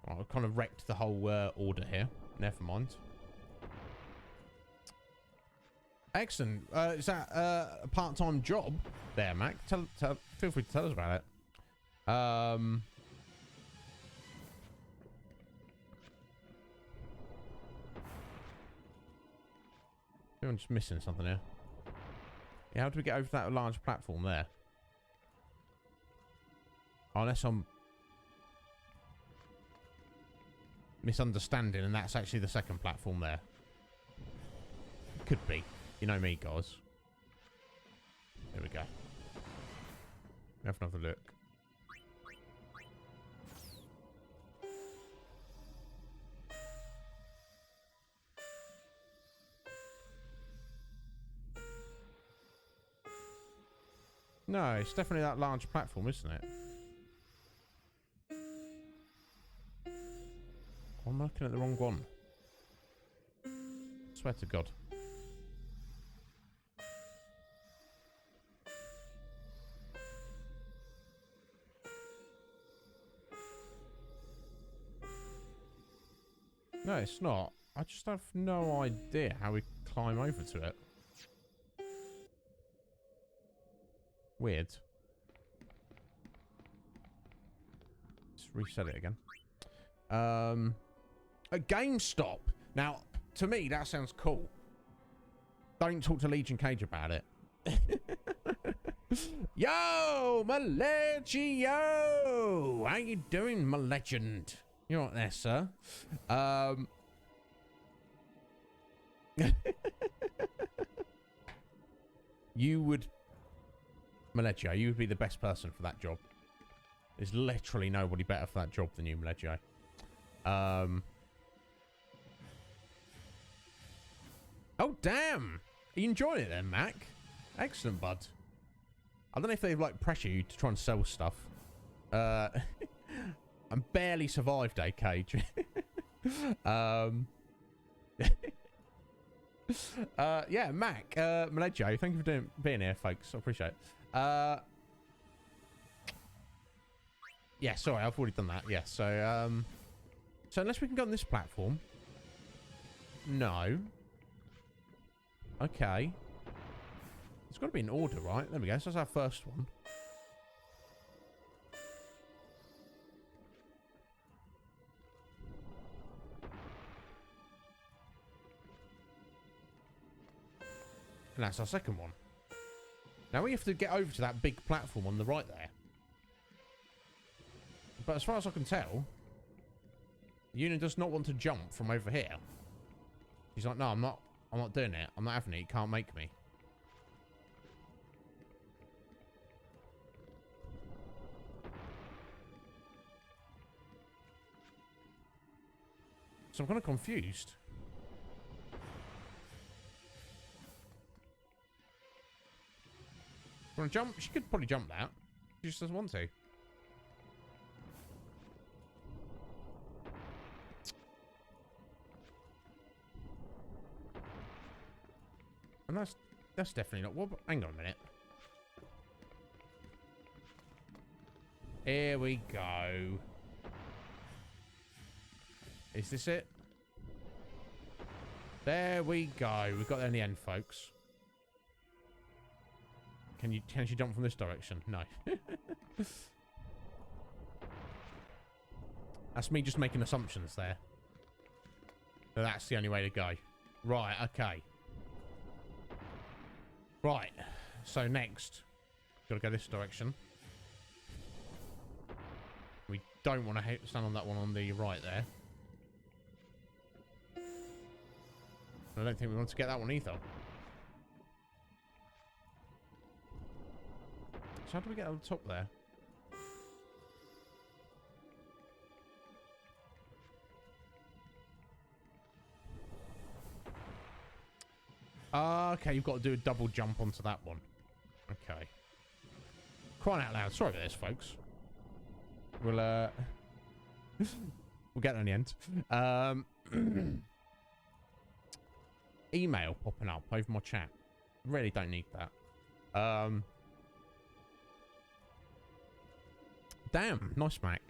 I've kind of wrecked the whole order here. Never mind. Excellent. Is that a part-time job there, Mac? Feel free to tell us about it. I'm just missing something here. Yeah, how do we get over that large platform there? Unless I'm misunderstanding and that's actually the second platform there. Could be. You know me, guys. There we go. Have another look. No, it's definitely that large platform, isn't it? I'm looking at the wrong one. I swear to God. No, it's not. I just have no idea how we climb over to it. Weird. Let's reset it again. A GameStop. Now, to me, that sounds cool. Don't talk to Legion Cage about it. Yo, my legio! How you doing, my legend? You're right there, sir. You would, Malegio, you would be the best person for that job. There's literally nobody better for that job than you, Malegio. Oh, damn! Are you enjoying it then, Mac? Excellent, bud. I don't know if they like pressure you to try and sell stuff. I'm barely survived, Cage. Yeah, Mac, Malegio, thank you for being here, folks. I appreciate it. Yeah, sorry, I've already done that. Yeah, so unless we can go on this platform. No. Okay. It's got to be in order, right? There we go. So that's our first one. And that's our second one. Now we have to get over to that big platform on the right there. But as far as I can tell, Una does not want to jump from over here. She's like, no, I'm not doing it. I'm not having it. You can't make me. So I'm kind of confused. Want to jump? She could probably jump that. She just doesn't want to. And that's definitely not. Well, hang on a minute. Here we go. Is this it? There we go. We've got there in the end, folks. Can she jump from this direction? No. That's me just making assumptions there. So that's the only way to go. Right, okay. Right. So next, gotta go this direction. We don't want to stand on that one on the right there. I don't think we want to get that one either. So how do we get on the top there? Okay, you've got to do a double jump onto that one. Okay. Crying out loud. Sorry about this, folks. We'll we'll get there in the end. Email popping up over my chat. Really don't need that. Damn, nice, Mac.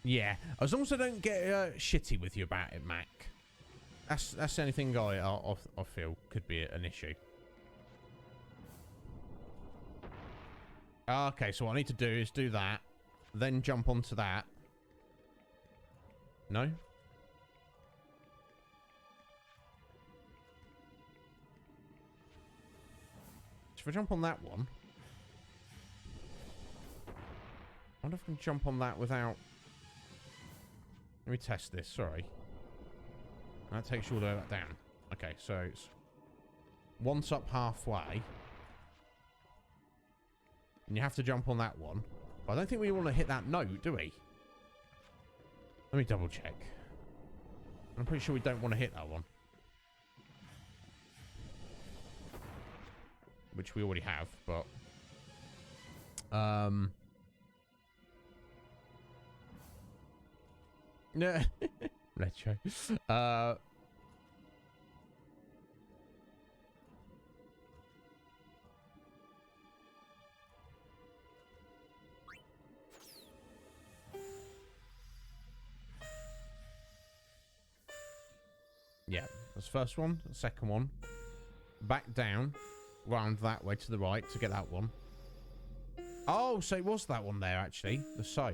Yeah, as long as I don't get shitty with you about it, Mac. That's the only thing I feel could be an issue. Okay, so what I need to do is do that, then jump onto that. No? So if I jump on that one, I wonder if I can jump on that without... Let me test this, sorry. That takes you all the way back down. Okay, so it's once up halfway. And you have to jump on that one. But I don't think we want to hit that note, do we? Let me double check. I'm pretty sure we don't want to hit that one. Which we already have, but... No. Let's try. Yeah, that's the first one. The second one. Back down. Round that way to the right to get that one. Oh, so it was that one there, actually. The so.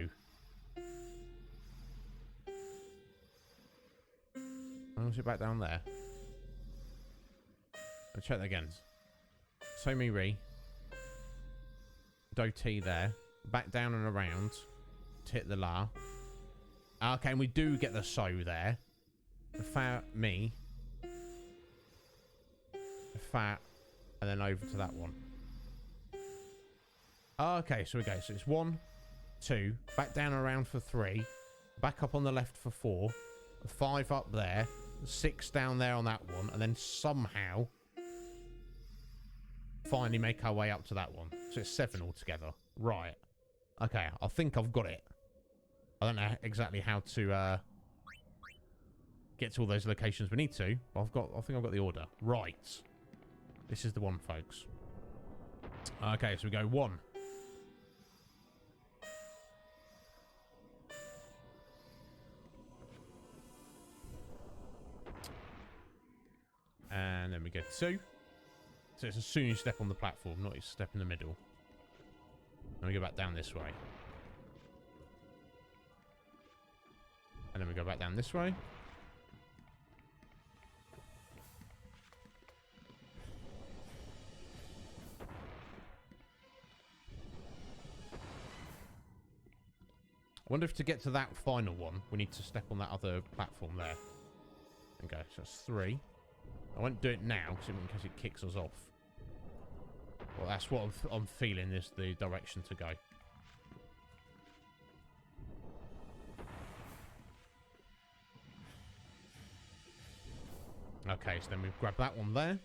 And was it back down there? I'll check that again. Tommy Ree. Do T there. Back down and around. To hit the La. Okay, and we do get the So there. The Fa Me. The Fa. And then over to that one. Okay, so we go. So it's 1, 2. Back down and around for 3. Back up on the left for 4. 5 up there. 6 down there on that one. And then somehow finally make our way up to that one. So it's 7 altogether. Right. Okay, I think I've got it. I don't know exactly how to get to all those locations we need to, but I think I've got the order. Right. This is the one, folks. Okay, so we go 1. And then we go 2. So it's as soon as you step on the platform, not you step in the middle. And we go back down this way. And then we go back down this way. I wonder if to get to that final one, we need to step on that other platform there. And go. So that's 3. I won't do it now, in case it kicks us off. Well, that's what I'm feeling is the direction to go. Okay, so then we grab that one there.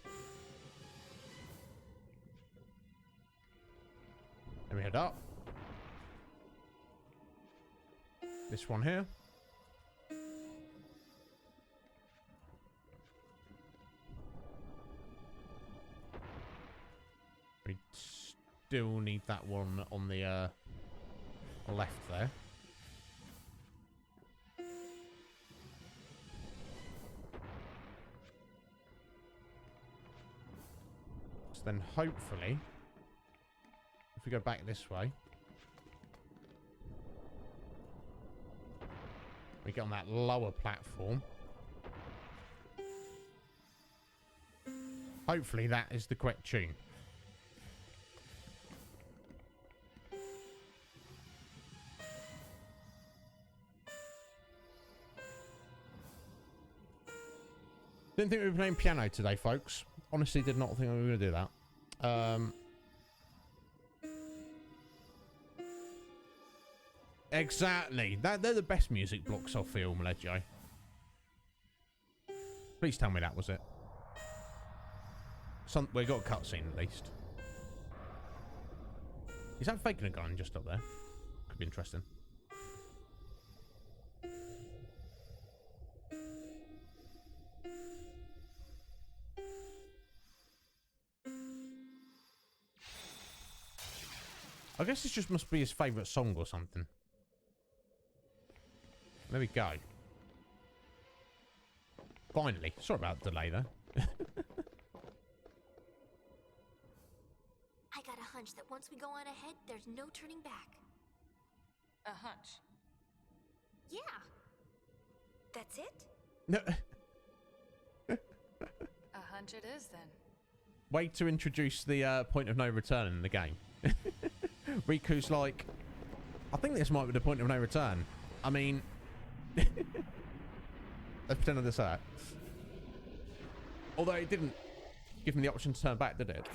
Then we head up. This one here. We still need that one on the left there. So then hopefully, if we go back this way, we get on that lower platform. Hopefully that is the correct tune. Didn't think we were playing piano today, folks. Honestly, did not think we were going to do that. Exactly. They're the best music blocks of film, Legio. Please tell me that was it. We got a cutscene at least. Is that faking a gun just up there? Could be interesting. I guess this just must be his favourite song or something. There we go. Finally. Sorry about the delay there. I got a hunch that once we go on ahead, there's no turning back. A hunch? Yeah. That's it? No. A hunch it is, then. Way to introduce the point of no return in the game. Riku's like, I think this might be the point of no return. I mean, let's pretend of this out. Although it didn't give him the option to turn back, did it?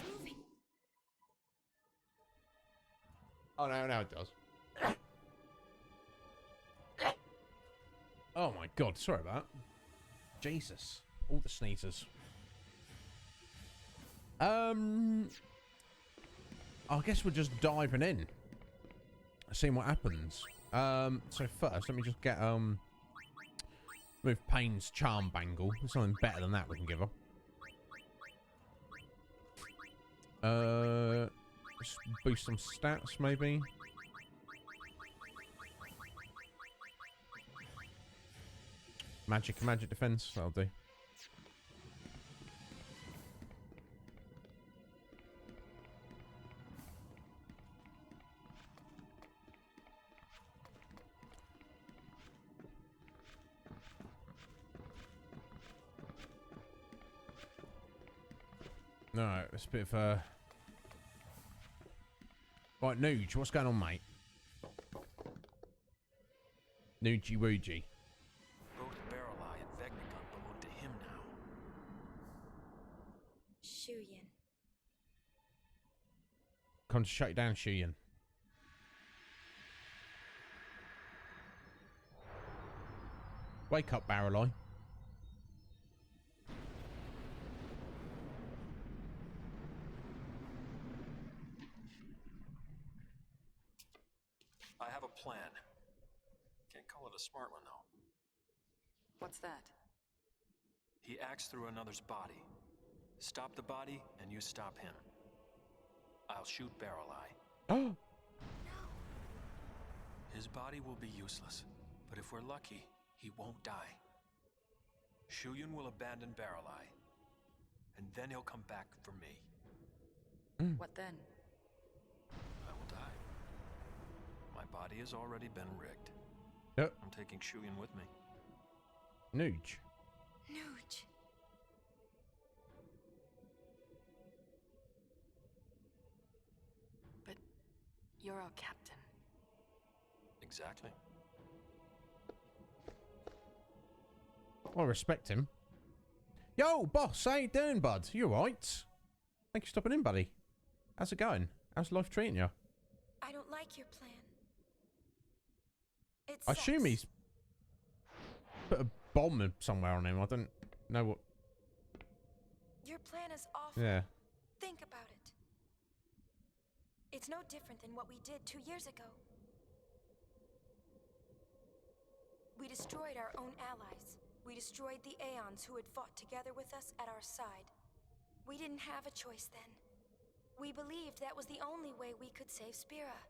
Oh, no, now it does. Oh my god, sorry about that. Jesus. All the sneezers. I guess we're just diving in. Seeing what happens. So first, let me just get, with Payne's charm bangle. There's something better than that we can give her. Just boost some stats, maybe. Magic defense, that'll do. Alright, it's a bit of Right, Nuge, what's going on, mate? Nugie Woogie. Both Barreleye and Vegnagun belong to him now. Shuyin. Come to shut you down, Shuyin. Wake up, Barreleye. I have a plan. Can't call it a smart one, though. What's that? He acts through another's body. Stop the body, and you stop him. I'll shoot Barreleye. Oh. His body will be useless, but if we're lucky, he won't die. Shuyin will abandon Barreleye, and then he'll come back for me. What then? I will die. My body has already been rigged. Yep. I'm taking Shuyin with me. Nuge. Nuge. But you're our captain. Exactly. I respect him. Yo, boss, how you doing, bud? You alright? Thank you for stopping in, buddy. How's it going? How's life treating you? I don't like your plan. It I sucks. assume he's put a bomb somewhere on him. I don't know what. Your plan is awful. Yeah. Think about it. It's no different than what we did 2 years ago. We destroyed our own allies. We destroyed the Aeons who had fought together with us at our side. We didn't have a choice then. We believed that was the only way we could save Spira.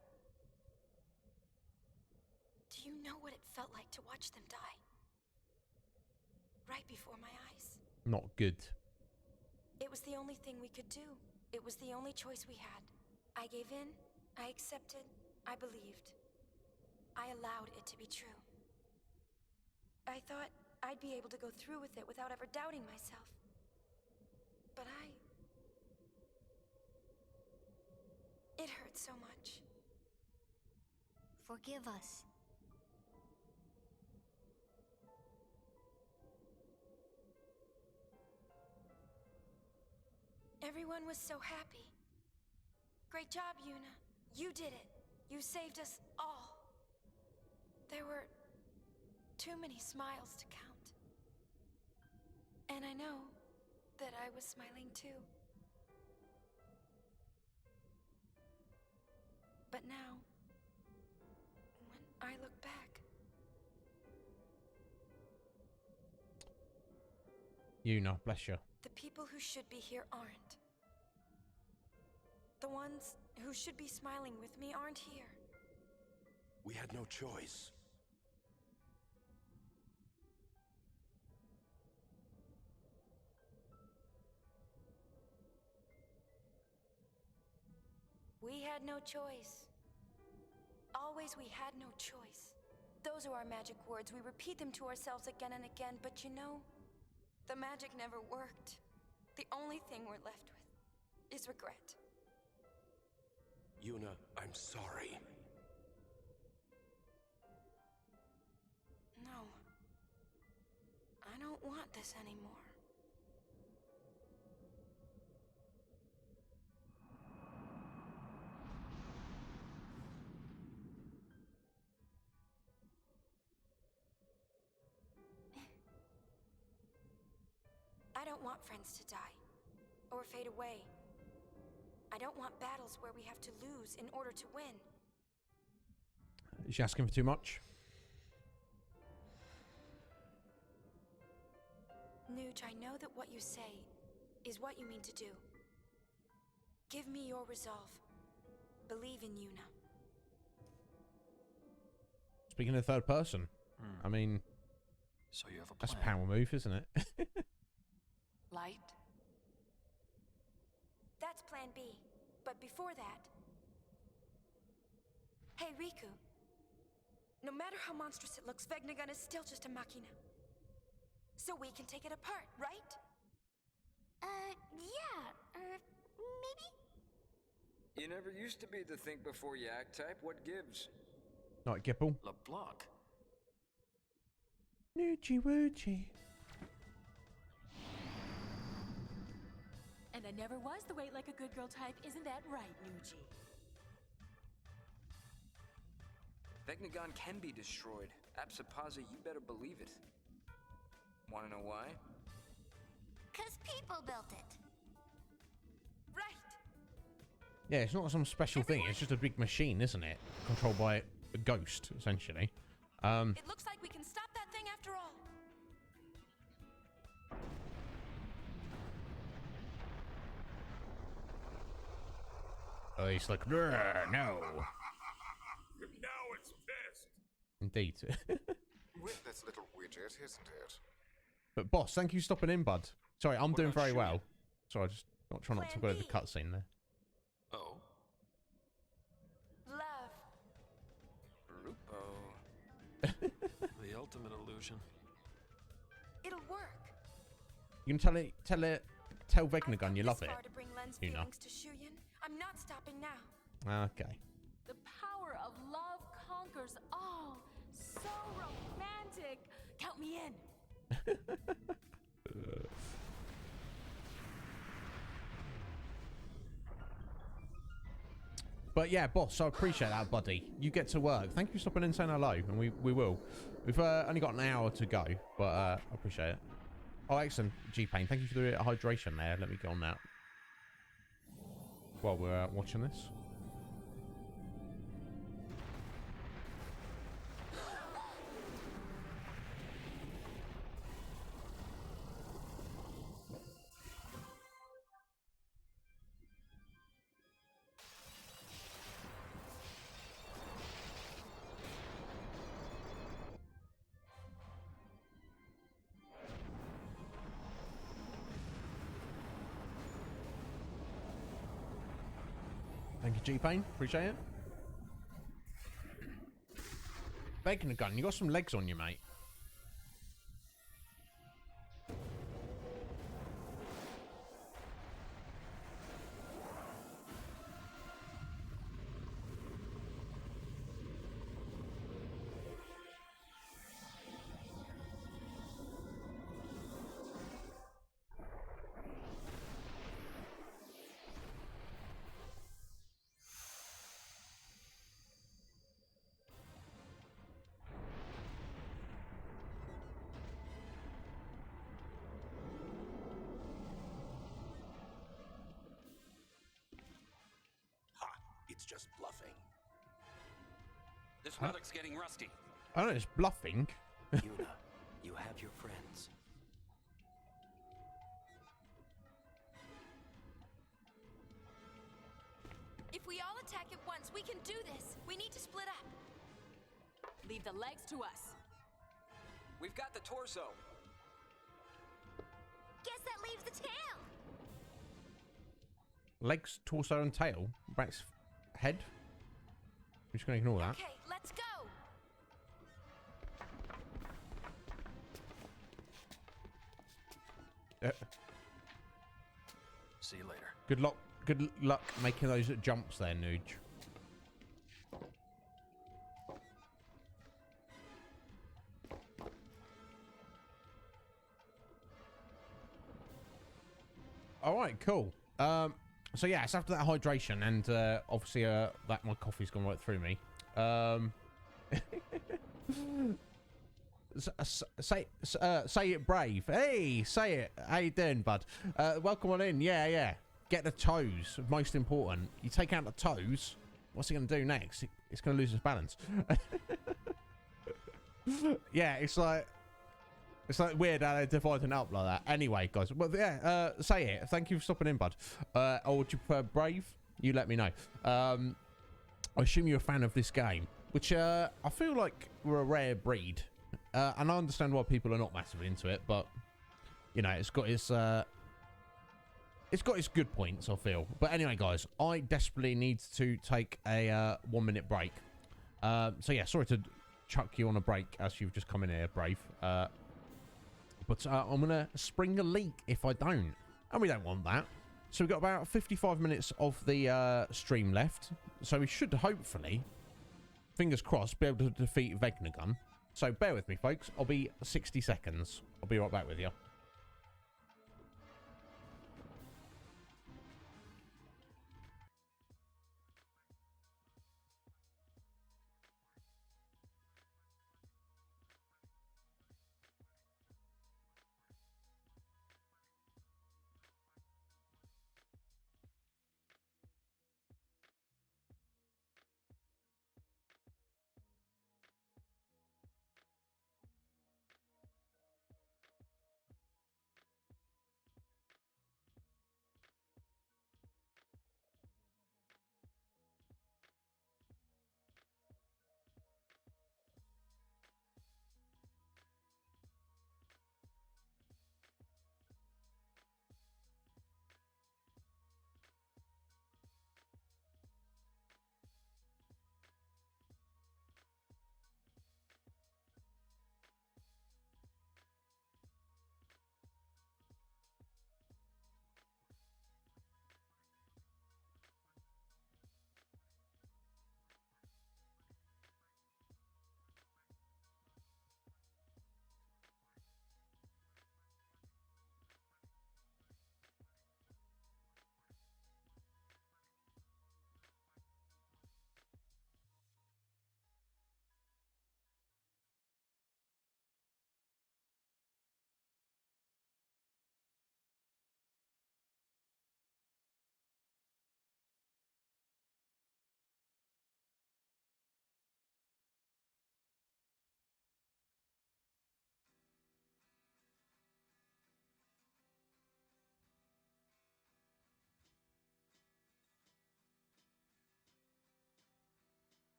Do you know what it felt like to watch them die? Right before my eyes. Not good. It was the only thing we could do. It was the only choice we had. I gave in, I accepted, I believed. I allowed it to be true. I thought I'd be able to go through with it without ever doubting myself. But it hurt so much. Forgive us. Everyone was so happy. Great job, Yuna. You did it. You saved us all. There were too many smiles to count. And I know that I was smiling too. But now, when I look back, Yuna, bless you. the people who should be here aren't. The ones who should be smiling with me aren't here. We had no choice. We had no choice. Always we had no choice. Those are our magic words. We repeat them to ourselves again and again, but you know, the magic never worked. The only thing we're left with is regret. Yuna, I'm sorry. No. I don't want this anymore. I don't want friends to die, or fade away. I don't want battles where we have to lose in order to win. Is she asking for too much? Nuge, I know that what you say is what you mean to do. Give me your resolve. Believe in Yuna. Speaking in the third person. I mean, so you have a plan. that's a power move, isn't it? Light? That's plan B. But before that... Hey, Riku. No matter how monstrous it looks, Vegnagun is still just a machina. So we can take it apart, right? Yeah, maybe? You never used to be the think before you act type. What gives? Not Gipple. LeBlanc. Noochie woochie. And I never was the wait like a good girl type, isn't that right, Nucci? Vecnagon can be destroyed. Apsipaza, you better believe it. Wanna know why? 'Cause people built it. Right. Yeah, it's not some special thing. It's just a big machine, isn't it? Controlled by a ghost, essentially. It looks like we can stop that thing after all. Oh, he's like, no. Now it's pissed. Indeed. With this little widget, isn't it? But boss, thank you for stopping in, bud. Sorry, I'm doing very well. Sorry, I just not trying not to go to the cutscene there. Oh. Love. Rupo. The ultimate illusion. It'll work. You can tell Vecnagon you love it. To bring Len's You know. feelings to Shuyan. I'm not stopping now. Okay. The power of love conquers all. So romantic. Count me in. But yeah, boss, I appreciate that, buddy. You get to work. Thank you for stopping in and saying hello, and we will. We've only got an hour to go, but I appreciate it. Oh, excellent, G-Pain. Thank you for the hydration there. Let me go on that while we're watching this. Thank you, G-Pain. Appreciate it. Vecnagon, you got some legs on you, mate. It's just bluffing. This relic's getting rusty. I don't know, it's bluffing. Yuna, you have your friends. If we all attack at once, we can do this. We need to split up. Leave the legs to us. We've got the torso. Guess that leaves the tail. Legs, torso, and tail. Brack's head. I'm just going to ignore that. Okay, let's go. See you later. Good luck. Good luck making those jumps there, Nuge. All right, cool. So yeah, it's after that hydration, and obviously that my coffee's gone right through me. Say it brave. Hey, say it. How you doing, bud? Welcome on in. Yeah. Get the toes. Most important. You take out the toes. What's it going to do next? It's going to lose its balance. Yeah, it's like weird how they're dividing up like that. Anyway, guys. Well, yeah. Say it. Thank you for stopping in, bud. Or would you prefer brave? You let me know. I assume you're a fan of this game, which I feel like we're a rare breed. And I understand why people are not massively into it, but you know, it's got its good points, I feel. But anyway, guys, I desperately need to take a 1 minute break. So yeah, sorry to chuck you on a break as you've just come in here, Brave. But I'm gonna spring a leak if I don't, and we don't want that. So we've got about 55 minutes of the stream left. So we should hopefully, fingers crossed, be able to defeat Vegnagun. So bear with me, folks. I'll be 60 seconds. I'll be right back with you.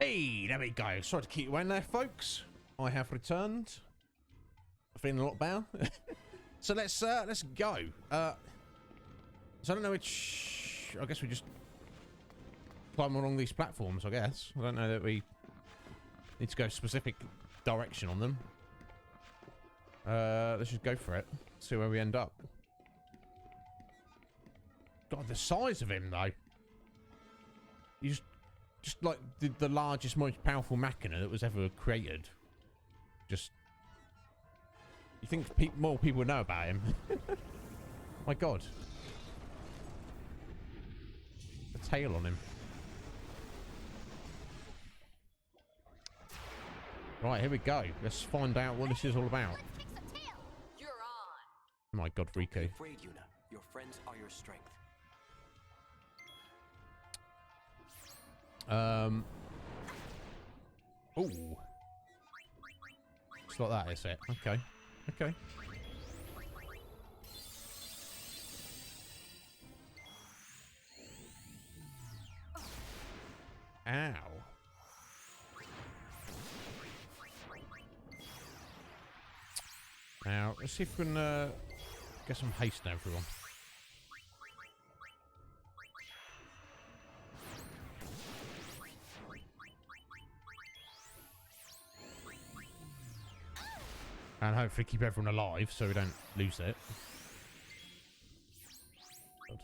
Hey, there we go. Sorry to keep you waiting there, folks. I have returned. Feeling a lot better. So let's go. So I don't know which. I guess we just climb along these platforms. I guess I don't know that we need to go specific direction on them. Let's just go for it. See where we end up. God, the size of him though. You just like the largest, most powerful machina that was ever created. Just, you think more people would know about him? My God, the tail on him. Right, here we go. Let's find out what this is all about. You're on. Oh my God, Riku. Don't be afraid, Yuna. Your friends are your strength. Ooh. It's like that, is it? Okay. Okay. Ow. Now, let's see if we can get some haste now, everyone. And hopefully keep everyone alive so we don't lose it. God.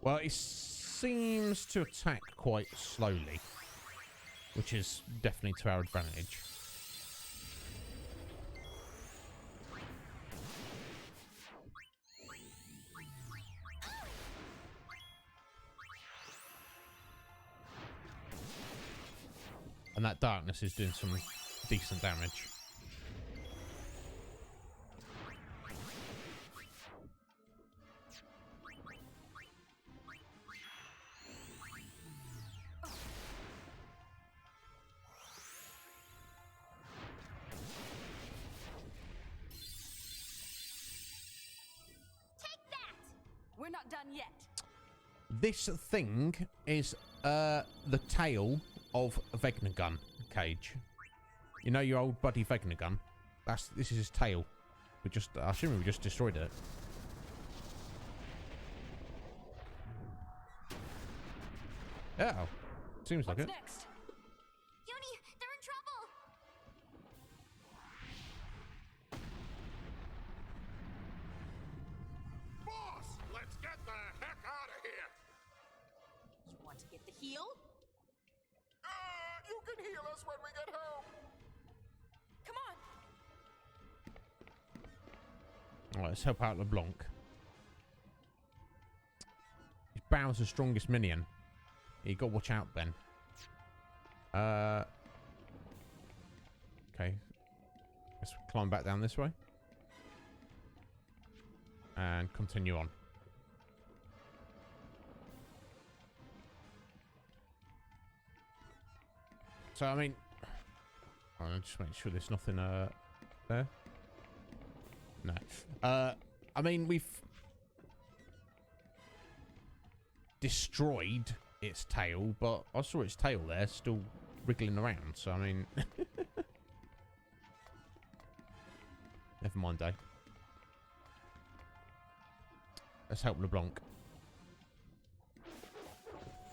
Well, it seems to attack quite slowly, which is definitely to our advantage. And that darkness is doing some decent damage. Take that! We're not done yet. This thing is the tail of Vegnagun Cage. You know your old buddy Vegnagun? This is his tail. I assume we just destroyed it. Oh, seems like it. Next? Uni, they're in trouble! Boss, let's get the heck out of here! You want to get the heal? You can heal us when we get home! Come on! Alright, let's help out LeBlanc. He's Bowser's strongest minion. You gotta watch out, Ben. Okay. Let's climb back down this way. And continue on. So, I mean... I'll just make sure there's nothing, there. No. I mean, we've... destroyed its tail, but I saw its tail there still wriggling around, so I mean... Never mind, eh? Let's help LeBlanc.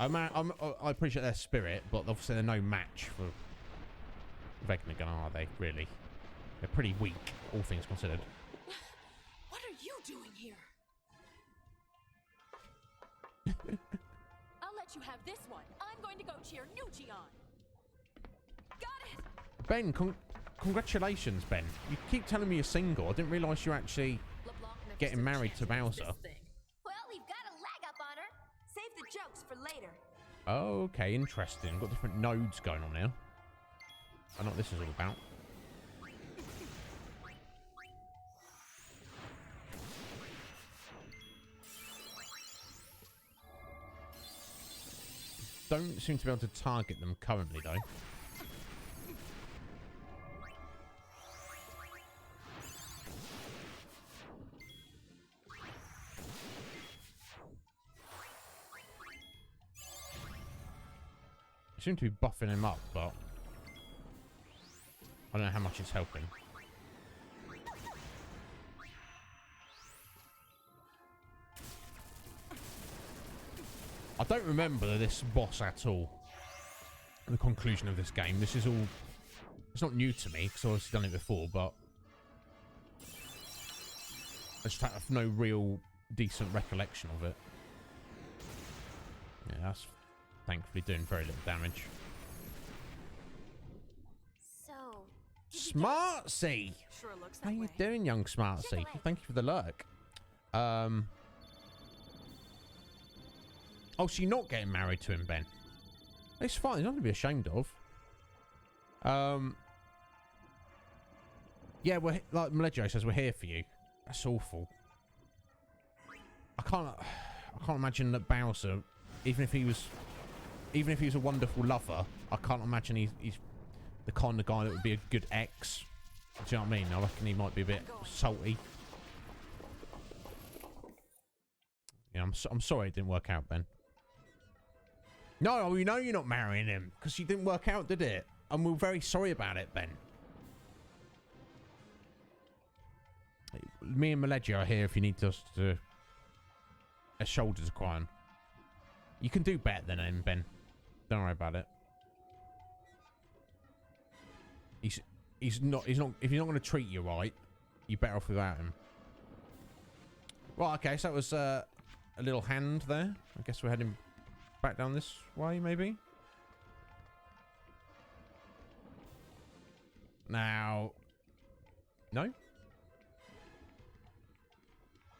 I appreciate their spirit, but obviously they're no match for Vegnagun, are they, really? They're pretty weak, all things considered. What are you doing here? I'll let you have this one. I'm going to go cheer Nuji on. Got it! Ben, congratulations, Ben. You keep telling me you're single. I didn't realise you're actually getting married to Bowser. Well, we've got a leg up on her. Save the jokes for later. Okay, interesting. Got different nodes going on here. I know what this is all about. Don't seem to be able to target them currently, though. I seem to be buffing him up, but I don't know how much it's helping. I don't remember this boss at all. The conclusion of this game. This is all... It's not new to me, because I've obviously done it before, but... I just have no real decent recollection of it. Yeah, that's thankfully doing very little damage. So... Smartsy! Sure looks How that you way. doing, young Smartsy? Thank you for the lurk. Oh, so you're not getting married to him, Ben? It's fine. There's nothing to be ashamed of. Yeah, we're like Maleggio says, we're here for you. That's awful. I can't imagine that Bowser, even if he was a wonderful lover, I can't imagine he's the kind of guy that would be a good ex. Do you know what I mean? I reckon he might be a bit salty. Yeah, I'm sorry it didn't work out, Ben. No, we know you're not marrying him because it didn't work out, did it? And we're very sorry about it, Ben. Me and Maleggio are here if you need us to... A shoulder to cry on. You can do better than him, Ben. Don't worry about it. He's not. If he's not going to treat you right, you're better off without him. Right. Okay. So that was a little hand there. I guess we're heading back down this way, maybe. Now. No.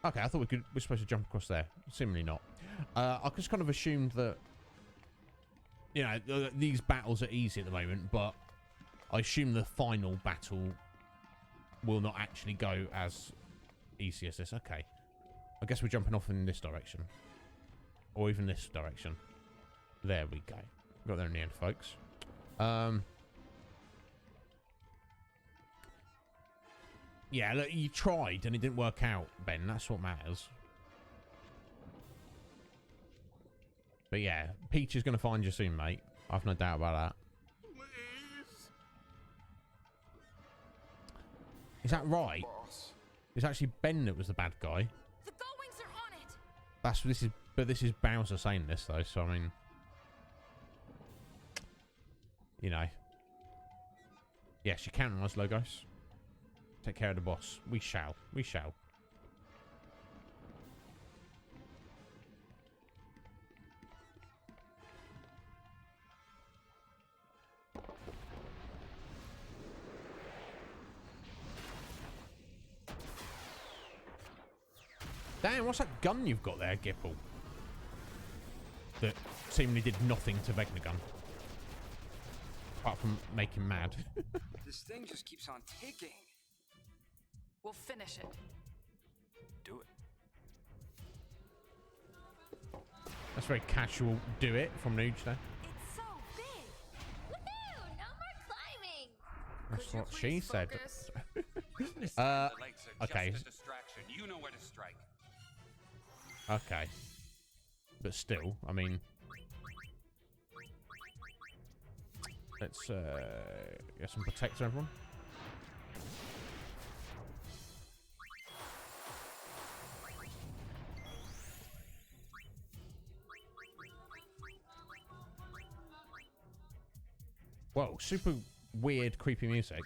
Okay, I thought we're supposed to jump across there. Seemingly not. I just kind of assumed that, you know, these battles are easy at the moment, but I assume the final battle will not actually go as easy as this. Okay. I guess we're jumping off in this direction. Or even this direction. There we go. Got there in the end, folks. Yeah, look, you tried and it didn't work out, Ben. That's what matters. But yeah, Peach is going to find you soon, mate. I've no doubt about that. Please. Is that right? It's actually Ben that was the bad guy. The Gullwings are on it. This is Bowser saying this though, so I mean, you know. Yes, you count on us, Logos. Take care of the boss. We shall. We shall. Damn, what's that gun you've got there, Gipple? That seemingly did nothing to Vegnagun. Apart from make him mad. This thing just keeps on ticking. We'll finish it. Do it. That's very casual. Do it from Nuge there. It's so big. Woohoo! No more climbing. That's what she said. Okay. Just a distraction. You know where to strike. Okay. But still, I mean, let's get some protector, everyone. Whoa, super weird, creepy music.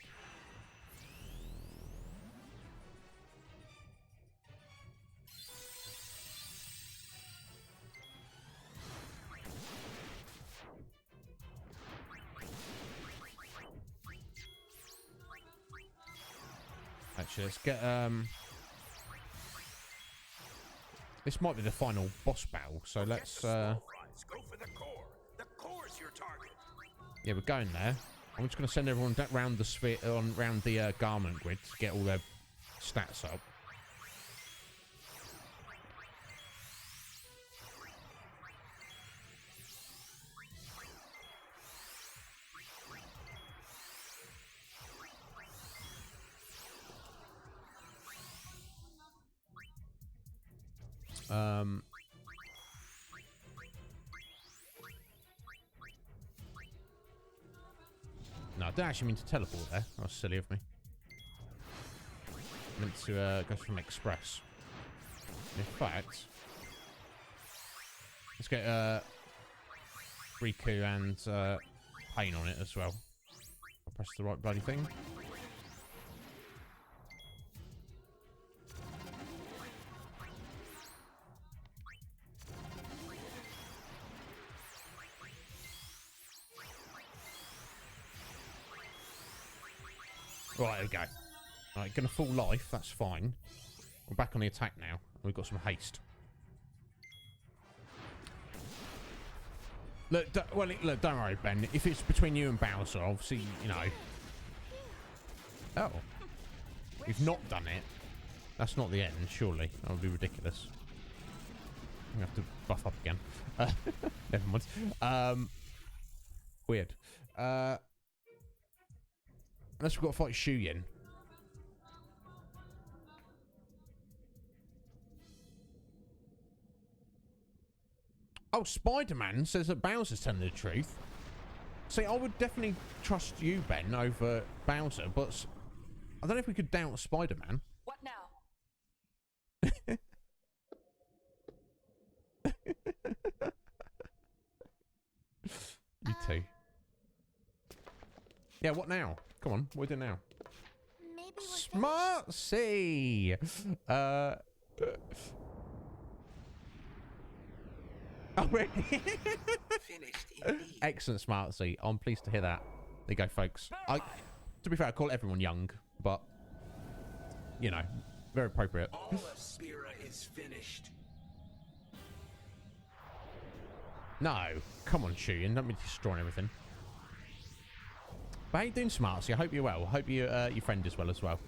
Actually, let's get this might be the final boss battle, so let's Go for the core. The core's your target. yeah, we're going there. I'm just going to send everyone round the sphere, round the garment grid to get all their stats up. No, I don't actually mean to teleport there. That was silly of me. I meant to go from Express. In fact, let's get Riku and Pain on it as well. I'll press the right bloody thing. Right, there we go. Right, gonna full life, that's fine. We're back on the attack now. We've got some haste. Look, look, don't worry, Ben. If it's between you and Bowser, obviously, you know. Oh. We've not done it. That's not the end, surely. That would be ridiculous. I'm gonna have to buff up again. Never mind. Weird. Unless we've got to fight Shuyin. Oh, Spider-Man says that Bowser's telling the truth. See, I would definitely trust you, Ben, over Bowser, but I don't know if we could doubt Spider-Man. What now? You too. Yeah, what now? Come on, what do we do now? Maybe we're Smart C. Oh, really? Excellent, Smart C. I'm pleased to hear that. There you go, folks. To be fair, I call everyone young, but you know, very appropriate. All of Spira is finished. No, come on, Shuyin. Don't be destroying everything. But how you doing, Smartsy? I hope you're well. I hope you, your friend is well as well.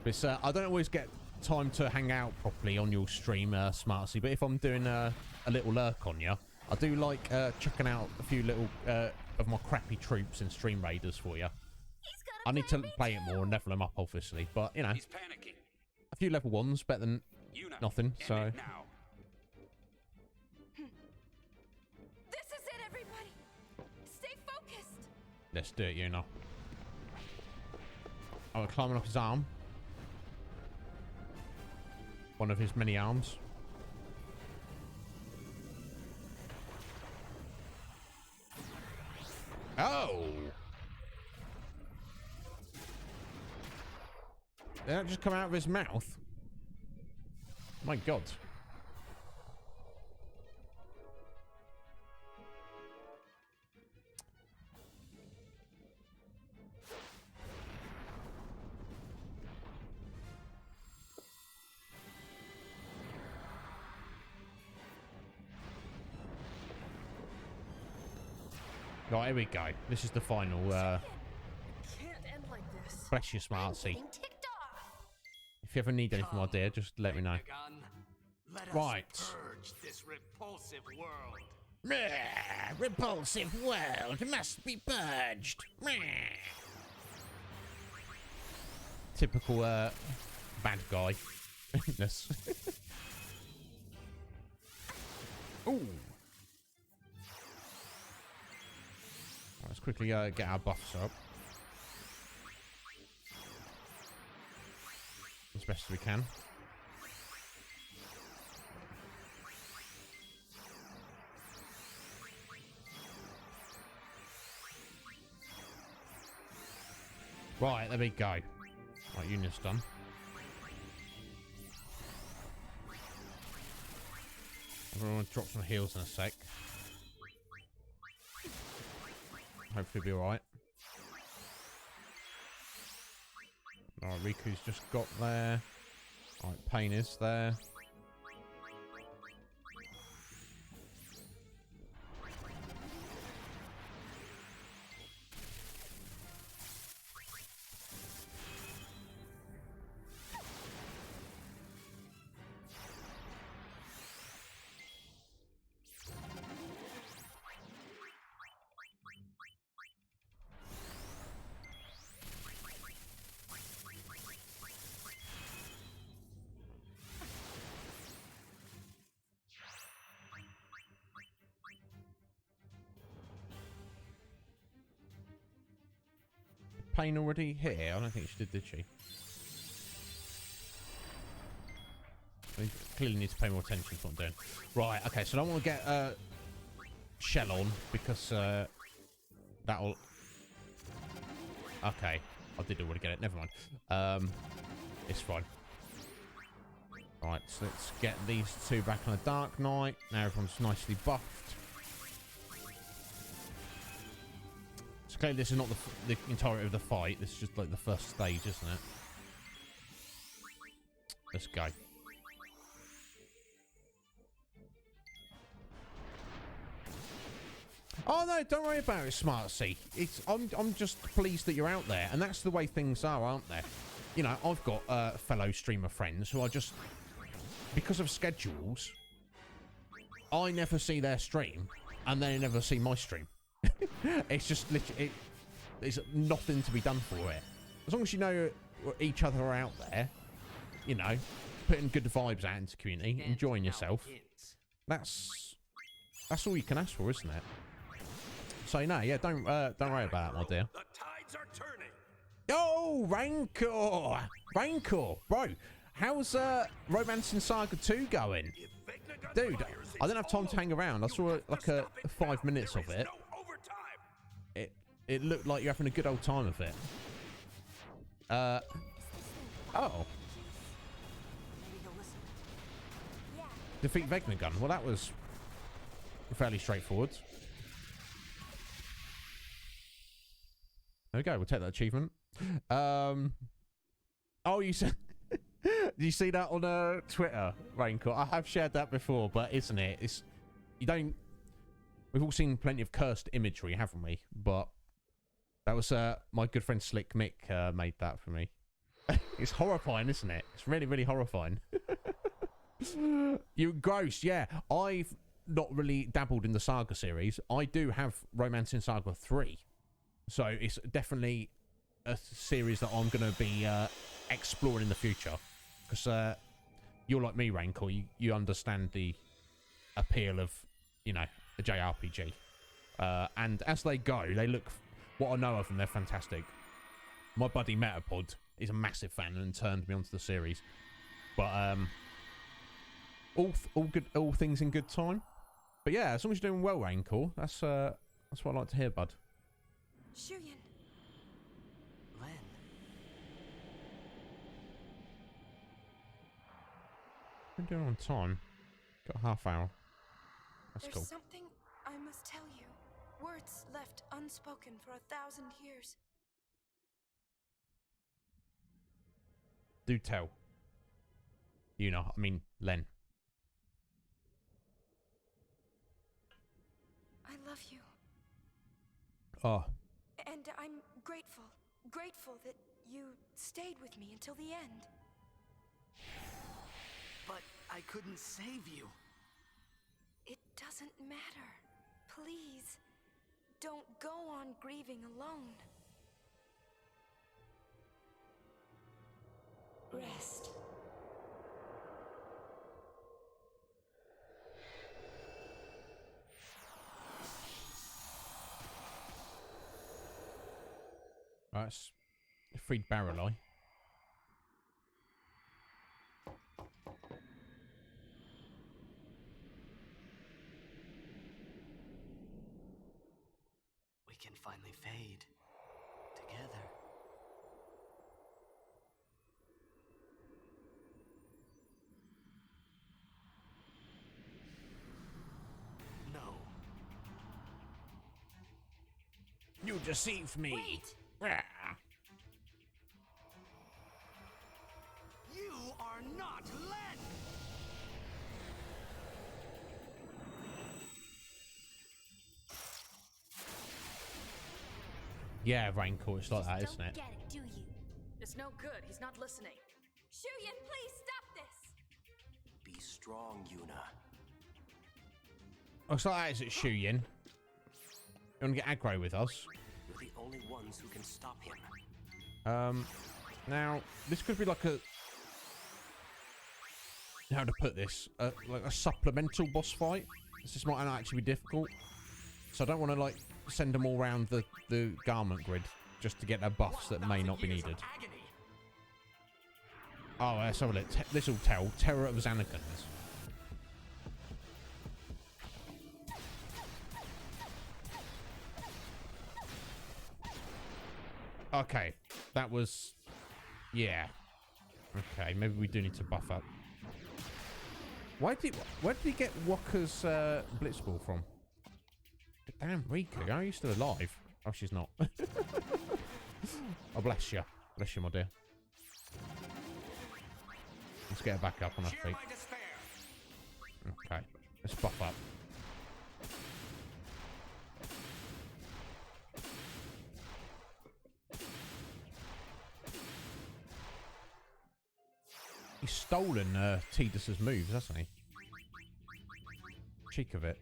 But I don't always get time to hang out properly on your stream, Smartsy. But if I'm doing a little lurk on you, I do like chucking out a few little of my crappy troops and stream raiders for you. I need to play it more and level them up, obviously. But you know, He's panicking. a few level ones better than nothing. So. Let's do it, you know. Oh, we're climbing up his arm. One of his many arms. Oh! Did that just come out of his mouth? My God. Right, here we go. This is the final, Can't end like this. bless you, Smartsy. If you ever need anything, my dear, just let me know. Let us Right. purge this repulsive world. Repulsive world must be purged. Typical, bad guy. Yes. Ooh. Let's quickly get our buffs up. As best as we can. Right, there we go. Right, union's done. Everyone drop some heals in a sec. Hopefully be alright. Alright, Riku's just got there. Alright, Pain is there. Pain already here? I don't think she did she? I clearly need to pay more attention to what I'm doing. Right, okay, so I don't want to get Shell on because that'll... Okay, I did already get it, never mind. It's fine. Right, so let's get these two back on a Dark Knight. Now everyone's nicely buffed. So clearly this is not the entirety of the fight. This is just like the first stage, isn't it? Let's go. Oh no, don't worry about it, Smartsy. I'm just pleased that you're out there, and that's the way things are, aren't they? You know, I've got fellow streamer friends who are just, because of schedules, I never see their stream, and they never see my stream. It's just literally, there's nothing to be done for it. As long as you know each other are out there, you know, putting good vibes out into the community, enjoying yourself. That's all you can ask for, isn't it? So no, yeah, don't worry about that, my dear. The tides are turning. Oh, Rancor, bro. How's Romancing Saga 2 going? Dude, I didn't have time to hang around. I saw like 5 minutes of it. It looked like you're having a good old time of it. Oh. Defeat Vegnagun. Well, that was fairly straightforward. There we go. We'll take that achievement. Oh, you said... Did you see that on Twitter, Raincourt? I have shared that before, but isn't it? It's... You don't... We've all seen plenty of cursed imagery, haven't we? But that was my good friend Slick Mick made that for me. It's horrifying, isn't it? It's really, really horrifying. You gross, yeah. I've not really dabbled in the Saga series. I do have Romancing Saga 3. So it's definitely a series that I'm going to be exploring in the future. Because you're like me, Rancor. You understand the appeal of, you know, a JRPG. And as they go, they look what I know of them, they're fantastic. My buddy Metapod is a massive fan and turned me onto the series. But all good, all things in good time. But yeah, as long as you're doing well, Raincore, that's what I like to hear, bud. Shuyin. Len. We're doing on time. Got a half hour. That's There's cool. something I must tell you. Words left unspoken for 1,000 years. Do tell. You know, I mean, Len. I love you. Oh. And I'm grateful. Grateful that you stayed with me until the end. But I couldn't save you. It doesn't matter. Please, don't go on grieving alone. Rest. Right, it's freed Barreleye. We can finally fade together. No. You deceived me. Wait. You are not Len! Yeah, Raincore, it's like that, isn't Don't it? get it, do you? It's no good. He's not listening. Shuyin, please stop this! Be strong, Yuna. Oh, it's like that, is it, Shuyin? You want to get aggro with us? You're the only ones who can stop him. Now, this could be like a... How to put this? Like a supplemental boss fight. This might not actually be difficult. So I don't want to, like, send them all around the garment grid just to get their buffs that may not be needed. Oh, let's have a look. This will tell. Terror of Xanagans. Okay, that was... Yeah. Okay, maybe we do need to buff up. Where did he get Walker's Blitzball from? Damn, Rika, are you still alive? Oh, she's not. Oh, bless you. Bless you, my dear. Let's get her back up on her feet. Okay, let's buff up. He's stolen Tidus's moves, hasn't he? Cheek of it.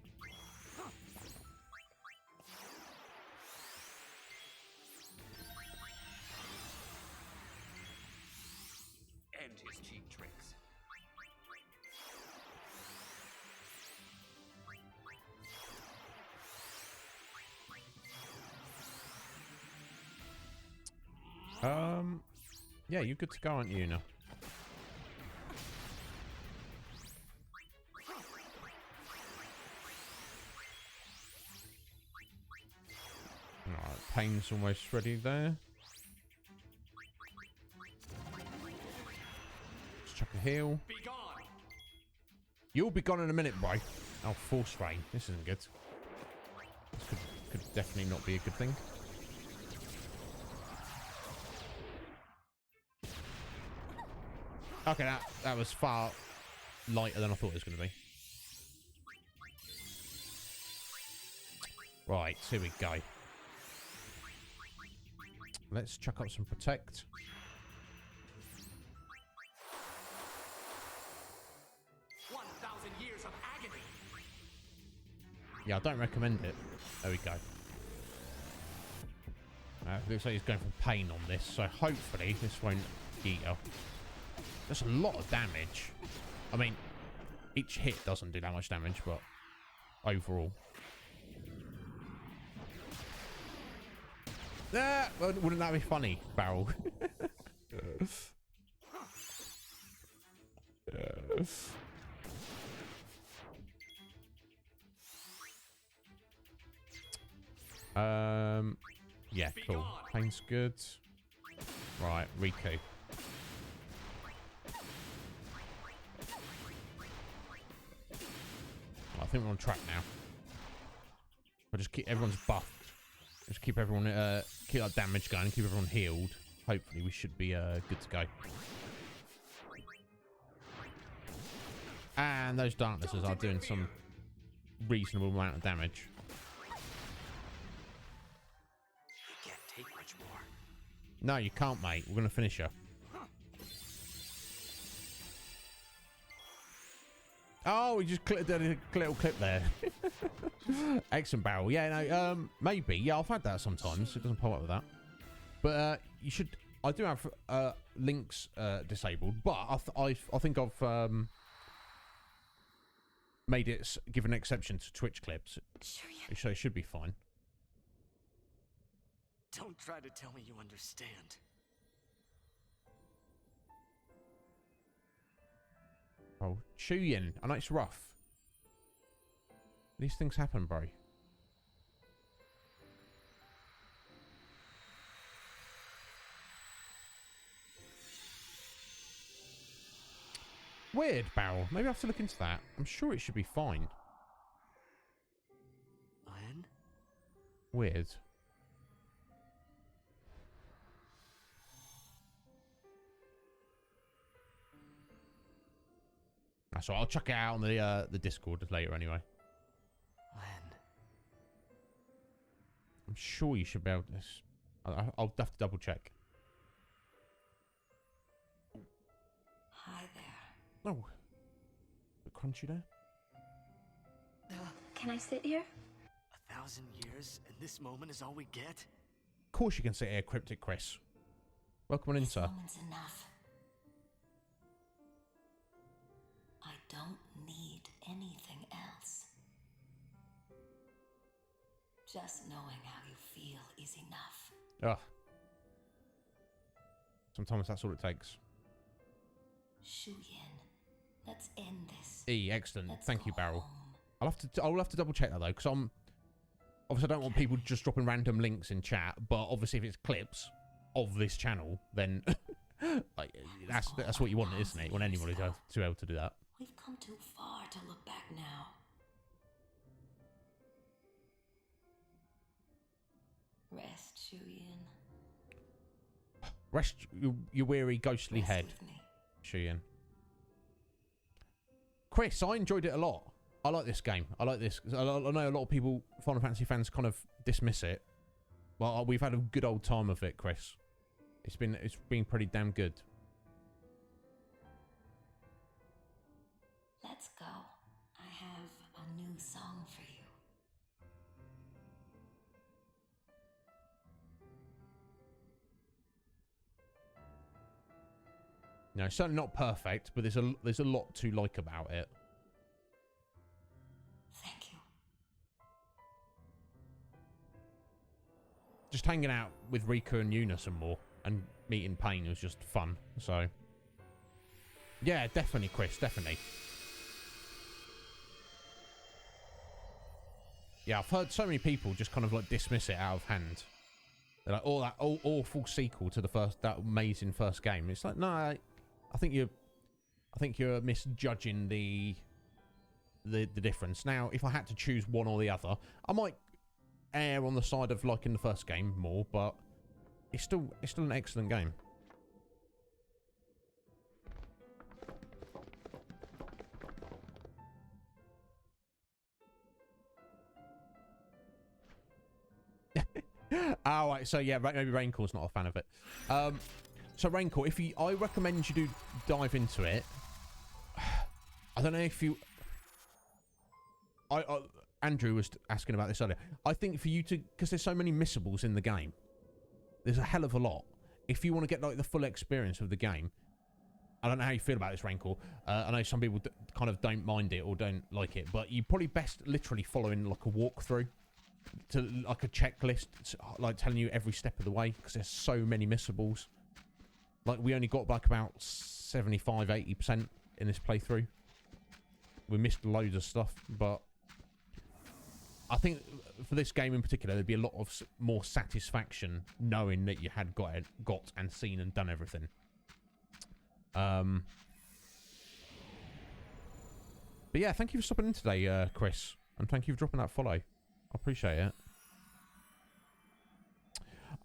End his cheap tricks. Yeah, you're good to go, aren't you, now? Alright, Pain's almost ready there. Let's chuck a heal. Be gone. You'll be gone in a minute, bro. Oh, Force Rain. This isn't good. This could definitely not be a good thing. Okay, that was far lighter than I thought it was going to be. Right, here we go. Let's chuck up some Protect. Years of agony. Yeah, I don't recommend it. There we go. Looks like he's going for Pain on this, so hopefully this won't eat her. That's a lot of damage. I mean, each hit doesn't do that much damage, but Well, wouldn't that be funny, Barrel? Yeah, cool. Pain's good. Right, Riku. I think we're on track now. We'll just keep everyone's buffed. Just keep everyone keep that damage going, keep everyone healed. Hopefully we should be good to go. And those darknesses are doing some reasonable amount of damage. You can't take much more. No, you can't, mate. We're gonna finish her. Oh, we just did a little clip there. Excellent, Barrel. Yeah, no, maybe. Yeah, I've had that sometimes. It doesn't pop up with that. But you should. I do have links disabled, but I think I've made it give an exception to Twitch clips, so it should be fine. Don't try to tell me you understand. Oh, Chuyin. I know it's rough. These things happen, bro. Weird, Barrel. Maybe I have to look into that. I'm sure it should be fine. When? Weird. That's right. I'll chuck it out on the Discord later anyway. When? I'm sure you should be able to. I'll have to double check. Hi there. Oh. Bit crunchy there. Can I sit here? 1,000 years, and this moment is all we get? Of course you can sit here, Cryptic Chris. Welcome on in, sir. Moment's enough. I don't need anything else. Just knowing how you feel is enough. Ugh. Sometimes that's all it takes. Shuyin, let's end this. Excellent. Thank you, Barrel. I'll have to double check that though, because obviously I don't want people just dropping random links in chat. But obviously, if it's clips of this channel, then like that's what you want, isn't it? You want anybody to be able to do that. We've come too far to look back now. Rest, Shuyin. Rest your weary, ghostly head, Shuyin. Chris, I enjoyed it a lot. I like this game. I like this. I know a lot of people, Final Fantasy fans, kind of dismiss it. Well, we've had a good old time of it, Chris. It's been pretty damn good. Let's go. I have a new song for you. No, it's certainly not perfect, but there's a lot to like about it. Thank you. Just hanging out with Riku and Yuna some more, and meeting Pain was just fun. So, yeah, definitely, Chris, definitely. Yeah, I've heard so many people just kind of like dismiss it out of hand. They're like, "Oh, that awful sequel to that amazing first game." It's like, no, I think you're misjudging the difference. Now, if I had to choose one or the other, I might err on the side of liking the first game more, but it's still an excellent game. Oh, right, so yeah, maybe Raincore's not a fan of it. So Raincore, I recommend you do dive into it. I don't know if you... Andrew was asking about this earlier. I think for you to... Because there's so many missables in the game. There's a hell of a lot. If you want to get like the full experience of the game... I don't know how you feel about this, Raincore. I know some people kind of don't mind it or don't like it. But you probably best literally following like a walkthrough. like a checklist, like telling you every step of the way, because there's so many missables. Like, we only got like about 75-80% in this playthrough. We missed loads of stuff, but I think for this game in particular, there'd be a lot of more satisfaction knowing that you had got and seen and done everything. But yeah, thank you for stopping in today, Chris, and thank you for dropping that follow. I appreciate it.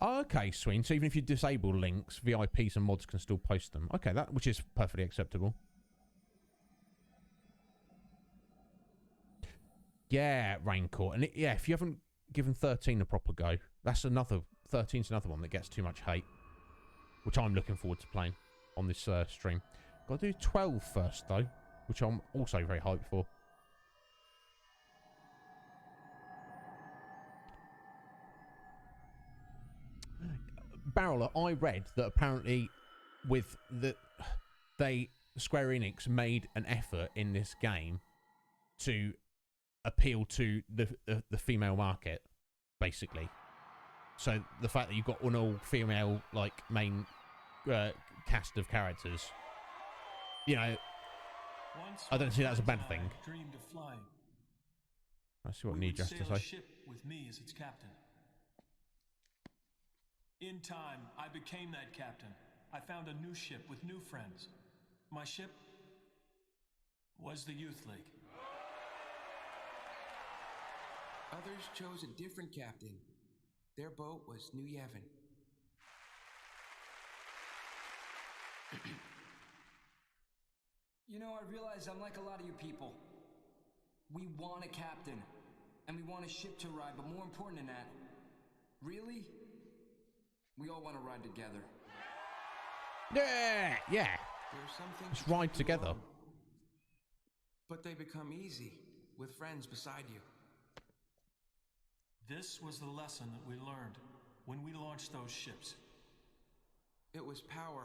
Okay, Sween. So even if you disable links, VIPs and mods can still post them. Okay, which is perfectly acceptable. Yeah, Raincourt. And yeah, if you haven't given 13 a proper go, that's another... 13's another one that gets too much hate, which I'm looking forward to playing on this stream. Got to do 12 first, though, which I'm also very hyped for. Barrel, I read that apparently with Square Enix made an effort in this game to appeal to the female market, basically. So the fact that you've got an all-female, like, main cast of characters, you know, I don't see that as a bad thing. Dreamed of flying. Let's see what Need has to say. Ship with me as its captain. In time, I became that captain. I found a new ship with new friends. My ship was the Youth League. Others chose a different captain. Their boat was New Yevon. You know, I realize I'm like a lot of you people. We want a captain, and we want a ship to ride, but more important than that, really, we all want to ride together. Yeah, yeah. There's some things let's ride together. Alone, but they become easy with friends beside you. This was the lesson that we learned when we launched those ships. It was power.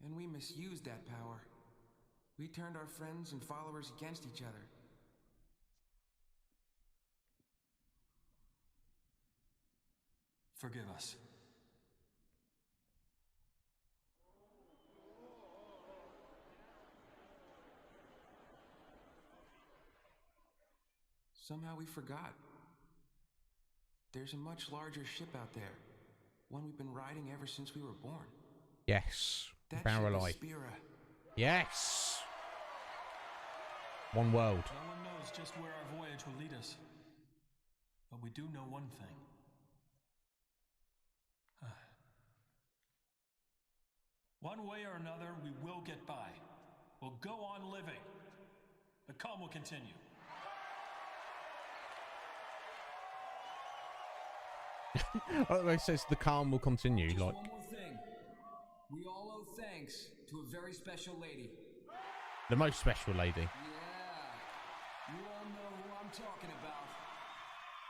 And we misused that power. We turned our friends and followers against each other. Forgive us. Somehow we forgot. There's a much larger ship out there. One we've been riding ever since we were born. Yes. That Barrel ship is Spira. Yes. One world. No one knows just where our voyage will lead us. But we do know one thing. One way or another, we will get by. We'll go on living. The calm will continue. It says the calm will continue. Just like one more thing. We all owe thanks to a very special lady. the most special lady. Yeah. You all know who I'm talking about.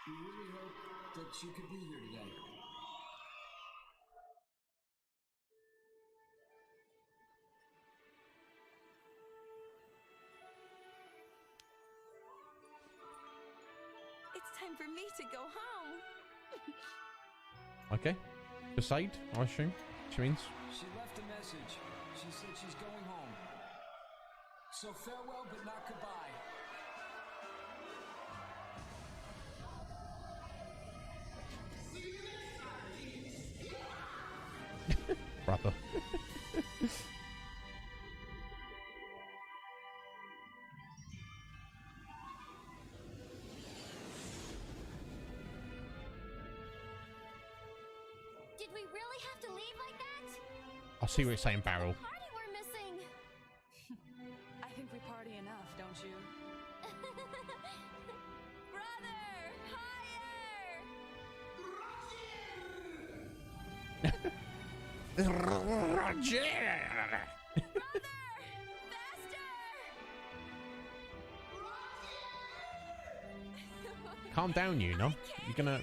We really hope that you could be here today. It's time for me to go home. Okay. Beside, I assume. She means. She left a message. She said she's going home. So farewell, but not goodbye. Brother. Did we really have to leave like that? I see what you're saying, Barrel. Party we're missing. I think we party enough, don't you? Brother, Roger! Calm down, you know. You're gonna.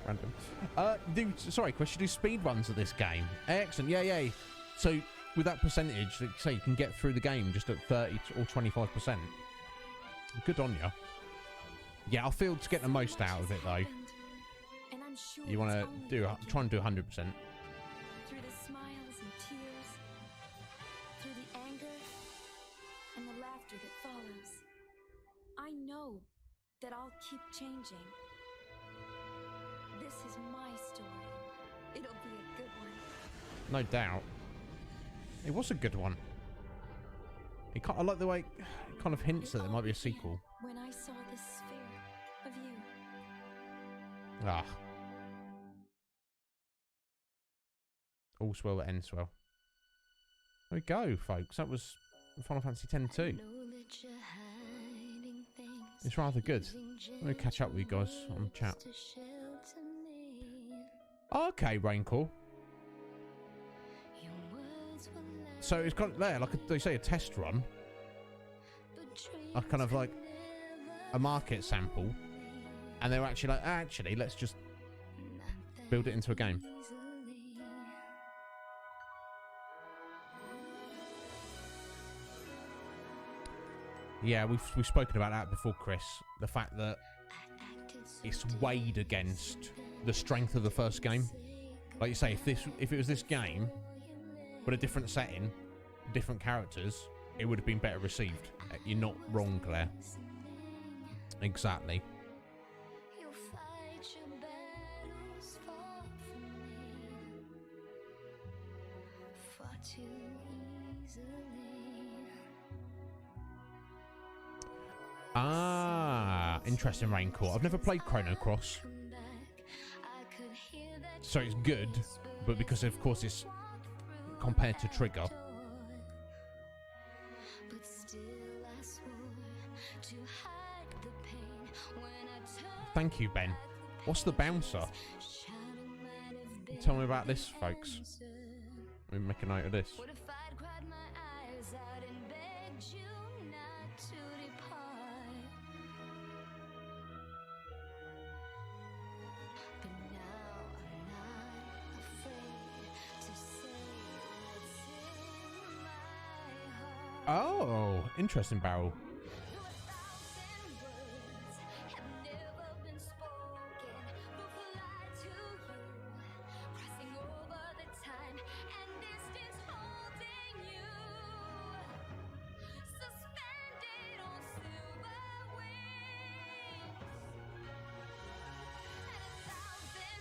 Random. Dude, sorry, Chris, you do speed runs of this game. Excellent. Yeah, yeah. So with that percentage, like say you can get through the game just at 30 or 25%. Good on you. Yeah, I feel to get the most out of it though. And I'm sure You want to do try and do 100%. through the smiles and tears, through the anger and the laughter that follows. I know that I'll keep changing. This is my story. It'll be a good one. No doubt. It was a good one. I like the way it kind of hints that there might be a sequel. When I saw this sphere of you. Ah. All's well that ends well. There we go, folks. That was Final Fantasy X-2. It's rather good. Let me catch up with you guys on the chat. Okay, Raincore. So it's got there, like they say, a test run. A kind of like a market sample. And they were actually like, actually, let's just build it into a game. Yeah, we've spoken about that before, Chris. The fact that it's weighed against the strength of the first game. Like you say, if it was this game, but a different setting, different characters, it would have been better received. You're not wrong, Claire. Exactly. Ah, interesting, Raincore. I've never played Chrono Cross. So it's good, but because of course it's compared to Trigger. Thank you, Ben. What's the bouncer? Tell me about this, folks. Let me make a note of this. Oh, interesting barrel.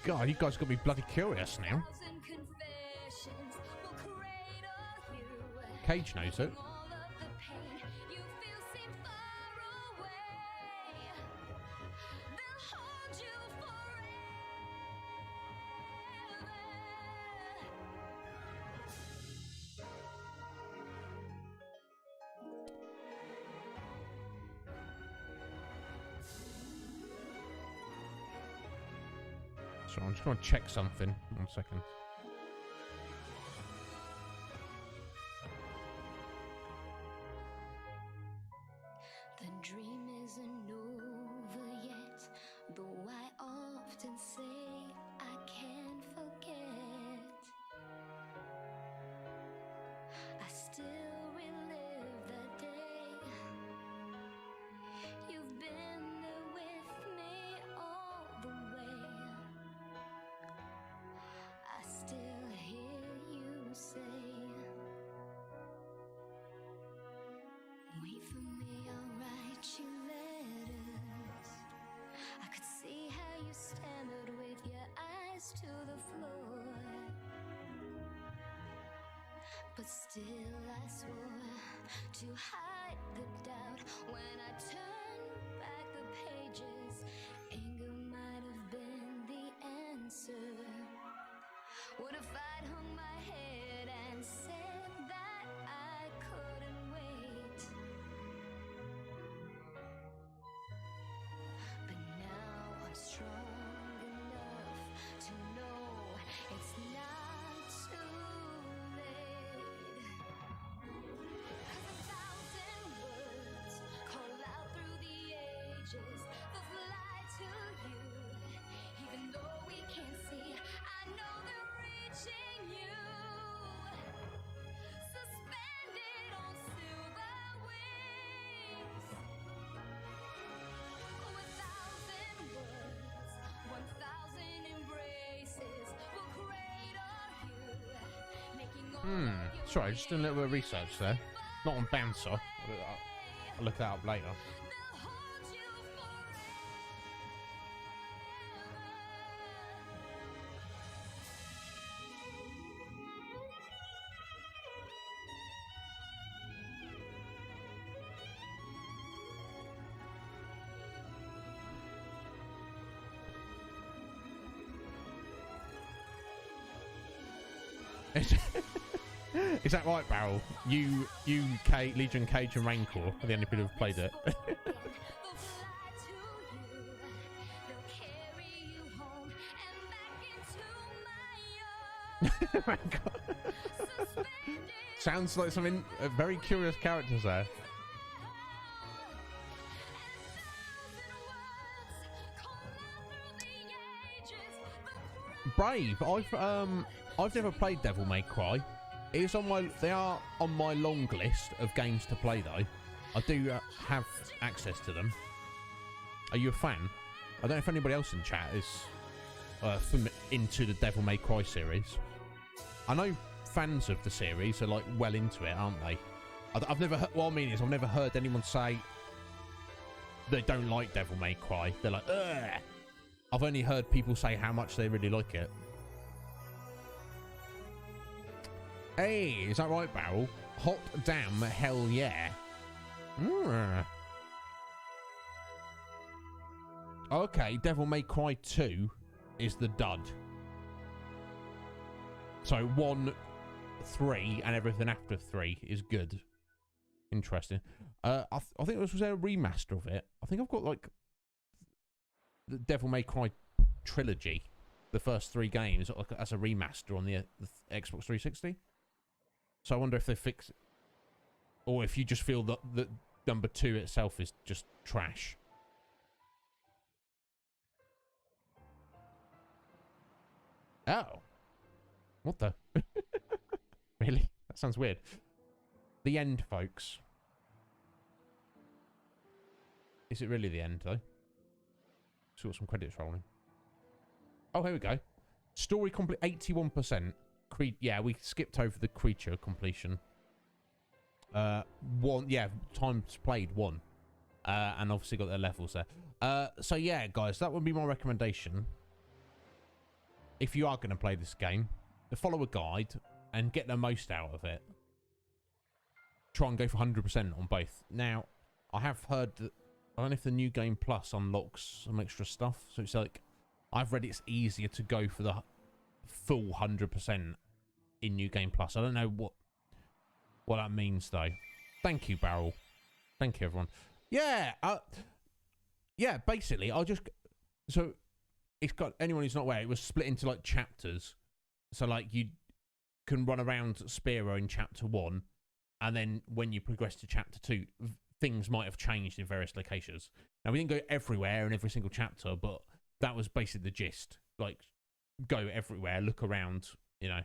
God, you guys got me bloody curious now. Cage knows it. So I'm just going to check something. 1 second. The dream isn't over yet, though I often say I can't forget. I still relive that day. You've been there with me all the way. I still hear you say, wait for me, I'll write you letters. I could see how you stammered with your eyes to the floor. But still I swore to hide the doubt. When I turned back the pages, anger might have been the answer. What if I'd hung my head and said that I couldn't wait? But now I'm strong enough to know it's not too late. 'Cause 1,000 words call out through the ages, they'll fly to you. Even though we can't see, I know they're reaching Sorry, just doing a little bit of research there. Not on Bouncer. I'll look that up later. Is that right, Barrel? You, Legion, Cage, and Raincore are the only people who've played it. Sounds like something very curious characters there. Brave. I've never played Devil May Cry. It's on my. They are on my long list of games to play though. I do have access to them. Are you a fan? I don't know if anybody else in chat is into the Devil May Cry series. I know fans of the series are like well into it, aren't they? I've never heard, what I mean is I've never heard anyone say they don't like Devil May Cry. They're like, ugh. I've only heard people say how much they really like it. Hey, is that right, Barrel? Hot damn, hell yeah. Okay, Devil May Cry 2 is the dud. So 1, 3, and everything after 3 is good. Interesting. I think this was a remaster of it. I think I've got like the Devil May Cry trilogy, the first 3 games, like as a remaster on the Xbox 360. So I wonder if they fix it, or if you just feel that number 2 itself is just trash. Oh. What the? Really? That sounds weird. The end, folks. Is it really the end, though? Saw some credits rolling. Oh, here we go. Story complete 81%. Yeah, we skipped over the creature completion. 1, yeah, times played 1. And obviously got their levels there. So yeah, guys, that would be my recommendation. If you are going to play this game, follow a guide and get the most out of it. Try and go for 100% on both. Now, I have heard that, I don't know if the New Game Plus unlocks some extra stuff. So it's like, I've read it's easier to go for the full 100% in New Game Plus. I don't know what that means though. Thank you, Barrel. Thank you, everyone. Yeah, yeah. Basically, so it's got, anyone who's not aware, it was split into like chapters. So like you can run around Spiro in chapter 1, and then when you progress to chapter 2, things might have changed in various locations. Now we didn't go everywhere in every single chapter, but that was basically the gist. Like, go everywhere, look around, you know.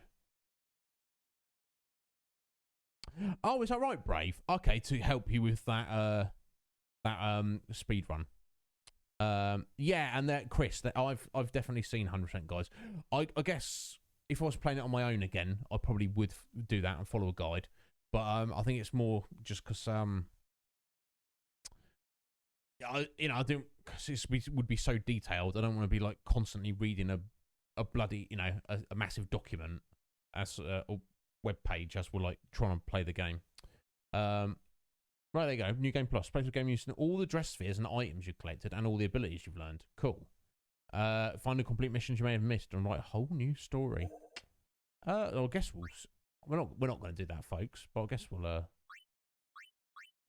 Oh, is that right, Brave? Okay, to help you with that speed run. Yeah, and that Chris, that I've definitely seen 100%, guys. I guess if I was playing it on my own again, I probably would do that and follow a guide. But I think it's more just because I don't, because it would be so detailed. I don't want to be like constantly reading a bloody, you know, a massive document as a web page as we're like trying to play the game. Right, there you go. New Game Plus. Play the game using all the dress spheres and items you've collected and all the abilities you've learned. Cool. Find the complete missions you may have missed and write a whole new story. I guess we're not going to do that, folks. But I guess we'll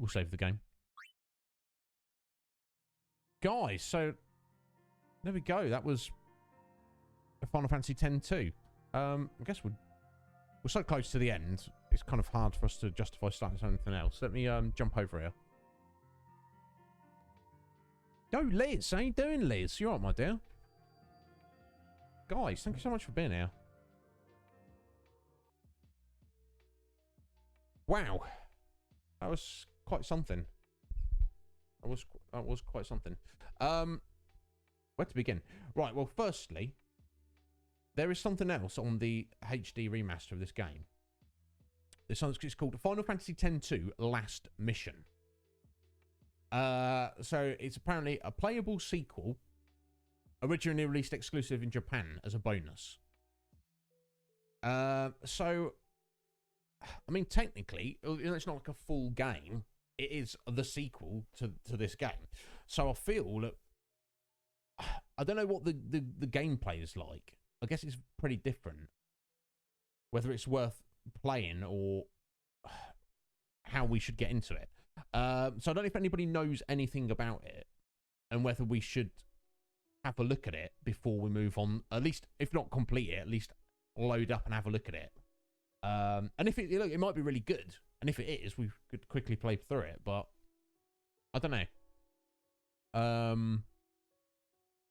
save the game, guys. So there we go. That was Final Fantasy X-2. I guess we're so close to the end. It's kind of hard for us to justify starting something else. Let me jump over here. Yo, Liz. How you doing, Liz? You alright, my dear? Guys, thank you so much for being here. Wow. That was quite something. That was quite something. Where to begin? Right, well, firstly, there is something else on the HD remaster of this game. It's called Final Fantasy X-2 Last Mission. So it's apparently a playable sequel, originally released exclusive in Japan as a bonus. So, I mean, technically, it's not like a full game. It is the sequel to this game. So I feel that I don't know what the gameplay is like. I guess it's pretty different. Whether it's worth playing or how we should get into it. So I don't know if anybody knows anything about it and whether we should have a look at it before we move on. At least, if not complete it, at least load up and have a look at it. And if it might be really good. And if it is, we could quickly play through it. But I don't know.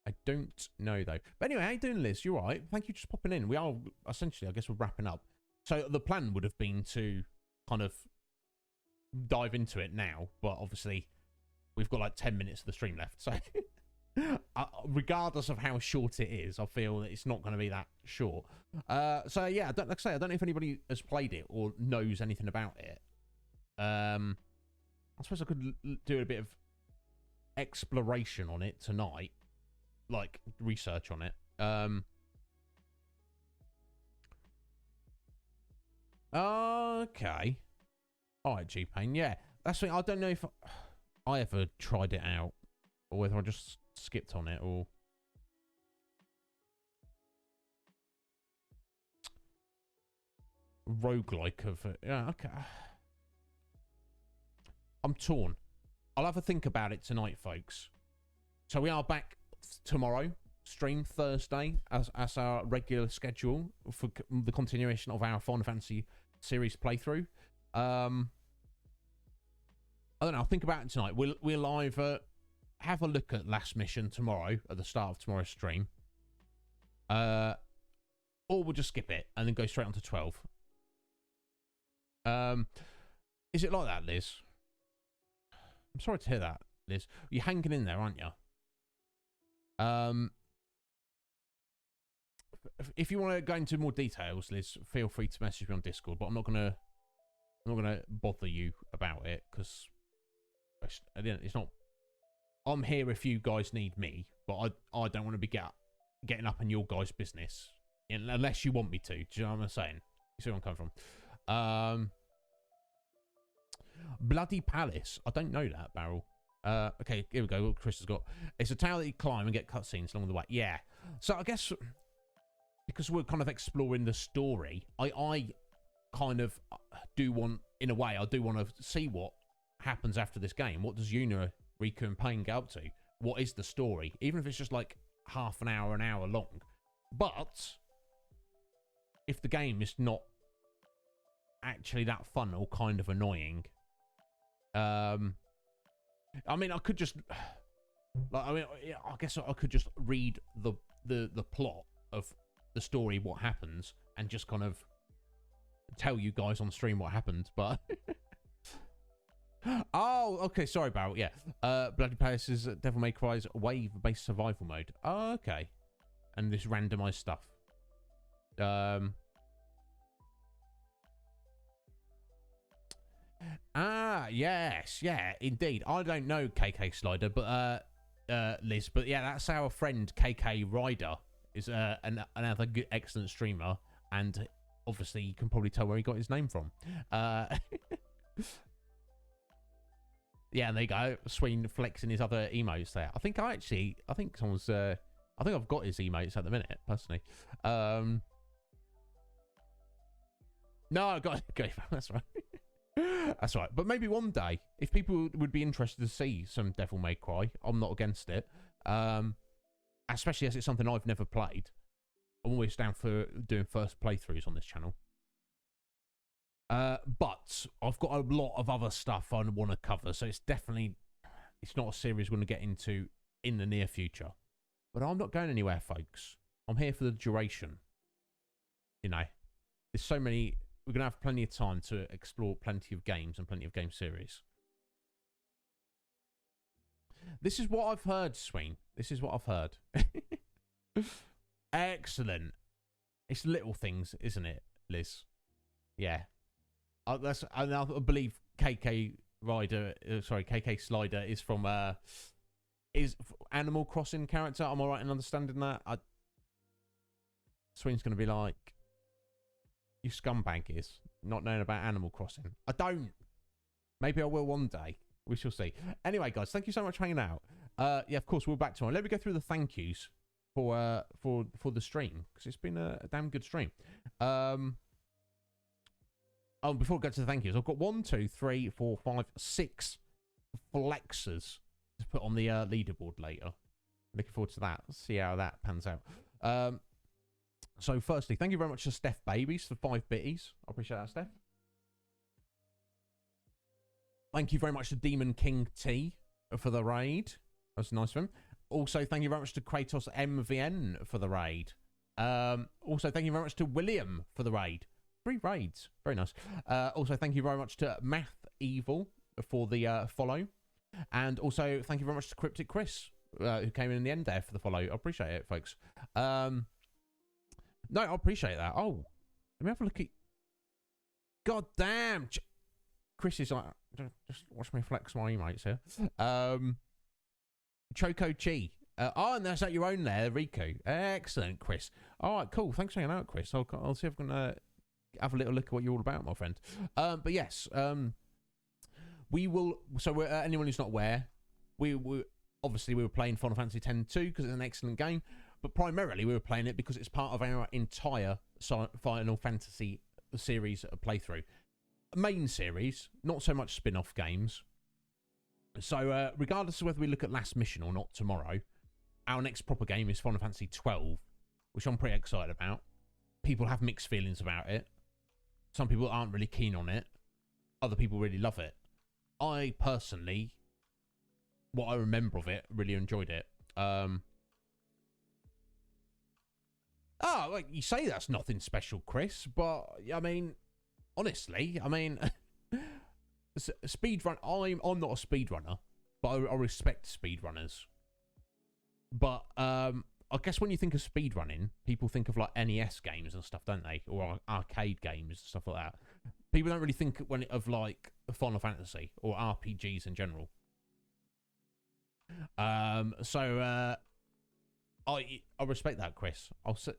I don't know though. But anyway, how you doing, Liz? You all right? Thank you for just popping in. We are essentially, I guess, we're wrapping up. So the plan would have been to kind of dive into it now, but obviously we've got like 10 minutes of the stream left. So regardless of how short it is, I feel that it's not going to be that short. So yeah, like I say, I don't know if anybody has played it or knows anything about it. I suppose I could do a bit of exploration on it tonight, like research on it. Okay. All right, G-Pain. Yeah, that's what I don't know if I ever tried it out or whether I just skipped on it or. Roguelike of it. Yeah, okay. I'm torn. I'll have a think about it tonight, folks. So we are back tomorrow, stream Thursday, as our regular schedule for the continuation of our Final Fantasy series playthrough. I don't know. I'll think about it tonight. We'll either have a look at Last Mission tomorrow at the start of tomorrow's stream, or we'll just skip it and then go straight on to 12. Is it like that, Liz? I'm sorry to hear that, Liz. You're hanging in there, aren't you? If you want to go into more details, Liz, feel free to message me on Discord. But I'm not gonna bother you about it because it's not. I'm here if you guys need me, but I don't want to be getting up in your guys' business unless you want me to. Do you know what I'm saying? You see where I'm coming from? Bloody Palace. I don't know that, Barrel. Okay, here we go. What Chris has got. It's a tower that you climb and get cutscenes along the way. Yeah. So I guess because we're kind of exploring the story, I kind of do want, in a way, I do want to see what happens after this game. What does Yuna, Riku, and Pain get up to? What is the story? Even if it's just like half an hour long. But if the game is not actually that fun or kind of annoying, I mean, I could just, I guess I could just read the plot of the story, what happens, and just kind of tell you guys on stream what happened. But oh, okay, sorry, Barrel. Yeah, Bloody Palace is Devil May Cry's wave-based survival mode. Oh, okay, and this randomized stuff. Yes, yeah, indeed. I don't know KK Slider, but Liz, but yeah, that's our friend KK Ryder. Is another good, excellent streamer, and obviously you can probably tell where he got his name from. Yeah, and there you go. Sween flexing his other emotes there. I think someone's. I think I've got his emotes at the minute, personally. No, I got it. That's right. That's right. But maybe one day, if people would be interested to see some Devil May Cry, I'm not against it. Especially as it's something I've never played. I'm always down for doing first playthroughs on this channel. But I've got a lot of other stuff I want to cover, so it's not a series we're going to get into in the near future. But I'm not going anywhere, folks. I'm here for the duration. You know, there's so many. We're going to have plenty of time to explore plenty of games and plenty of game series. This is what I've heard, Sween. This is what I've heard. Excellent. It's little things, isn't it, Liz? Yeah. I believe KK Slider is from Animal Crossing character. Am I right in understanding that? Sween's going to be like, you scumbag is not knowing about Animal Crossing. I don't. Maybe I will one day. We shall see. Anyway, guys, thank you so much for hanging out. Yeah, of course, we're back tomorrow. Let me go through the thank yous for the stream, because it's been a damn good stream. Before we go to the thank yous, I've got 1, 2, 3, 4, 5, 6 flexers to put on the leaderboard later. Looking forward to that. Let's see how that pans out. So firstly, thank you very much to Steph Babies for 5 bitties. I appreciate that, Steph. Thank you very much to Demon King T for the raid. That's nice of him. Also, thank you very much to Kratos MVN for the raid. Also, thank you very much to William for the raid. 3 raids. Very nice. Also, thank you very much to Math Evil for the follow. And also, thank you very much to Cryptic Chris, who came in the end there for the follow. I appreciate it, folks. No, I appreciate that. Oh, let me have a look at... God damn! Chris is like... Just watch me flex my emotes here. Choco Chi. And that's at your own there, Riku. Excellent, Chris. All right, cool. Thanks for hanging out, Chris. I'll see if I can have a little look at what you're all about, my friend. But yes, we will... So anyone who's not aware, we were playing Final Fantasy X-2 because it's an excellent game. But primarily, we were playing it because it's part of our entire Final Fantasy series playthrough. Main series, not so much spin-off games. So, regardless of whether we look at Last Mission or not tomorrow, our next proper game is Final Fantasy 12, which I'm pretty excited about. People have mixed feelings about it. Some people aren't really keen on it. Other people really love it. I personally, what I remember of it, really enjoyed it. Like you say, that's nothing special, Chris. But I mean, honestly, speedrun. I'm not a speedrunner, but I respect speedrunners. But I guess when you think of speedrunning, people think of like NES games and stuff, don't they? Or arcade games and stuff like that. People don't really think of like Final Fantasy or RPGs in general. So I respect that, Chris. I'll say,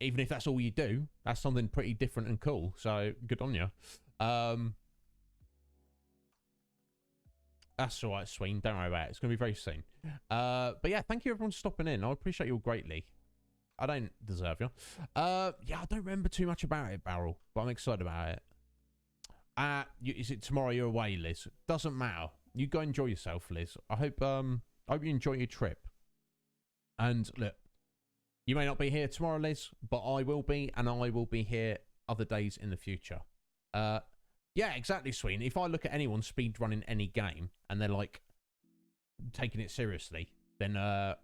even if that's all you do, that's something pretty different and cool. So good on you. That's all right, Sween. Don't worry about it. It's going to be very soon. But yeah, thank you everyone for stopping in. I appreciate you all greatly. I don't deserve you. Yeah, I don't remember too much about it, Barrel, but I'm excited about it. Is it tomorrow you're away, Liz? Doesn't matter. You go enjoy yourself, Liz. I hope you enjoy your trip. And look, you may not be here tomorrow, Liz, but I will be, and I will be here other days in the future. Yeah, exactly, Sween. If I look at anyone speedrunning any game and they're like taking it seriously, then I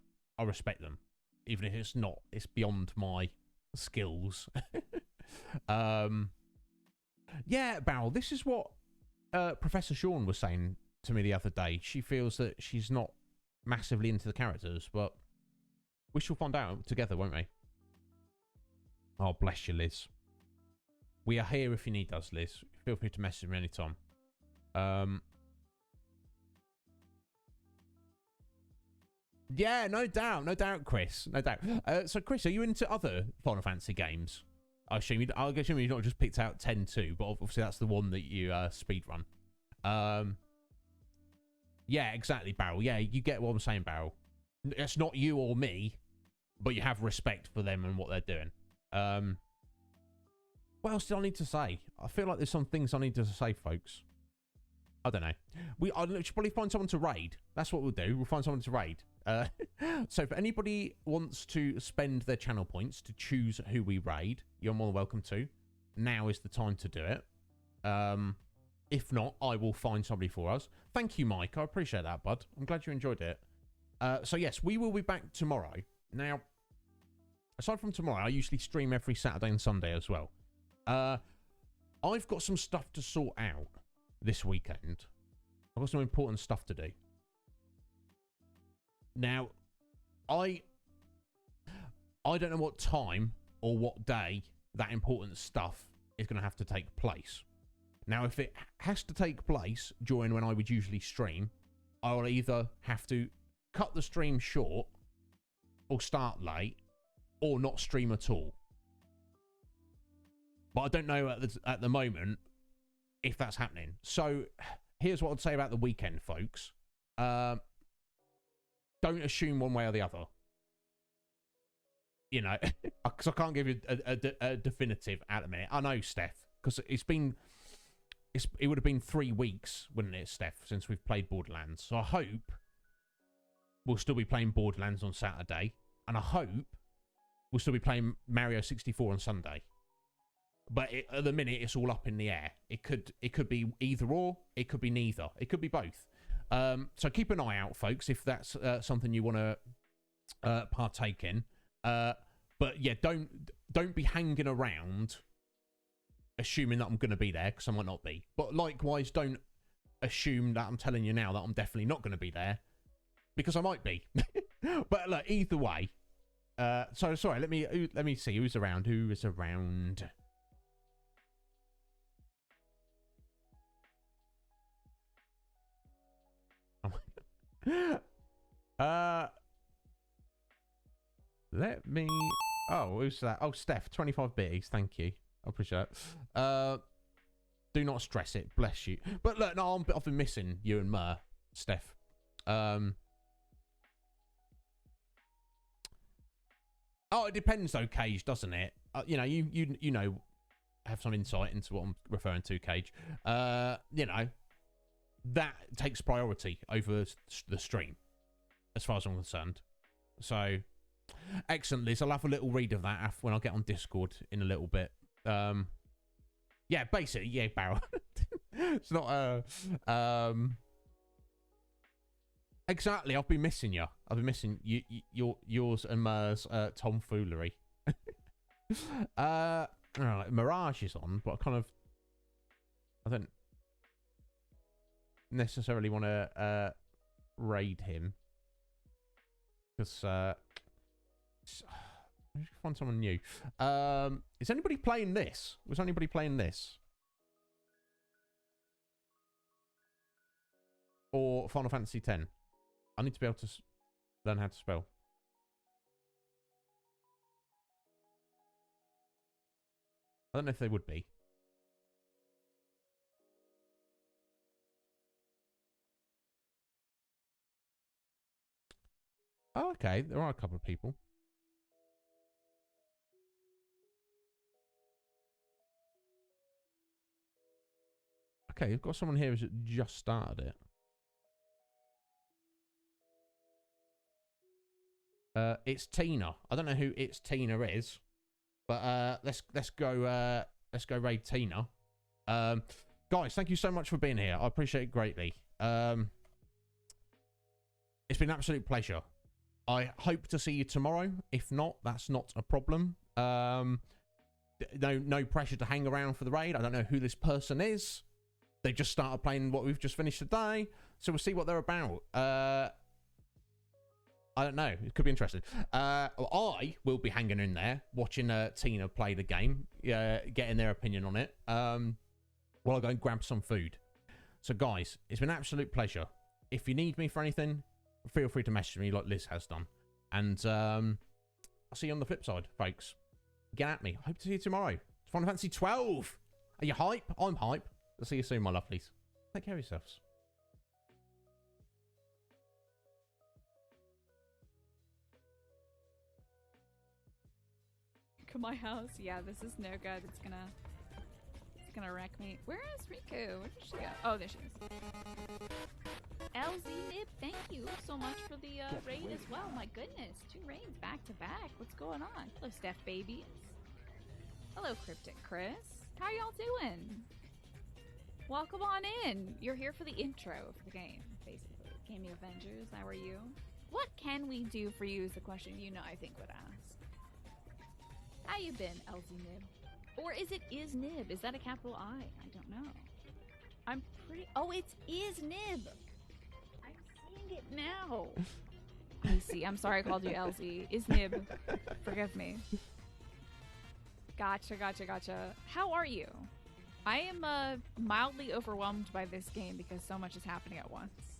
respect them, even if it's beyond my skills. Yeah, Barrel, this is what Professor Sean was saying to me the other day. She feels that she's not massively into the characters, but we shall find out together, won't we? Oh, bless you, Liz. We are here if you need us, Liz. Feel free to message me anytime. Yeah, no doubt, Chris. No doubt. So, Chris, are you into other Final Fantasy games? I assume you've not just picked out 10-2, but obviously that's the one that you speedrun. Yeah, exactly, Barrel. Yeah, you get what I'm saying, Barrel. It's not you or me, but you have respect for them and what they're doing. What else do I need to say? I feel like there's some things I need to say, folks. I don't know. I should probably find someone to raid. That's what we'll do. We'll find someone to raid. So if anybody wants to spend their channel points to choose who we raid, you're more than welcome to. Now is the time to do it. If not, I will find somebody for us. Thank you, Mike. I appreciate that, bud. I'm glad you enjoyed it. So yes, we will be back tomorrow. Now, aside from tomorrow, I usually stream every Saturday and Sunday as well. I've got some stuff to sort out this weekend. I've got some important stuff to do. Now, I don't know what time or what day that important stuff is going to have to take place. Now, if it has to take place during when I would usually stream, I'll either have to cut the stream short or start late or not stream at all. But I don't know at the moment if that's happening. So here's what I'd say about the weekend, folks. Don't assume one way or the other. You know, because I can't give you a definitive at the minute. I know, Steph, because it would have been 3 weeks, wouldn't it, Steph, since we've played Borderlands. So I hope we'll still be playing Borderlands on Saturday, and I hope we'll still be playing Mario 64 on Sunday. But at the minute, it's all up in the air. It could be either or. It could be neither. It could be both. So keep an eye out, folks, if that's something you want to partake in. But yeah, don't be hanging around assuming that I'm going to be there, because I might not be. But likewise, don't assume that I'm telling you now that I'm definitely not going to be there, because I might be. But look, either way. So sorry, let me see who's around. Who is around? Let me. Oh, who's that? Oh, Steph, 25 bits. Thank you. I appreciate it. Do not stress it. Bless you. But look, no, I've been missing you and Mer, Steph. Oh, it depends though, Cage, doesn't it? You know, you know, have some insight into what I'm referring to, Cage. You know, that takes priority over the stream, as far as I'm concerned. So, excellent, Liz. I'll have a little read of that when I get on Discord in a little bit. Yeah, basically, yeah, Barrel. It's not exactly. I've been missing you. I've been missing yours and Mer's tomfoolery. All right, Mirage is on, but I don't necessarily want to raid him, because find someone new. Is anybody playing this? Was anybody playing this? Or Final Fantasy X? I need to be able to learn how to spell. I don't know if they would be. Oh, okay. There are a couple of people. Okay, you've got someone here who's just started it. It's Tina. I don't know who It's Tina is, but let's go raid Tina. Guys, thank you so much for being here. I appreciate it greatly. It's been an absolute pleasure. I hope to see you tomorrow. If not, that's not a problem. No pressure to hang around for the raid. I don't know who this person is. They just started playing what we've just finished today, so we'll see what they're about. I don't know. It could be interesting. I will be hanging in there, watching Tina play the game, getting their opinion on it, while I go and grab some food. So, guys, it's been an absolute pleasure. If you need me for anything, feel free to message me like Liz has done. And I'll see you on the flip side, folks. Get at me. I hope to see you tomorrow. It's Final Fantasy 12. Are you hype? I'm hype. I'll see you soon, my lovelies. Take care of yourselves. My house. Yeah, this is no good. It's gonna wreck me. Where is Riku? Where did she go? Oh, there she is. Iznib, thank you so much for the raid as well. My goodness, 2 raids back to back. What's going on? Hello, Steph babies. Hello, Cryptic Chris. How y'all doing? Welcome on in. You're here for the intro of the game, basically. Gaming Avengers, how are you? What can we do for you is the question I think would ask. How you been, Iznib? Or is it Iznib? Is that a capital I? I don't know. I'm pretty... Oh, it's Iznib! I'm seeing it now. I see. I'm sorry I called you LZ. Iznib. Forgive me. Gotcha. How are you? I am mildly overwhelmed by this game because so much is happening at once.